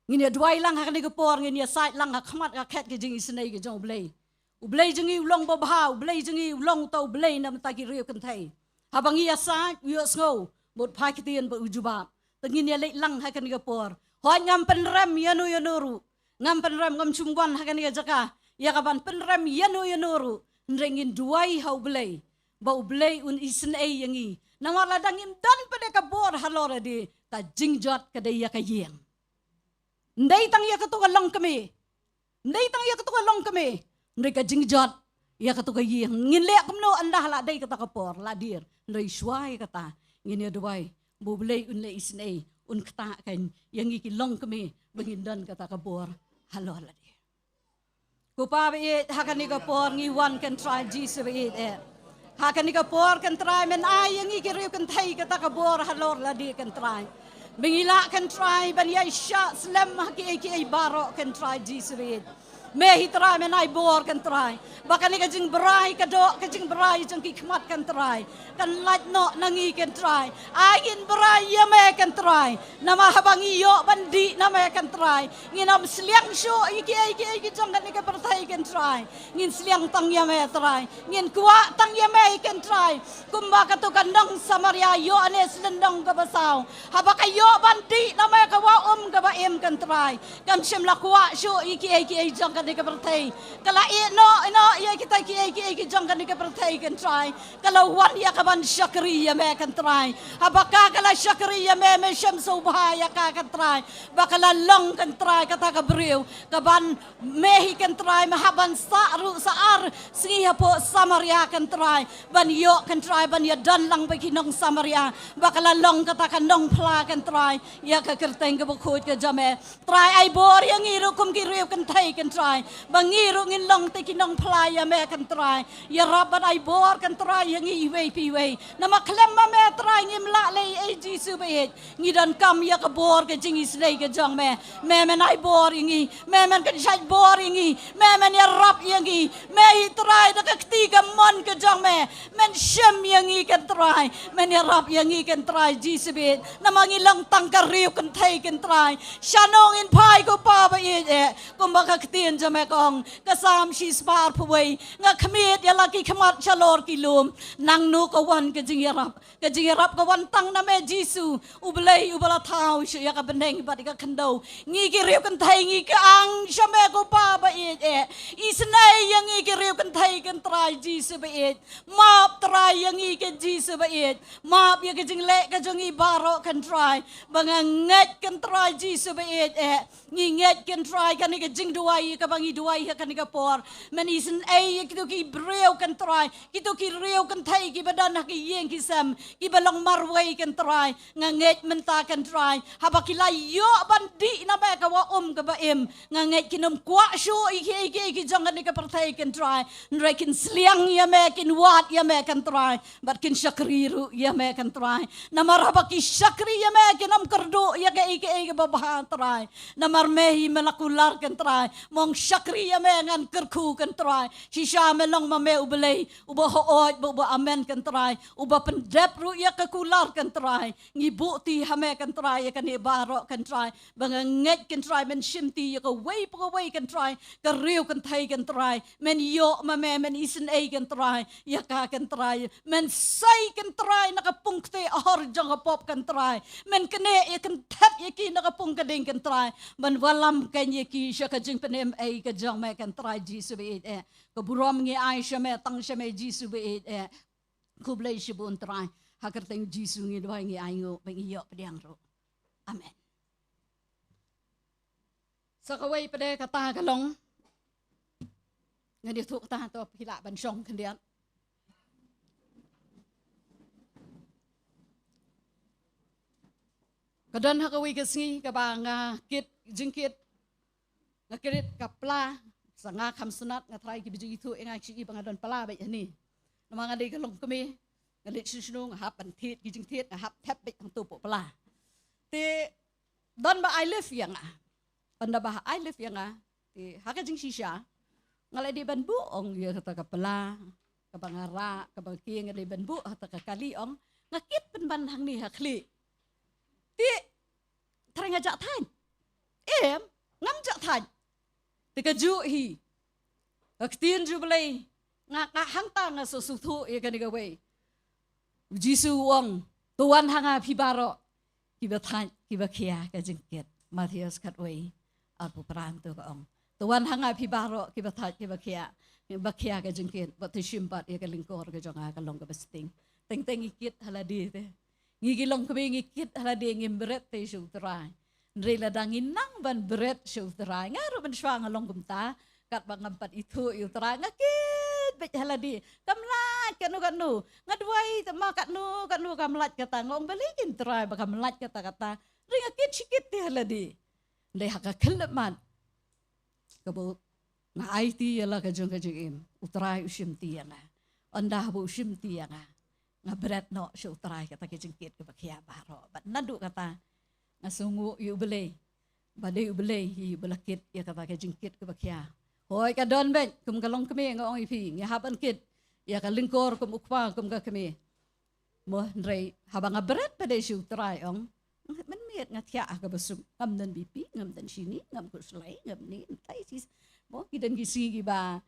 ngini duai lang hakani kapor ngini sait lang hakmat ka ket ke jengi senai ke jong ubelai jengi ulong babha ubelai jengi ulong tau ubelai nam ta kiriu kentai habang iya sa yus ngo bot pakitian ba ujubab tengin ya lek lang hakan ga por ho ngam penrem yanuru ngam penrem ngam chungwan hakan ga jaka ya kaban penrem yanuru nrengin duai hau belai ba belai un isen ai yangi nawala dangin dan pada ka bor halora de ta jingjot ka de ya ka yeng ndai tang ya ka to long kami ndai tang ya ka to long kami ndai ka jingjot ya ka to ka yeng ngin lek kumno andah la dai ka ta ka por la dir ndai swai kata ngini duai bu belai un le isen ai un kata kan yang iki long kami bengindan kata ka bor halora de Kupa be hakani ka por ngi one can try Jesus be hakani ka por kan try men ay yang ikiriu kan thai ka ta ka bor halor la di kan try bengila kan try ban ya sha slam haki ai baro kan try Jesus be me hitra men ay bor kan try bakani ka jing brai ka do ka jing brai jang ki khmat kan try kan lat no nangi kan try agin brai ya me kan try nama habangi yo bandi nama kan try nginam sliang sho iki jang kan ka perthai kan try ngin sliang tang ya me try ngin kwa tang ya me kan try kumba ka to kandang samaria yo ane slendang ka basau habaka yo bandi nama ka wa ka ba em kan try kam shem la kwa sho iki jang kan ka perthai kala no ya kita ki jang kan ka perthai kan try kala wan ya ka ban syakri ya me kan try habaka kala syakri ya me shem so bahaya ka kan try bakala long kan try kata ka beriu ka ban mehi kan try mahaban saar singi po samaria kan try ban yo kan try ban ya dan lang bagi nong samaria bakala long kata kan nong pla kan try ya ka kerteng ka bukut ka jame try ai bor yang iru kum ki riu kan thai kan try bangiru ngin long te ki nong pla ya me kan try ya raban ai bor kan try yang i we pi we nama klem ma me try ngim la le ai jisu be ngi dan kam ya ka bor ka jingi slei ka jang me men ai bor ingi men kan shai bor ingi men ya rap yangi me i try da ka kti ka mon ka jang me men shem yangi kan try men ya rap yangi kan try jisu be nama ngi lang tang ka riu kan thai kan try shanong in pai ko pa ba e kum ba ka ktien jame kong kasam shi spar pwe nga khmit ya laki khmat chalor kilum nang nu ko wan ka jingirap ka wan tang na me jisu ublei ubala thau shi ya ka beneng ba ka khando ngi ki riu kan thai ngi ka ang shame ko pa ba e isnai yang ngi ki riu kan thai kan try jisu ba e map try yang ngi ka jisu ba e map ya ka jingle ka jongi baro kan try banganget kan try jisu ba e ngi nget kan try kan ka jing duai ka bangi duai kan ka por men isen ai kitu ki breu kan try kitu ki reu kan thai ki badan ki yeng ki sam ki balong marwai kan try nganget menta kan try habakila yo bandi na ba ka wa ka ba em nganget kinom kwa shu iki jang kan ka perthai kan try nrekin sliang ya me kin wat ya me kan try bat kin syakriru ya me kan try namar habaki syakri ya me kinam kerdo ya ka iki babah try namar mehi melakular kan try mong syakri ya me ngan kerku kan try shisha melong mame ubelei uba hooj uba amen kan try uba pendep ru ya kekular kan try ngibu ti hame kan try ya kan ibaro kan try banganget kan try men shimti ya ka wei kan try ka riu kan thai kan try men yo mame men isen ai kan try ya ka kan try men sai kan try nakapungte ahor jang pop kan try men kene ya kan tap ya ki nakapung kading kan try man walam kan ya ki sha ka jing penem ai ka jang me kan try jisu be ka burom ngi ai sha me tang sha me jisu be ku blai shi bun try hakar teng jisu ngi doi ngi ai ngo be yo pediang ro amen sakawai pede kata kalong ngadi thuk ta to pila ban song kan dia kadan hakawi kasngi ka ba nga kit jingkit ngakirit kapla sanga kam sunat nga try ki biji itu enga chi bangadon pala ba ni namanga de kalong kami ngalit susnung hap an thit gijing thit hap thep bek ang tupo pala te don ba I live yang panda ba I live yang te haka jing shisha ngalai di ban bu ong ya kata kapala kabangara kabaki ngalai ban bu kata kali ong ngakit ban hang ni hakli ti terang ajak tan ngam jak tan te ka ju hi aktien ju belai ngak hang ta nga so su thu e kan ga we jisu wong tuan hanga pibaro kiba tan kiba kia ka jengket Matius kat we alpu perang tu ka ong tuan hanga pibaro kiba tan kiba kia ka jengket bat simpat e ka lingkor ka jonga ka long ka besting teng ikit haladi te ngigi long ka ngikit haladi ngimbret te su trai nrela dangin nang ban bret su trai ngaro ban swang long kumta kat bangampat itu trai ngakit bet haladi kamlat kanu ngadwai tama kanu kamlat kata ngong balikin trai ba kamlat kata ring akit sikit te haladi ndai haka kelmat kabo na IT yala ka jong im utrai usim tianga anda bu usim tianga ngabret no shu utrai kata ke jengkit ke bakia baro bat nadu kata ngasungu yu belai badai yu belai hi belakit ya kata ke jengkit ke bakia hoi ka don ben kum kalong keme ngong ipi ngi haban kit ya ka lingkor kum ukpa kum ka keme mo ndrei habang ngabret badai shu utrai ong man miet ngatia ka basum ngam dan bipi ngam dan sini ngam ku slai ngam ni tai sis mo kidan gisi giba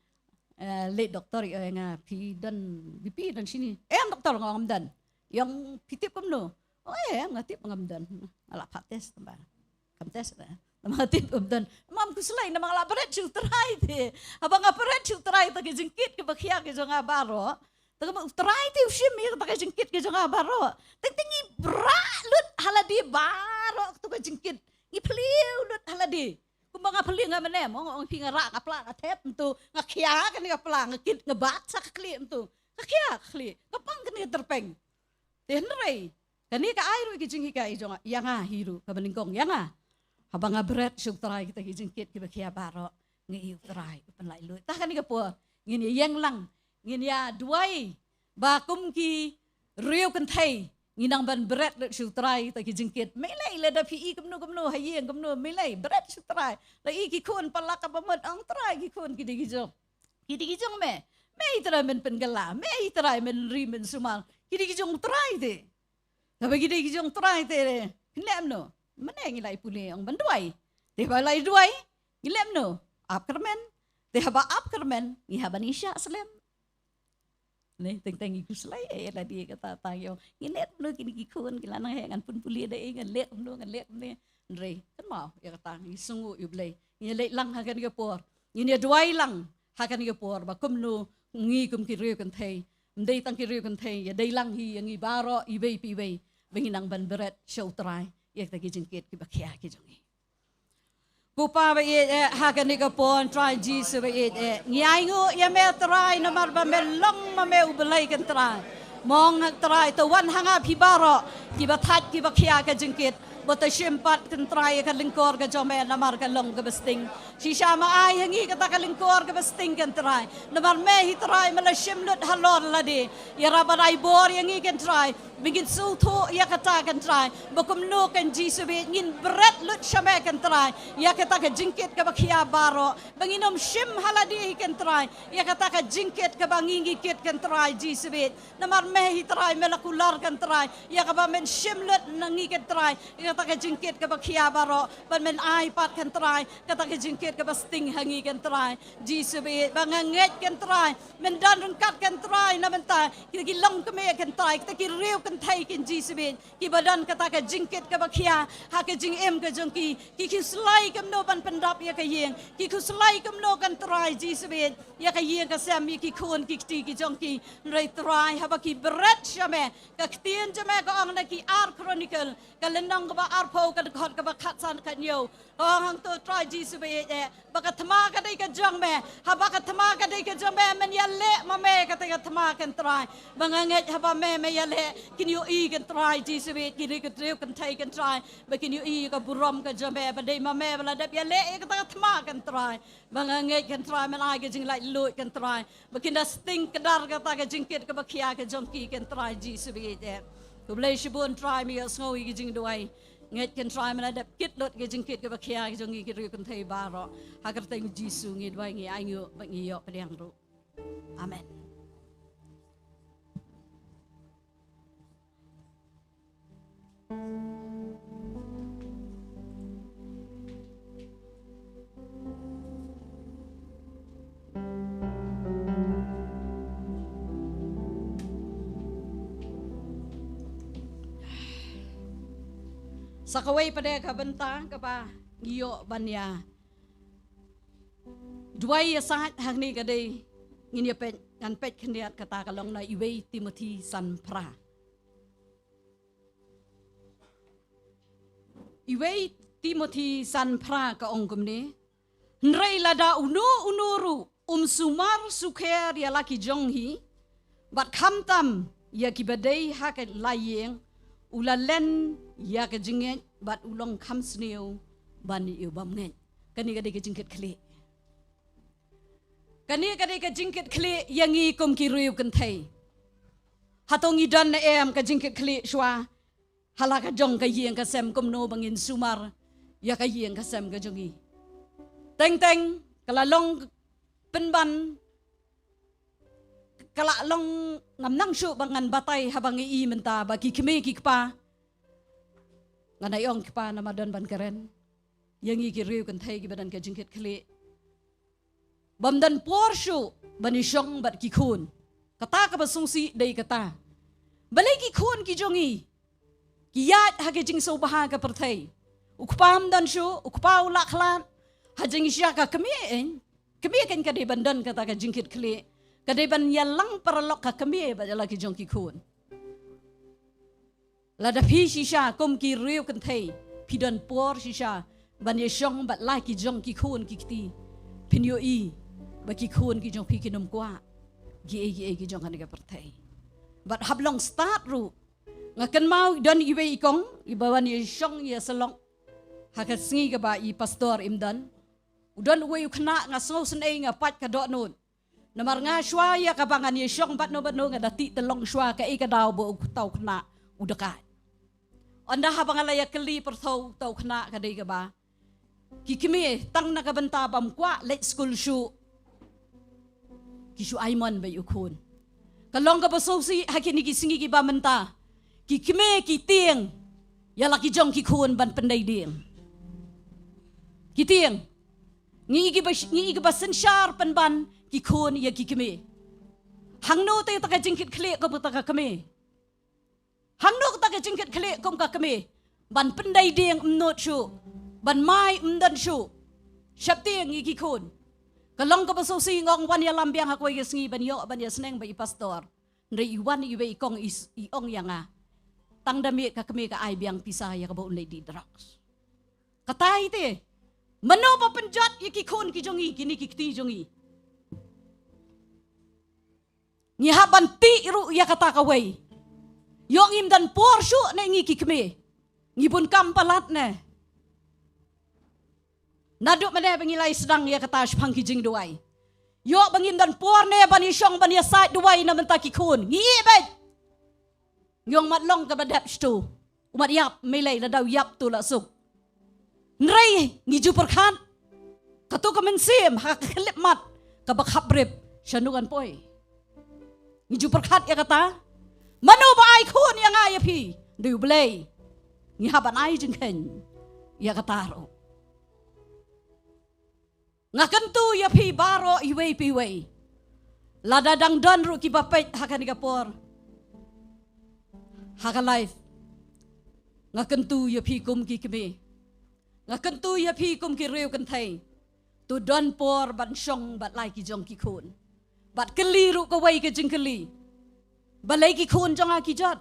late doktor nga pi dan bipi dan sini doktor ngam dan yang pitip kumno ngatip ngam dan ala pates tamba kam tes na ngatip ngam dan mam ku slai na mga labret chu trai te abang ngapret chu trai ta jengkit ke bakhia ke jonga baro ta trai te usim mi ta jengkit ke jonga baro tengi bra lut haladi baro tu ke jengkit ni pliu lut haladi kumbaga pali nga manem ong pingara kapla katep tu ngakia kan kapla ngakit ngebat sa kakli tu ngakia kakli kapang kan terpeng tenrei kani ka airu kijing hika ijonga yanga hiru kabalingkong yanga habang abret sutrai kita kijingkit kibakia baro ngi utrai penlai lu tah kani kapo ngini yang lang ngini ya duai bakum ki riu kan thai nginang ban bret sutrai ta kijingkit melai le da pi kumno hayeng kumno melai bret sutrai la ki kun palak ka pamot ang trai ki kun kidigijong me itra men pengala me itra men rimen sumal kidigijong trai de tapi kidigijong trai te ngilem no meneng ilai puli ang banduai te balai duai ngilem no apkermen te haba apkermen ngi haban isya slem ne teng iku slai la dia kata tayo inet no kini kikun kilana hengan pun puli da ngan lek ne ndrei kan mau ya kata isungu yublei ni lek lang hakan ke por ni duai lang hakan ke por ba kumnu ngi kum ki riu kan thei ndei tang ki riu kan thei ya dei lang hi ngi baro ibei piwei benginang ban beret show trai ya ta ki jengkit ki bakhia ki jongi Kupa ba hakan ni kapon try Jesus ba ngiyay ngo ya me try na marba melong ma me ubelay kan try mong try to wan hanga pibaro kiba that kiba khia ka jengkit bota simpat kan try ka lingkor ka jome na mar ka long ka besting si sama ay hangi ka ta ka lingkor ka besting kan try na mar me hi try mala simlut halor ladi ya rabarai bor yangi kan try bingin suto ya kata kan try bakum no kan Jesus be ngin bret lut shame kan try ya kata ka jingkit ka bakhia baro banginom sim haladi kan try ya kata ka jingkit ka bangingi kit kan try Jesus be namar me hi try melakular kan try ya ka ba men sim lut nangi kan try ya kata ka jingkit ka bakhia baro ban men ai pat kan try kata ka jingkit ka basting hangi kan try Jesus be banganget kan try men dan rungkat kan try na menta ki long ka me kan try kita ki riu kan thai kin Jesus be ki badan kata ka jingkit ka bakhia ha ka jing em ka jongki ki slai kam no ban pendap ya ka yeng ki slai kam no kan try Jesus be ya ka yeng ka sam ki khon ki ti ki jongki rei try ha ba ki bret shame ka tien jame ka ang na ki ar khro chronicle kalendang ka ba arpo ka khot ka ba khatsan ka nyo hang to try jisu be e baka thama ka dai ka jong me ha baka thama ka dai ka jong me men ya le ma me ka ta thama kan try banga nge ha ba me ya le kin you e kan try jisu be ki ri ka treu kan thai kan try ba kin you e ka burom ka jong me ba dai ma me bala dap ya le ka ta thama kan try banga nge kan try men ai ka jing lai lu kan try ba kin da sting ka dar ka ta ka jing kit ka ba khia ka jong ki kan try jisu be e ku blai shibun try me sngo i jing duai nget kan try mana dap kit lot ke jing kit ke bakhia ke jong i ke kan thai ba ro ha ka teng jisu ngi duai ngi ai ngu ba ngi yo padang ru amen sakawai pada ka bentang ka ba ngiyo banya duai sahat hang ni ka dei ngin pet ngan pet khniat kata ka long na iwei Timothy san pra iwei Timothy san pra ka ongkum ni nrei lada unuru sumar sukher ya laki jonghi bat khamtam ya kibadei ha ka layeng ulalen ya ke jinget bat ulong kham sneu ban yu bam ngen kani ka de ke jingket khle kani ka de ke jingket khle yangi kom ki riu kan thai hatongi dan na em ka jingket khle shwa hala ka jong ka yeng ka sem kom no bangin sumar ya ka yeng ka sem ka jongi teng teng kala long penban kala long ngam nang shu bangan batai habangi i menta bagi kime ki pa ngana yong ki pa namadan ban karen yangi ki riu kan thai ki badan ka jingket khle bamdan porshu bani shong bat ki khun kata ka basungsi dei kata balai ki khun ki jongi ki yat ha ke jing so baha ka perthai ukpam dan shu ukpau lakhlan ha jing sya ka kemi kan ka de bandan kata ka jingket khle kadai ban yalang paralok ka kami ba jala ki jong ki khun la da phi shisha kom ki riu kan thai pidan por shisha ban ye shong bat la ki jong ki khun ki ti pinyo i ba ki khun ki jong pi ki nom kwa gi ki jong kan ka perthai bat hablong start ru ngakan mau dan iwe ikong ibawan ye shong ye salong hakat singi ka ba i pastor imdan udan we khna nga so sen ei nga pat ka do nun namar nga shwa ya kabangan ye shong bat no nga dati telong shwa ka e ka daw bo tau khna udakat anda habangala ya keli perthau tau khna ka dei ka ba ki kimi tang na ka banta bam kwa let school shu ki shu aimon ba yukun kalong ka basosi hakini ki singi ki ba menta ki kimi ki tieng ya laki jong ki khun ban pandai ding ki tieng ngi ki ba senshar pan ki khun ya ki keme hangno te ta ka jingkit khle ko ta ka keme hangno ta ka jingkit khle kom ka keme ban pandai ding not shu ban mai dan shu shapti ngi ki khun kalong ka baso si ngong wan ya lambiang ha ko ye sngi ban yo ban ya sneng ba i pastor ndre i wan i we kong i ong yanga tang dami ka keme ka ai biang pisah ya ka bo di drugs katai te mano pa penjat ye ki khun ki jongi kini ki ti jongi ni haban ti ru ya kata kawai yong im dan porshu na ngi kikme ngi bun kampalat ne naduk mane bangilai sedang ya kata shpang kijing duai yo bangim dan por ne bani shong bani side duai na menta ki khun ngi bet yong mat long ka badap stu umat yap melai la daw yap tu la suk nrei ngi ju perkhan katu ka mensim ha klip mat ka bakhap rip shanukan poi ngi perkhat ya kata mano ba ai khun yang ai pi du blay ngi haban ai jing ken ya kata ro ngakan tu ya pi baro iwe pi we lada dang don ru ki bapet hakan ni kapor haka life ngakan tu ya pi kum ki keme ngakan tu ya pi kum ki reu kan thai tu don por ban shong bat lai ki jong ki khun bat keli ru ka wai ke jing keli balai ki khun jong a ki jot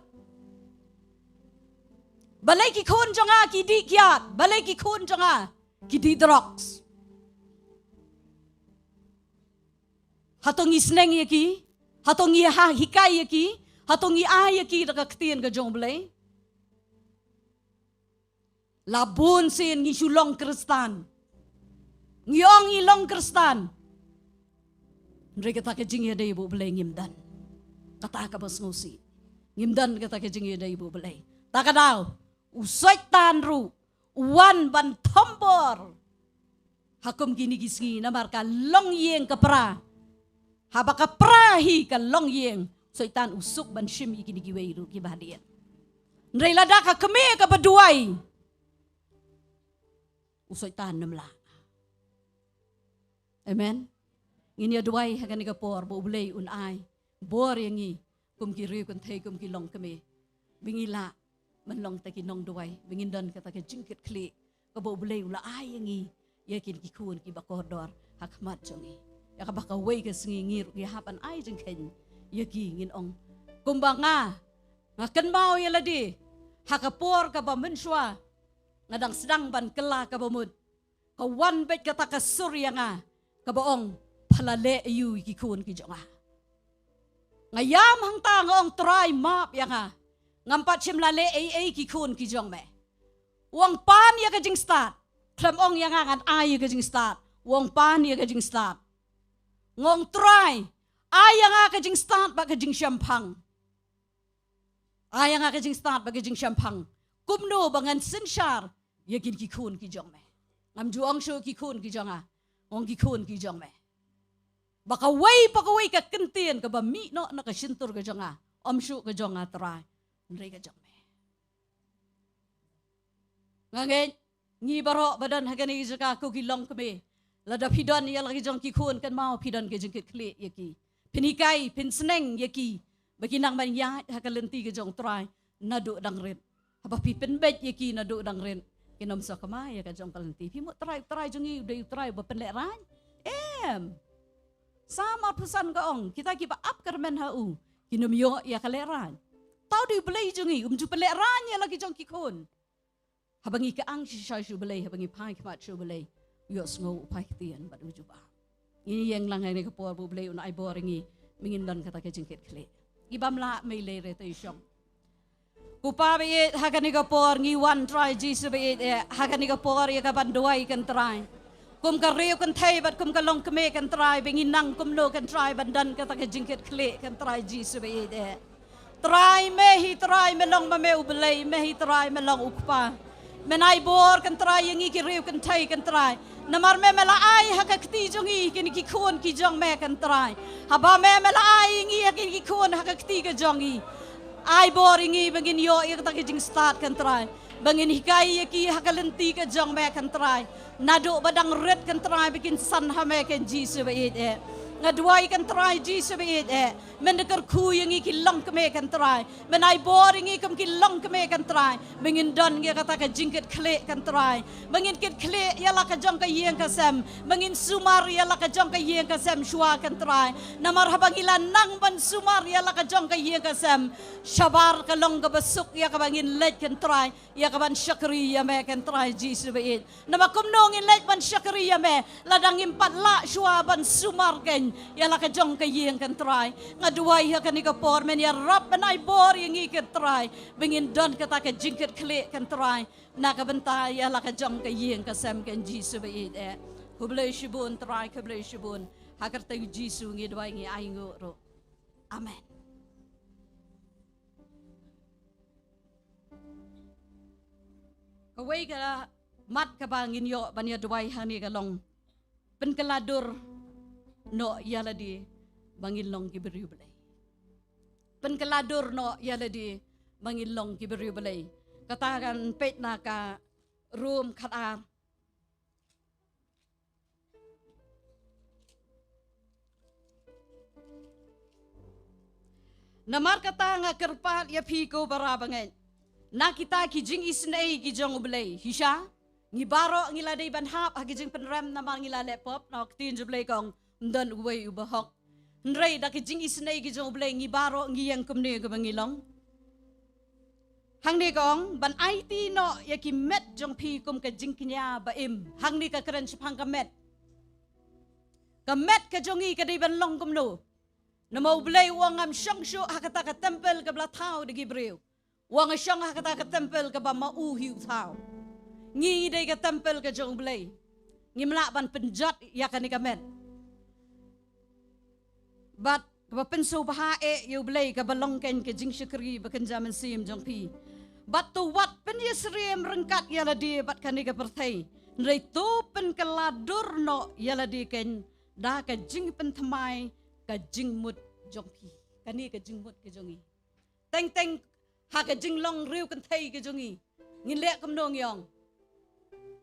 balai ki khun jonga ki di kiat, balai ki khun jonga ki di drugs. Hatongi sneng yaki, hatongi ha hikai yaki, hatongi a yaki daga ktien ka jong balai. Labun sin ngi sulong Kristan. Ngiong ilong Kristan. Mereka kata ke jing ada ibu belai ngimdan. Kata ka bos ngusi. Ngimdan kata ke jing ada ibu belai. Tak kadau. Usai tanru. Uwan ban tombor. Hakum kini kisngi namar ka long yeng ka pra. Haba ka prahi ka long yeng. Soitan usuk ban shim ikini giweiru kibadian. Nrei lada ka keme ka baduai. Usai tan namla. Amen. Ini aduai hagan ni kapor bo ulay unai. Bor yang ni kum kiri kun thai kum kilong kami. Bingila manlong ta kinong duai. Bingindon kata ke jingkit kli. Ka bo ulay ula ai yang ni. Yakin kikun ki bakodor hakmat jongi. Ya ka bakaway ka singingir ki hapan ai jengken. Yaki ngin ong. Kumbanga ngakan mau ya ladi. Hakapor ka ba menswa. Ngadang sedang ban kela ka bamud. Kawan bet kata ka surya nga. Kabaong palale ayu ikikun ki jonga. Ngayam hang ta ngong try map ya nga. Ngampat sim lale ai kikun ki jong me. Wong pan ya ka jing start. Klam ong ya nga ngan ay ka jing start. Wong pan ya ka jing start. Ngong try ay nga ka jing start ba ka jing syampang. Ay nga ka jing start ba ka jing syampang. Kumno bangan sinsyar yakin kikun ki jong me. Ngam juang syo kikun ki jonga. Ong kikun ki jong me. Baka way ka kentien ka ba mi no nakasintur ka jonga. Omsyu ka jonga try. Nrei ka jong me. Ngangin ngi baro badan hagani jaka ko kilong kami. Lada pidon ya lagi jong kikun kan mau pidon ke jengkit kli yaki. Pinikai pinsneng yaki. Bagi nang man ya hakalenti ka jong try. Nadu dang rin. Haba pipin bet yaki nadu dang rin. Kinom sa kamay ka jong kalenti. Pimo try jongi udah try ba penleran. Sama pesan kaong kita kipa up kermen hau. Kinom yo ya kaleran. Tau di belai jongi umju penleran ya lagi jong kikun. Habangi ka ang sisay su belai habangi pai kmat su belai. Yo sngo pai tian bad uju ba. Ini yang lang ni kapor bu belai unai boringi mingindon kata ke jengkit kle. Ibam la mai le re te syong. Kupa be hagani kapor ngi one try jisu be hagani kapor ya ka banduai kan try. Kum ka riu kan thai bat kum ka long keme kan try bengin nang kum lo kan try bandan kata ke jengkit kle kan try jisu be try me long ma me ubelai me try me long ukpa. Menai bor kan try yang ki riu kan thai kan try. Namar me mela ai hakakti jongi kini ki khon ki jong me kan try. Haba me mela ai ngi kini ki khon hakakti ka jongi. Ai boringi bangin yo ik tak jing start kan try. Bangin hikai ki hakalenti ka jong me kan try. Nado badang red kan try bikin san ha me kan jisu be Ngaduai kan try jisu be mendekar ku yang ki long keme kan try. Menai boringi kum ki long keme kan try. Bangin don ya kata ka jingket kle kan try. Bangin kit kle ya la ka jong ka yeng ka sem. Bangin sumar ya la ka jong ka yeng ka sem shwa kan try. Namar habangilan nang ban sumar ya la ka jong ka yeng ka sem. Shabar ka long ka basuk ya ka bangin let kan try. Ya ka ban syakri ya me kan try jisu be Nama kum nongin let ban syakri ya me. Ladang impat la shwa ban sumar ken. Ya la ka jong ka yeng kan try. Ngaduai ha kan ikapor men ya rap benai bor yang ikat try. Bengin don kata ka jingket kle kan try. Nakabenta ya la ka jong ka yeng ka sem kan jisu be Hublay shibun try kablay shibun. Hakar tayo jisu ngi duai ngi aingo ro. Amen. Kawai ka mat ka bangin yo banya duai hani ka long. Penkeladur no yala di bangilong kiberiu belai. Penkeladur no yala di bangilong kiberiu belai. Katakan pet naka room katar. Namar kata nga kerpat ya piko barabangan. Na kita kijing isnay kijong belai. Hisha ngibaro ngilade banhap hagijing penram namar ngilale pop na tin jublay kong dan uwe ubahok. Nrei da kijing isnay kijong belai ngibaro ngiyang kumne ka bangilong. hang ni kong ban IT no ya ki met jong pi kum ka jing knya ba im hang ni ka keren chipang ka met ka jongi ka di ban long kum no na mau blay wang am shang shu hakata ka temple ka bla thau de gibreu wang shang hakata ka temple ka ba ma u hiu thau ngi de ka temple ka jong blay ngi mla ban penjat ya ka ni ka met bat ka pensu baha yu blay ka balong ken ka jing shukri ba kan jaman sim jong pi bat tu wat pen yesriem rengkat yala di bat kani ka perthai nrei tu pen kaladur no yala di ken da ka jing pen thamai ka jing mut jong pi kani ka jing mut ka jongi teng ha ka jing long riu kan thai ka jongi ngin le kam nong yong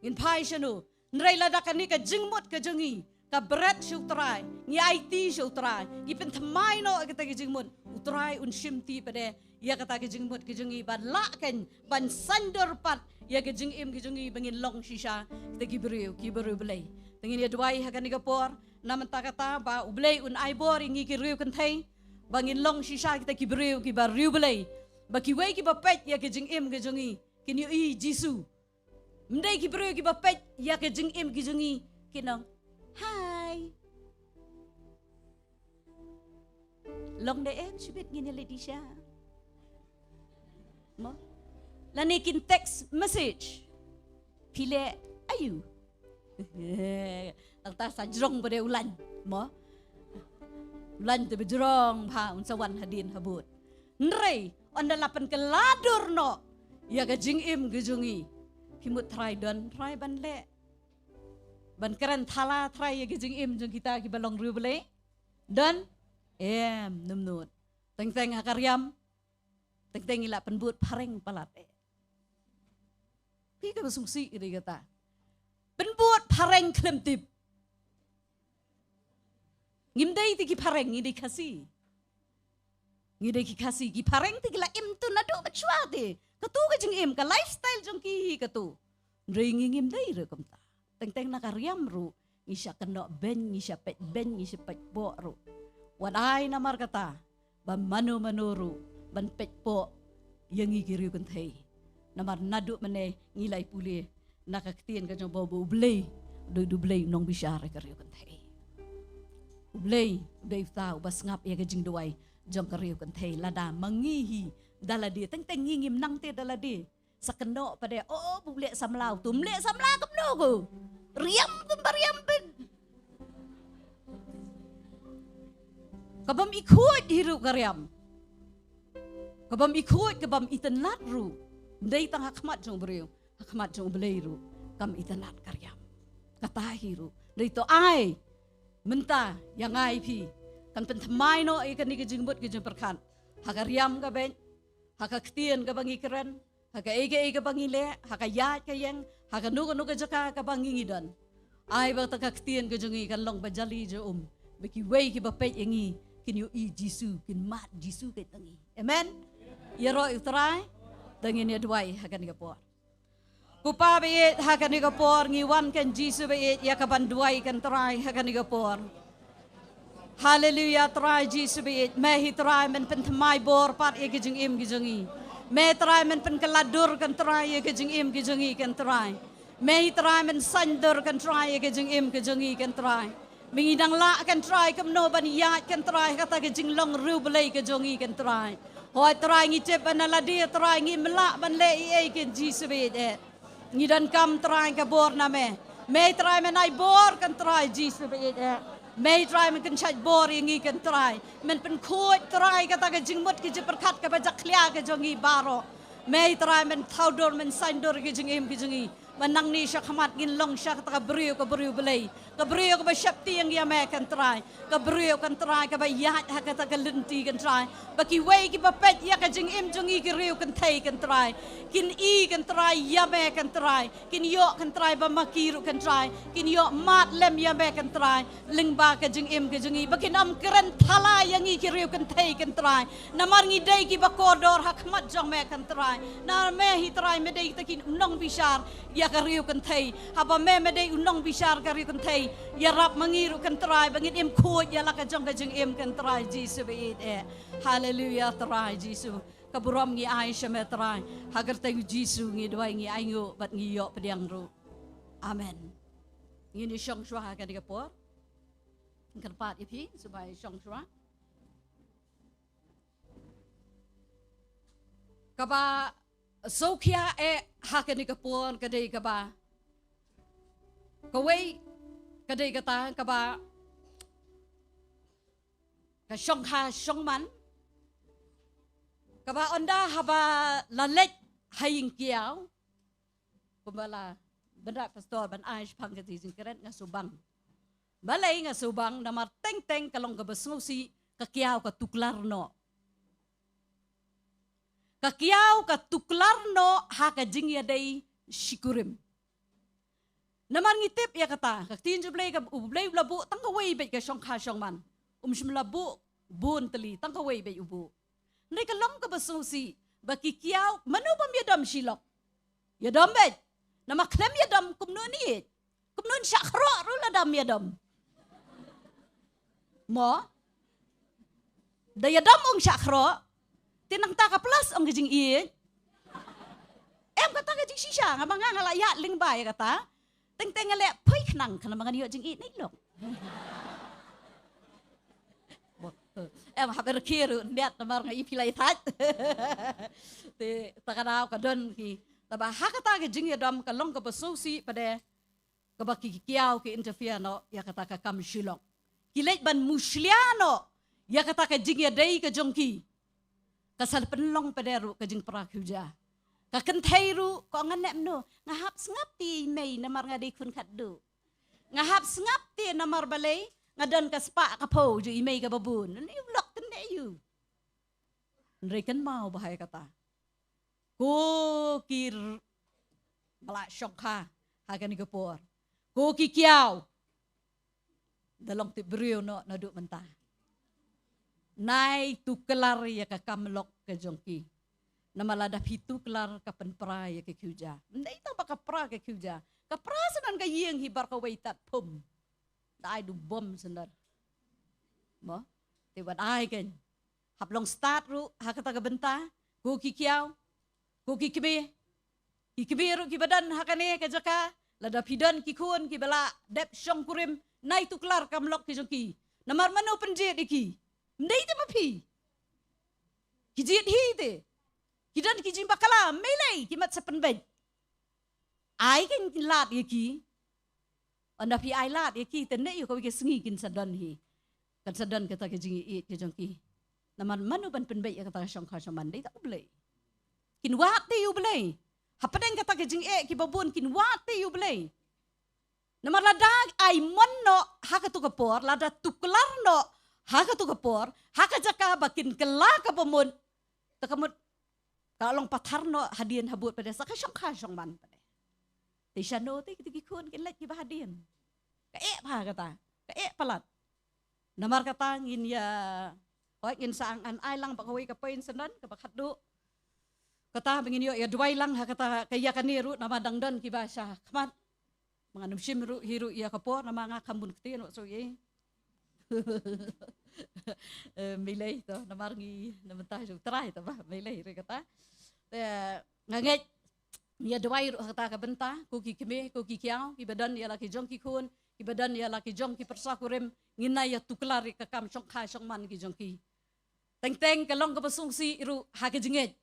ngin pai shanu nrei la da kani ka jing mut ka jongi ka bret shu trai ngi IT shu trai ngi pen thamai no ka ta ka jing mut utrai un shim ti pade ya kata ke jing mut ke jungi ban la ken ban sandor pat ya ke jing im ke jungi bangin long shisha te ki beriu belai tengin ya duai ha kan ni kapor nam ta kata ba ublei un ai bor ngi ki riu kan thai bangin long shisha kita ki beriu ki ba riu belai ba ki wei ki ba pet ya ke jing im ke jungi kin yu i jisu mdai ki beriu ki ba pet ya ke jing im ke jungi kinong hai long de em subit ngin Leticia mo lanikin text message pile ayu tang ta sajrong pada ulan mo ulan te bejrong pa un sawan hadin habut nrei on dalapan keladur no ya ka jing im gejungi himut try don try ban le ban keren thala try ya ka jing im jung kita ki balong rubele don numnut teng hakaryam teng ila penbut pareng palate pi ka basungsi iri kata penbut pareng klemtip ngimdai ti ki pareng ngidai kasi ki pareng ti la im tu nado bachwa ti katu ka jing im ka lifestyle jong ki katu ringi ngimdai re kamta teng nakaryam ru ngisya keno ben ngisya pet ben ngisya pet bo ru wadai namar kata ban manu ban pet po yang ngikiriu kan thei namar nadu mane ngilai puli nakaktian ka jong bobo blei du blei nong bisyare kariu kan thei blei tau bas ngap ya ka jing duai jong kariu kan thei lada mangihi daladi teng ngingim nang te daladi sakeno pada buble samlau tu mle samla kamno ko riam pembariam ben kabam ikut hiru karyam kabam ikut kabam itanat ru dai tang hakmat jong beriu hakmat jong beleiru kam itanat karyam kata hiru dai to ai menta yang ai pi kan pentamai no ikan ni kejingbut kejing perkan hakaryam ka ben hakaktian ka bangi keren haka ege ka bangi le haka yat ka yang haka nugo ka jaka ka bangi ngidan ai ba takaktian ka jongi kan long bajali jo beki wei ki bapet yangi kin yu i jisu kin mat jisu ke tangi amen ya ro utrai tangin ya duai hakan ka por kupa be hakan ka por ngiwan kan jisu be ya ka ban duai kan trai hakan ka por haleluya trai jisu be me hi trai men pen thamai bor pat ya ke jing im ki jongi me trai men pen kaladur kan trai ya ke jing im ki jongi kan trai me hi trai men sandur kan trai ya ke jing im ki jongi kan trai mingidang la kan try kam no ban yat kan try kata ke jinglong ru belai ke jongi kan try hoi try ngi cep ban la dia try ngi mela ban le ai ke jisu be de ngi dan kam try ka bor na me try men ai bor kan try jisu be de me try men kan chat bor ngi kan try men pen khoi try kata ke jingmut ke je perkat ka bajak khlia ke jongi baro me try men thaudor men sandor ke jingim ke jongi manang ni siya kamat ginlong siya kata kabrio belay kabrio ka ba syapti yang iya me kan try kabrio kan try ka ba yat ha kata kalenti kan try baki way ki ba pet ya ka jing im jungi ki riu kan thai kan try kin i kan try ya me kan try kin yo kan try ba makiru kan try kin yo mat lem ya me kan try ling ba ka jing im ka jungi baki nam keren thala yang i ki riu kan thai kan try namar ngi dai ki ba kodor hakmat jong me kan try na me hi try me dai takin nong bishar ya kariu kan thai haba me dai unong bishar kariu kan thai ya rap mangiru kan try bangit im khoj ya la ka jong ka jing im kan try jisu be it hallelujah try jisu kaburam ngi ai shametrai hagar teng Jisu ngi dwai ngi aingo bat ngi yo pediang ru. Amen. Ini syong shwa hagar di kapor. Kerpat ipi supaya syong shwa. Kaba Sokia hagar di kapor kadai kaba. Kawai kadai kata kaba ka syong ha syong man kaba onda haba lalet haying kiau pembala benda pastor ban aish pang kati singkeret ngasubang balai ngasubang namar teng kalong ka besnusi ka kiau ka tuklarno ka kiau ka tuklarno ha ka jingya dai shikurim namar ngitip ya kata ka tinju blay ka ublay labu tang ka way bet ka syong ha syong man shmlabu bun teli tang ka way bet ubu ndai ka long ka besnusi baki kiau manu bam yadam shilok yadam bet nama klem yadam kumnun ni kumnun syakro ru ladam yadam mo da yadam ong syakro tinang ta ka plus ong gijing i kata gijing shisha ngabanga ngalaya ling bay kata teng ngale poi khnang kana mangan yo jing i nei lok haber kiru ndiat namar ngai pilai tat te takadau kadon ki taba hakata ge jing yadam kalong ka besusi pada ka baki kiau ki interfere no ya kata ka kam shilong kilej ban musliano ya kata ka jing yadai ka jongki kasal penlong pederu ka jing prakuja ka kentairu ko nganem no ngahap ngapti mei namar ngadi kun kaddu ngahap ngapti namar balai ngadan ka spa ka po ju imei ka babun ni ulok tende yu rekan mau bahaya kata ko kir bala syokha hagan gapor ko ki kiau dalong ti brio no nadu mentah nai tu kelar ya ka kamlok ka jongki namalada pitu kelar ka penpra ya ka kuja ndai ta ba ka pra ka kuja ka pra sanan ka yeng hibar ka waitat pum dai du bom sendar mo te wat ai ken hablong start ru hakata ka benta ko ki kiau ko ki kibe ru ki badan hakane ka jaka lada pidan ki kun ki bala dep syong kurim nai tu kelar kam lok ki jongki namar mano penjet iki ndai te mapi ki jit hi te ki dan ki jimba kala melei ki mat sepen ben ai ken lat iki anda pi ai lat iki tenne yu ko ki sengi kin sadan hi kan sadan kata ke jingi it ke jongki naman manu ban penbei kata syong kha shaman dei tak boleh kin wate yu boleh hapadeng kata ke jingi ki babun kin wate yu boleh namar ladag ai monno hakatu kapor lada tuklarno hakatu kapor hakajaka bakin kela ka pemun takamut kalong patarno hadian habut pada saka syong kha syong man pada ti syano ti ki kun kin let ki bahadian ka pa kata ka palat namar kata ngin ya hoy ngin saang an ai lang pakawai ka pain senan ka bakhatdu kata bengin yo ya duai lang ha kata kaya kaniru nama dangdan ki basah kaman manganum shimru hiru ya kapor nama nga kambun ktin so ye milay to namar ngi namentah ju trai to ba milay re kata nganget ya duai kata ka benta ku ki kime ku ki kiau ki badan ya laki jong ki kun ki badan ya laki jong ki persakurem ngina ya tuklari ka kam syong kha syong man ki jong ki teng kalong ka pasungsi iru ha ka jinget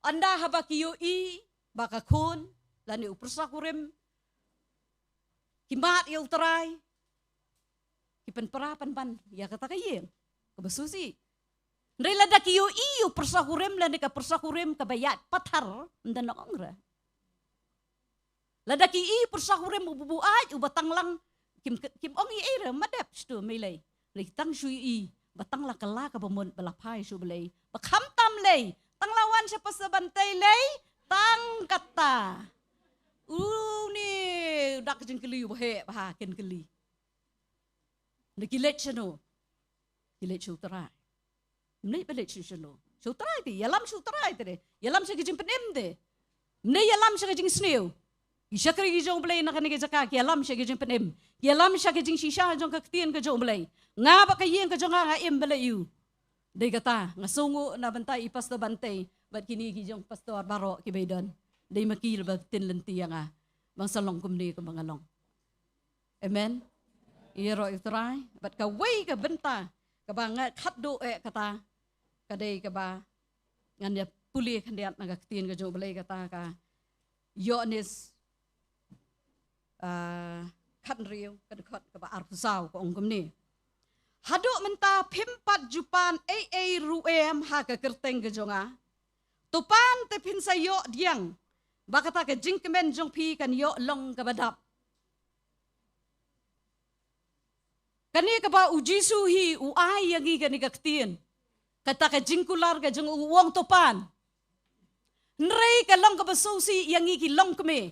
anda habaki yu i baka kun lani upersakurem kimat ya utrai kipen perapan pan ya kata kayeng kebesusi Rela da kiyo iyo persakurem lani ka persakurem kabayat patar ndan ongra. Lada ki i persakurem ububuaj ubatang lang kim ongi era madep stu melay. Litang shui i batang la kala ka bomon balapai su belay. Bakam tam lay tang lawan siya pasabantay lay tang kata. Ni dak jeng keli bahe bahaken keli. Nakilet siya no. Kilet siya utara. Mnei balik susuno. Sutrai ti, yalam sutrai ti. Yalam sa kijing penim ti. Mnei yalam sa kijing snew. Isya kari kijong belay na kanigay sa yalam sa kijing penim. Yalam sa kijing sisya jong kaktian kijong belay. Nga ba kayin kijong nga im belay yu. Dia kata, ngasungu na bantay pastor bantay, bat kini kijong pastor baro kibaydan. Dia makil batin lenti yang bang salong kumni ko mangalong. Amen. Iro itray, bat kaway ka benta, kabangat khatdo kata, kaday kaba nganya puli kandiat nagaktin ka jo balay kata ka. Yonis khatrio kadkot kaba arpusaw ko ong kumni. Hado menta pimpat jupan ruem ha ka kerteng gejonga. Tupan te pinsa yo diang. Bakata ka jingkemen jong pi kan yo long kabadap. Kani ka ba ujisu hi uay yang kani kaktin. Kata ka jingkular ka jong uwang tupan. Nrei ka long ka basusi yang iki long kami.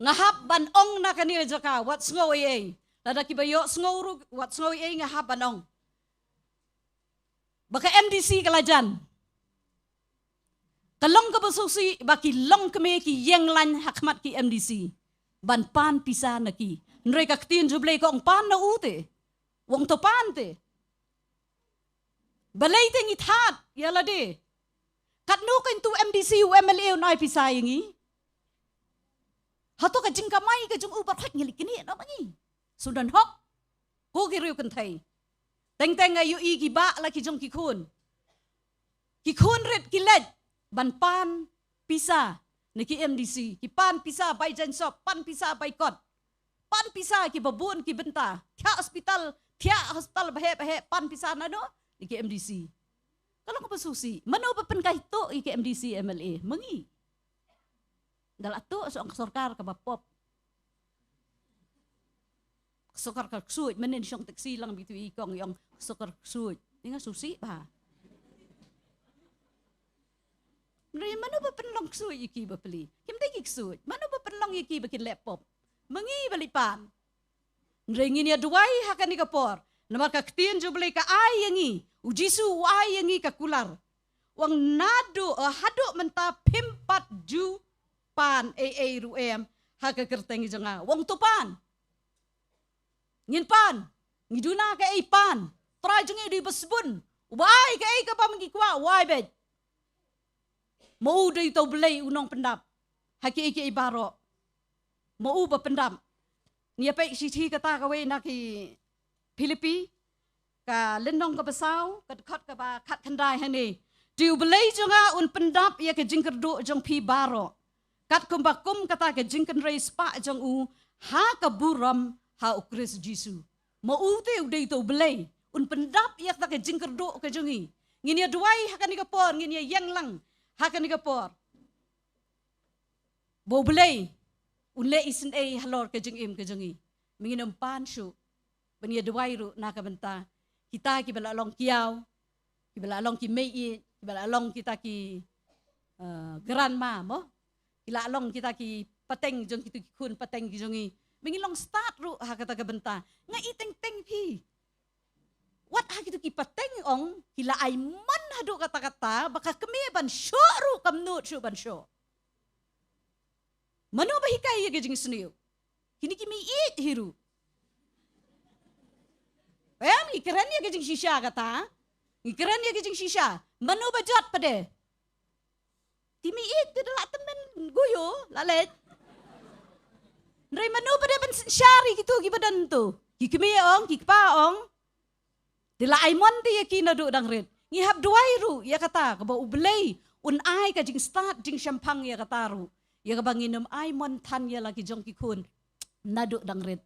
Ngahap ban ong na kani jaka what's ngo Lada kibayo sngoru wat sngoy nga habanong. Baka MDC kalajan. Kalong ka basusi baki long kami ki yenglan hakmat ki MDC. Ban pan pisa na ki. Nrei kaktin jublay ko ang pan na ute. Wong to pan te. Balay te ngithat. Yala de. Katno ka into MDC u MLA na pisa yengi. Hato ka jingkamay ka jung ubat hak ngilikini na mangi. Sundan hok, ko kiriu kan thay. Teng ayu i giba la ki jong kikun. Kikun red kilet ban pan pisa ni ki MDC. Ki pan pisa bay jansop, pan pisa bay kot. Pan pisa ki babun ki benta. Tia hospital bahe pan pisa na no ni ki MDC. Kalau ko pasusi, mano pa pen kahito i ki MDC MLA mangi. Dalato so ang sarkar ka bapop. Sukar kersuit, menin siyang teksi lang bitu ikong yung sukar kersuit. Ini susi ba? Nari mana ba penlong kersuit iki ba peli? Kim tay kersuit. Mana ba penlong iki ba kin laptop? Mangi balipan. Nari ngini aduai hakan ni kapor. Namar kaktin jo beli ka ay yangi. Ujisu ay yangi ka kular. Wang nado hado menta pimpat ju pan ruem hakakerteng janga. Wang tupan. Ngin pan, ngiduna ka pan, try jeng di basbun, ubay ka ka pa magikwa, why bed? Mau day to belay unong pendap, haki baro, mau ba pendap, niya pa si kata kaway na ki Pilipi, ka lindong ka basaw, ka ba kat kanday hani, di belay jonga un pendap ya ka jingkerdo jong pi baro, kat kumbakum kata ka jingken ray spa jong u, ha ka buram, ha ukris Jisu. Maute uday to belay. Un pendap yak ta ke jingkerdo ke jongi. Ngini duai hakan ni kapor, ngini yang lang hakan ni kapor. Bo belay. Un le isin halor ke jengim ke jongi. Minginom pansyo. Bania duai ru na kabenta. Kita ki balalong kiaw. Ki balalong ki mei, ki balalong kita ki grandma mo. Ki lalong kita ki pateng jong kitu kun pateng ki jongi. Mingilong start ru ha kata kabenta nga iteng-teng pi. What ha kitu kipateng ong hila ay man hado kata-kata baka kami ban syo ru kamnut syo ban syo. Mano ba hikay ya gajing suniyo? Kini kimi hiru. Payam ikran ya gajing shisha kata. Ikran ya gajing shisha. Mano ba jat pade? Timi tidala temen guyo lalet. Nray mano pa depan syari gitu gibadan tu. Kikimiong, kikpaong. Dila aimon ti yakina do dang red. Ngihap duai ru ya kata kaba ublay un ay ka jing start jing champang ya kata ru. Ya kaba nginom aimon tan ya lagi jong kikun. Nado dang red.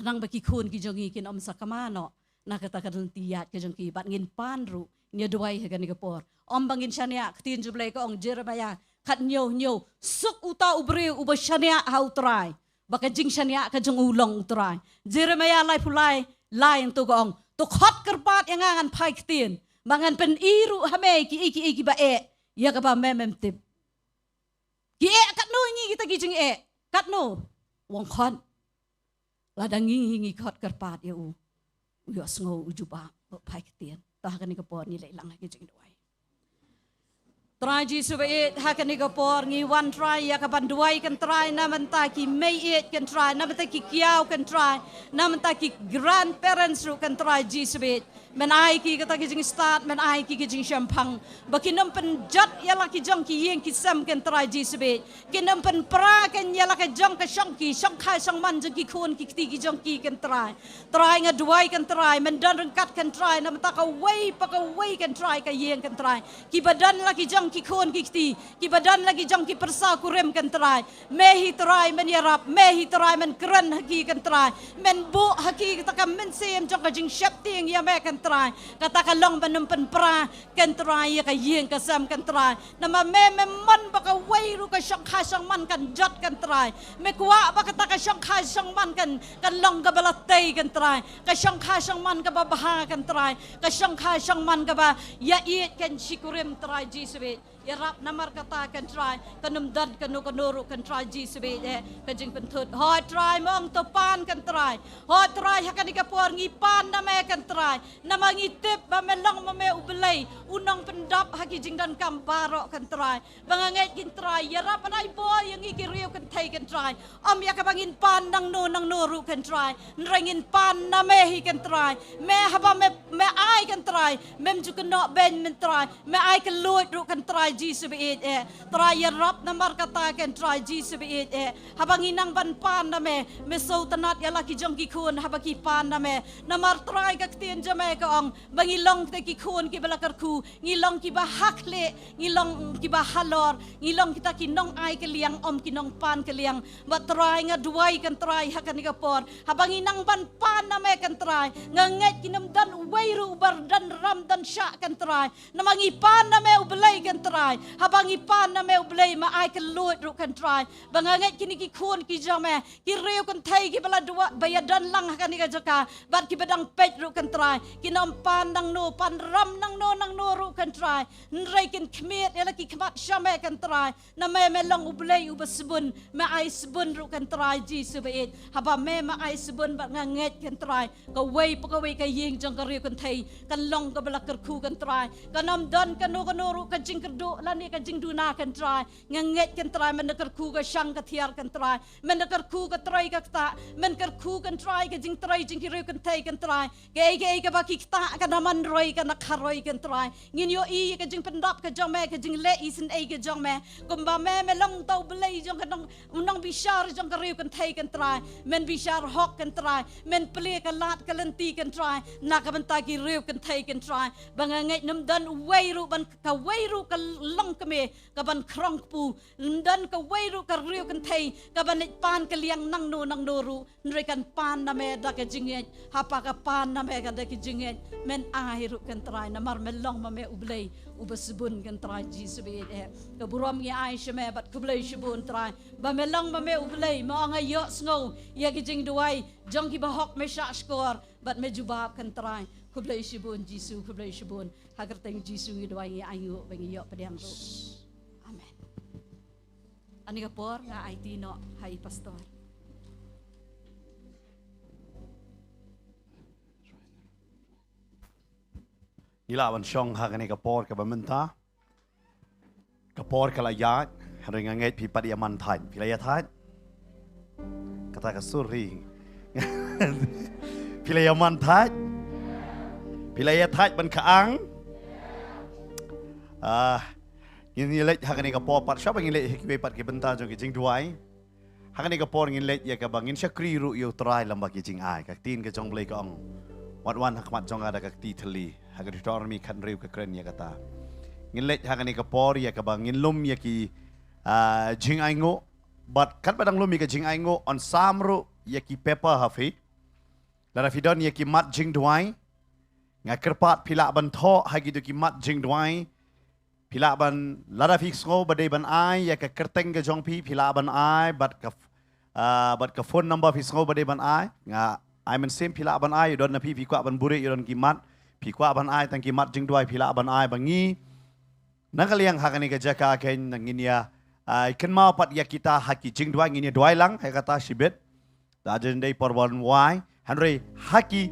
Kanang ba kikun ki jong ikin om sa kamano. Nakata kadun tiyat ka jong kibat ngin pan ru. Nya duai ha gani kapor. Om bangin syania ktin jublay ko ong Jeremiah kat nyo suk uta ubre uba syania how try. Baka jing syania ka jong ulong utray. Jeremiah lai pulay lain tu gong. Tu khot kerpat yang angan pai ktin. Mangan pen iru hame ki iki ba ya ka ba memem tip. Ki kat no ngi kita ki jing kat no. Wong khot. Ladang ngi khot kerpat ya u. Uyo sngo ujuba pai ktin. Tah kan ni kapor ni lai lang ki jing doai. Try Jesu it hakani kapor ngi one try ya kapan duai kan try namanta ki may it kan try namanta ki kiau kan try namanta ki grandparents ru kan try Jesu it men ai ki kata ki jing start men ai ki jing champang bakinam pen jat ya la ki jong ki yeng ki sam kan try Jesu it kinam pen pra kan ya la ka jong ka shong ki shong khai shong man jong ki khun ki ti ki jong ki kan try nga duai kan try men dan reng kat kan try namanta ka way kan try ka yeng kan try ki badan la ki jong ki khun ki ti ki badan lagi jong ki persa kurem kan try mehi try men yarap mehi try men keren haki kan try men bu haki kata ka men sem jong ka jing shep ting ya me kan try kata ka long banum pen pra kan try ya ka yeng ka sam kan try nama me man ba ka wai ru ka shong kha shong man kan jot kan try me kwa ba kata ka shong kha shong man kan long ka balatay kan try ka shong kha shong man ka ba baha kan try ka shong kha shong man ka ba ya it kan shikurem try Jesus Yarap namar kata kan try kanum dad kanu kanuru kan try Jesus kajing pentut hoi try mong topan kan try hoi try hakan ikapor ngipan name kan try nama ngitip ba melong mame ubelay unang pendap haki jing dan kambarok kan try banganget kin try yarap anai boy yang ikiriu kan thai kan try om ya kabangin pan nang nuru kan try nrengin pan name hi kan try me haba me ai kan try mem ju no ben men try me ai kan luit ru kan try Jesus try yarap namar kata kan try Jesus habang inang ban pan na me so tanat ya laki jong ki khun habaki pan na me namar try ka tien jame ka ong bangilong te ki khun ki balakar khu ngilong ki ba hakle ngilong ki ba halor ngilong kita ki nong ai ke liang om ki nong pan ke liang ba try nga duai kan try hakan ni kapor habang inang ban pan na me kan try nganget kinam dan wairu bar dan ram dan sya kan try namangi pan na me ubelay kan try habang ipan na me ublay ma ai kan luit ru kan try banganget kini ki khun ki jame ki reu kan thai ki bala dua bayadan lang kan ka jaka bat ki badang pet ru kan try kinom pan nang no pan ram nang no ru kan try nrei kin khmet ela ki khmat shame kan try na me long ublay ubasbun ma ai sbun ru kan try Jesus it haba me ma ai sbun ba nganget kan try ka wei ka yeng jang ka reu kan thai kan long ka bala kerku kan try kanam dan kanu ru kan jing kerdu lani ka jing duna kan try nganget kan try menker ku ka shang ka thiar kan try menker ku ka try ka ta men ker ku kan try ka jing try jing ki kan thai kan try ke ka ba ki ta ka naman roi ka na kharoi kan try ngin yo i ka jing pendap ka jong me ka jing le isin ai ka jong me kum ba me long tau belai jong ka nong bishar jong ka kan thai kan try men bishar hok kan try men ple ka lat ka lenti kan try na ka ban ta ki reu kan thai kan try banganget nam dan wei ru ban ka wei ru ka long kame kaban krong pu dan ka wairu ka riu kan thai kaban pan ka liang nang no ru nre kan pan na me da ka jinget hapa ka pan na me ka da ki jinget men ai ru kan try na mar me long ma me ublay ubasbun kan try Jesus be ka burom ngi ai shame bat kublay shibun try ba me long ma me ublay ma nga yo snow ya ki jing duai jong ki ba hok me sha score bat me jubab kan try kublay shibun Jesus kublay shibun hagar teng Jesus ngi duai ngi ayu bangi yo padang ru amen ani kapor nga IT no hai pastor Ilawan syong hakani kapor ka bamenta kapor kala yat haring nget pi padi aman thai pilaya thai kata ka suri pilaya man thai pilaya thai ban kaang ngin lek hakani kapor pat syab ngin lek hikwe pat ki benta jong ki jing duai hakani kapor ngin lek ya ka bangin syakri ru yo trai lamba ki jing ai ka tin ka jong blai ka ong wan hakmat jong ada ka ti thali hagar tor mi kan riu ka kren ya kata ngin lek hakani kapor ya ka bangin lum ya ki jing ai ngo bat kat badang lum mi ka jing ai ngo on samru ya ki paper hafi lara fidon ya ki mat jing duai nga kerpat pila ban tho hagi tu ki mat jing duai pila ban lara fix ngo badai ban ai ya ka kerteng ka jong pi pila ban ai bat ka phone number fix ngo badai ban ai nga ai men sim pila ban ai don na pi kwa ban buri don ki mat pi kwa ban ai tang ki mat jing duai pila ban ai bangi nakaliang hakani ka jaka ken nangin ya ai ken mau pat ya kita haki jing duai ngin ya duai lang hai kata sibet da jen dei porbon wai hanre haki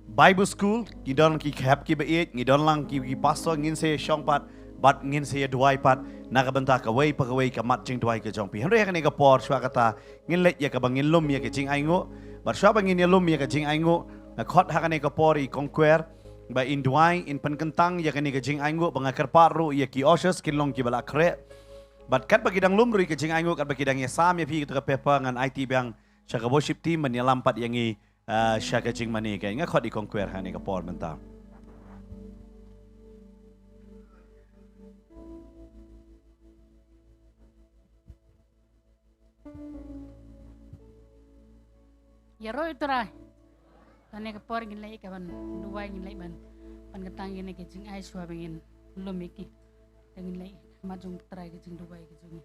Bible school ngidon ki khap ki beet ngidon lang ki pastor ngin se shong pat bat ngin saya duai pat nakabenta kawai kamat jing duai ke jongpi henry kan ega por shwa kata ngin let ya ka bangin lum ya ke jing aingo bar shwa bangin ya lum ya ke jing aingo na khot hakan ega por I conquer ba in duai in penkentang ya kan ega jing aingo bangakar paru ya ki oshus kilong ki bala kre bat kat bagi dang lum ri ke jing aingo kat bagi dang ya sam ya pi kita pepa ngan IT bang shaka worship team man ya lampat yang I shaka jing mani ka inga khot I conquer han ega por menta Ya roy trai. Kane ke por ngin lai kaban duwai ngin lai ban. Pan ketang ngin ke jing ai shwa bengin lumiki. Ngin lai majung trai ke jing duwai ke jing.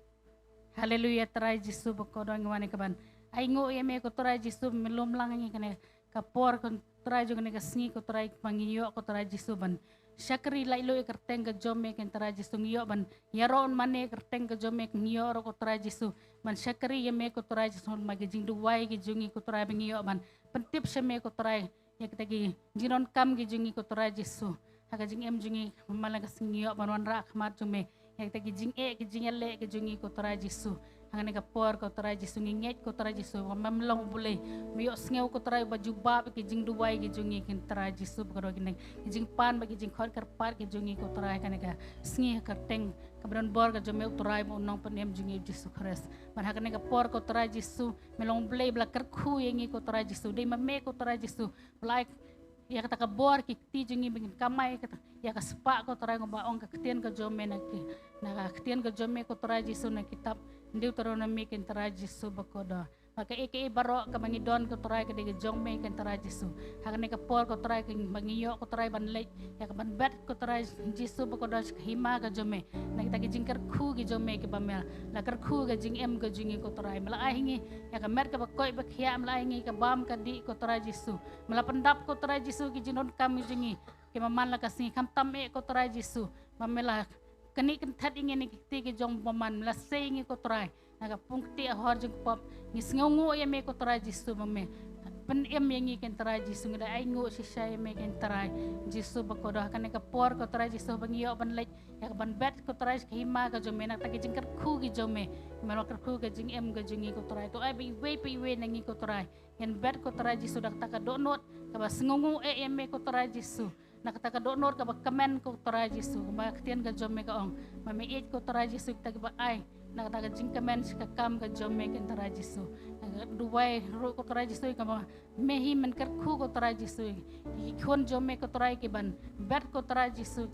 Haleluya trai Jisu bokodo ngwane kaban. Ai ngo me ko trai Jisu melum lang ngi kane ka por kon trai jung ne ka sngi ko trai pangiyo ko trai Jisu ban. Syakri lai lo kerteng ke jome ken trai Jisu ngiyo ban. Yaron mane kerteng ke jome ngiyo ro ko trai Jisu. Man syakri ya me ko trai Jisu magi jing duwai ke jungi ko trai bengiyo ban. Pentip se me ko trai ya kita gi jinon kam gi jungi ko trai Jisu. Haga jing em jungi malaga singiyo ban wan ra khmat jume. Ya kita gi jing ke jing le ke jungi ko trai Jisu. Hangane ka por ko trai Jisu nginget ko trai Jisu mamlong bule miyo sngew ko trai baju bab ki jing duwai ki jungi kin trai Jisu ko gineng jing pan bagi jing khot kar par ki jungi ko trai kane ka sngi ka teng kabron bor ka jome trai mo nong panem jungi Jisu Christ man hakane ka por ko trai Jisu melong bule bla kar khu yengi ko trai Jisu de mame ko trai Jisu like ya kata ka bor ki ti jungi bingin kamai kata ya ka spa ko trai ngobaong ka ketien ka jome na ki na ka ketien ka jome ko trai Jisu na kitab Deuteronomy ken tara Jisu bakoda maka eke baro ka mangidon ko try ka dige jongme ken tara Jisu hakane ka por ko try ka mangiyo ko try banlay ya ka banbet ko try Jisu bakoda hima ka jome na kita jingkar khu gi jome ke bamel la kar khu ga jing em ga jingi ko try mala ahingi ya ka mer ka bakoy bakhya mala ahingi ka bam ka di ko try Jisu mala pendap ko try Jisu ki jinon kam jingi ke maman la ka sing kam tam e ko try Jisu mamela kani kan that ingin ikti ke jong paman lasay ngi ko try naga pungti ahor jong pop ngis ngongo ya me ko try Jisu mame pen em yangi ken try Jisu ngada ai ngo si shay me ken try Jisu bakoda kan ka por ko try Jisu bangiyo ban lek ya ban bet ko try hima ka jome nak tagi jingkar khu gi jome melo kar khu ga jing em ga jingi ko try to ai bi we nangi ko try yen bet ko try Jisu dak taka donot ka bas ngongo em me ko try Jisu nakataka donor ka bakamen ko tara Jisu maktian ka jome ka ong mamiit ko tara Jisu kita ba ay nakataka jingkamen ka kam ka jome ka tara Jisu duway ro ko tara Jisu ka mehi men kar khu ko tara Jisu ikon jome ko tara ki ban bet ko tara Jisu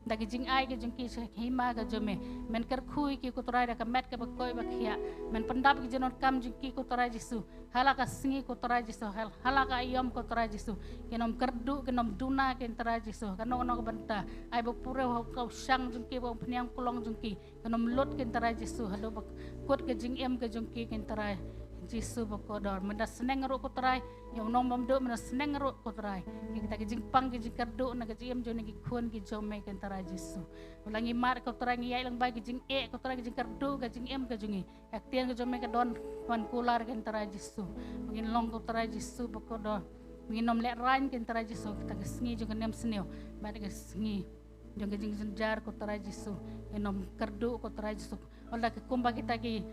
dagi jing ai ke jing ki hima ka jome men kar khu ki ko tara ka met ka bakoy bakhya men pandap ki jenon kam jing ki ko tara Jisu halaka singi ko tara Jisu halaka ayom ko tara Jisu kenom kerdu kenom duna ken tara Jisu kanong no banta ay bo pure ho ka sang jing ki bo pniang kulong jing ki kenom lot ken tara Jisu hado bak kot ke jing em ke jing ki ken tara Jisu bakodor menda seneng ro ko tara yang nom bam do menda seneng ro ko tara kita ke jing pang ke jing kerdu na ke jing jone ki khon ki jome ken tara Jisu ulangi mar ko tara ngi ay lang ba ki jing e ko tara ke jing kerdu ke jing em ke jungi aktian ke jome ke don wan kular ken tara Jisu mungkin long ko tara Jisu bakodor mungkin nom le rain ken tara Jisu kita ke sngi jong nem sneo ba ke sngi jong ke jing jar ko tara Jisu enom kerdu ko tara Jisu wala ke kumba kita ki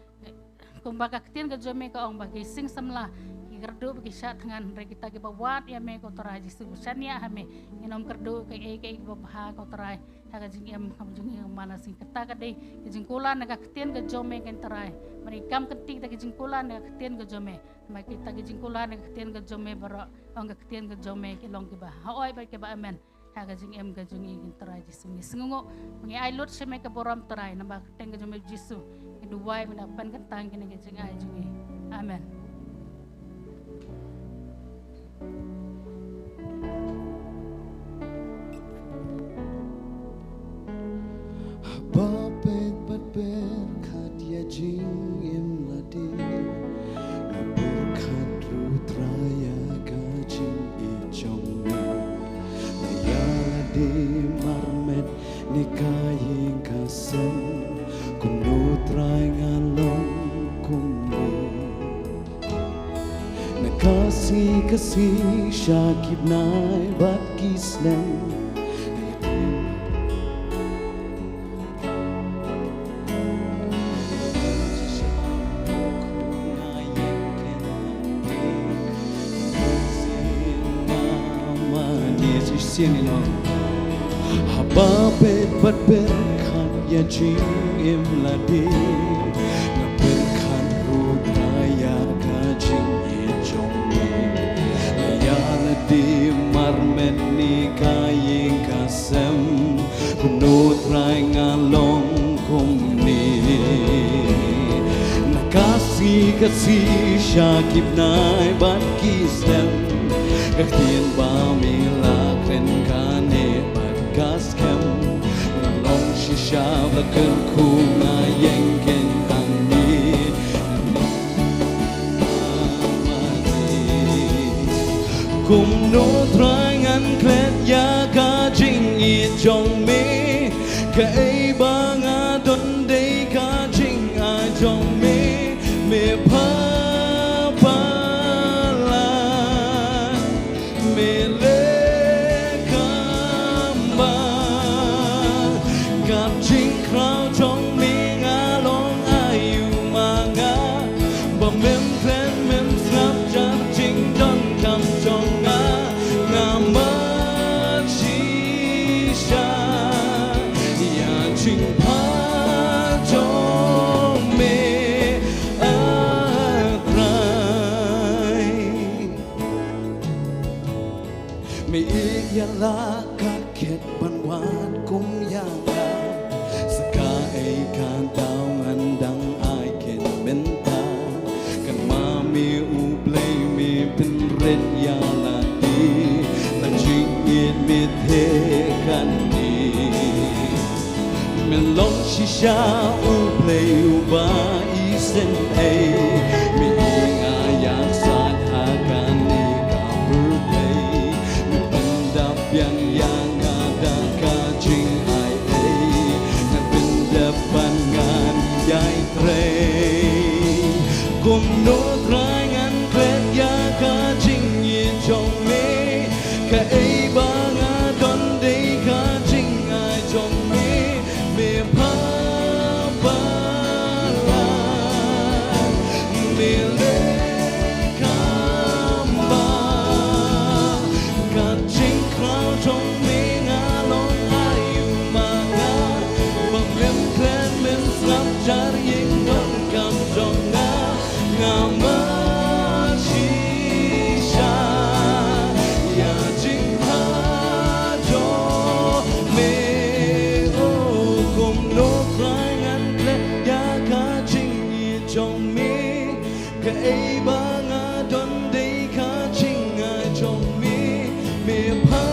kumba ka ketien ka jome ka ong bagi sing samla ki kerdu bagi syat dengan re kita ki bawat ya me ko tara Jisu sania hame enom kerdu ke babha ko tara ha jing em kam jing mana sing kata ka dei ki jing kulan ka ketien ka jome ken tara mari kam ketik ta ki jing kulan ka ketien ka jome ma kita ki jing kulan ka ketien ka jome baro ong ka ketien ka jome ki long ki ba haoi ba ke ba amen ha jing em ka jing ken tara Jisu ni singungo ngi ai lot se me ka boram tara na ba teng ka jome Jisu duwai mendapat kentang kini kecing ai jungi amen Bapet batber kadia jing im ladi berkat rutraya gajing ijong naya di marmet nikaying kasem kuno try ngalong kumbu nakasih syakib nai bat kislen siang ni no. Haba bet bat berkat ya jing im ladi. Na berkat rudaya kajing ye jongi. Ya ladi marmet ni kaying kasem. Kunut rai ngalong kum ni. Nakasih kasih syakib nai bat kisem. Kektian bamila kren kane bagas kem Nalong shisha blaken ku ngayeng ken angni Kum no trangan klet ya ka jing i jong me Kai banga don de ka jing a jong me pa la kaket banwan kum yanga saka ai kan tau ngandang ai ken menta kan mami u play mi pin red ya la di la jing it mit he kan di melong shisha u play u ba isen ai mi nga ya san ha kan ni ka birthday yang ada kajing ai na pendapan ngan yai tre kum no trangan klet ya kajing ye jong me ka ai banga don de kajing ai jong me pa pa la me le kamba kajing trong mình along ayu manga bang lem klen men slap jar yeng bang kam trong ngama shisha ya jing ha jo me o kum no krangan kle ya ka jing yi trong me ka ai bang don de ka jing a trong me pa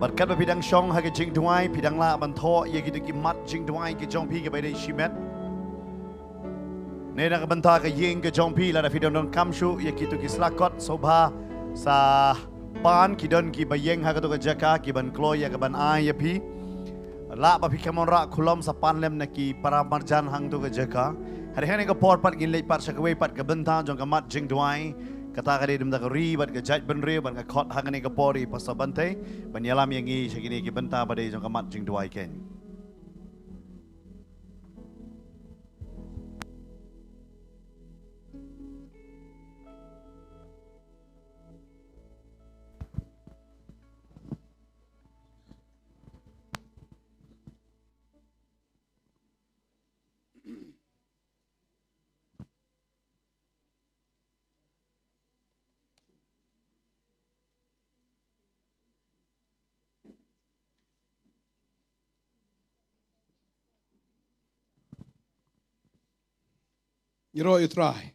Berkat bidang syong hage jing duai bidang la banto ye gitu ki mat jing duai ki jong pi ke bade shimet ne na banta ke yeng ke jong pi la da fidon don kamshu ye gitu ki slakot sobha sa pan ki don ki bayeng hage to ke jaka ki ban klo ye ke ban ai ye pi la ba pi kemon ra khulom sa pan lem na ki para marjan hang to ke jaka hari hani ke por pat gin le pat sakwe pat ke banta jong ke mat jing duai kata kali dem dak ri bat ke jaj ben ri ban ke khot hang ni ke pori pasabante ban yalam yang gi segini ki benta bade jong kamat jing duai ken Yero you try.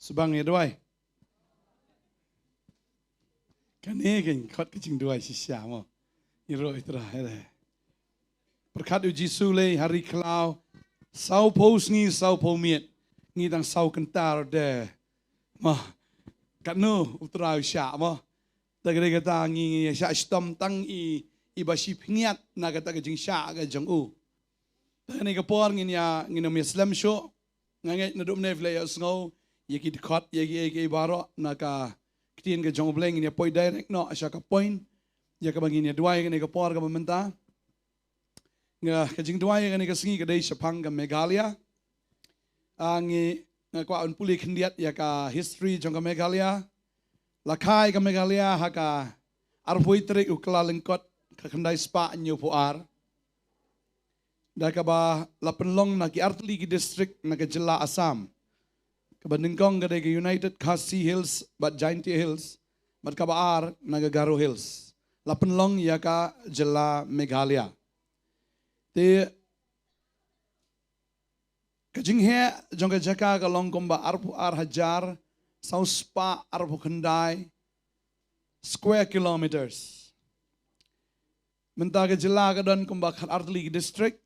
Subang ye doai. Kan egen khot ke jing doai si sia mo. Yero you try le. Berkat u Jisu le hari kelau sau po sngi sau po miet. ngidang sau kentar de mah kanu utrai sya mah tagade kata ngi sya stom tang i bashi phingiat na kata ke jing sya ga jong u tani ka por ngin ya ngin Muslim sho ngangai na dum ne vle ya sngo yeki khot yeki baro na ka ktin ke jong bleng ni poi direct no asha ka point ya ka bangin ya duai ke ne ka por ka menta nga ka jing duai ke ne ka singi ka dei sapang ka Meghalaya angi nga kwa un puli khndiat ya ka history jong ka Meghalaya lakai ka Meghalaya ha ka arpoi trek ukla lengkot ka khandai spa nyu puar da ka ba lapenlong na ki artli ki district na ka jilla Assam kabandingkong ka ke United Khasi Hills but Jaintia Hills but kabaar naga Garo Hills lapenlong ya ka jela Meghalaya te kajing he jong ka jaka ka long komba arpu ar hajar sauspa arpu khandai square kilometers menta ka jela ka don komba khat artli district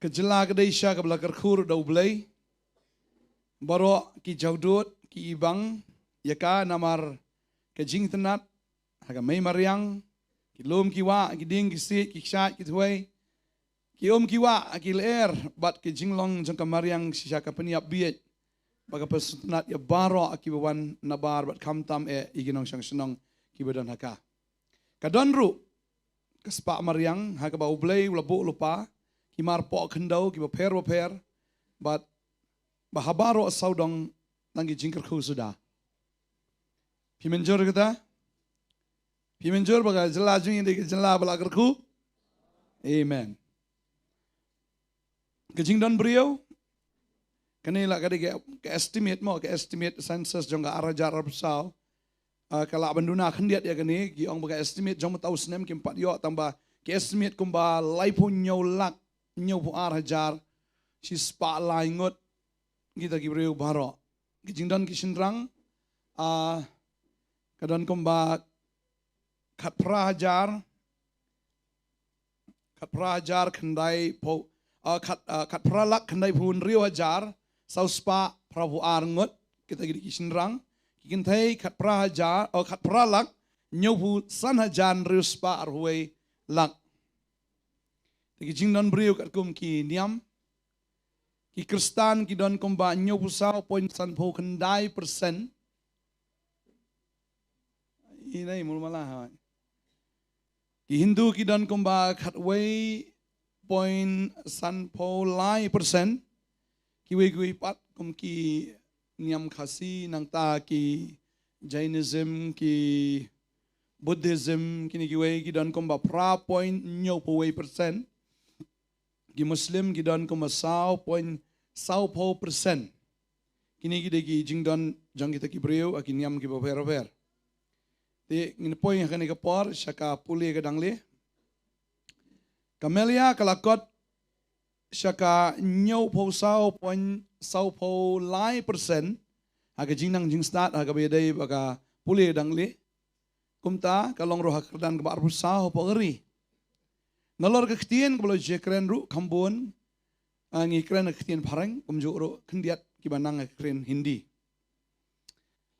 kejela ke desha ke belakar khur dau blai baro ki jaudut ki ibang yaka namar ke jing tenat haga mai mariang ki lom ki wa ki ding ki si ki shat ki thwai ki ki wa ki ler bat ki jinglong jang ka mariang sisa ka peniap biet baga pesnat ya baro ki wan nabar bat kam tam iginong sang senong ki badan haka kadonru kespa mariang haga bau blai labu lupa kimar po khendau ki per but bahabaro saudong langi jingkar khu sudah pimenjor kata pimenjor baga jela jing inde jela bala khu amen kejing don brio kanila kade ke estimate mo ke estimate census jong ga arajar besau kala banduna khendiat ya kene ki ong baga estimate jong tau snem ki 4 yo tambah ke estimate kumba laipu nyolak nyaw pu ar hajar si spa laingot kita kibreu baro kijingdan kishindrang kadon komba khat pra hajar khandai po khat pra lak khandai phun riu hajar sau spa prabu ar ngot kita gidi kishindrang kikin thai khat pra hajar khat pra lak nyaw pu san hajar riu spa ar huai lak ki jingdan brio kat kum ki niam ki kristan ki don komba nyo pusau point san pho khandai persen inai mulmala ha ki hindu ki don komba khatwei point san pho lai persen ki we pat kum ki niam khasi nang ta ki jainism ki buddhism kini ki we ki don komba pra point nyo po we persen ki Muslim ki don kuma 0.0% kini ki de ki jingdon jang kita ki breu aki niam ki baver te ngin poi kan ka por shaka puli ka dangle kamelia kalakot shaka nyau po 0.0% aga jingnang jing start aga be dai baga puli dangle kumta kalong roh hakerdan ka bar pusau po ngeri nalor ke ktien kalau jekren ru kambon angi kren ktien parang kumjo ru kendiat kibanang kren Hindi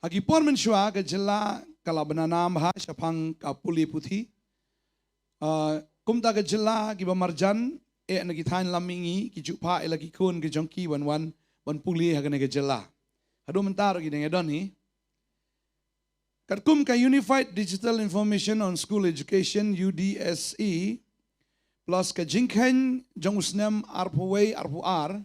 agi por menshua ke jela kala bananam ha syapang ka puli puthi kumta ke jela ki bamarjan nagi thain lamingi ki jupa lagi kun ke jongki wan puli ha ke jela hadu mentar gi dengan doni katkum ka Unified Digital Information on School Education UDSE plus ka jingkhen jong usnem arpuwei arpuar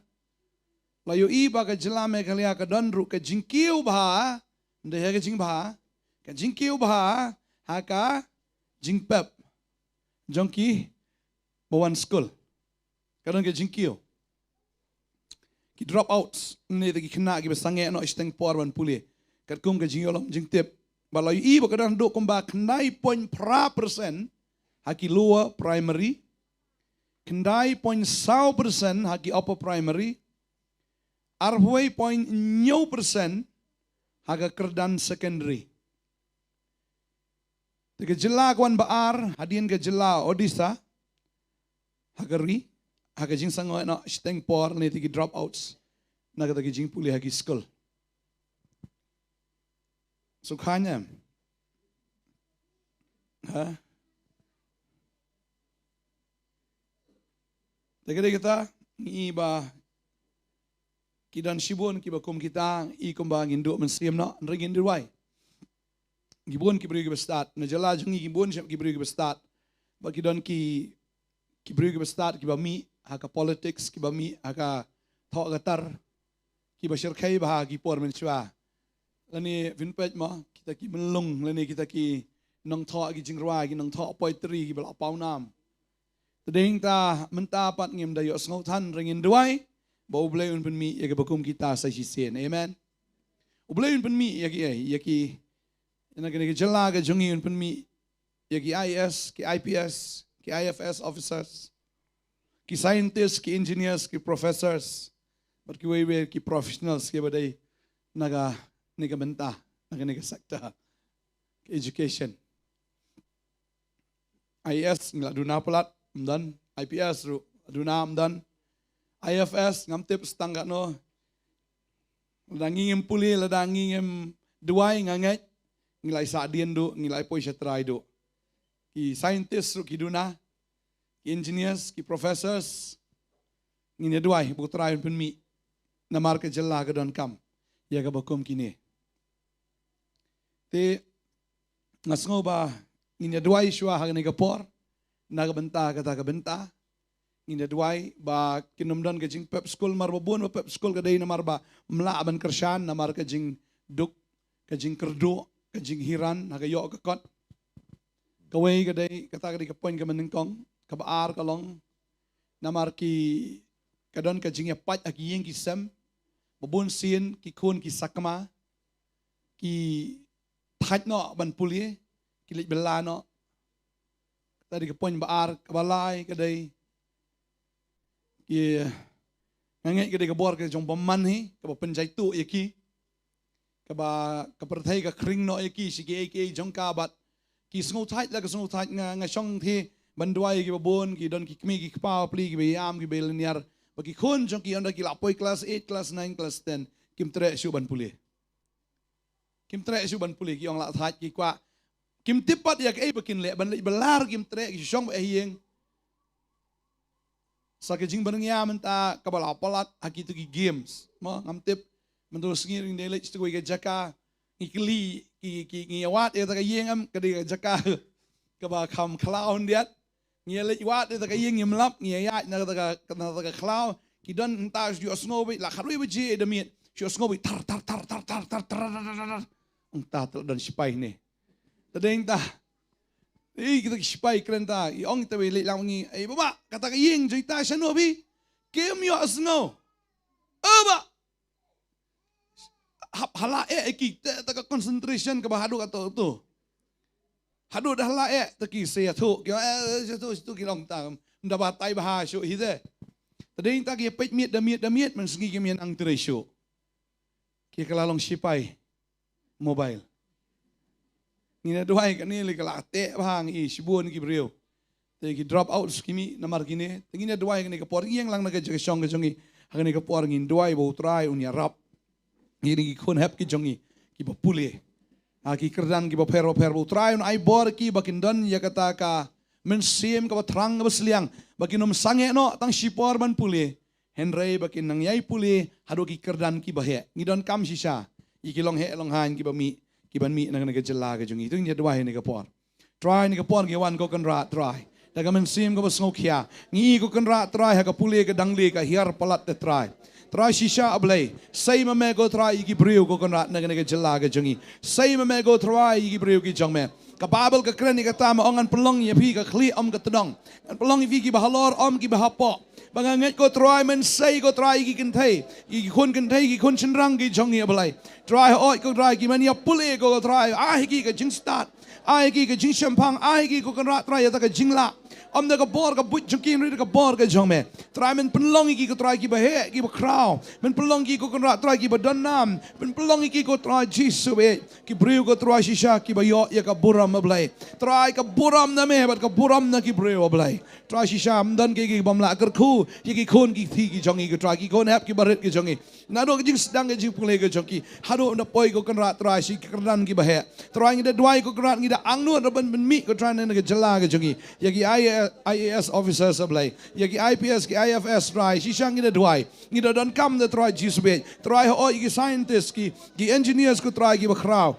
layo iba ka jela Meghalaya ka donru ka jingkiu ba nde ka jing ba ka jingkiu ba ha ka jingpep jongki bawan school kadon ka jingkiu ki drop outs ne ki kena ki besange no isteng porwan puli katkum ka jingolom jingtip balayo iba ka don do komba knai point % haki lower primary kendai 0.1% haki upper primary, arhuai 0.9% haga kerdan secondary. Tiga jela kawan baar hadian ke jela Odisha hagari haka jing sangoy no steng por ni tigi drop outs na kata jing puli hagi school sukhanya ha tegede kita ni ba kidan shibun ki bakum kita i kumbang induk mensiam no ringin dirwai gibun ki beri bestat na jala jungi gibun siap ki beri bestat ba kidan ki beri bestat ki ba mi haka politics ki ba mi haka thok gatar ki ba syirkai ba ki por men chwa lani vinpej ma kita ki menlung lani kita ki nong thok ki jingrawai ki nong thok poetry ki ba pau nam tading ta menta pat ngim dayo sngo than ringin dirwai bau belai un pen mi ya ke bakum kita sa sisen amen ubelai un pen mi ya ki ina ke jala ke jungi un pen mi ya ki IS ki IPS ki IFS officers ki scientists ki engineers ki professors but ki we ki professionals ke badai naga benta naga sekta ki education IS ngla duna pelat dan IPS ru duna dan IFS ngam tip setangga no ladanging puli ladanging duai nganget ngilai sadien do ngilai poi setrai do ki scientists ki duna ki engineers ki professors ngine duai butrai pun mi namar ke jella ke don kam ya ga bakum kini te ngasngo ba ngine duai shwa ha ne ga por naga benta kata ga benta Inda duai ba kinumdan ke jing pep school mar babun pep school ke dai namar ba mla aban kershan namar ke jing duk ke jing kerdu ke jing hiran naga yo ke kot kawai ke dai kata ke ke poin ke menengkong ke baar kalong namar ki kadon ke jing ya pat aki yeng ki sem babun sin ki kun ki sakma ki phat no ban puli ki lek bela no tadi ke poin baar ke balai ke dai ki ngangai ke de bor ke jong paman hi ke penjai tu yaki ke ba ke perthai ke kring no yaki si ke jong ka bat ki sngo thait la ke sngo thait nga shong thi banduai ki babon ki don ki kmi ki pa pli ki yam ki belniar ba ki khon jong ki onda ki lapoi class 8 class 9 class 10 kim tre shu ban puli ki ong la thait ki kwa kim tipat ya ke bakin le ban le belar kim tre ki shong ba hieng Sake jing bareng ya menta kabal apalat haki tu ki games mo ngamtip mentul sengiring dele tu ke jaka ikli ki ngiawat ya ta yeng am kadi jaka kaba kham clown diat ngiele wat ya ta yeng yemlap ngiaya na ta clown ki don enta ju sngobi la kharui beji edemiet ju sngobi tar enta dan sipai ni tadeng ta kita kispai kerenta, iong kita beli lawangi, bapa kata kayeng cerita sana bi, kem yo asno, ba, hala kita tak concentration ke bahadu kata tu, hadu dah hala taki saya tu, situ kilong tam, nda batai bahasyo hide, tadi tak kia pet miet mensengi kemian ang teresyo, kia kelalong sipai mobile. Ngina duai kan ni lekala te bang I sibun ki brio te ki drop out skimi namar kini te ngina duai kan ke por yang lang naga jeng song ke jongi hagan ke por ngin duai bo trai unya rap ngini ki khon hap ki jongi ki ba pule ha ki kerdan ki ba per bo trai un ai bor ki bakin don ya kata ka men sim ka ba trang ba sliang bakin um sange no tang sipor ban pule henrei bakin nang yai pule hado ki kerdan ki ba he ngidon kam sisa iki long he long han ki ba mi kiban mi nang jela ke jungi tu nya dua ni ke por try ni ke por ke wan ko kan ra try daga men sim ko sngo khia ngi ko kan ra try ha ka pule ke dangli ka hiar palat te try shisha ablay sai ma me go try ki brio ko kan ra nang jela ke jungi sai ma me go try ki brio ki jong me ka babel ka kren ni ka tama ongan pelong ya pi ka khli om ka tedong an pelong vi ki bahalor om ki bahapo banganget ko try men sai ko try ki kenthai ki kun chenrang ki jongi ablay try oi ko try ki mania pule ko try ki ka jing start ki ka jing champang ki ko kan ra try ya ta ka jingla om da ka bor ka but jukin ri ka bor ka jong me try men penlong ki ko try ki ba he ki ba kraw men penlong ki ko kan ra try ki ba donam men penlong ki ko try jisu be ki brio ko try shisha ki ba yo ya ka buram try ka buram na me bat ka buram na ki brio ablay try shisha am dan ki bamla kar khu ki khôn ki thi ki jongi ki try ki khôn hap ki baret ki jongi na do jing sedang ki jing pulai ki jongi hado na poi ko kan rat try si kan ki bahe try ngi da dwai ko kan ngi da angnu da ban mi ko try na ki jala ki jongi ya ki IAS officers ablai ya ki IPS ki IFS try si shang ngi da dwai ngi da don kam da try Jesus be try ho ki scientists ki engineers ko try ki bakrao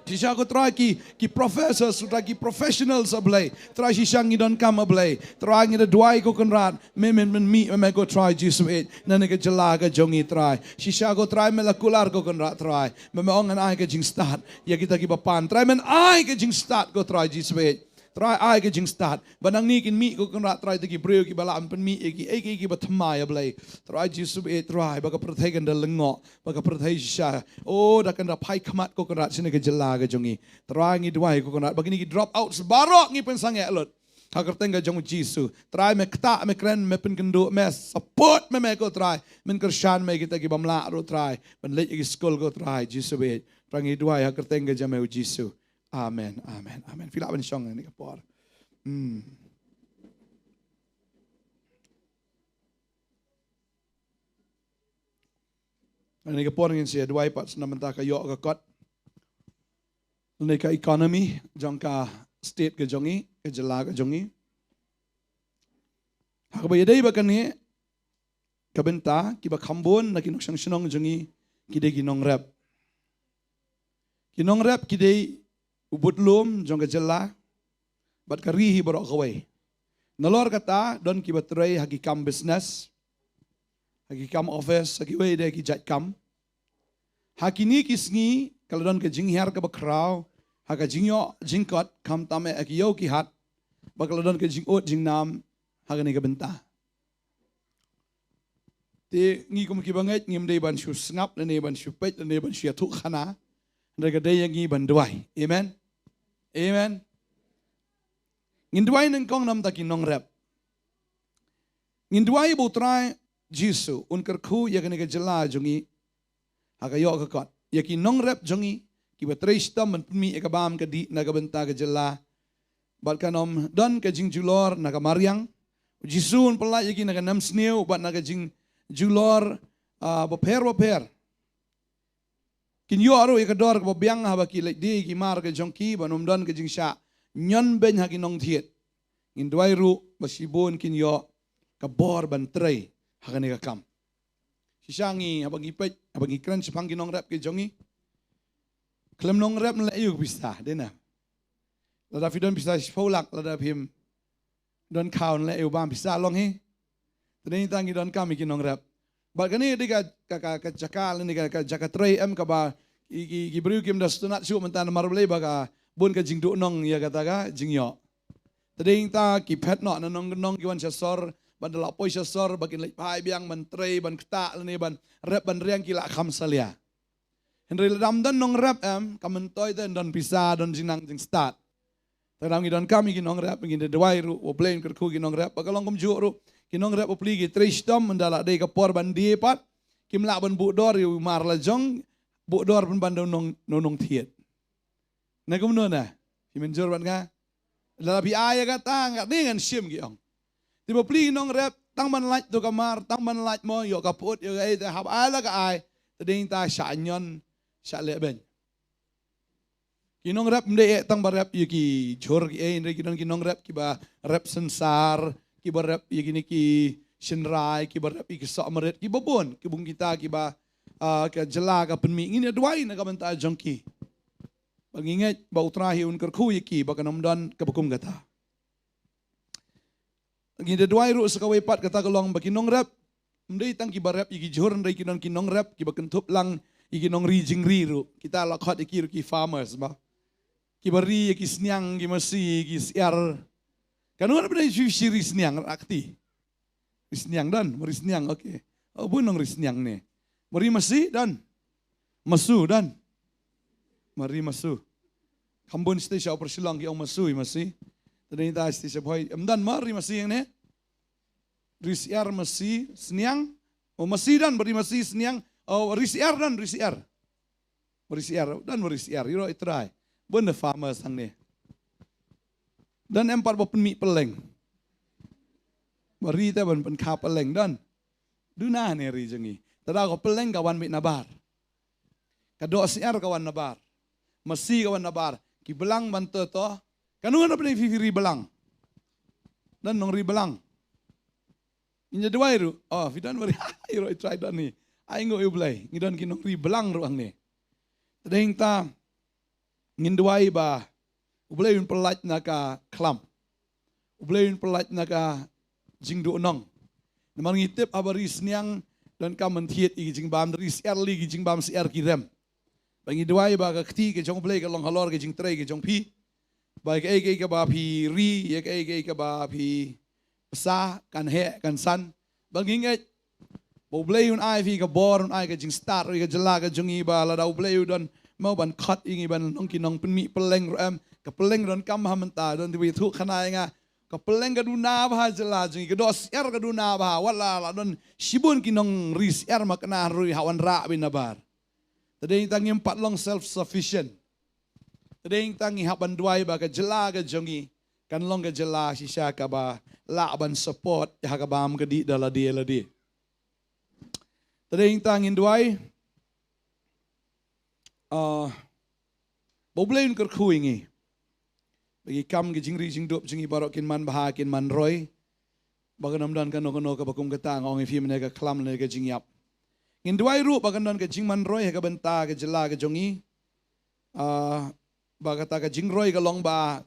Shisha ko try ki professors try ki professionals ablay try shisha ngi don kam ablay try ngi da dwai ko konrad men mi me ko try Jesus it na ne ke jala ka jongi try shisha ko try molecular ko konrad try me ong an ai ke jing start ya kita ki bapan try men ai ke jing start ko try Jesus it try ai ke jing start banang ni kin mi ko konrad try te ki breu ki bala pen mi ki batmai ablay try Jesus it try baka protection da lengo baka protection oh da kan da pai khamat ko konrad sine ke jala ka jongi try ngi dwai ko konrad bagini ki drop out barok ngi pen sange alot Hagar tengah jong Jesus try me kta me kren me pen kendo me support me ko try men Krishan me kita ki bamla ro try pen le ki school ko try Jesus be prangi dwai hagar tengah jame Jesus amen amen amen fila ben song ni kapor Ini kapor ngin sia dwai pat senamenta ka yo ka kot ni ka economy jong ka state ke jongi ke jala ke jongi hak ba yadai ba kan ka benta ki ba khambon na ki nok sang sinong jongi ki de ki nong rap ki de ubut lum jong ke jala bat ka rihi borok kawai nalor kata don ki batrai haki kam business haki kam office haki we de ki jat kam haki ni kisngi kalau don ke jinghiar ka bakrau haka jingyo jingkot kam tame aki yo ki hat bakal don ke jingot jingnam haka ni ka benta te ngi kum ki banget ngim dei ban shu snap ne ban shu pet ne ban shu thu khana ne ka dei ngi ban duai amen amen ngin duai nang kong nam taki nong rap ngin duai bu trai jisu un kar khu ya ka jala jongi haka yo ka kot ya ki nong rap jongi ki batrista man mi ekabam ka di na ka benta ka jala bat kanom don ka jing julor na ka mariang jisun pala yaki na ka nam sneu bat na ka jing julor baper kin yo aro ka dor ka biang ha ba ki le di ki mar ka jongki banom don ka jing sha nyon ben ha ki nong thiet in dwai ru basibon kin yo ka bor ban trei ha ka ni ka kam sisangi abangi pet abangi kran sepang ki nong rap ki jongi Klem nong rap nla iu bisa dena. Lada fi don bisa folak lada phim don kaun la iu bam bisa long he. Tadeni tangi don kami ki nong rap. Ba kani di ka jakal ni ka jakatrei em ka ba ki beriu kim das tunat su mentan marble ba ka bun ka jingdu nong ya kata ka jingyo. Tadeni ta ki pet no na nong ki wan sor ban la poi sor ba kin lai pai biang mentrei ban kta ni ban rap ban riang ki la kham salia. Henry ledam dan nong rap kamentoy dan don pisa don jinang jing start. Tadam gi don kami gi nong rap gi de dwai ru o plain ker ku gi nong rap pakalong kum ju ru gi nong rap o pli gi tristom mendala de ka por ban die pat kim la ban bu dor yu mar la jong bu dor ban nong thiet. Na kum no na. Ki men jor ban ga. La bi aya ka ta ga ni ngan sim gi ong. Ti bo pli nong rap tang ban lach to kamar tang ban lach mo yo ka put yo ai hab ala ka ai. Tading ta sha nyon sha le ben kinong rap mde tang barap yiki jor ki en re kinong rap ki ba rap sensar ki ba rap yiki ni ki shinrai ki ba rap ki sa maret ki babon ki bung kita ki ba ka jela ka penmi ngin dwai na ka banta jongki banginget ba utrahi un ker khu yiki ba kanom don ka bukum gata ngin dwai ru sa kawai pat kata kalong ba kinong rap mde tang ki ba rap yiki jor re kinong rap ki ba kentup lang iki nong rijing riru kita lakot iki ki farmers ba ki bari ki sniang ki masi ki siar kanun apa si sniang akti sniang dan mari sniang oke oh bu nong sniang ne mari masi dan masu dan mari masu kambon station persilang ki ong masu masi tadi ta station boy dan mari masi ne risiar masi sniang oh masi dan bari masi sniang oh, risiar dan risiar you know try bunda farmers sang ni dan empat bawa penmi peleng Bari ta ban pen kha peleng dan. Duna ne ri jengi. Tada ko peleng kawan mit nabar. Kado siar kawan nabar. Masi kawan nabar. Ki belang bantu to. Kanu na pen ri belang. Dan nong ri belang. Inya dua iru. Oh, fidan bari iru try dan ni. Aingo eu blai. Ngidon ki nong ri belang ruang ni. Tadeng ta ngin dua ba. Ublai un pelat naka klam. Ublai un pelat naka jingdu nong. Naman ngitip abari sniang dan kamen thiet i jing bam dari siar li jing bam siar kirem. Bangi dua ba ka kti ke jong blai ka long halor ke jing trei ke jong pi. Ba ke ke ka ba pi ri ye ke ka ba pi sa kan he kan san. Bangi ngai bo blai un ai fi ka bor un ai ka jing start ri ka jela ka jong i ba la dau blai don mau ban khat ingi ban nong ki nong pen mi peleng ro em ka peleng don kam hamanta don ti thu khana nga ka peleng ka duna ba jela jing ka dos er ka duna ba wala la don sibun ki nong ris er makna rui hawan ra bin nabar tadeng tangi empat long self sufficient tadeng tangi haban duai ba ka jela ka jongi kan long ka jela sisa ka ba la ban support ya ka bam ka di dala dia la di tadeng tangin duai Boblein ker kuingi. Bagi kam ke jingri jingdup jingi barok kin man baha kin man roy. Bagan namdan kan nokono ka bakum kata ngong ifi menega klam menega jingyap. Ngin duai ru bagan dan ke jing man roy ka benta ke jela ke jongi. Bagata ke jing roy ka long ba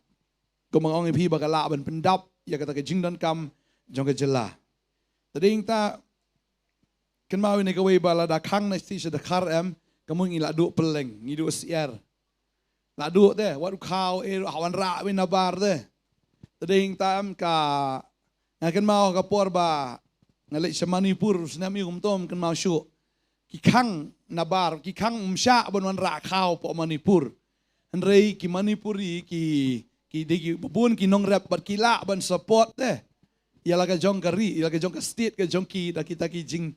kumangong ifi bagala ban pendap ya kata ke jing dan kam jong ke jela. Tading ta ken mau ni ka we bala da khang na sti da khar em kamu ngila du peleng, ngidu siar. La du deh, wadu kau hawan ra win nabar deh. Tading tam ka ngaken mau ka porba ngalik Manipur senami tom kan mau syu. Ki khang nabar, ki khang umsya ban wan ra kau po Manipur. Henrei ki Manipuri ki degi bubun ki nong rap bat kila ban support deh. Ialah ka jong kari, ialah ka jong ka state ka jong ki da kita ki jing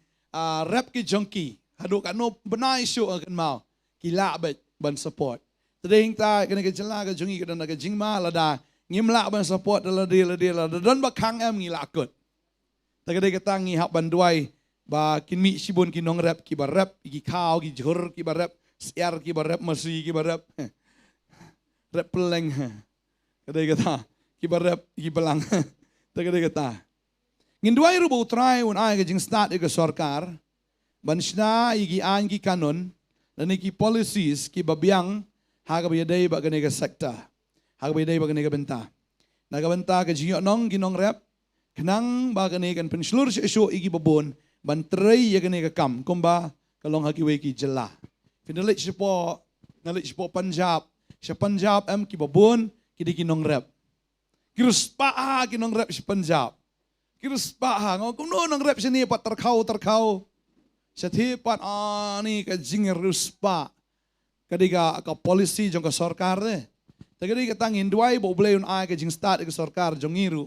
rap ki jong ki. Haduk kanu benai isu akan mau kila bet ban support. Tading ta kena ke jela ke jungi ke dan ke jingma lada ngimla ban support la dan bakang em ngila akut. Ta kede ketangi hak ban duai ba kinmi sibun kinong rap ki ba rap ki kau ki jhur ki ba rap siar ki ba rap masi ki ba rap rap peleng. Kede kata ki ba rap ki belang. Ta kede kata ngin duai ru bu try un ai ke jing start ke sarkar Bansna igi an ki kanon dan iki policies ki babiang haga bayadai ba ganega sekta haga bayadai ba ganega benta naga benta ka jinyo nong ginong rep kenang ba ganega penslur syo igi babon ban trei ya ganega kam komba kalong haki we ki jela finalit sipo nalit sipo Punjab sa Punjab am ki babon ki di ginong rep kirus pa ginong rep si Punjab kirus pa ngong kuno nong rep sini pat terkau Setiap ani ka jinger ruspa kadiga ka polisi jong ka sarkar de tagadi ka tangin duai bo bleun ai ka jing start ka sarkar jong ngiru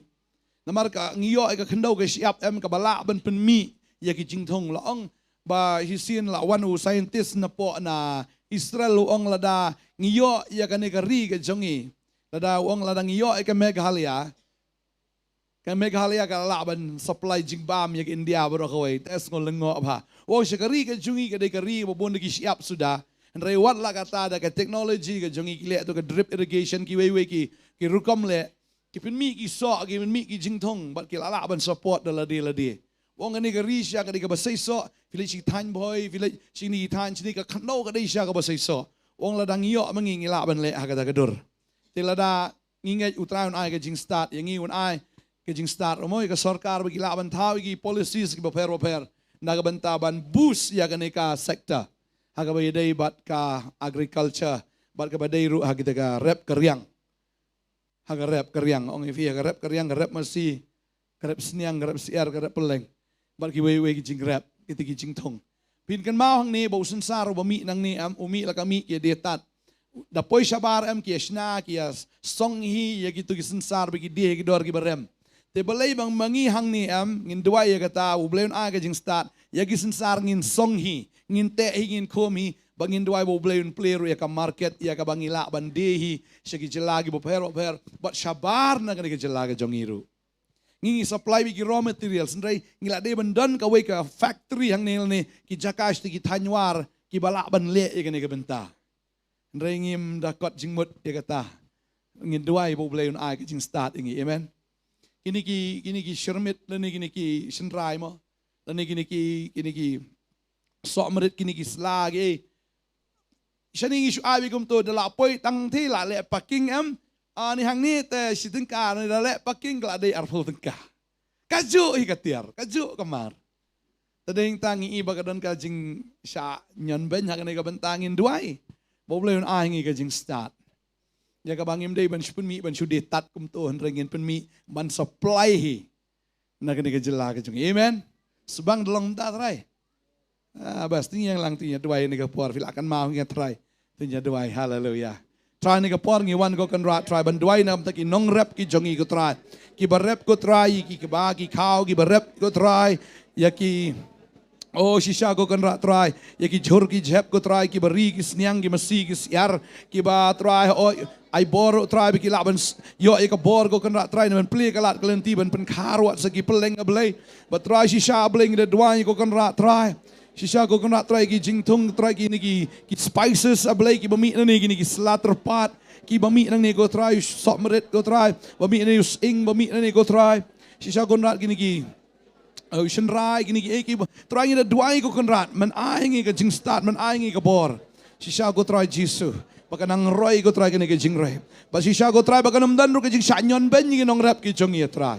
namar ka ngiyo ka khendau ka siap em ka bala ban penmi ya ki jing thong laong ba hisin la wanu scientist na po na Israel ong lada ngiyo ya ka ne ka ri ka jongi lada ong lada ngiyo ka Meghalaya ka laban supply jingbam yak India bro kawai tes ngol lengo apa wo syakari ka jungi ka dekari bobon ki siap sudah rewat la kata da ka technology ka jungi ki le to ka drip irrigation ki wewe ki rukom le ki penmi ki so ki penmi ki jingthong bat ki laban support da ladi wong ani ka risha ka ka basai so fili chi tan boy fili chi ni tan chi ka khno ka dei sha ka basai so wong la dang yo mangi laban le ha ka da dur tilada ngingai utraun ai ka jing start yang ngi un ai kejing start omoy ka sarkar bagi laban tawi ki policies ki baper nagabantaban boost ya kaneka sekta haga bayadai bat ka agriculture bat ka badai ru hagita ka rep keryang haga rep keryang ong ifi haga rep keryang rep masi rep sniang rep siar rep peleng bat ki wewe ki jing rep ki jing thong pin kan mau hang ni bo sensar ba mi nang ni am umi la kami ki detat da poi shabar am ki shna ki song hi ya ki tu ki sensar bi ki die ki dor ki barem te balai bang mangi hang ni am ngin dua ya kata u bleun a ka jing start ya gi sensar ngin song hi ngin te hi ngin komi bangin dua bo bleun player ya ka market ya ka bangila bandehi segi jelagi bo per bat shabar na ka jelaga jongiru ngi supply bi ki raw materials ndai ngila de ban dan ka we ka factory hang nel ne ki jakash ti ki thanwar ki balak ban le ye ne ka benta ndai ngim da kot jingmut ye kata ngin duai bo ble un ai ki jing start ngi amen kini ki shermit lani kini ki shenrai mo lani kini ki somrit kini ki slag shani ngi shu ai gum to da la poi tang thi la le parking ni hang ni te situng ka ni da le parking la de arful tengka kaju hi katiar kaju kamar tadeng tangi iba kadon ka jing sha nyon ben hak ne ka bentangin duai bo ble un ai ngi ka jing start ya ka bangim dei ban shpun mi ban shu de tat kum to han rengin pen mi ban supply hi na ka ne ka jela ka jung amen subang dolong ta trai bas ting yang lang ting ya duai ne ka por fil akan mau ngi trai ting ya duai hallelujah try ni ka por ngi wan go kan ra try ban duai nam ta ki nong rep ki jongi ko try ki barep ko try ki ba ki khao ki barep ko try ya ki shisha ko kan ra try ya ki jhur ki jhep ko try ki bari ki sniang ki masi ki siar ki ba try ai bor try bi ki laban yo e ka bor ko kan ra try man ple ka lat klenti ban pen kharwat sa ki peleng ablay but try shisha bling de duai ko kan ra try shisha ko kan ra try ki jingtung try ki ni ki spices ablay ki bami ni ki slaughter pot ki bami nang ni ko try sok merit ko try bami ni ing bami ni ko try shisha ko ra ki ni ki shen rai ki ni ki try ni de duai ko kan ra man ai ngi ka jing start man ai ngi ka bor shisha ko try jisu Pakanang roy ko try kini jing roy. Ba shisha ko try bakanam dan ro jing shanyon ben ki nong rap ki jong ye try.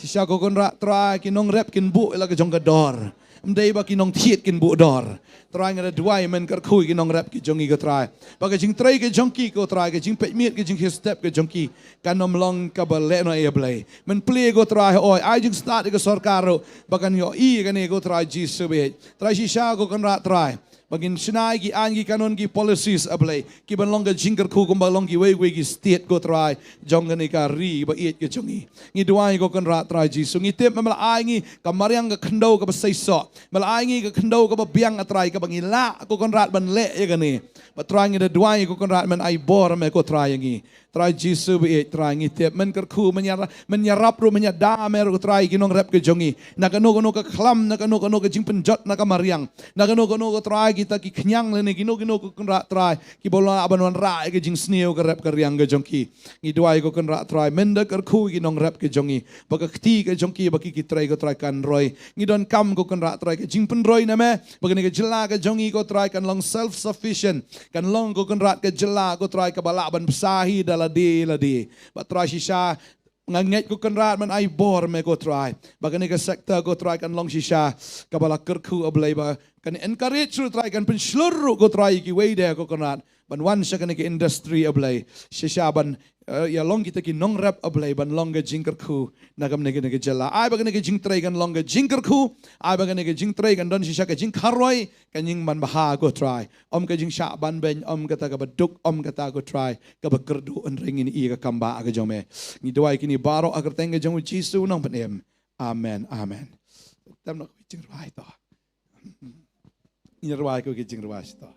Shisha ko kon ra try ki nong rap kin bu la ka jong ka dor. Mdei ba ki nong thiet kin bu dor. Try ngada duai men kar khui ki nong rap ki jong ko try. Ba ka jing try ki jong ki ko try ki jing pet miet ki jing step ki jong ki kanom long ka ba le no e blay. Men play ko try oi ai jing start ko sarkaro bakan yo I kan ko try jisu be. Try shisha ko kon ra try. Bagin sinai ki angi kanon ki policies ablay ki ban long ka jingker ku kum balong ki we ki state ko try jong ni ka ri ba it ke jongi ngi duai ko kan ra try jisu ngi tep mala ai ngi ka mariang ka khndo ka ba sai so mala ai ngi ka khndo ka ba biang atrai ka bangi la ko kan rat ban le ye ka ni ba try ngi de duai ko kan rat man ai bor me ko try ngi try jisu be try ngi tep men kar ku menyarap ru menyada mer ko try ki nong rap ke jongi na ka no ka khlam na ka no ka jing penjot na ka mariang na ka no ka try kita ki kenyang lene gino ko kan ra try ki bola aban wan ra ke jing sneo ka rap ka riang ke jongki ngi duai ko kan ra try menda kar khu ki nong rap ke jongi baka kti ke jongki baki ki try ko try kan roy ngi don kam ko kan ra try ke jing pen roy na me baka ne ke jela ke jongi ko try kan long self sufficient kan long ko kan ra ke jela ko try ka bala ban sahi dala de la de ba try shisha nganget ko kan rat man ai bor me ko try bagani ka sektor ko try kan long shisha ka bala kerku ablay ba kan encourage to try kan pen sluru ko try ki way there ko kan rat ban wan sa kan ki industry ablay shisha ban ya long kita ki nong rap ablay ban long ga jingker ku nagam ne ke jela ai bagani ke jing try kan long ga jingker ku ai bagani ke jing try kan don shisha ka jing kharoi kan jing man baha ko try om ka jing sha ban ben om kata ka baduk om kata ko try ka bakerdu en ringin I ka kamba aga jome ni doai kini baro agar tengge jong jisu nong penem amen amen tam nak jing rai to ni rai ko ke jing rai to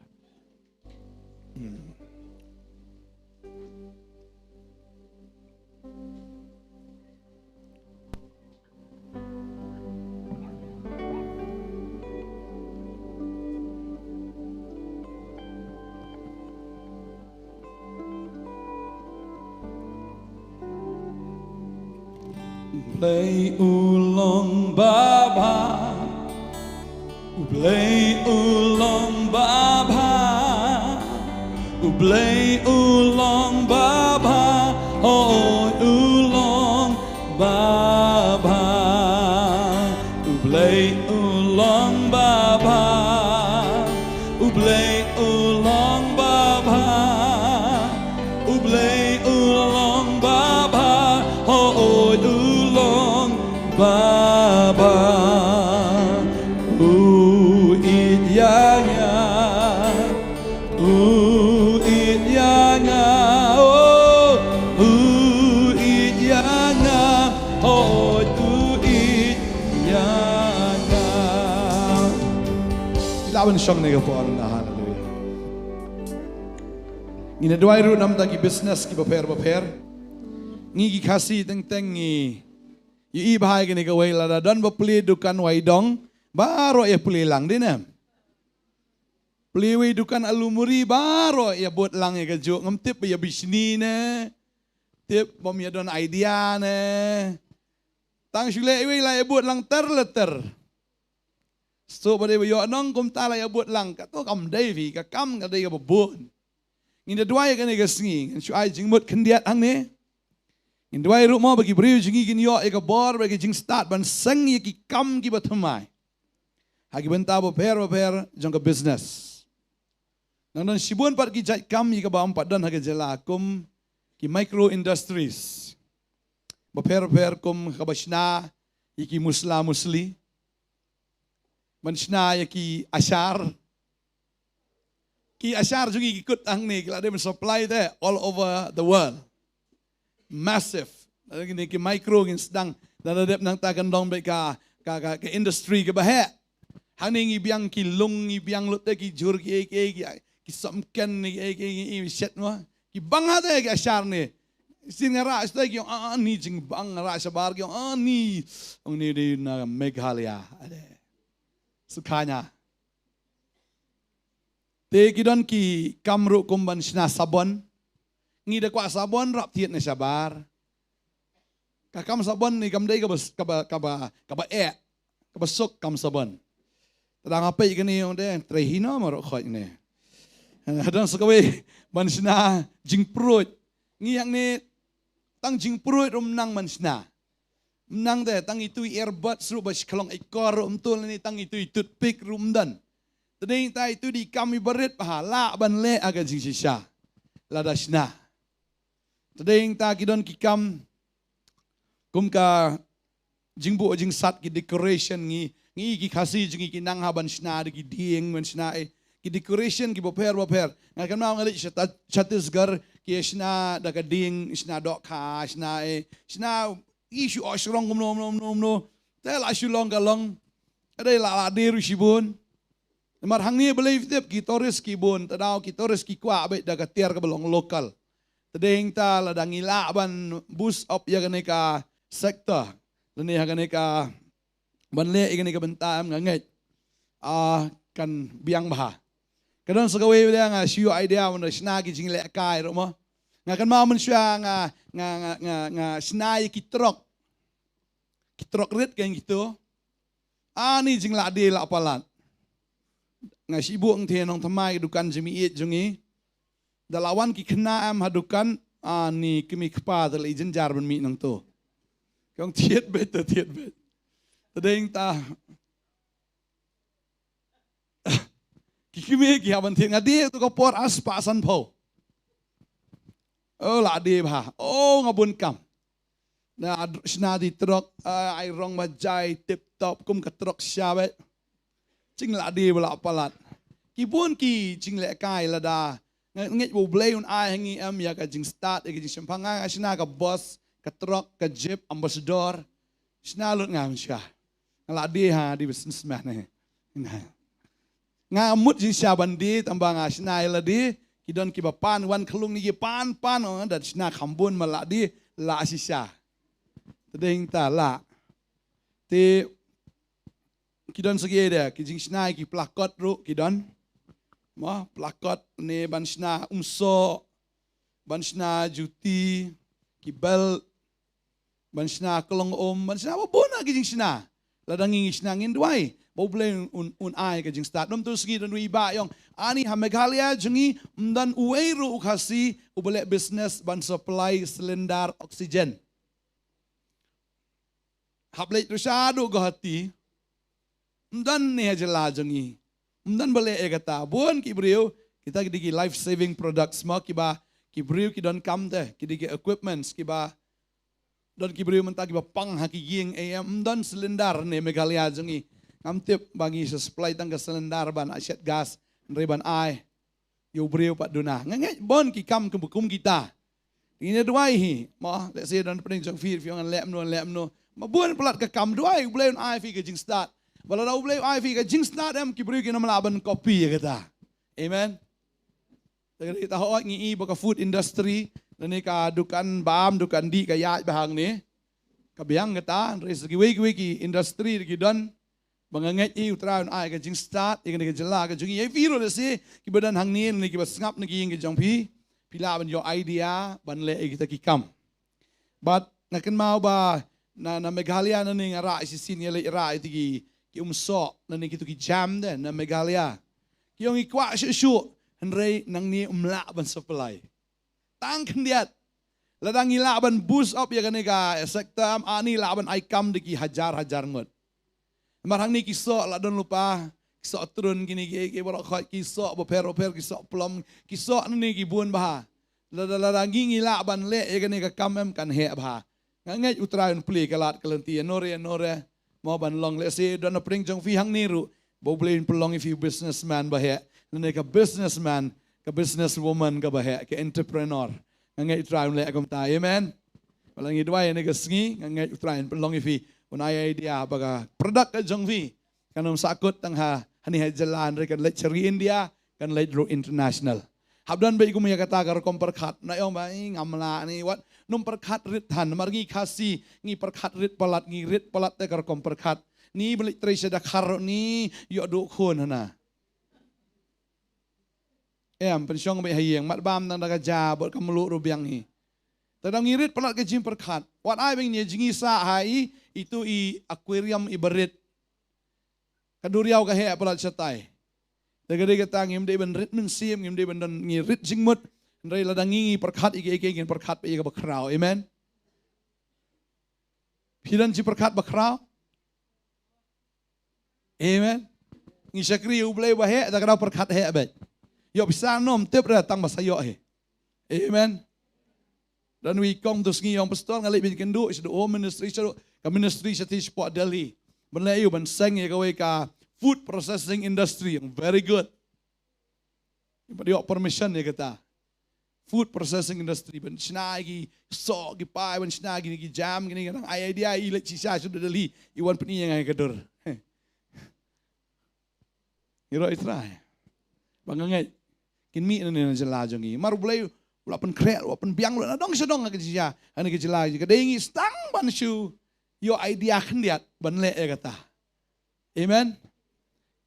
Play ulong baba, play ulong baba, play ulong baba, oh ulong baba, play ulong baba, play ulong baba, play ulong baba, oh ulong baba, idyanga, idyanga, idyanga, idyanga. Ilawan siyang nagapuan na hallelujah. Ginadway ro nam tagi business ki baper. Ngi kasi teng Yu bahai kini ke wai lada don beli dukan wai dong baru ia beli lang din Beli wai dukan alumuri baru ia buat lang ia kejuk ngemtip ia bisni ne. Tip bom ia don idea ne. Tang sule wai lah ia buat lang terleter. So pada yo nong kum ta lah ia buat lang ka to kam dai vi ka kam ka dai ka buat. Nginda dua ia kan ia sengi. Shu ai jingmut kendiat hang ne. In dua rumah bagi beriu jengi gini yo eka bor bagi jing start ban seng ye ki kam ki batamai. Hagi benta beper jong ke business. Nang sibun pat ki jai kam ye ka ba empat dan hagi jela kum ki micro industries. Beper kum ka basna ye ki musli. Mansna ye ki asyar. Ki asyar jengi ikut ang ni kila dia supply there all over the world. Massive. Ini ke micro yang sedang dalam nang takan dong ke industri ke bahaya. Hani ngi biang ki lung ngi biang lut ki jur ki samken ki set no ki bang ada ki asyar ni. Sin ngara sta ki ni jing bang ngara sabar ki ni ong ni di na Meghalaya ade. Sukanya. Te ki don ki kamru kumban sina sabon. Ngi da kwa sabon rap tiet na sabar. Kakam sabon ni kam dai ka sok kam sabon. Tadang apa ikan ni yang deh trehina marok khoi ni. Hadang sekawe mansna jing perut. Ngi yang ni tang jing perut nang mansna. Menang deh tang itu earbud seru bas kelong ekor tul ni tang itu toothpick rumdan. Tading ta itu di kami berit pahala ban le aga jing sisa. Ladasna. Tading ta kidon kikam kum ka jingbu jing sat ki decoration ngi ki khasi jing ki nang haban sna ki dieng men sna ki decoration ki boper ngakan mau ngali Chhattisgarh ki sna da ka ding sna dok kha sna isu osrong no tel asu long galong ada la deru sibun mar hang ni believe tip ki toris ki bun tadau ki toris ki kwa be da ka tiar ka belong lokal. Tading ta ladang ila ban boost up ya ka sektor. Lani hagane ka banle igane ka bentam nganget. Kan biang bah. Kadang sagawe dia nga siu idea mun snagi jing le kai ro mo. Ngakan ma mun sia nga snai ki trok. Ki trok rit kan gitu. Ni jing la de la palat. Nga sibu ang tenong tamai dukan jimi jungi. Dalawan ki kena am hadukan ni kimi kpa dal ijen jar ben mi nang to. Kong tiet bet. Tadeng ta ki kimi ki haban tiet ngadi tu ko por aspa san po. Oh la de ba. Oh ngabun kam. Na sna di trok ai rong majai tip top kum ka trok syabet. Jing la de bala palat. Ki bun ki jing le kai la da. Nget bo blay un ai hangi am ya ka jing start ka jing sampanga asna ka boss ka truck ka jeep ambassador sna lut ngam sya ngala di ha di businessman ne ngamut jing sya bandi tambang asna ila di kidon ki bapan wan kelung ni pan dan sna khambun mala di la sisya tading ta la ti kidon segi dia ki jing sna ki plakot ru kidon ma plakot ni bansna umso bansna juti kibel bansna kelong bansna apa pun lagi jing sna ladang ngi sna ngin duai bo bleng un ai ka jing start dom tu segi dan iba yong ani ha Meghalaya jengi dan ueiru ukasi ubele business ban supply selendar oksigen hablek rusadu gohati dan ni ajela jengi dan balik kata, buan kibriu kita kidiki life saving products semua kibriu kidon kam teh kidiki equipments don kibriu mentah kiba pang haki ging dan selendar ne Meghalaya jengi ngamtip bagi supply tang ke selendar ban asyat gas reban ai yo briu pat duna ngangai bon ki kam kebukum kita ini duai hi mo let's say don pening jong fir fiong lem no ma buan pelat ke kam duai boleh ai fi ke jing start. Walau dah boleh IF ke jing start em kibri kita melaban kopi ya kata, amen. Jadi kita hok ngi baka food industry, dan ni ka dukan bam dukan di ka yat bahang ni, kabiang kita res gi wiki industri gi don banganget i utraun ai ka jing start i ka jela ka jungi e viro le si ki badan hang ni ki bas ngap ni ki jong pi pila ban yo idea ban le kita ki kam but nakan mau ba na Meghalaya na ning ara si sin le ra ti ki umso na ni ki jam de na Meghalaya ki yong i kwa shu henrei nang ni umla ban supply tang kendiat ladang ila ban boost up ya kanega sektor ani la ban aikam de ki hajar ngot marang ni kiso la don lupa kiso turun gini ki borok khot kiso boper kiso plom kiso ni ki bun bah ladang ngila ban le ya kanega kamem kan he bah ngai utraun pli kalat kelenti nore mo ban long le se don pring jong fi hang ni ru bo blain pelong if you businessman bah he nega businessman ka businesswoman ka bah he ka entrepreneur ngai utraun le agam ta amen walang idwai nega sngi ngai utraun pelong if unai idea baga produk ka jong vi kanum sakut tang ha hani ha jalan re kan le cheri India kan le ro international habdan be igu ya kata gar kom perkhat na yong ba ngamla ni wat num perkhat rit han margi khasi ngi perkhat rit palat te gar kom perkhat ni beli tre seda khar ni yo du khon hana em pensyong be hayeng mat bam tang daga ja bot kamlu ru biang ni tadang ngirit palat ke jim perkhat wat ai beng ni jingi sa hai itu i aquarium ibarit kaduriau ka he palat satai dagade ka tang ngim de ben rit men sim ngim de ben ngirit jingmut ndai ladang ngi perkhat ige ngin perkhat pe ka bakrau amen phidan ji perkhat bakrau amen ngi sakri ublei ba he da ka perkhat he bet yo bisa nom tep ra tang masayo he amen dan wi kong tus ngi yong pastor ngali bin kendu is the ministry ka ministry sa tis po Delhi benlayu ban seng ya ka food processing industry yang very good ipadi permission ya kata food processing industry ban snagi so gi pai ban snagi ni jam gini kan idea i le chisa sudah Delhi iwan peni yang ai kadur iro itrai bangangai kin mi na jela jongi maru blai ulapan krek ulapan biang ulapan dong sedong ke jia ani ke jela ke dengi stang ban shu yo idea kendiat ban le ya kata amen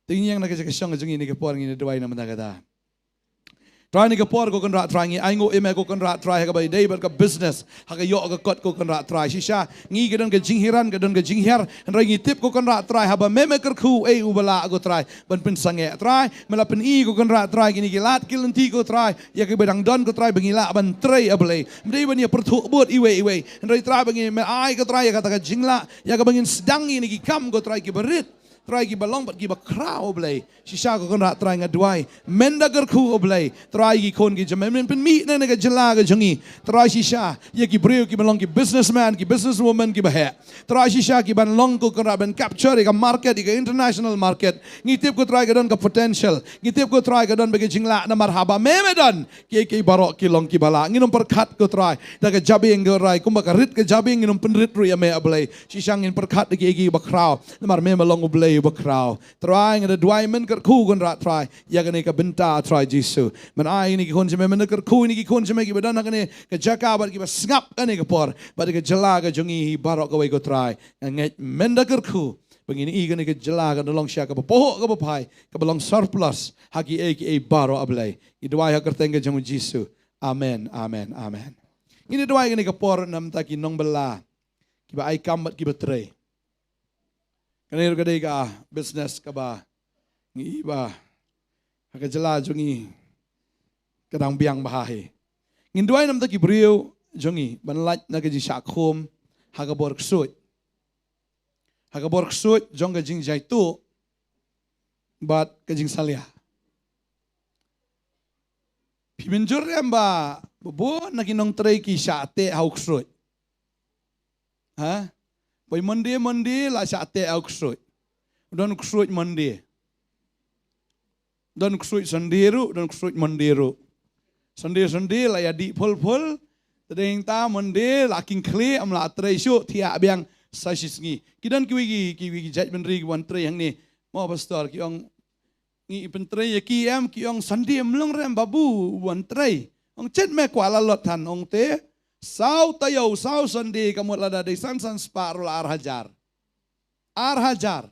tinggi yang nak kesyong jongi ni ke por ni dua nama kata try ni ke por ko kan rat try ngi ai ngo eme ko kan rat try ka bai dei ber ka business ha ka yo ka kot ko kan rat try shisha ngi ke don ke jinghiran ke don ke jinghiar rai ngi tip ko kan rat try ha ba meme ker khu e ubala ko try ban pin sange try mela pin i ko kan rat try gini gilat kilenti ko try ya ke bedang don ko try bangila ban tray ablei mdei ban ya pertu bot iwe rai try bangi me ai ko try ya kata ka jingla ya ka bangin sedang ni ki kam ko try ki berit try ki balong bat ki ba krau oblei shisha ko kan rat try ngadwai menda ger khu oblei try ki kon ki jamen pen mi na ga jela ga jongi try shisha ye ki breu ki balong ki businessman ki businesswoman ki ba he try shisha ki ban long ko kan ban capture ka market ka international market ngitip ko try ka don ka potential ngitip ko try ka don bagi jingla na marhaba meme don ki barok ki long ki bala nginom perkhat ko try daga jabing ko rai kumba ka rit ka jabing nginom penrit ru ya me oblei shisha ngin perkhat ki ba krau na mar meme long oblei bakrau try ngada dwai men ker khu gon rat try ya gane ka benta try jisu men ai ni ki kon jeme men ker khu ni ki kon jeme ki badan gane ka jaka bar ki ba ngap gane ka por ba ka jela ka jongi hi barok ka wai ko try ngai men da ker khu bangini i gane ka jela ka long sha ka po ka ba pai ka long surplus haki e baro ablai i dwai ha ker tenga jongi jisu amen ini dwai gane ka por nam ta ki nong bela ki ba ai kam ki ba tre kanir kadai ka business ka ba ngi ba ka jela jongi kadang biang bahahe ngin duai nam ta ki brio jongi ban laj na ka ji shakhom ha ka bor ksut jong ka jing jai tu bat ka jing salia pimenjur ba bo na ki nong trei ki sha te hau ksut ha Pai mandi la sate au ksut. Don ksut mandi. Don ksut sandiru, don ksut mandiru. Sandi la ya di pol. Tadeng ta mandi la king kle am la treishu tia biang sasisngi. Kidan kiwi jaj benri wan tre yang ni. Mo pastor ki ong ngi pentre ya ki am ki ong sandi mlong rem babu wan tre. Ong chet me kwala lot tan ong te Sau tayo, sau sandi kamu lada de san sparul arhajar. Arhajar.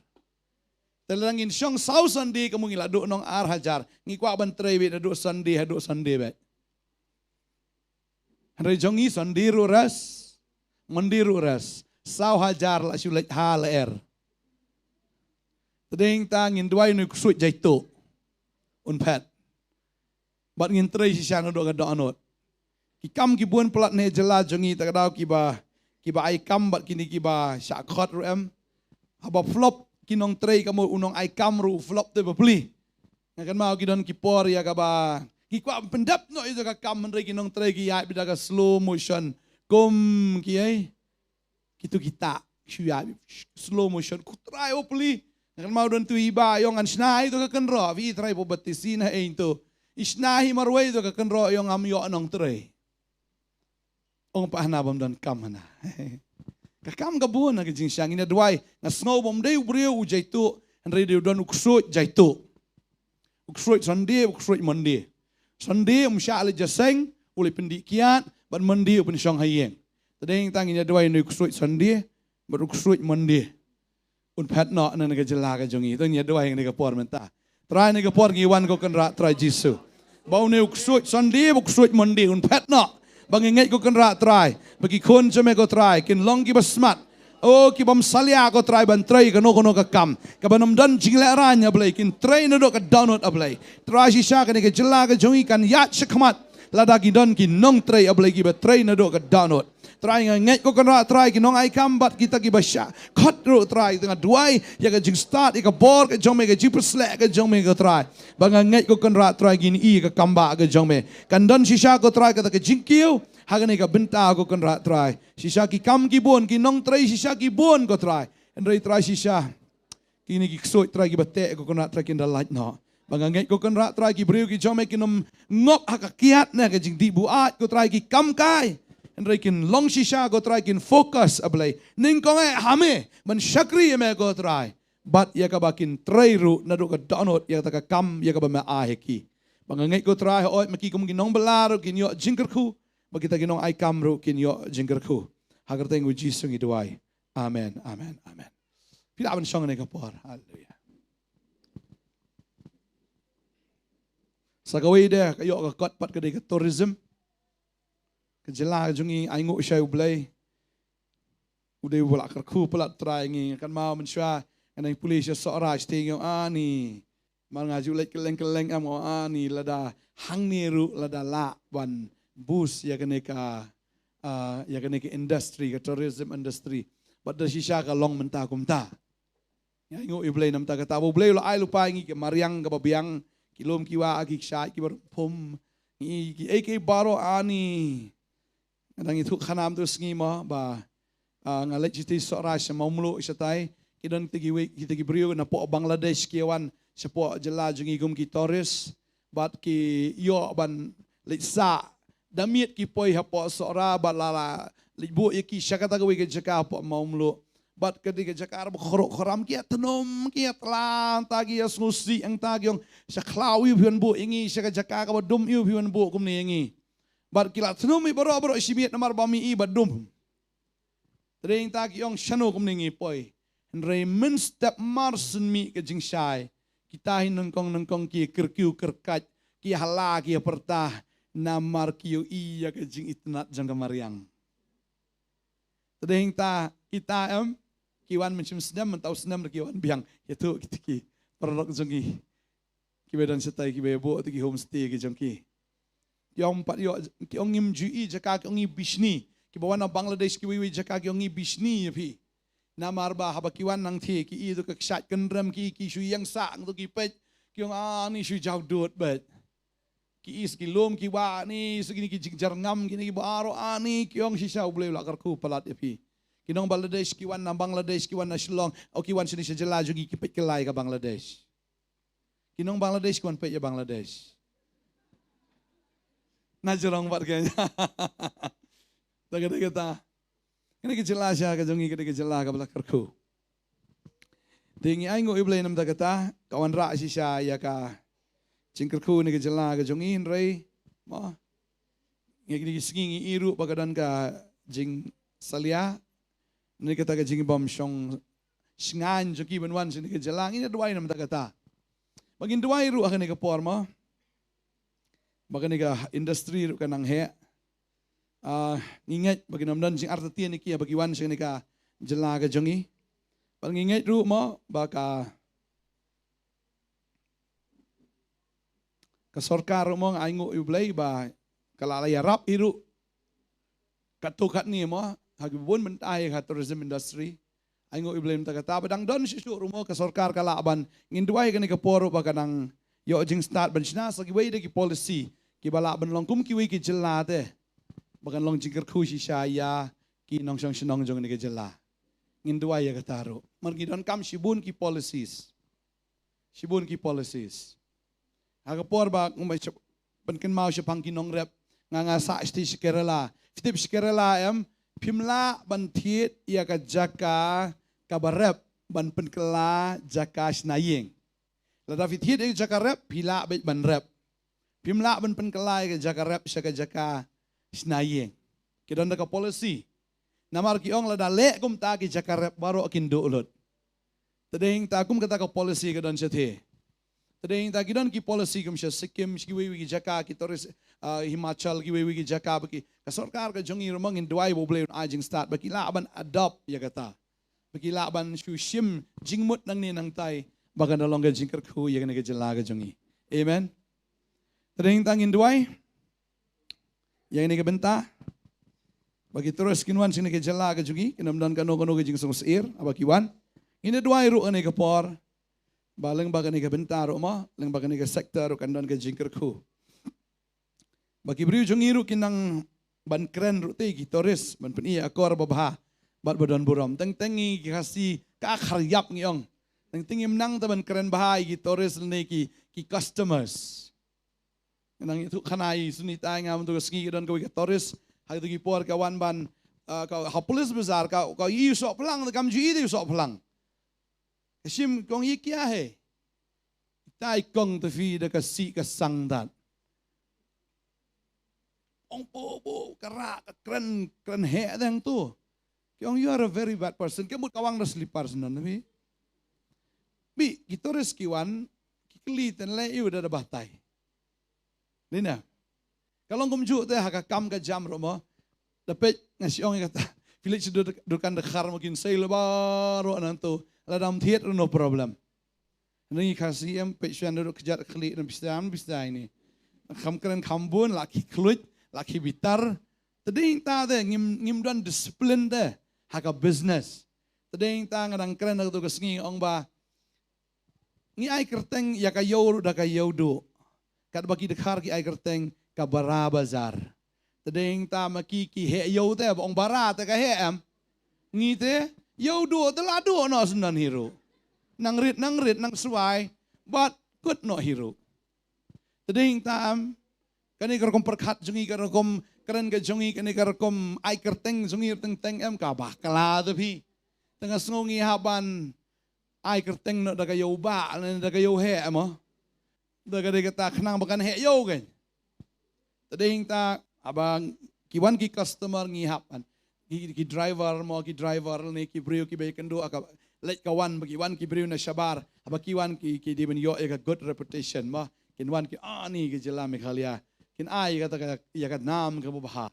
Telangin syong sau sandi kamu ngiladu nong arhajar. Ngikwa ban trewi adu sandi bet. Hari jongi sandi ruras, mandi ruras. Sau hajar la sulit hal er. Tadeng tangin duai nu kusut jaitu. Unpet. Bat ngin trei sisian do ga anot. Kikam kibuan pelat ne jela jongi takadau kiba ai kam bat kini kiba syakot rum. Haba flop kinong trei kamu unong ai kam ru flop te beli. Ngakan mau kidon kipor ya kaba. Kikwa pendap no itu ka kam menrei kinong trei ki ya bidaga slow motion. Kom kiai. Kitu kita syuya slow motion kutrai opli. Ngakan mau don tu iba yong an snai to ka kenro vi trai po batisin ha into. Isnahi marway to ka kenro yong am yo anong trei. Ong pahanabam dan kam hana. Kakam gabun na kajing siyang inadway nga snow bom day brio ujaitu and radio don uksut jaitu. Uksut Sunday uksut Monday. Sunday umsya ali jaseng uli pendikiat ban Monday upin syang hayeng. Tadeng tang inadway no uksut Sunday bar uksut Monday. Un pat no na nagajela ka jongi to inadway nga por menta. Try nga por giwan ko kanra try Jisu. Bau ne uksut Sunday uksut Monday un pat no. Bangingat ko kan try, bagi kun jame ko try, kin long ki basmat. Oh ki bam salia ko try ban try kano ka kam. Kabanam dan jingle ranya blay kin try na do ka download ablay. Try si sya kan ke jela ka jongi kan yat syakmat. Ladagi don ki nong try ablay ki ba try na do ka download. Try nga ngat ko kan try ki nong ai kam bat kita ki basya. Kat ro try tengah duai ya ka jing start ka bor ka jome ka jiper slek ka jome ka try. Banga ngat ko kan try gini i ka kamba ka jome. Kan don si sya ko try ka ka jingkiu. Hagan ka benta ko kan try. Sisa ki kam ki bon ki nong try sisa ki bon ko try. And try sisa. Kini ki ksoi try ki bate ko kan try kin da light no. Banganget ko kan try ki brio ki jome ki nom ngop hakakiat na ka jing di buat ko try ki kam kai. And kin long sisa ko try kin focus ablay. Ning ko hame man syakri me ko try. But ya ka bakin try ru na do ka download ya ka kam ya ka ba ma aheki. Banganget ko try oi maki kum ginong belaro kin yo jingkerku. Bagita ginong ay kamro kin yo jingkerku. Hagar tengu jisung iduay. Amen, amen, amen. Pilawan siyang na kapor. Hallelujah. Sa gawin de, kayo kakot pat kaday ka tourism. Kajala jungi ay ngu siya ublay. Uday wala karku pala try ngi. Kan mau mensya, kanang pulis siya soras tingyo ani. Mga julay keleng-keleng amo ani. Lada hang niru, lada lakwan. Bus ya kene ka industry ka tourism industry but da sisya ka long menta kumta ya ingo iblay nam ta ka tabo blay lo ay lupa ngi ke mariang ka babiang kilom kiwa agi shay ki bar pom ngi ki baro ani nang itu khanam tu sngi mo ba ngalet jiti sora sa maumlo isatay kidan tigiwi kitagi brio na po Bangladesh kiwan sa po jela jungi gum ki tourist but ki yo ban litsa Damiet ki poi hapo sora balala libu ki syakata gawe ke jaka hapo maumlo bat kedi ke jaka khoram ki tenom ki tlang tagi ya snusi ang tagi yung sa klawi pion bu ingi sa jaka ka dum yu pion bu kum ni ingi bat kila tenom i baro isimiet namar bami i badum tring tagi yung shano kum ni ingi poi Henry min step marsen mi ke jing syai kita hin nengkong ki kerkiu kerkat ki hala ki pertah namar kiyo iya ke jing itnat jang kamariang. Tadeng ta kita kiwan mencim senam mentau senam kiwan biang itu kitiki perlok jongi kibedan setai kibebo tiki homestay ki jongki. Kiong pat yo kiong ngim jui jaka kiong bisni kibawan Bangladesh kiwi jaka kiong bisni pi. Namar ba haba kiwan nang thi ki itu keksat kendram ki suyang sang tu ki pet kiong ani sui jauh dot bet. Ki is ki lom ki wa ni segini ki jingjar ngam gini ki baro ani kiong sisa boleh lakarku pelat epi kinong Bangladesh kiwan na Bangladesh kiwan na Shillong o kiwan sini sejela jugi ki pet kelai ka Bangladesh kinong Bangladesh kiwan pet ya Bangladesh na jorong bat kayaknya kita ini kejelas ya kajongi kita kejelas ka lakarku tingi aingo iblay nam dagata kawan ra sisa ya ka Jingkerku ni kejela ke jongin rei, mo Ngi singi iru pagadan ka jing salia. Ni kata ka jing bom syong singan joki benwan sini ke jelang ini dua nama kata. Bagin dua iru akan ni ke porma. Bagan ni ka industri ru kanang he. Ingat bagi namdan jing arti ni kia bagi wan sini ka jelang ka jongi. Bang ingat ru mo baka kasorkar mo aingo iblay ba kalalaya rap iru katukat ni mo hagibun mentai ka tourism industry aingo iblay ta kata badang don si mo kasorkar kalaban nginduay kani ka poro ba kanang yo jing start ban sina sa giway de ki policy ki bala ban long kum ki wi ki jilla te bagan long jingker khu si saya ki nong song sinong jong ni ki jilla nginduay ka taro margi don kam sibun ki policies aga por ba umay penken mau siya pangkinong rep nga sa sti Kerala fitip Kerala pimla ban thiet ia ka jaka kabarep ban penkela jaka snayeng lada fithiet ia jaka rep pila ban rep pimla ban penkela ia jaka rep siya ka jaka snayeng kidon ka policy namar ki ong lada le kum ta ki jaka rep baro akin doolot tadeng ta kum kata ka policy kadon siya the tadeng ta kidon ki policy kum siya Sikkim ki wi jaka ki toris Himachal ki wi jaka baki ka sarkar ka jongi romang induai boble ajing start baki laban adopt ya kata baki laban shim jingmut nang ni nang tai bagan dalong ka jingker khu ya ka jela ka jongi amen tadeng tang induai yang ini ka benta bagi terus kinwan sini ka jela ka jongi kinamdan kano ka jing sir abaki wan ini duai ru ane ka por balang bagan ni ka benta ro ma lang bagan ni ka sektor ro kandan ka jingker khu bagi beriu jongiru kinang ban keren rute gitoris ban peni akor babha bat badan buram teng tengi kasi ka kharyap ngiong teng tengi menang ta ban keren bahai gitoris ne ki customers nang itu khanai sunita ngam tu ski dan ko gitoris hai tu ki por kawan ban ka hapulis besar ka i sok pelang kam ji itu sok pelang sim kong i kya hai tai kong tu fi de ka si ka sang dat ong po kerak keren he dang tu. Kyong you are a very bad person. Kamu kawang na slipar senan nabi. Bi kita reskiwan kikli tenle iu dah batai. Lina. Kalau kumju teh haka kam ka jam romo. Dapat ngasi ong kata. Filik sudah dukan dekar mungkin saya lebaro nantu. Ladam thiet no problem. Nanti kasih em pechan duduk kejar klik dan bisa ini. Kam keren kambun laki kluit. Laki bitar, tading ta de ngimdan disiplin de haka business. Tading ta ngadang keren na tu kesengi ong ba. Ni ai kerteng ya ka yoru da ka yodo. Kat bagi dekar ki ai kerteng ka bara bazar. Tading ta maki ki he yo te ong bara te ka he am. Ngi te yodo te lado no sunan hero. Nang rit nang suai but good no hero. Tading ta am kani karakom perkat jungi karakom keren ka jungi kani karakom ai kerteng jungi teng em ka bakala tapi tengah sengongi haban ai kerteng no daga yo ba daga yo he mo daga kata khnang bakan he yo kan tading ta abang kiwan ki customer ngi hapan ki driver mo ki driver ni ki brio ki be kendo aka let kawan bagi wan ki brio na shabar abakiwan ki diben yo e good reputation mo kinwan ki ani ki jela mekhalia kin ai kata ya kat nam ka baha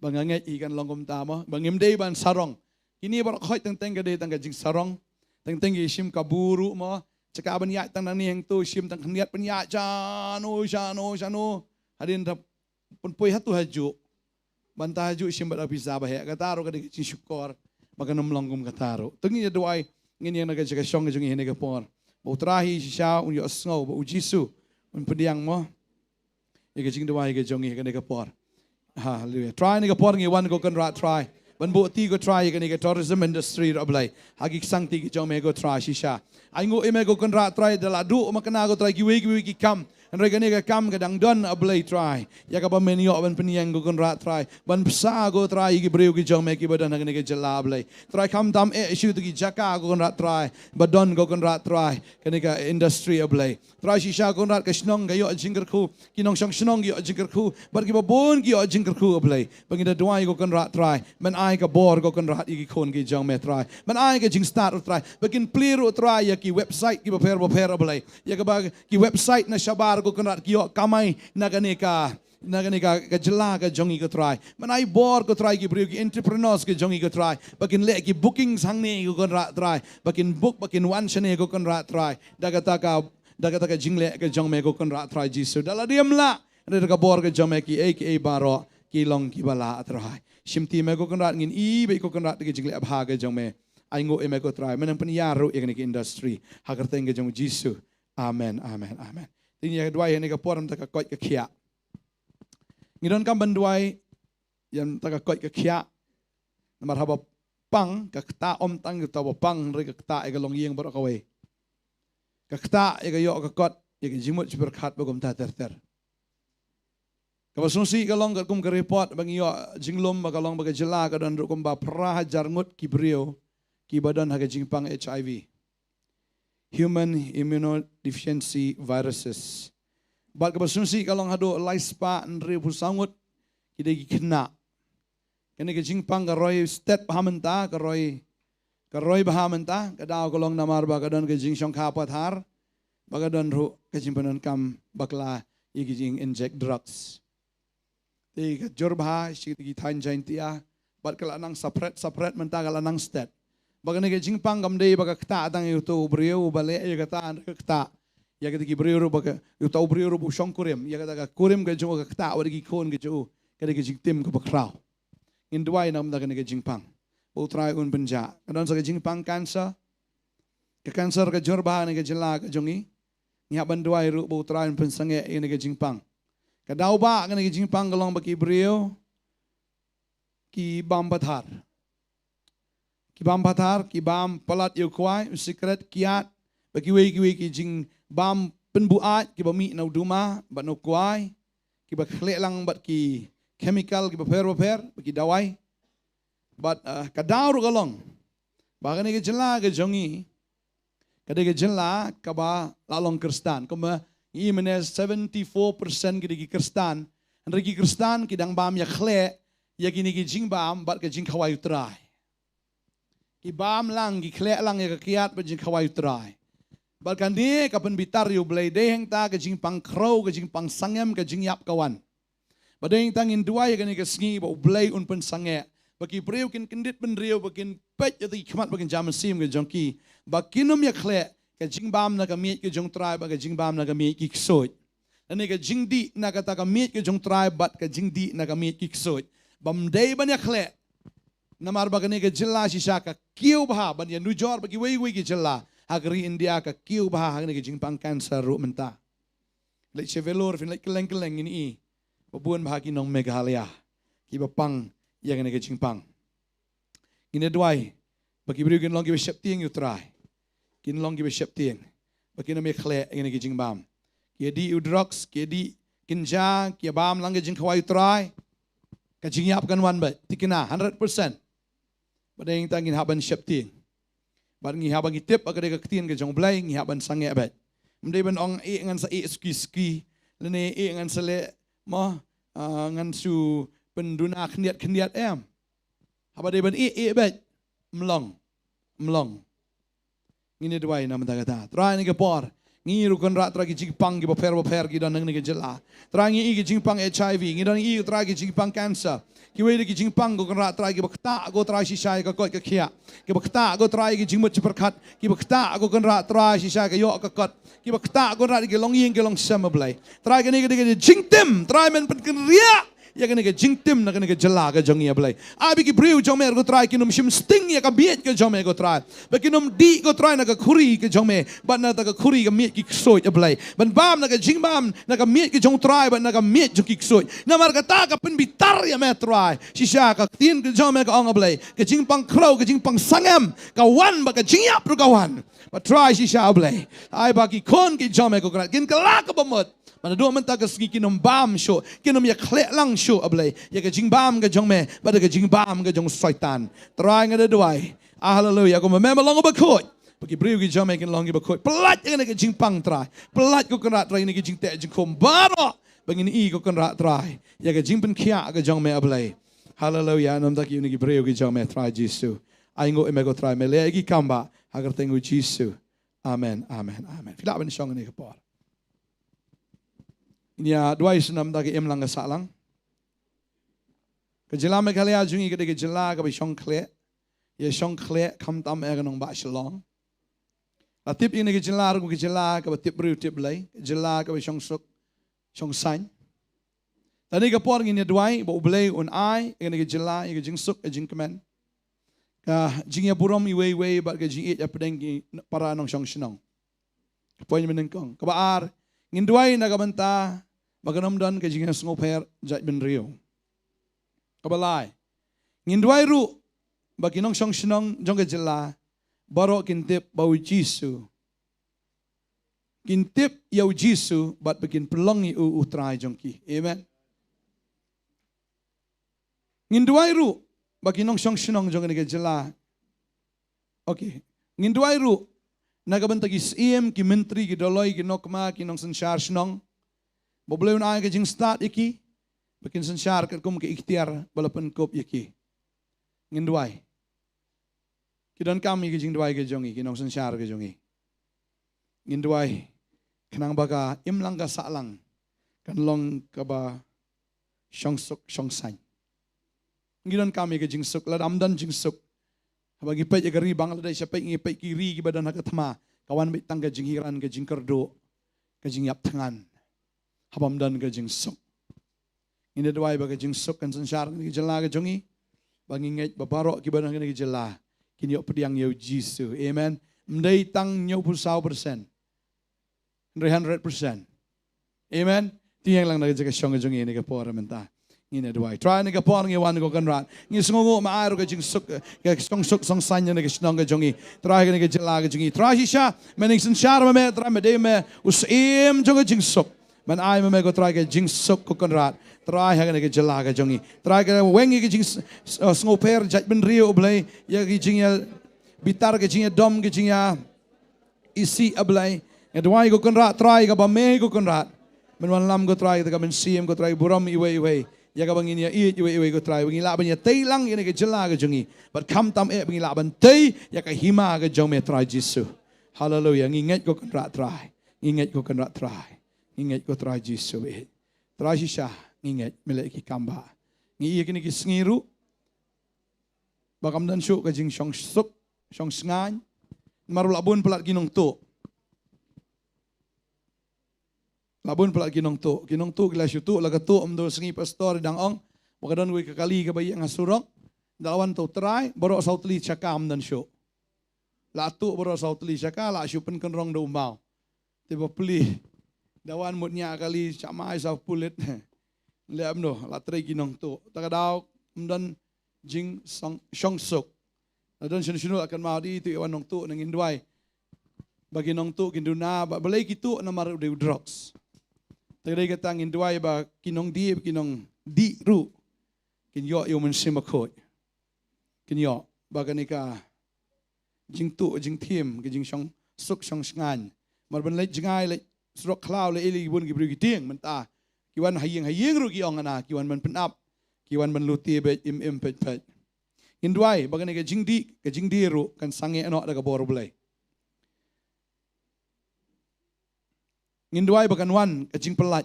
banganget ikan longkom tama bangim dei ban sarong kini bar khoi teng ka dei tang ka jing sarong teng sim ka buru mo ceka ban ya tang ni heng tu sim tang khniat pen ya jano hadin da pun poi hatu haju bantah haju sim ba bisa bah ya kataro ka jing syukur maganam longkom kataro tengi ya doai ngini yang naga ceka syong jung hene ka por bo trahi sha un yo sngo bo jisu un pediang mo ika jing dua ika jongi ika nika por. Hallelujah. Try nika por ngi wan go kan rat try. Ban bo ti go try ika nika tourism industry ro blai. Hagi sang ti ki jong me go try shisha. Ai ngo e me go kan rat try dala du makana go try ki we ki kam. Mereka ni kam kadang don ablay try. Ya kapa menio ban peniang go kon rat try. Ban psa go try gi breu gi jong me ki badan hagani ke jala ablay. Try kam tam issue tu gi jaka go kon rat try. Badon go kon rat try. Kani ka industry ablay. Try shisha kon rat ka snong ga yo jingker ku. Kinong shong snong gi yo jingker ku. Bar ki babon gi yo jingker ku ablay. Bangida duai go kon rat try. Man ai ka bor go kon rat gi kon gi jong me try. Man ai ka jing start try. Bakin clear try ya ki website ki baper ablay. Ya ka ba ki website na shabar go konrat kiyo kamay naganeka ka jela ka jongi ko try manai bor ko try ki brio ki entrepreneurs ke jongi ko try bakin le ki bookings hang ne ko konrat try bakin book bakin one shane ko konrat try dagata ka jingle ka jong me ko konrat try jisu dala diamla re ka bor ka jong me ki aka baro ki long ki bala try shimti me ko konrat ngin I be ko konrat ki jingle abha ka jong me ai ngo me ko try menang peniaro ikani ki industry hagar teng ka jong jisu amen amen amen. Tingnya kedua yang ni kaporam tak kot ke kia. Ngidon kam banduai yang tak kot ke kia. Namar haba pang kakta om tang kita pang re kakta ega long yeng barak away. Kakta ega yo kakot ega jimut berkat bagom ta ter. Kapasungsi kalong kum ke report bang yo jinglom bagalong baga jela kadan rukum ba prahajar ngut kibrio ki badan haga jingpang HIV. Human immunodeficiency viruses. Bat kapasungsi kalong hado laispa nre pusangut kida kena. Kene ke jingpang karoy stet pahamenta karoy pahamenta kadao kalong namar bagadan ke jing syong kapat har bagadan ru ke jimpanan kam bakla igi jing inject drugs. Ti ke jorbha shi ti thain jaintia bat kala nang separate menta kala nang stet. Bagane ke jingpang kam dei baga kta tang yuto brio bale ya kata kta ya kata ki brio baga yuto brio bu shong kurem ya kata ka kurem ke jo kta wa ki kon ke jo kata ke jingtim ke bakrau in duai nam da ke jingpang bo try un benja kadon sa ke jingpang cancer ke jorba ne ke jela ke jongi nya ban duai ru bo try un pensange ne ke jingpang kadau ba ke jingpang galong ba ki brio ki bam bathar Kibam patar, kibam palat yukwai, secret kiat, bagi we ki jing bam penbuat, kiba mi na duma, bat no kuai, kiba khlek lang bat ki chemical, kiba per, bagi dawai, bat kadau ru galong, bagan ke jela ke jongi, kade ke jela kaba lalong Kristan, kuma I menes 74% ki Kristan, regi Kristan kidang bam ya khlek, ya kini ki jing bam, bat ke jing kawai utrai. Ki bam lang, ki klek lang ya kiat pa jing kawai utrai. Balkan di kapan bitar yu blay deheng ta ka jing pang crow, ka jing pang sangem, ka jing yap kawan. Badeng tangin dua ya kani ka sngi ba blay un pen sange. Baki breu kin kendit pen riu bakin pet ya ti kemat bakin jaman sim ka jongki. Bakinum ya klek ka jing bam na ka miet ka jong trai ba ka jing bam na ka miet ki ksoj. Ani ka jing di na ka ta ka miet ka jong trai bat ka jing di na ka miet ki ksoj. Bam day ban ya klek. Namar bagane ke jela shisha ka kiu bah ban ya nujor bagi wei ki jela agri India ka kiu bah hagane ke jingpang cancer ru menta le chevelor fin le keleng ini babun bah ki nong Meghalaya ki bapang ya gane ke jingpang ine duai bagi beri kin long ki shep tieng utrai kin long ki shep tieng bagi na me khle gane ke jingbam ki di udrox ki di kinja ki bam lang ke jing khawai utrai ka jingyap kan wan ba tikina 100% pada yang tangin haban syapting. Bar ngi haban gitip agade ka ktien ke jong blai ngi haban sange abet. Mdai ban ong ngan sa ski lene ngan sa le mo ngan su penduna khniat em. Habade ban abet mlong. Ngini dwai nam ta kata. Try ni ke por. Ngi ru kon rat tragi jingpang ki baper ki dan ngi ke jela. Try ngi ki jingpang HIV ngi dan ngi tragi jingpang cancer. Ki wei ki jingpang go ra try ki bakta go try shisha ka kot ka khia ki bakta go try ki jingmut perkhat ki bakta go kan ra try shisha ka yo ka kot ki bakta go ra ki long ying ki long sama blai try ki ni ki jingtem try men pen ria ya ka ni ki jingtem na ka ni ki jela ka jong ya blai abi ki briu jong mer go try ki num shim sting ya ka biet ka jong me go try ba ki num di go try na ka khuri ki jong me ba na ta ka khuri ka miet ki ksoi ya blai ban bam na ka jingbam na ka miet ki jong try ba na ka miet jong ki ksoi na mar ka ta ka pen bitar ya me try shisha ka tin ke jom ka ong blai ke jing pang crow ke jing pang sangam ka wan ba ka jing yap ru ka wan ba try shisha blai ai ba ki kon ki jom ko kra kin ka la ka bamot Mana do menta ke segi kinom bam sho, kinom ya khlek lang sho ablay. Ya ke jing bam ke jong me, pada ke jing bam ke jong syaitan. Try ngada duai. Hallelujah. Ko memang long bakoi. Bagi beriu ke jong me kin long bakoi. Pelat ngene ke jing pang try. Pelat ko kan rat try ni ke jing te jing kom baro. Bagi ni ko kan rat try. Ya ke jing pen kia ke jong me ablay. Hallelujah. Nam tak ni ke beriu ke jong me try Jesus. Aingo emego try me legi kamba agar tengu Jesus. Amen. Amen. Amen. Fila ben shong ni ke por. Nya dua isenam dagi em lang salang. Kejela me kali ajungi ke de jela ke shong kle. Ye shong kle kam tam er nong ba shalong. La tip ini ke jela ru ke jela ke tip bru tip lay. Jela ke shong suk shong san. Tadi ke por ngini dua bo blay un ai ke jela ke jing suk ke jing kemen. Ka jing ya burom iwe ba ke jing ya pedeng para nong shong shnong. Poin menengkong. Ka baar ngin dua nagamanta Baganam dan kejingan sengoper jat ben rio. Kabalai. Ngindwai ru baginong song sinong jong kejela baro kintip bau Jisu. Kintip yau Jisu bat begin pelongi utrai jongki. Amen. Ngindwai ru baginong song sinong jong kejela. Okay. Ngindwai ru nagabantagi SIM ki menteri ki doloi ki nokma ki nong sensyar sinong. Boleh unai ke jing start iki, bikin sensar ke kum ke ikhtiar balapan kop iki. Nginduai. Kidan kami ke jing duai ke jongi, kinong sensar ke jongi. Nginduai. Kenang baga imlang ka salang, kan long ka ba syong suk syong san. Ngidan kami ke jing suk, lad amdan jing suk. Bagi pay ke ribang ladai siapa ngi pay kiri ki badan hakatma, kawan bit tangga jing hiran ke jing kerdo, ke jing yap tangan. Habam dan ke jing suk. Ini dua iba ke jing suk kan sensar ke jela ke jongi. Bangi ngai babarok ki badan ke jela. Kini yok pediang yau Jisu. Amen. Mdai tang nyau pusau persen. 100%. Amen. Tiang lang na ke syong ke jongi ni ke por menta. Ini dua. Try ni ke por ngi wan ko kan rat. Ngi sungu ma aru ke jing suk ke song suk song sanya ni ke syong ke jongi. Try ke jela ke jongi. Try shisha mening sensar me try me de me usim jong ke jing suk. Man ai me go try ke jing suk ko konrat try ha ke jela ke jongi try ke wengi ke jing snoper jat ben rio blai ya ke jing ya bitar ke jing ya dom ke jing ya isi ablai ya dwai ko konrat try ke ba me ko konrat men wan lam go try ke men sim go try buram iwe ya ka bangin ya iwe go try bangi la ban ya teilang ini ke jela ke jongi but kam tam bangi la ban tei ya ka hima ke jong me try Jisu. Hallelujah. Nginget ko konrat try nginget ko konrat try ingat ko try Jisu eh. Try siya ingat miliki kamba. Ngi kini kisngiru. Bakam dan syuk kajing syong suk, syong sengan. Maru labun pelat ginong tu. Labun pelat ginong tu. Ginong tu gila syutu laga tu amdo sengi pastor dang ong. Bakadan gue kekali ke bayi ngasurok. Dalawan tu try borok sautli cakam dan syuk. Latu borok sautli cakam la syupen kenrong do umbau. Tiba peli dawan mutnya kali camai sa pulit le amno latre ginong tu takadaw mdan jing syong suk dan sunu akan mau di itu wanong tu nang indwai bagi nong tu kinduna ba balai kitu na maru de drugs tagay katang indwai ba kinong di ru kinyo yo men simakot kinyo ba kanika jing tu jing tim jing syong suk syong sngan marban le jingai le surok klau le ili bun gibru giting menta kiwan haying ru ki ong ana kiwan man penap kiwan man luti be im pet indwai bagane ke jingdi ru kan sange no daga bor bulai indwai bagan wan ke jing pelat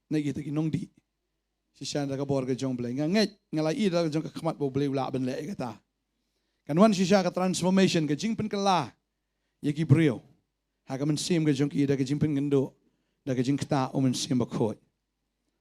na gitu kinong di sisya daga bor ke jong bulai nganget ngalai daga jong ke khamat bo bulai ula ben le kata kan wan sisya ka transformation ke jing pen kala yaki brio Haka men sim ke jongki da ke jimpin gendo da ke jingkta o men sim bakot.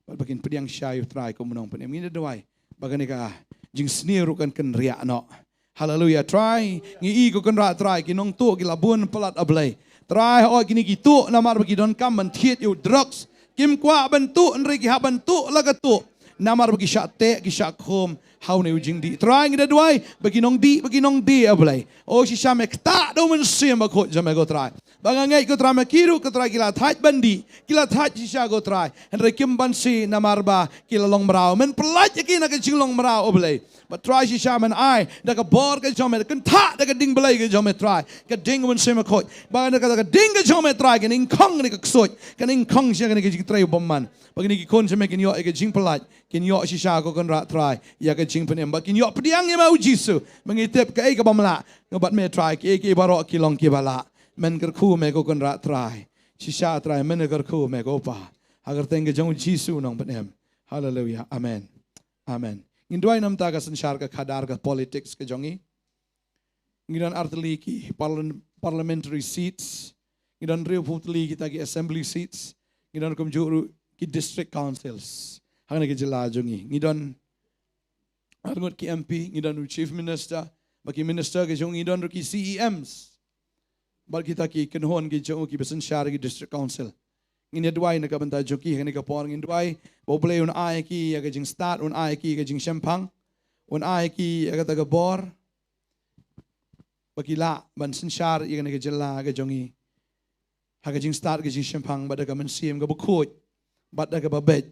Bat bakin pediang syayu try ko munong pen ngine dawai bagane ka jing sniru kan ria no. Hallelujah. Try ngi ko kan ra try kinong tu ki labun pelat ablai. Try o kini gitu namar bagi don kam man thiet you drugs kim kwa bentu nri ki ha bentu laga tu namar bagi syate ki syakhom how ne ujing di trying the dwai bagi nong di ablai o si syame kta do men sim bakot jame go try Bangangai ko try makiru ko try kila thaj bandi. Kila thaj shisha ko try. Henry kim bansi na marba kila long marao. Men pelaj yaki na kajing long marao oblay. But try shisha man ai. Daga bor ka jome. Kan tha daga ding belay ka jome try. Ka ding man sema koi. Bangan daga ding ka jome try. Kan ing kong ni ka ksoj. Kan ing kong siya kan kajing try bomman. Bagini ki kon sema kin yo ka jing pelaj. Kin yo shisha ko kan rat try. Ya ka jing penem. Bakin yo pediang ya mau jisu. Mengitip ka ka bamla. Ngobat me try ki barok ki long ki bala. Men kerku me ko kon rat try. Shisha try men kerku me ko pa. Agar tengge jong jisu nong penem. Hallelujah. Amen. Amen. Indwai nam ta ka sanshar ka khadar ka politics ka jongi. Ngidan artli ki parliamentary seats. Ngidan riu putli kita ki assembly seats. Ngidan kum juru ki district councils. Hangna ki jela jongi. Ngidan arngot ki MP, ngidan chief minister, baki minister ke jongi ngidan ki CEMs. Bal kita ki kenhon ki jong ki besen syar ki district council. Ngin duai na ka banta joki ngin ka por ngin duai boble un ai ki ya ka jing start un ai ki ka jing shempang un ai ki ya ka ta bor bakila ban sen syar ya ka jela ka jongi ha ka jing start ka jing shempang bada ka men sim ka bukut bada ka babet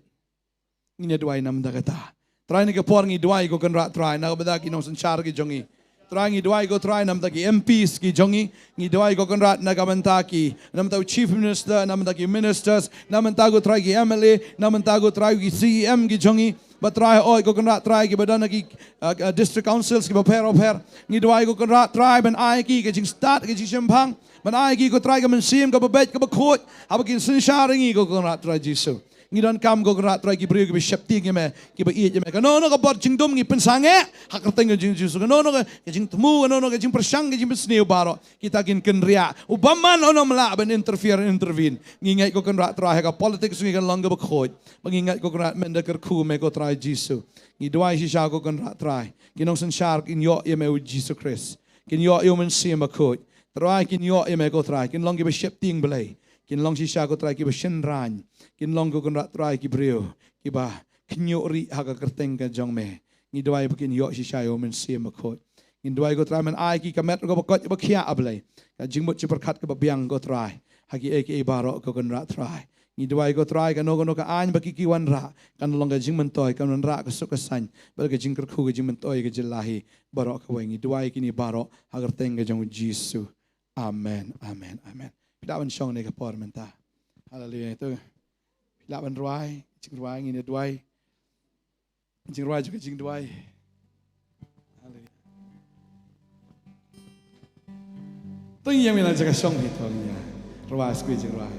ngin duai nam da kata try ni ka por ngi duai ko kan ra try na ka bada ki nong sen syar ki jongi try ngi duai go try nam ta ki MPs ki jongi ngi duai go konrat na kabanta ki nam ta chief minister nam ta ki ministers nam ta go try ki MLA nam ta go try ki CEM ki jongi but try oi go konrat try ki badana ki district councils ki pair ngi duai go konrat try ban ai ki jing start ki jing shempang ban ai ki go try ka men sim ka babet ka bakot abakin sin sharing go konrat try jisu ngidan kam go rat try ki brio ki shapti ki me ki ba iet me no ka bor jing dom ngi pensange hakateng jing jisu no ka jing temu no ka jing persang ki jing sneu baro kita kin kenria ubaman ono mela ben intervene ngingai go kan rat try ka politics ngi kan langga ba khoj mangingat go rat men da kerku me go try jisu ngi duai si sha go kan rat try kinong san shar kin yo ye me jisu Christ kin yo men sim ba khoj try kin yo ye me go try kin langgi ba shapting belai kin long si sha go try ki ba shin ran kin long go kan rat try ki brio ki ba knyori ha ka kerteng ka jong me ngi duai bukin yo si sha yo men sim ba khoj ngi duai go try men ai ki kamet go ba kot ba khia ablai ka jingmut chi perkhat ka ba biang go try ha ki e baro go kan rat try ngi duai go try ka no ka an ba ki wan ra kan long ka jingmen toy kan ra ka su ka san ba ka jing ker khu ka jingmen toy ka jilahi baro ka wengi duai ki ni baro ha kerteng ka jong jisu amen amen amen Pilawan song ni kapor menta. Haleluya itu. Pilawan ruai, jing ruai ngini duai. Jing ruai juga jing duai. Haleluya. Tu yang mina jaga song itu ya. Ruai skui jing ruai.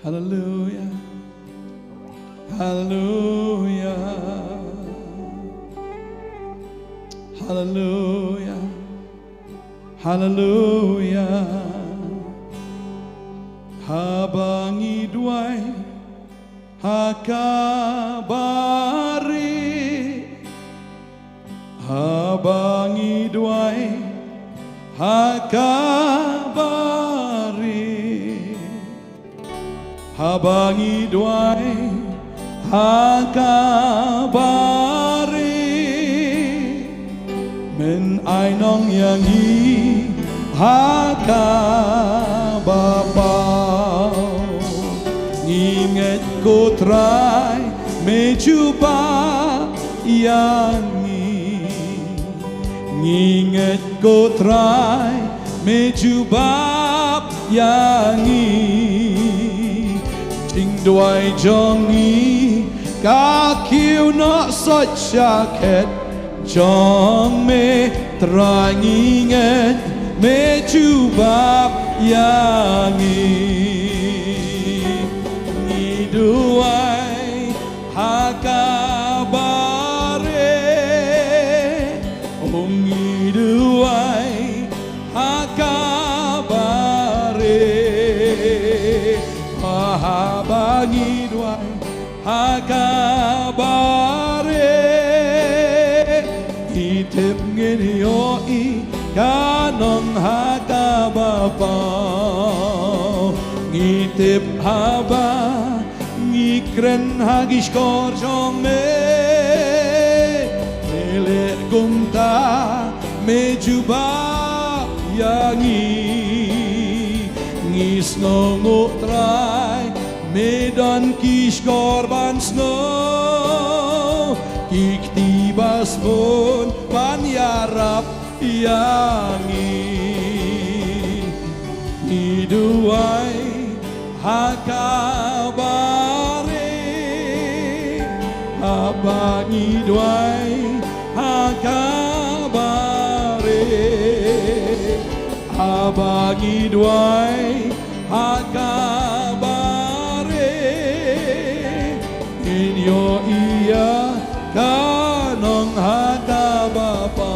Haleluya. Haleluya. Hallelujah, hallelujah. Habangi duai, hakabari. Habangi duai, hakabari. Habangi duai, hakabari. Men ai nong yang i hakabapau nginget ko try mejuba yangi nginget ko try mejuba yangi ting duai jongi ka kiu no sot jacket Jong me teranginget me jubab yangi ngiduai hakabare ngiduai hakabare mahabangi duai hakabare Tip ngeni yoi kanong hakabapau ngitip haba ngikren hagis korjong me nilek gumta mejuba yangi ngis ngongok try medan kish korban snow iktibas pun panyarap yangi hiduai hakabare abangi duai hakabare abangi duai hakabare inyo iya kanong hakabapa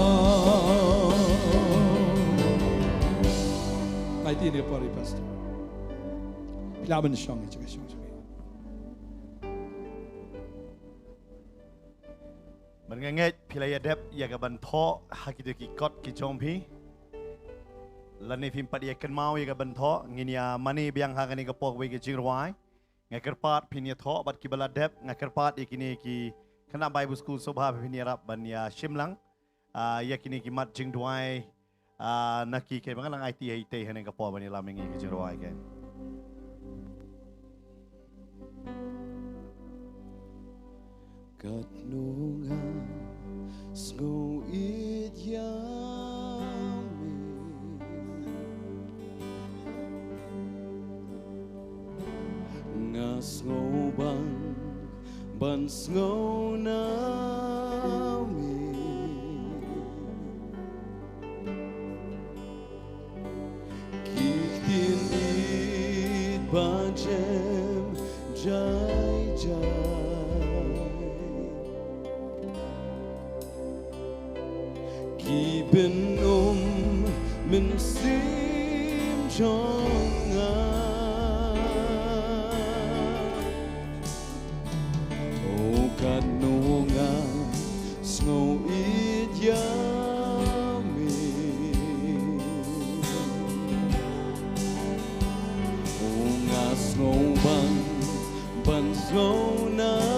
Naiti ni pari pastor Pilaban siyang ito siyang Mengenget pilaya dep ia ke bentok hak itu kikot kicompi. Lani pimpat ia ken mau ia ke bentok nginia mani biang hak ini kepok bagi jirwai. Ngakerpat pinia thok bat kibala dep ngakerpat ikini ki kena Bible school sobha pinia rap bania shimlang. Ia kini ki mat jing duai naki ke bangalang IT IT hane kepok bani lamingi ke jirwai kan. Katnungan sngo idyami ngasngo ban sngo nami kiktin it bajem jai jai Giben min sim jonga O kanunga snow idyami O nga snow ban snow nami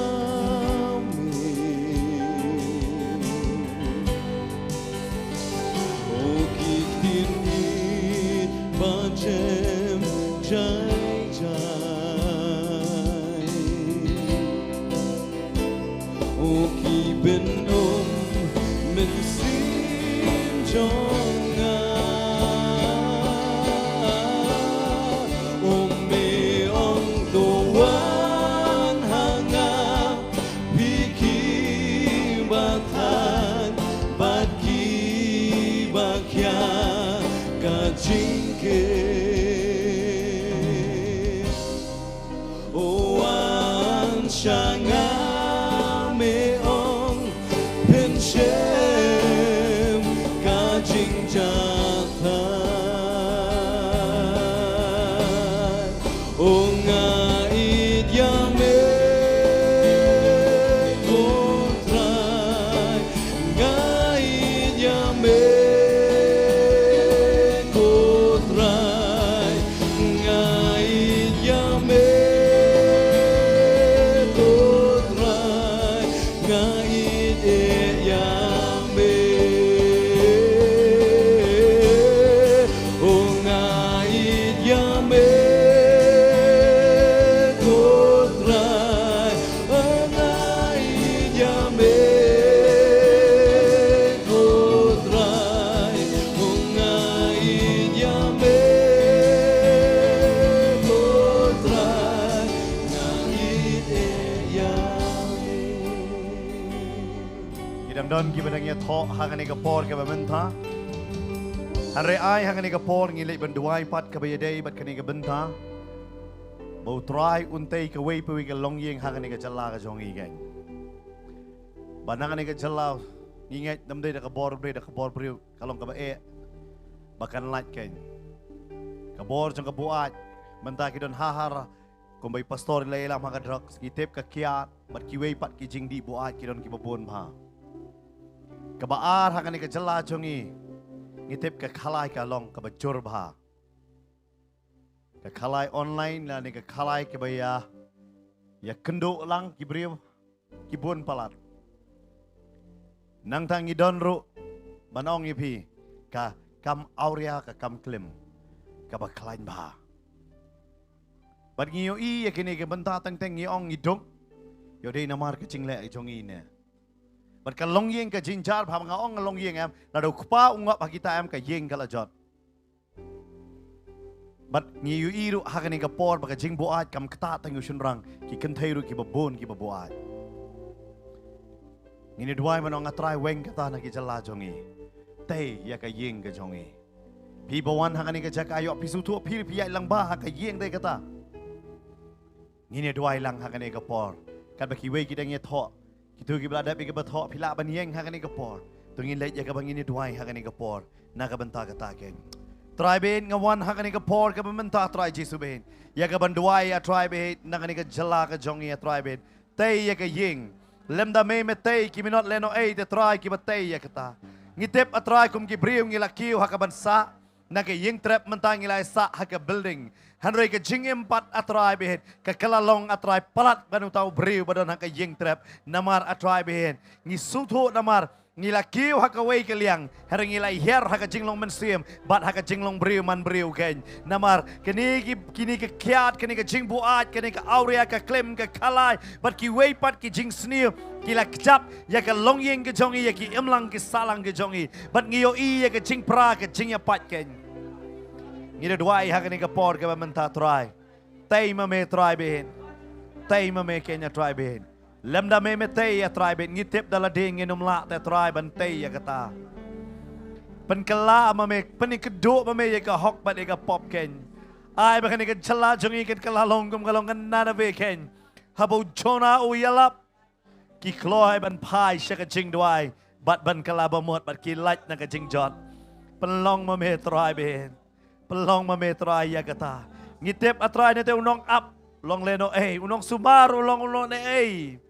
Bajem jai jai O kiben min sim jonga O me ong doan hanga piki batan batki bakya kajingke Oan shanga meong penshem kajing jatan Onga idyame kontrai nga idyame Don gibenangnya thok hangani kapor ke bamenta. Hanre ai hangani kapor ngilek benduai pat ke bayadai bat kani ke benta. Bau try untai ke wei pewi ke longyeng hangani ke jalla ke jongi kan. Banangani ke jalla nginget namdai da kapor priu kalong ke bae bakan lat kan. Kapor jong kebuat benta ki don hahar kombai pastor leilam hanga drak skitep ke kiat bat ki wei pat ki jing di buat ki don ki babon ba. Kebaar hangani ke jela jongi ngitip ke khalai ke long ke bajur bah ke khalai online lah ni ke khalai ke baya ya kendo lang ki beriu ki bon palat nang tangi donru manong ipi ka kam aurea ka kam klim ka baklain ba bat ngiyo I kini ke benta teng teng ngiong idok yo dei namar ke jingle jong ine bat ka long yeng ka jinjar pham nga ong long yeng em la do kpa unga pakita em ka yeng kala jot bat ngiyo iru hakani ka por baka jing boat kam kta teng usunrang ki kenthairu ki babon ki baboat ngini duai manong atrai weng kata na ki jala jongi tei ya ka yeng ka jongi pi bawan hakani ka jak ayo pisu tu pir pi lang ba ka yeng dei kata ngini duai lang hakani ka por kan baki wei ki deng ye tho ki tu ki blada pi ka tho pila ban yeng hakani ka por tungin leit ya ka bangini duai hakani ka por na ka benta kata ken try ben ngawan hakani ka por ka bementa try Jesu ben ya ka banduai ya try ben nakani ka jala ka jongi ya try ben tei ya ka yeng lemda me tei ki minot leno te try ki batei ya kata ngitep atry kum ki briu ngila kiu haka bansa na ka yeng trap mentang ngila sa haka building hanrei ka jing empat atry ben ka kalalong atry palat banu tau briu badon haka yeng trap namar atry ben ngisutu namar ngila kiu haka wei kaliang hari ngila her haka jinglong mensim bat haka jinglong briu man briu ken namar kini ke kiat kini ke jing buat kini ke aurea ka klem ka kalai bat ki wei pat ki jing sniu kila kjap ya ka long yeng ke jongi ya ki imlang ke salang ke jongi bat ngiyo I ya ka jing pra ka jing ya pat ken ngida duai haka ni ka por ka menta try tei me try ben tei me kenya try ben lemda me tei ya try ben ngitip dala ding nginum la te try ban tei ya kata pen kala me pen kedo me ya ka hok bat ya ka pop ken ai ba kan ka chala jongi ken kala longkum kalong kan na be ken habo jona u yalap ki kloi ban pai sha ka jing duai bat ban kala ba mot bat ki lait na ka jing jot pen long me try ben pen long me try ya kata ngitip atry ne te unong up long leno unong sumaru long ne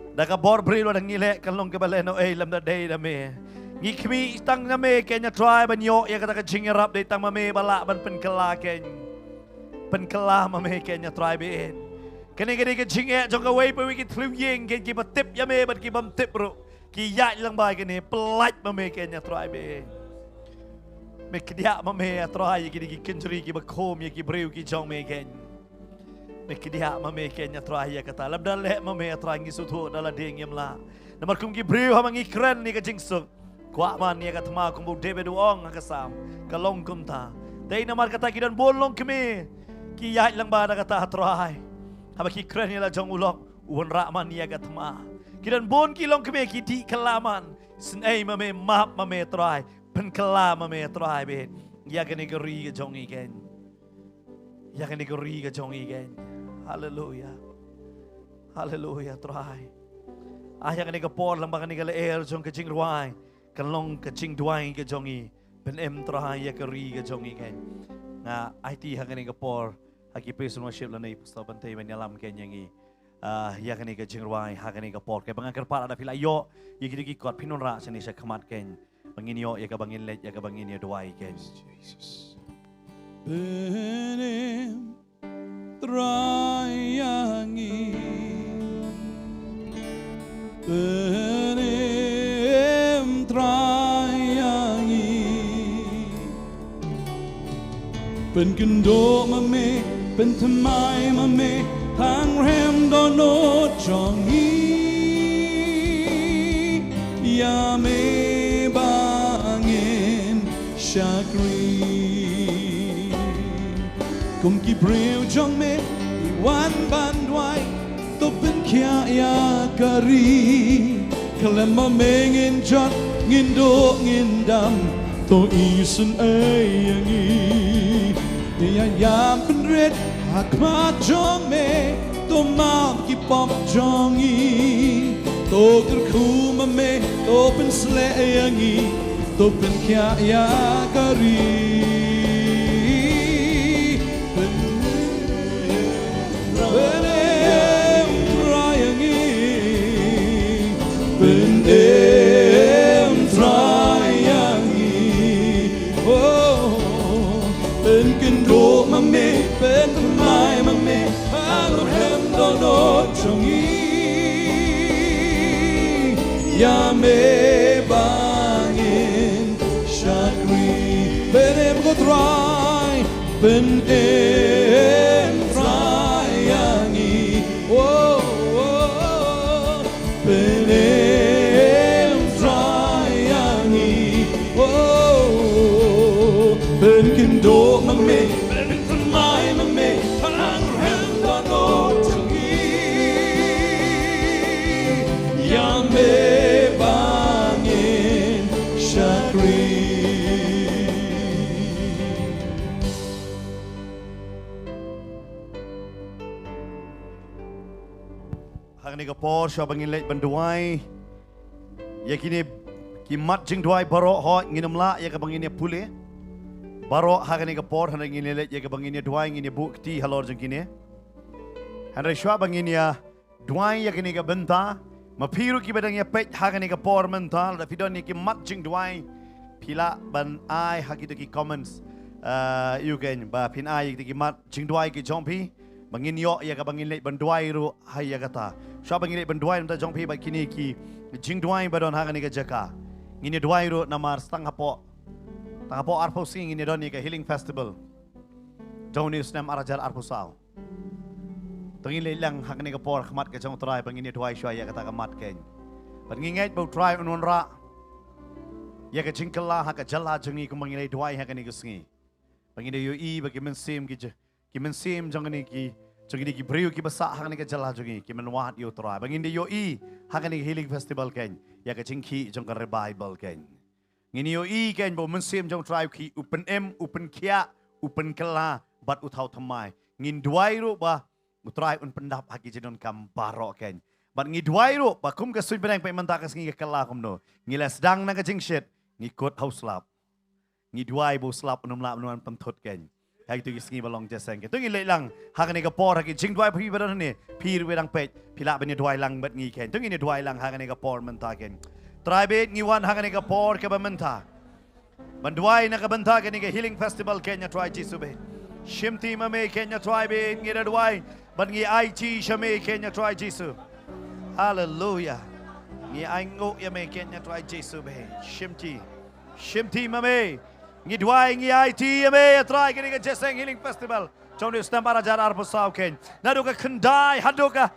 Daka bor brilo dang ngile kalong kebaleno lam da day da me. Ngikmi tang na me kenya try banyo ya kata ka jingerap day tang mame bala ban penkela ken. Penkela mame kenya try be. Kani ka jinge jong ka way pa wiki tlu yeng ken ki tip ya me ban ki bam tip ro. Ki ya lang ba kani pelat mame kenya try be. Me kdia mame try ki kenjuri ki bakom ya ki breu ki jong me ken. Mekidia mame kenya trahia kata labda le mame trangi sutu dala ding yamla namar kum ki briu hamangi kren ni ka jingsuk kwa man ni ka tma kum bu debe duong ka sam kalong kum ta dei namar kata kidan bolong kemi ki ya lang ba kata trai haba ki kren ni la jong ulok uon ra man ni ka tma kidan bon ki long kemi ki di kalaman sen mame map mame trai pen kala mame trai be ya ka ni gori ka jong igen ya ka ni gori ka jong igen Hallelujah. Hallelujah. Try. Ayah kan ika por lang baka nika leer jong ka jing ruai. Kalong ka jing duai ka jongi. Ben em try ya ka ri ka jongi ken. Nga IT ha kan ika por. Haki praise and worship lanay pusto bantay manyalam kenyangi. Ya kan ika jing ruai ha kan ika por. Kaya bang kerpala ada pila yo. Ya gidi kot pinun ra sini sa kamat ken. Bangin yo ya ka bangin let ya ka bangin ya duai ken. Jesus. Benem Trayangi Benem trayangi Ben kendo mame Ben temai mame Hang rem dono jongi Ya me bangin Shakri Kum ki breu jong me Iwan bandwai To pen kia ya kari Kalem ma mengin jot Ngindo ngindam To isen ayangi Dia yam pen red Hakma jong me To mam ki pop jongi To kerku ma me To pen sle ayangi To pen kia ya kari Benem trayangi Oh Ben kendo mame Ben temai mame Halo hem dono chongi Yame bangin shakri benem go try ben try yangi oh benem try yangi oh ben kindo mame ben try mame ang handa no tangi Yame bangin shakri Hang ni kapor siya bangin late banduay. Ya kini kimat jing duay baro ho nginam la ya kabangin ya pule. Baro hang ni kapor hang ngin late ya kabangin ya duay ngin bukti halor jing kini. Hang siya bangin ya duay ya kini ka benta. Mapiru ki badang ya pet hang ni kapor mental. Tapi don ni kimat jing duay pila ban ai hagi ki comments. You can ba pin ai ki kimat jing duay ki jompi. Bangin yo ya kabangin late banduay ru hay ya kata. Siya bangin late banduay mta jompi ba kini ki jing duay badon hang ni ka jaka. Ngini duay ru namar stang hapo. Tang hapo arpo sing ngini don ni ka healing festival. Jong ni snam arajar arpo sao. Tungin lang hang ni ka por khmat ka jong try bangin ni duay siya ya kata kamat ken. Bangin bau try unun ra. Ya ka jingkala ha ka jala jongi ko bangin duay ha ka ni ka singi. Bangin yo I bagi men sim ki men sim jong ni ki jong ni ki brio ki basa hang ni ka jala jongi ki men wat yo try. Bangin yo I ha ka ni healing festival ken. Ya ka jingki jong ka revival ken. Ngini yo I ken bo men sim jong try ki upen upen kia upen kala bat uthau thamai. Ngin duay ro ba utrai un pendap haki jedon kam baro ken. Bat ngi duay ro ba kum ka sui benang pe menta ka singi ka kala kum no. Ngiles dang na ka jing shit ngikut house lap. Ngi duay bo slap unum lap nuan pentot ken. Hai tu singi balong jeseng ke. Tu ngi le lang hak ni ka por haki jing duay pi badon ni. Pi ru dang pe pila ben duay lang bat ngi ken. Tu ngi duay lang hak ni ka por menta ken. Try bet ngi wan hak ni ka por ka ba menta. Ban duay na ka benta ken ni ka healing festival ken ya try jisu be. Shimti mame Kenya tribe in ngira duai but ngi IT shame Kenya tribe Jesu. Hallelujah. Ngi aingo ya me Kenya tribe Jesu be. Shimti mame ngi duai ngi IT ya me try getting a Jeseng healing festival. Joni stambara jar arpo sao ken. Naduka kendai haduka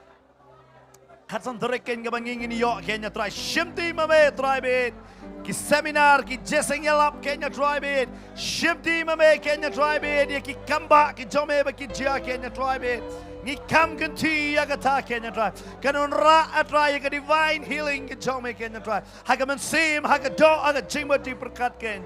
Katsan tereken ngabangin ini yo Kenya tribe. Shimti mame tribe ki seminar ki Jeseng yalap Kenya tribe Shimti mame Kenya tribe ya ki kamba ki jome ba ki jia Kenya tribe ni kam ganti ya kata Kenya tribe kanun ra atra ya ka divine healing ki jome Kenya tribe haga men sim haga do haga jingma di berkat ken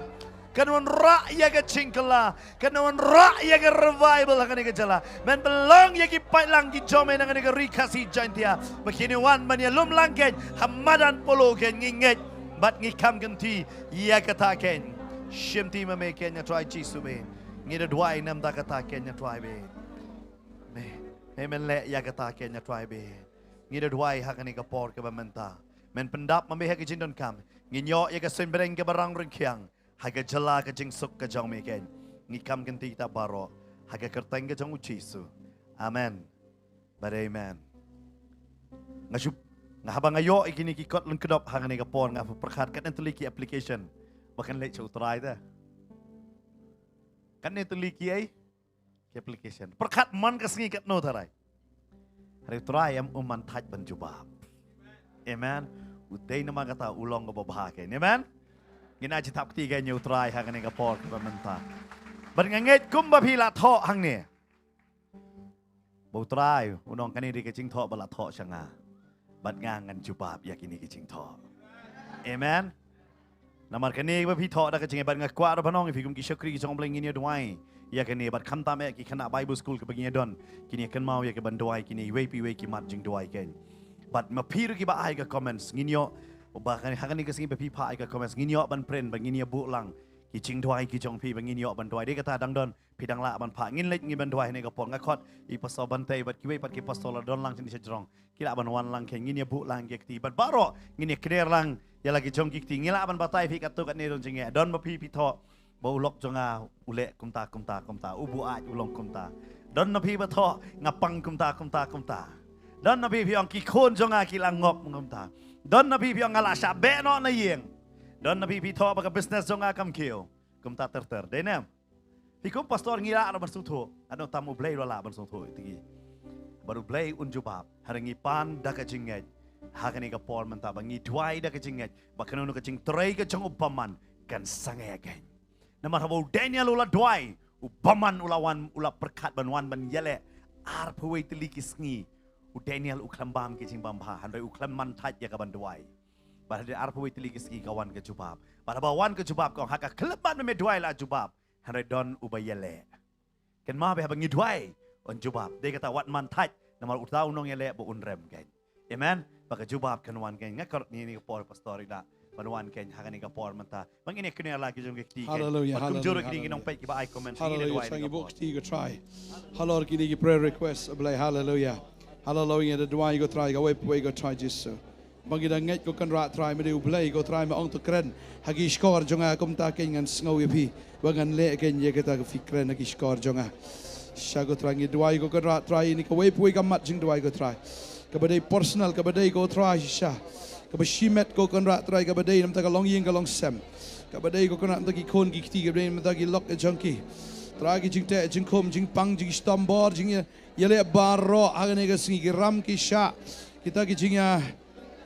kanun ra ya ka cingkala kanun ra ya ka revival haga ni ka jala men belong ya ki pailang ki jome na ka rikasi jantia bakini wan man ya lum langken hamadan polo ken nginget Bat ngi kam ganti ya kata ken shimti mame Kenya try Jesu be ngi da duai nam da kata Kenya try be me men le ya kata Kenya try be ngi da duai hakani ka por ka bamenta men pendap mame ha ka jindon kam ngi nyo ya ka sen bereng ka barang rengkiang ha ka jala ka jing suk ka jong me ken ngi kam ganti ta baro ha ka kerteng ka jong Jesu amen but amen ngasup habang ayo ikini kikot lun kedop hang ni kapor nga perkhat kan entuliki application bahkan lek utrai ta kan entuliki ai ki application perkhat man kasngi kat no tarai hari utrai am man thaj ban jubab amen utei nama kata ulong ko babah ke amen gina ji tap ti ga nyu utrai hang ni kapor ka menta ban nganget kum ba phila tho hang ni bo utrai unong kan ni ke jing tho bala tho changa Bat ngangan jubab yakini ki jing tho. Amen. Namar kani ba phi tho da ka jing bat ngakwa ra banong fi kum ki shakri ki jong bling ni duai. Ya kani bat kham ta me ki khana Bible school ka bagi don. Kini kan mau ya ka ban duai kini we ki mat jing duai ken. Bat ma phi ki ba ai ka comments nginyo ba kani hakani ka singi ba phi pha ai ka comments nginyo ban pren ba nginyo bu lang. Ki jing duai ki jong phi ba nginyo ban duai de ka ta dang don. Pidang la ban pha ngin lek ngi ban duai ni ka pon ngakot I pasal ban tai bat ki we pat ki pasal don lang sini sejrong. Kila ban wan lang ken ngin ya bu lang ke ti bat baro ngin ya kner lang ya lagi jong ki ti ngila ban batai fi katu kat ne don jinge don ma phi tho ba ulok jonga ule kumta ubu aj ulong kumta don na phi ba tho ngapang kumta Don na pi piang ki khon jonga ki langok ngom ta. Don na pi piang ngala sha be no na yeng. Don na pi pi tho ba ka business jonga kam kio. Kum ta ter. Denem. Pi kum pastor ngira na basu tho. Ano tamu blay wala basu tho tigi. Baru blay unjubab. Harangi pan da ka jinget. Hakani ka por menta bangi duai da ka jinget. Bakano no ka jing tray ka jong upaman kan sangai again. Nama rabo Daniel ula duai. Upaman ulawan ula perkat banwan ban yele. Ar pawai teli kisngi. Daniel uklambam ke jing bamba. Handai uklam mantat ya ka ban duai. Bahade ar pawai teli kisngi kawan ke jubab. Bahada bawan ke jubab kau haka keleban me duai la jubab. Handai don ubayele. Ken ma be bangi duai. On jubab. Dia kata wat mantat. Nama utau nong yele bo unrem kan. Amen. Baka jubab kanuan kan. Ngakar ni por pastor ida. Panuan kan hakani ka por manta. Bang ini kena lagi jom ke tiga. Hallelujah. Kum juro kini nong pek kiba ai comment. Hallelujah. Sangi book tiga try. Hallelujah. Kini prayer request ablay. Hallelujah. Hallelujah. The dua go try. Go wait go try Jesus. Bagi dah nget go kan rat try. Mede ublay go try. Ma ong tu keren. Hagi skor jonga kum ta ken ngan sngau yepi. Bangan le ken ye kita fikren hagi skor jonga. Syago try ngi dua go kan rat try. Ini ko wait ga mat jing dua go try. Kabadai personal kabadai go try sya. Kabashimet go kan rat try kabadai nam ta ka long ying ka long sem. Kabadai go kan rat ta ki kon ki ti kabadai nam ta ki lock e junkie. Try ki jing te jing kom jing pang jing stambor jing yele baro agane ka singi ki ram ki sya. Kita ki jing ya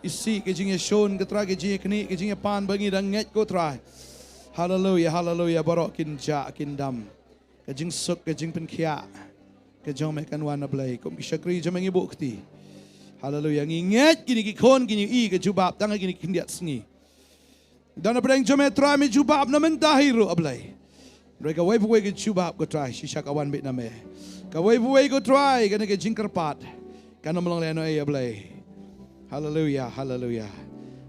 isi ki jing ya shon ka try ki jing kni ki jing pan bangi dang nget go try. Hallelujah hallelujah barok kin ja kin dam. Ka jing suk ka jing pen khia. Ka jong me kan wan ablay kom ki shakri jam ngi bukti. Hallelujah. Nginget gini ki kon gini i ke jubab tanga gini kindiat sengi. Dan apa yang jome try me jubab na mentahiru ablay. Mereka wai buai ke jubab ko try shisha kawan bit na me. Ka wai buai ko try kana ke jingker pat. Kana melong leno ai ablay. Hallelujah. Hallelujah.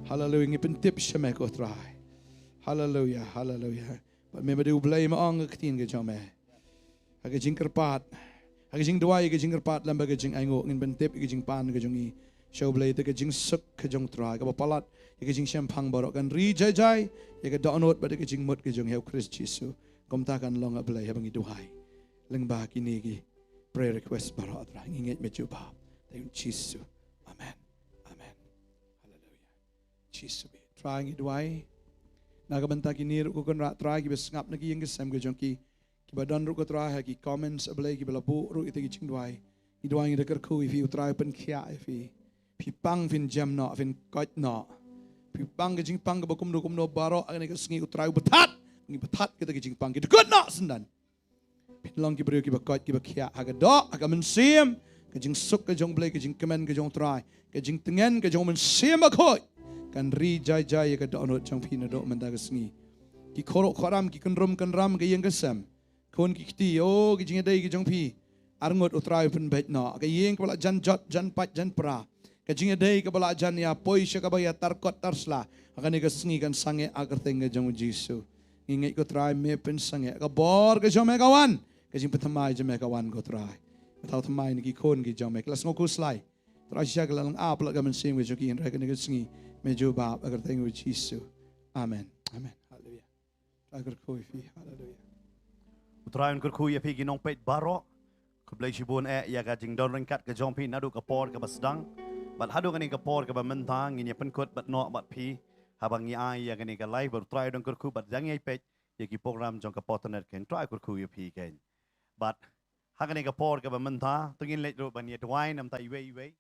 Hallelujah. Ngi pentip shame ko try. Hallelujah. Hallelujah. But me badu ablay ma ang ketin ke jome. Aga jingker pat. Hagi jing dua ke jing kerpat lamba ke jing aingo ngin bentip ke jing pan ke jing i show blay te ke jing suk ke jong tra ke palat ke jing champang borok kan ri jai jai ke download bade ke jing mut ke jong heu Christ Jesus kom ta kan long ablay habang iduhai leng ba kini ki prayer request barok tra nginget me juba tayong Jesus amen amen hallelujah Jesus be trying iduhai nagabanta kini ko kan ra tra ki besngap na ki yang kesam ke jong ki Badan ru ko try ki comments ablay ki balabu ru ite ki chingdwai idwai de ker khu fi utrai pen khia fi pang fin jam no fin kot no fi pang ke jing pang ke bakum no baro ane ke sngi utrai betat ngi betat kita ke jing pang ki kot no sendan pin long ki brio ki bakot ki bakhia aga do aga mensim ke jing suk ke jong blay ke jing kemen ke jong try ke jing tengen ke jong mensim bakot kan ri jai jai ke do no jong pin do menda ke sngi ki khorok khoram ki kenrum kenram ke yang kesam kon ki kti o ki jinga dai ki jong pi arngot utrai pen bet no ka yeng ka bala jan jot jan pat jan pra ka jinga dai ka bala jan ya poi sha ka ba ya tarkot tarsla akane ka sngi kan sange agar tenga jong jisu ingai ko trai me pen sange ka bor ka jom me kawan ka jing pethamai jom me kawan ko trai tau thamai ni ki kon ki jom me klas ngoku slai trai sha ka lang ap la ka men sim we joki en ra ka ne ka sngi me jo ba agar tenga jisu amen amen hallelujah agar koi fi hallelujah Utrayan kerku ya pi ginong pet barok. Keblai shibun ya ka jing don rengkat ke jompi nadu ke por ke basdang. Bat hadu kani ke por ke bamentang ini penkot bat no bat pi. Habang ni ai ya kani ke live ber try don kerku bat jang ai pet ya ki program jong ke portnet ken try kerku ya pi ken. Bat hakani ke por ke bamentang tungin let ro ban ya dwai nam tai wei